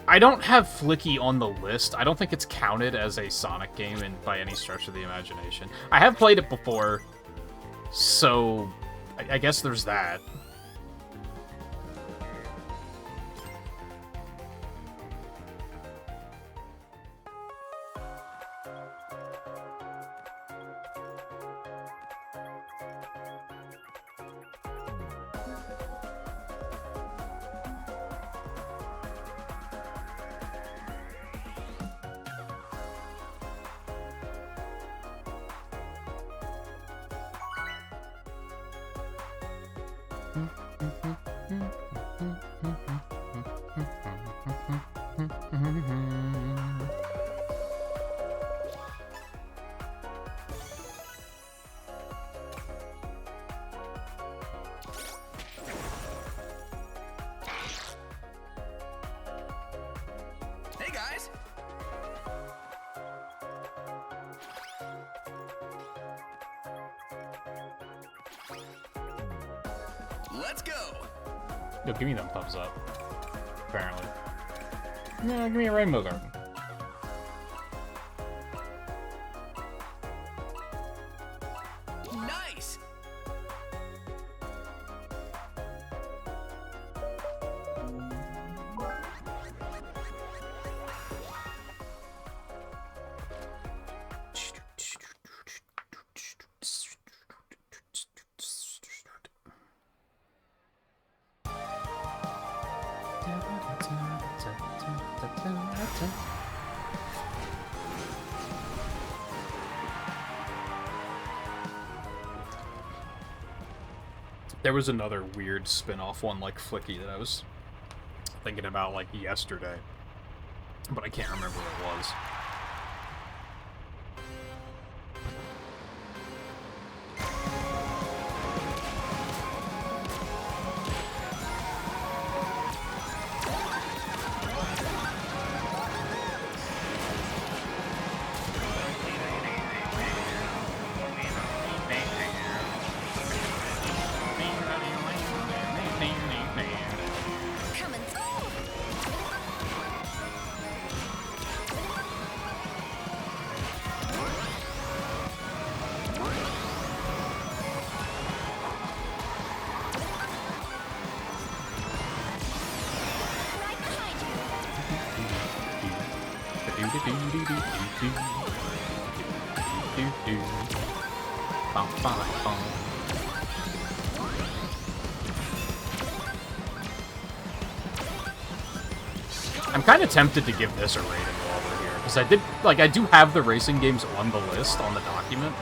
S1: I don't have Flicky on the list. I don't think it's counted as a Sonic game by any stretch of the imagination. I have played it before, so I guess there's that.
S5: Hey guys!
S6: Let's go.
S1: Yo, give me them thumbs up. Apparently. No, give me a rainbow garden.
S6: Nice.
S1: There was another weird spin-off one like Flicky that I was thinking about like yesterday, but I can't remember what it was.
S3: Coming through. Right behind you.
S1: I'm kind of tempted to give this a rating while we're here, because I do have the racing games on the list, on the document.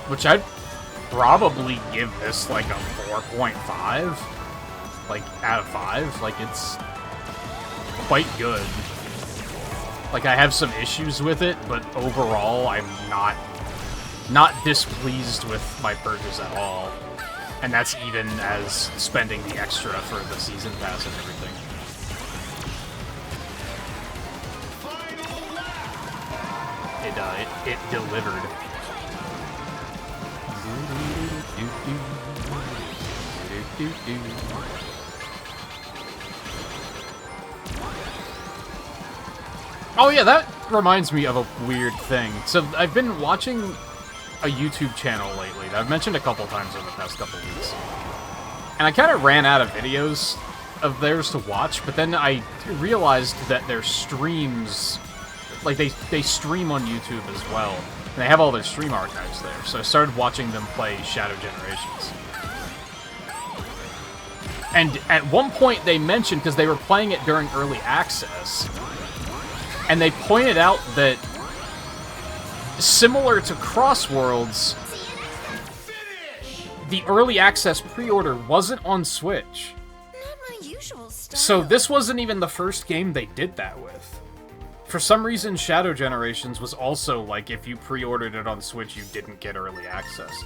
S1: Which I'd probably give this like a 4.5. Like, out of 5. Like, it's quite good. Like, I have some issues with it, but overall, I'm not displeased with my purchase at all. And that's even as spending the extra for the season pass and everything. It delivered. Oh yeah, that reminds me of a weird thing. So I've been watching a YouTube channel lately that I've mentioned a couple times over the past couple weeks. And I kind of ran out of videos of theirs to watch, but then I realized that their streams, like they stream on YouTube as well. And they have all their stream archives there. So I started watching them play Shadow Generations. And at one point they mentioned, because they were playing it during early access, and they pointed out that, similar to CrossWorlds, the early access pre-order wasn't on Switch.
S3: Not my usual style.
S1: So this wasn't even the first game they did that with. For some reason, Shadow Generations was also like, if you pre-ordered it on Switch, you didn't get early access.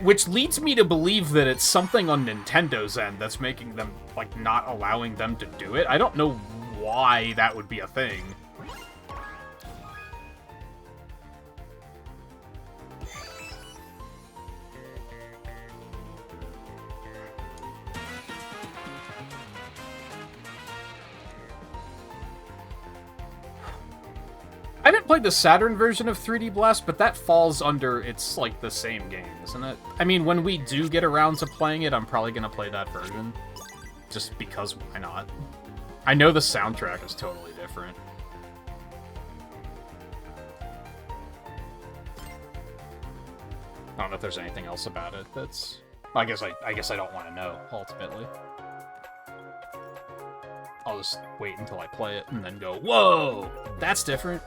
S1: Which leads me to believe that it's something on Nintendo's end that's making them, like, not allowing them to do it. I don't know why that would be a thing. I haven't played the Saturn version of 3D Blast, but that falls under, it's like the same game, isn't it? I mean, when we do get around to playing it, I'm probably going to play that version. Just because, why not? I know the soundtrack is totally different. I don't know if there's anything else about it that's... I guess I don't want to know, ultimately. I'll just wait until I play it and then go, whoa, that's different.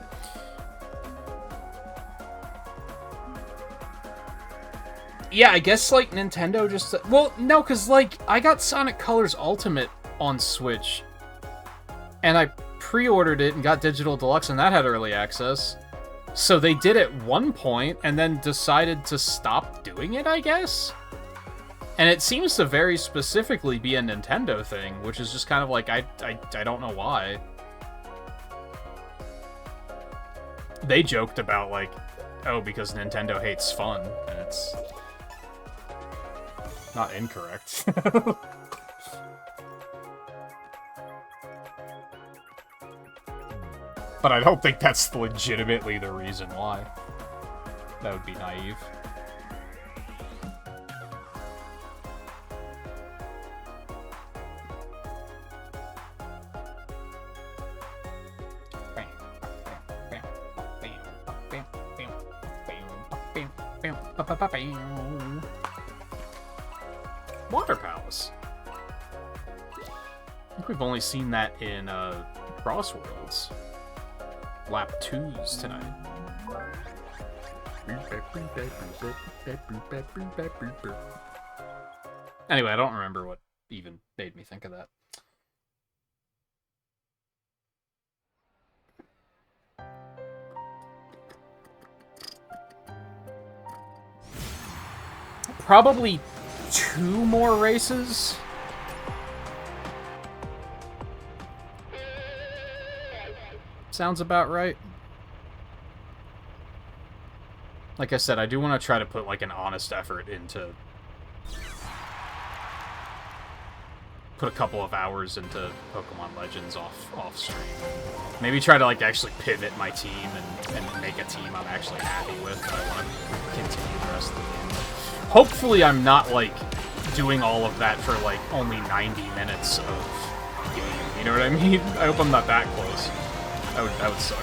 S1: Yeah, I guess, like, Nintendo just... Well, no, because, like, I got Sonic Colors Ultimate on Switch, and I pre-ordered it and got Digital Deluxe, and that had early access. So they did at one point and then decided to stop doing it, I guess? And it seems to very specifically be a Nintendo thing, which is just kind of like, I don't know why. They joked about, like, oh, because Nintendo hates fun, and it's not incorrect. But I don't think that's legitimately the reason why. That would be naive. Water Palace. I think we've only seen that in CrossWorlds. Lap 2s tonight. Anyway, I don't remember what even made me think of that. Probably 2 more races. Sounds about right. Like I said, I do want to try to put like an honest effort into put a couple of hours into Pokemon Legends off stream. Maybe try to like actually pivot my team and make a team I'm actually happy with. I want to continue the rest of the game. Hopefully I'm not like doing all of that for like only 90 minutes of game. You know what I mean? I hope I'm not that close. That would suck.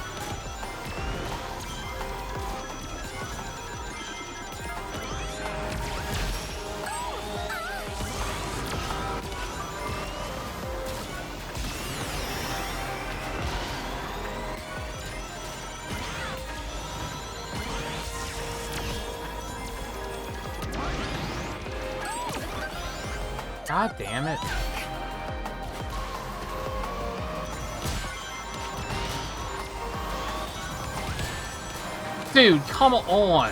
S1: God damn it. Dude, come on!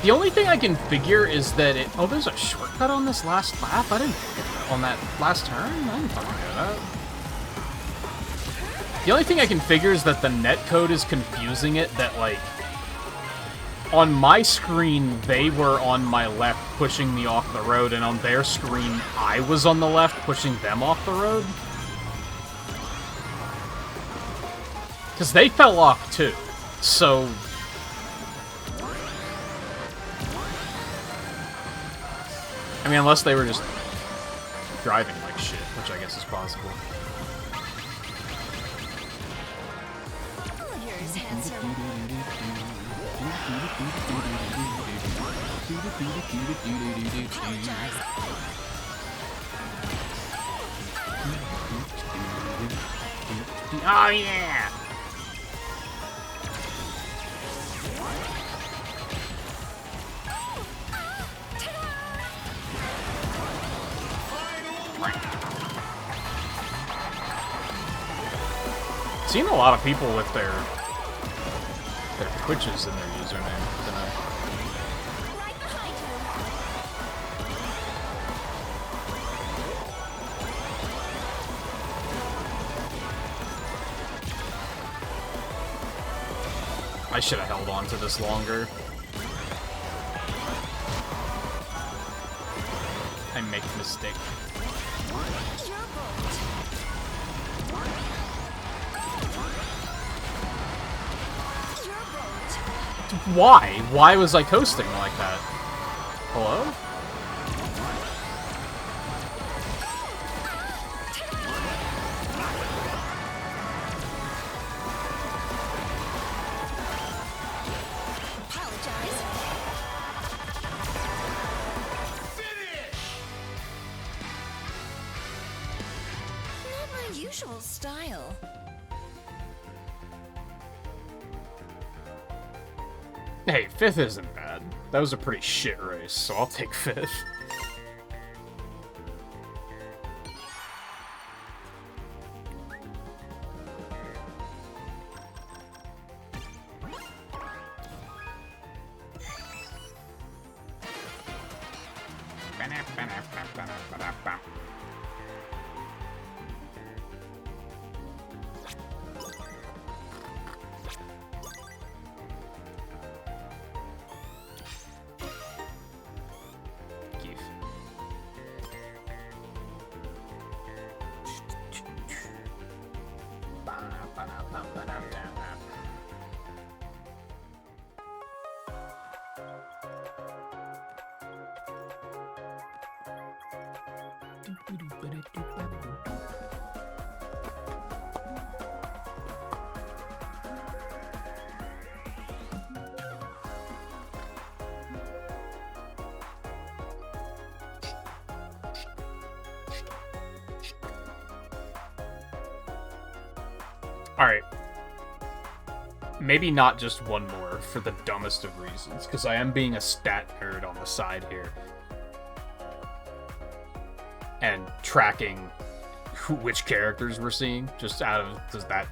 S1: The only thing I can figure is that it... Oh, there's a shortcut on this last lap? I didn't... On that last turn? I didn't fucking know that. The only thing I can figure is that the netcode is confusing it, that, like... On my screen, they were on my left pushing me off the road, and on their screen, I was on the left pushing them off the road. Because they fell off, too. So... I mean, unless they were just driving like shit, which I guess is possible. Oh yeah! Seen a lot of people with their Twitches in their username tonight. I should have held on to this longer. I make a mistake. Why? Why was I coasting like that? Hello?
S3: Not my usual style.
S1: Hey, 5th isn't bad. That was a pretty shit race, so I'll take 5th. Alright. Maybe not just one more for the dumbest of reasons, because I am being a stat nerd on the side here. And tracking which characters we're seeing, just out of that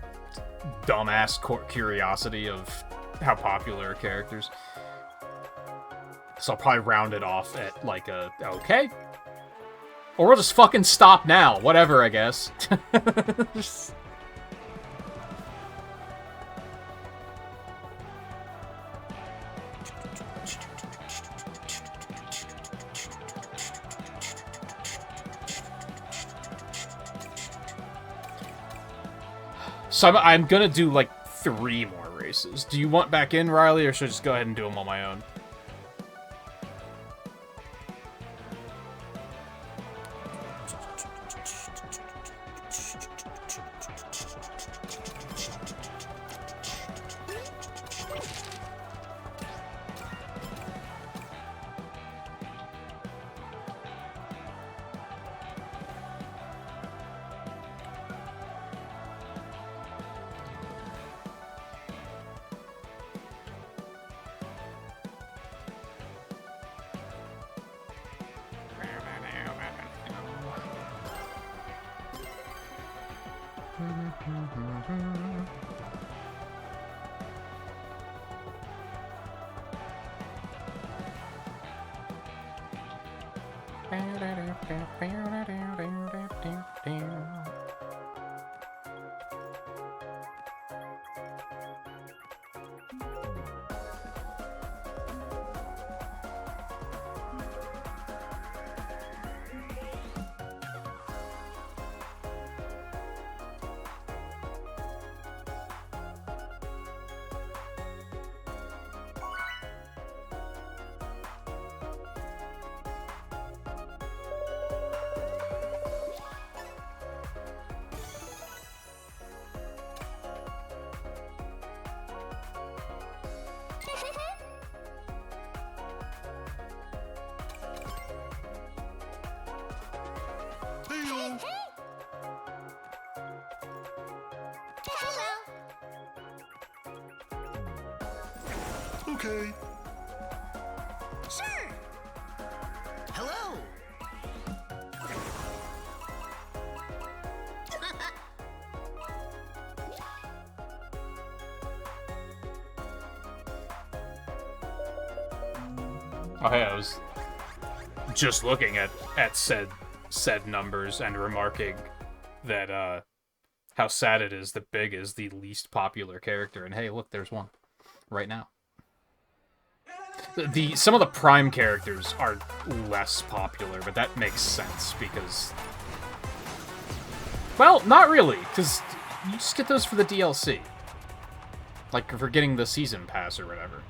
S1: dumbass curiosity of how popular are characters. So I'll probably round it off at like a, okay. Or we'll just fucking stop now. Whatever, I guess. So I'm gonna do like 3 more races. Do you want back in, Riley, or should I just go ahead and do them on my own?
S2: Okay.
S3: Sure. Hello.
S1: Oh, hey, I was just looking at said numbers and remarking that how sad it is that Big is the least popular character. And hey, look, there's one right now. Some of the Prime characters are less popular, but that makes sense because, well, not really, because you just get those for the DLC, like for getting the season pass or whatever.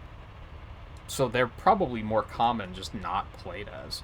S1: So they're probably more common, just not played as.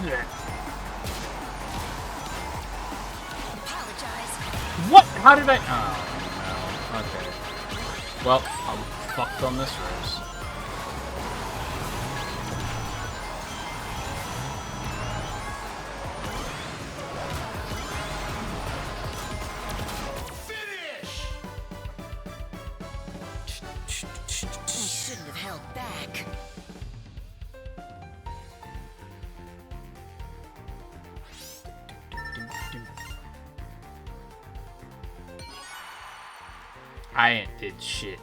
S3: Apologize.
S1: What? How did I? Oh, no. Okay. Well, I'm fucked on this rose.
S3: You shouldn't have held back.
S1: I ain't did shit.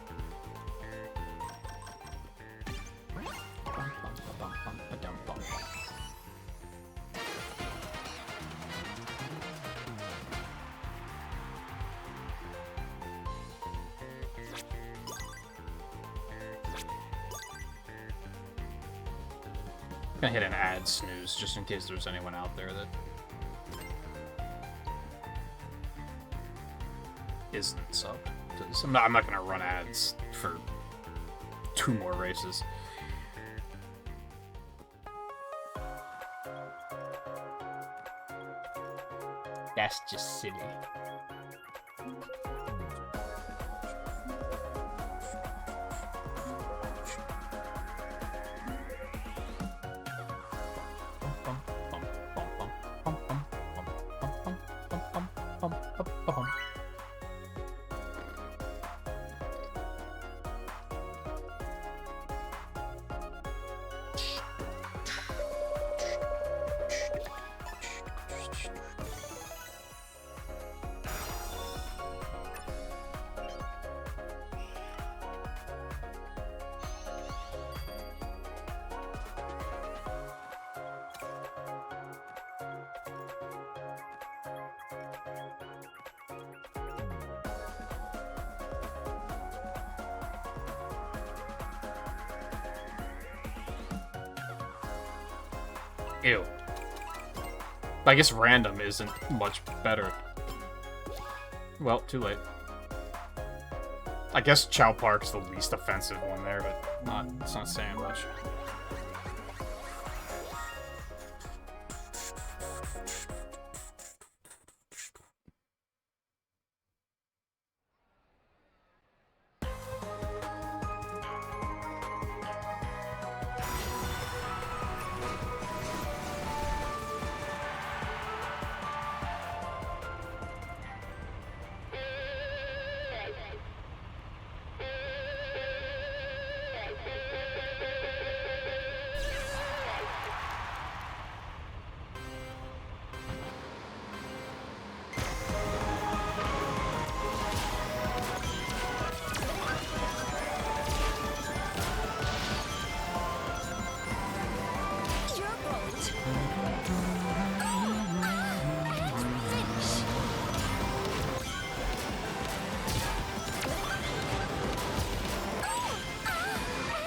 S1: I'm gonna hit an ad snooze just in case there's anyone out there that isn't subbed. I'm not gonna run ads for 2 more races. That's just silly. Ew. I guess random isn't much better. Well, too late. I guess Chow Park's the least offensive one there, but it's not saying much.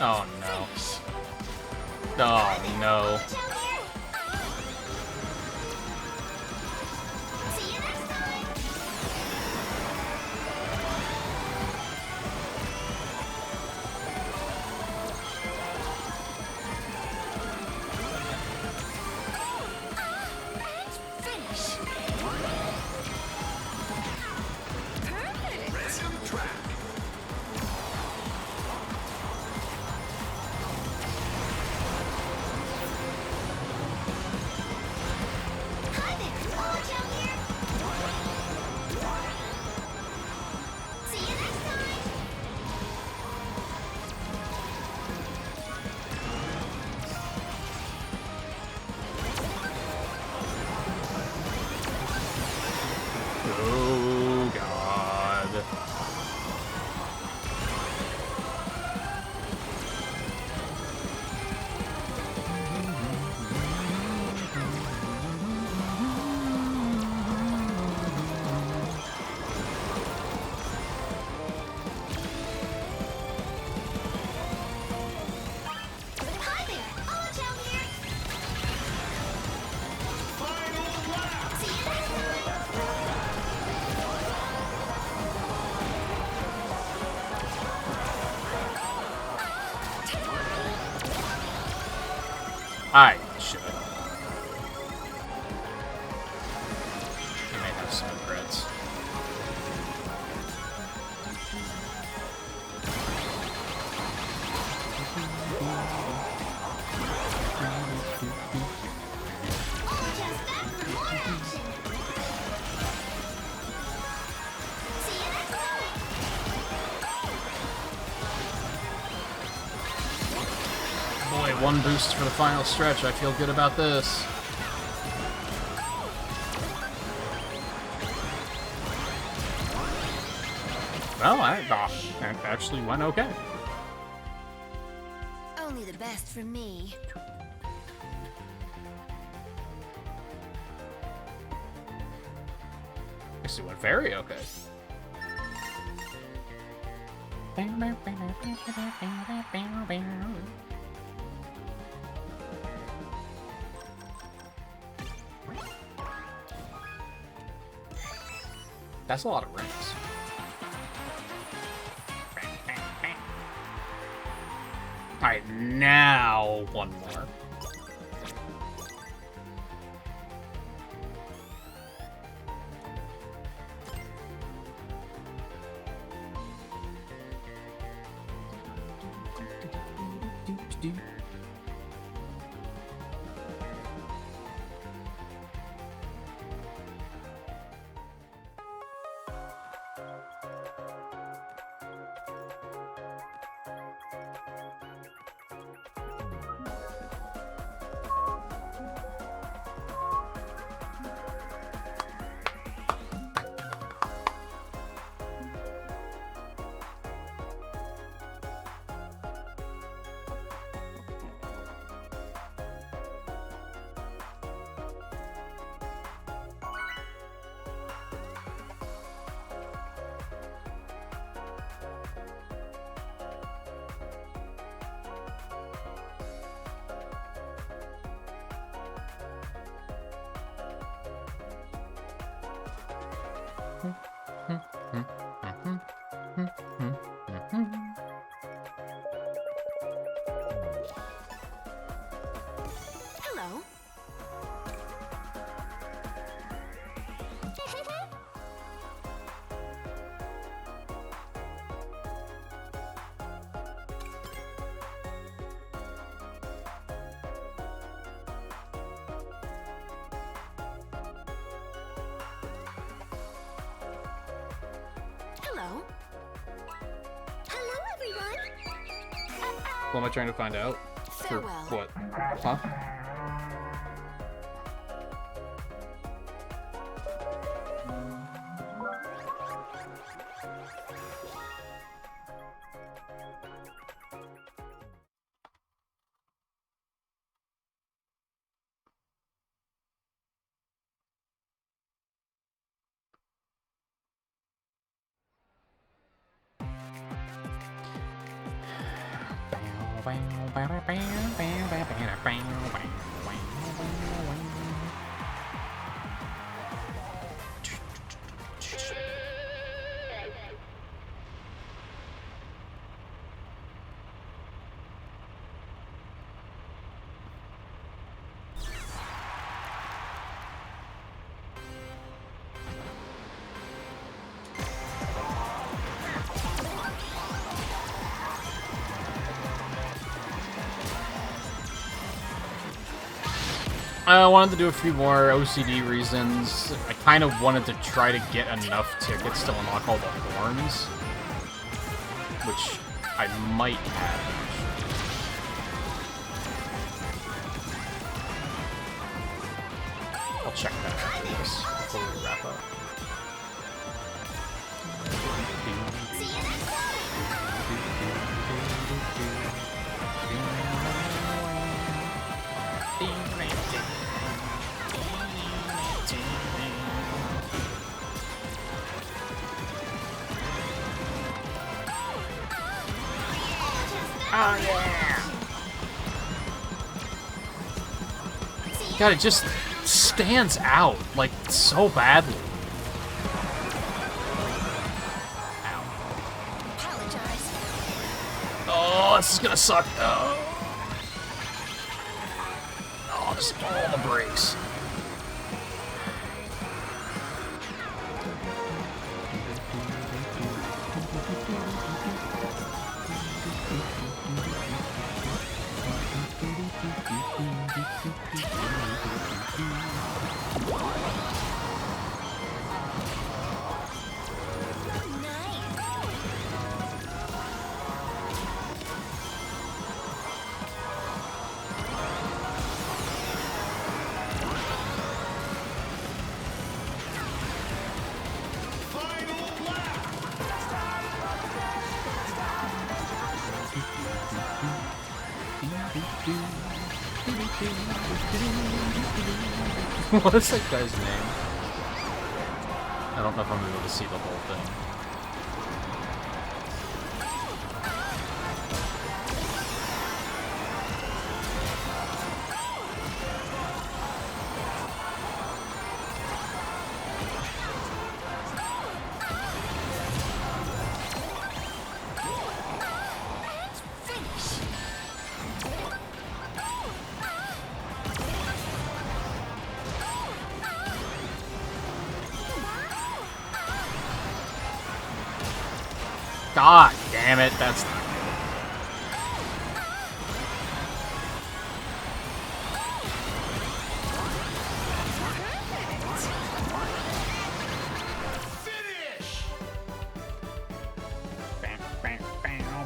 S1: Oh no. Oh no.
S3: See you next time. Finish. Perfect.
S2: Random track.
S3: Hi there. Orange out here. See you next time.
S1: Oh god.
S3: Hi there. Orange out here.
S2: Final lap.
S3: See you next time.
S1: I should. one boost for the final stretch. I feel good about this. Well, that actually went okay.
S3: Only the best for me.
S1: Actually went very okay. That's a lot of rings. Alright, now one more.
S3: Hello. Hello. Hello, everyone.
S1: What am I trying to find out? For
S3: Farewell.
S1: what? Huh? I wanted to do a few more OCD reasons. I kind of wanted to try to get enough tickets to unlock all the horns, which I might have. I'll check that after this before we wrap up. Oh yeah! God, it just stands out, like, so badly. Ow.
S3: Apologize.
S1: Oh, this is gonna suck. Oh, just all the brakes. What is that guy's name? I don't know if I'm able to see the whole thing. God damn it, that's...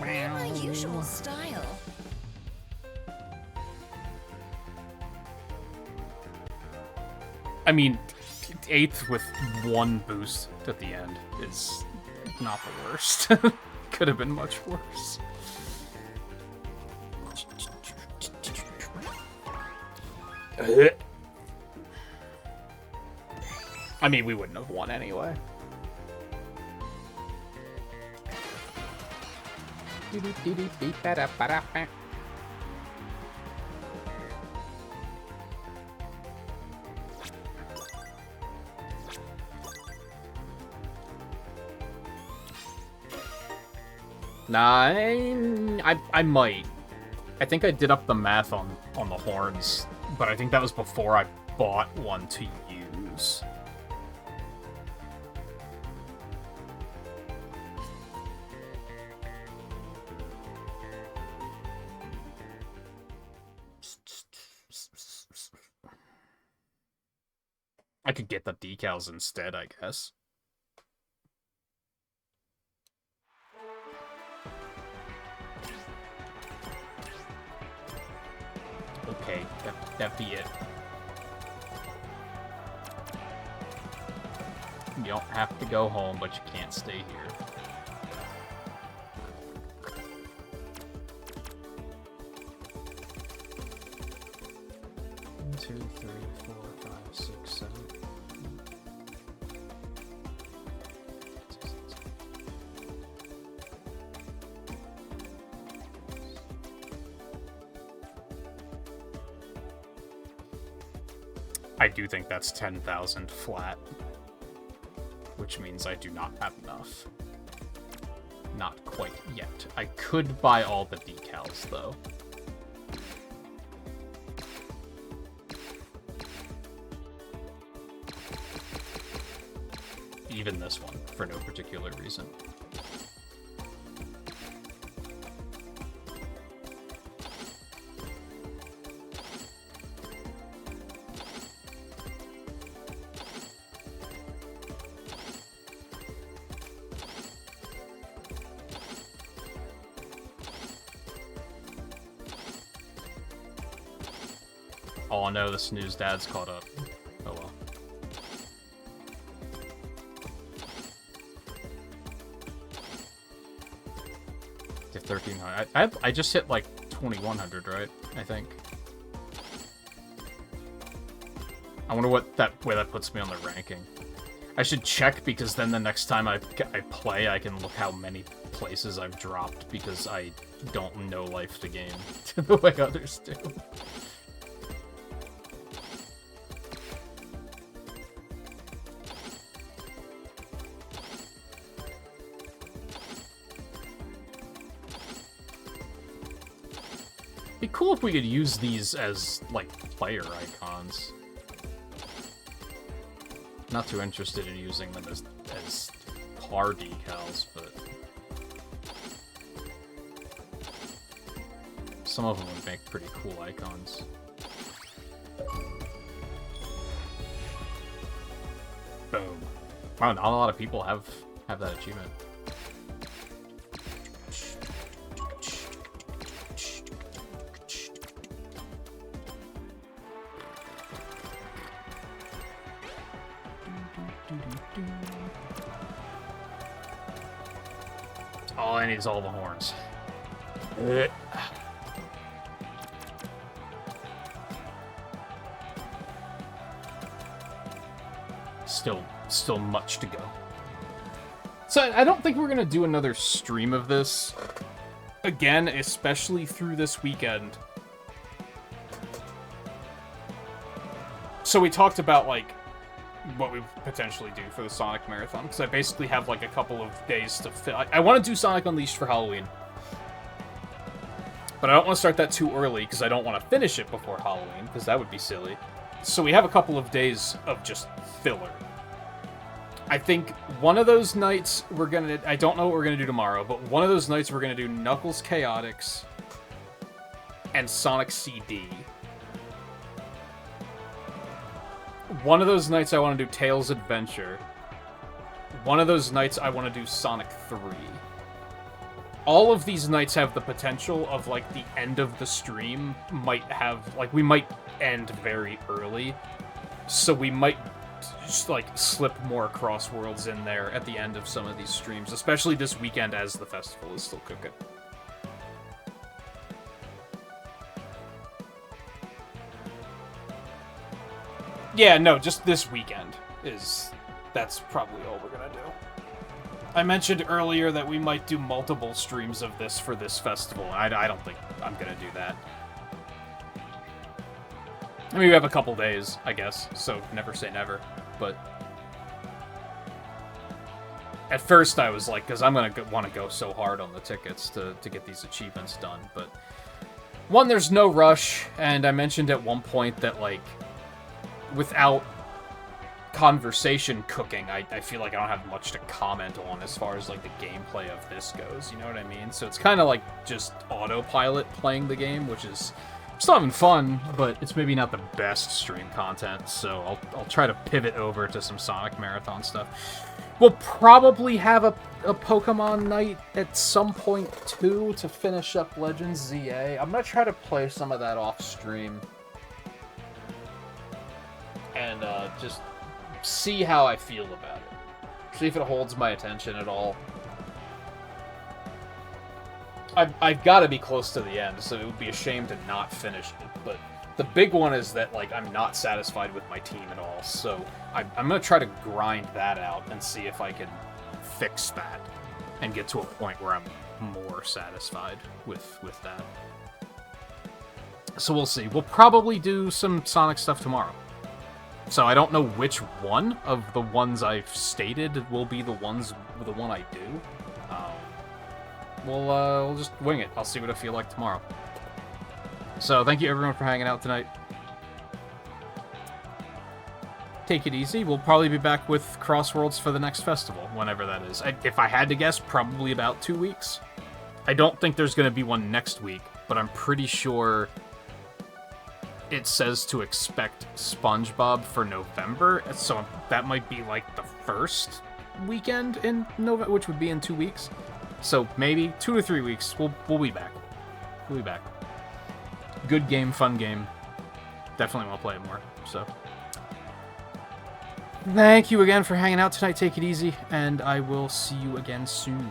S3: My usual style.
S1: I mean, 8th with 1 boost at the end is not the worst. Could have been much worse. I mean, we wouldn't have won anyway. Nah, I might. I think I did up the math on the horns, but I think that was before I bought one to use. I could get the decals instead, I guess. Okay, that be it. You don't have to go home, but you can't stay here. One, two, three, 4, 5, 6, 7. I do think that's 10,000 flat, which means I do not have enough. Not quite yet. I could buy all the decals, though. Even this one, for no particular reason. Oh no, the snooze dad's caught up. Oh well. To 1,300. I just hit like 2,100, right? I think. I wonder where that puts me on the ranking. I should check, because then the next time I play, I can look how many places I've dropped, because I don't know life the game the way others do. Be cool if we could use these as, like, player icons. Not too interested in using them as par decals, but some of them would make pretty cool icons. Boom. Wow, not a lot of people have that achievement. All I need is all the horns. Still much to go. So I don't think we're gonna do another stream of this again, especially through this weekend. So we talked about, like, what we potentially do for the Sonic Marathon, because I basically have, like, a couple of days to fill. I want to do Sonic Unleashed for Halloween. But I don't want to start that too early, because I don't want to finish it before Halloween, because that would be silly. So we have a couple of days of just filler. I think one of those nights we're gonna... I don't know what we're gonna do tomorrow, but one of those nights we're gonna do Knuckles Chaotix and Sonic CD. One of those nights I want to do Tails Adventure. One of those nights I want to do Sonic 3. All of these nights have the potential of, like, the end of the stream might have... Like, we might end very early. So we might just, like, slip more CrossWorlds in there at the end of some of these streams. Especially this weekend as the festival is still cooking. Yeah, no, just this weekend that's probably all we're gonna do. I mentioned earlier that we might do multiple streams of this for this festival. I don't think I'm gonna do that. I mean, we have a couple days, I guess, so never say never, but... At first I was like, because I'm gonna want to go so hard on the tickets to get these achievements done, but... One, there's no rush, and I mentioned at one point that, like... Without conversation cooking, I feel like I don't have much to comment on as far as, like, the gameplay of this goes, you know what I mean? So it's kind of like just autopilot playing the game, which is still having fun, but it's maybe not the best stream content, so I'll try to pivot over to some Sonic Marathon stuff. We'll probably have a Pokemon night at some point, too, to finish up Legends ZA. I'm gonna try to play some of that off-stream. And just see how I feel about it. See if it holds my attention at all. I've got to be close to the end, so it would be a shame to not finish it. But the big one is that, like, I'm not satisfied with my team at all. So I'm going to try to grind that out and see if I can fix that and get to a point where I'm more satisfied with that. So we'll see. We'll probably do some Sonic stuff tomorrow. So I don't know which one of the ones I've stated will be the one I do. We'll just wing it. I'll see what I feel like tomorrow. So thank you everyone for hanging out tonight. Take it easy. We'll probably be back with CrossWorlds for the next festival, whenever that is. If I had to guess, probably about 2 weeks. I don't think there's going to be one next week, but I'm pretty sure... It says to expect SpongeBob for November, so that might be like the first weekend in November, which would be in 2 weeks. So maybe 2 to 3 weeks. We'll be back. We'll be back. Good game, fun game. Definitely want to play it more. So thank you again for hanging out tonight. Take it easy, and I will see you again soon.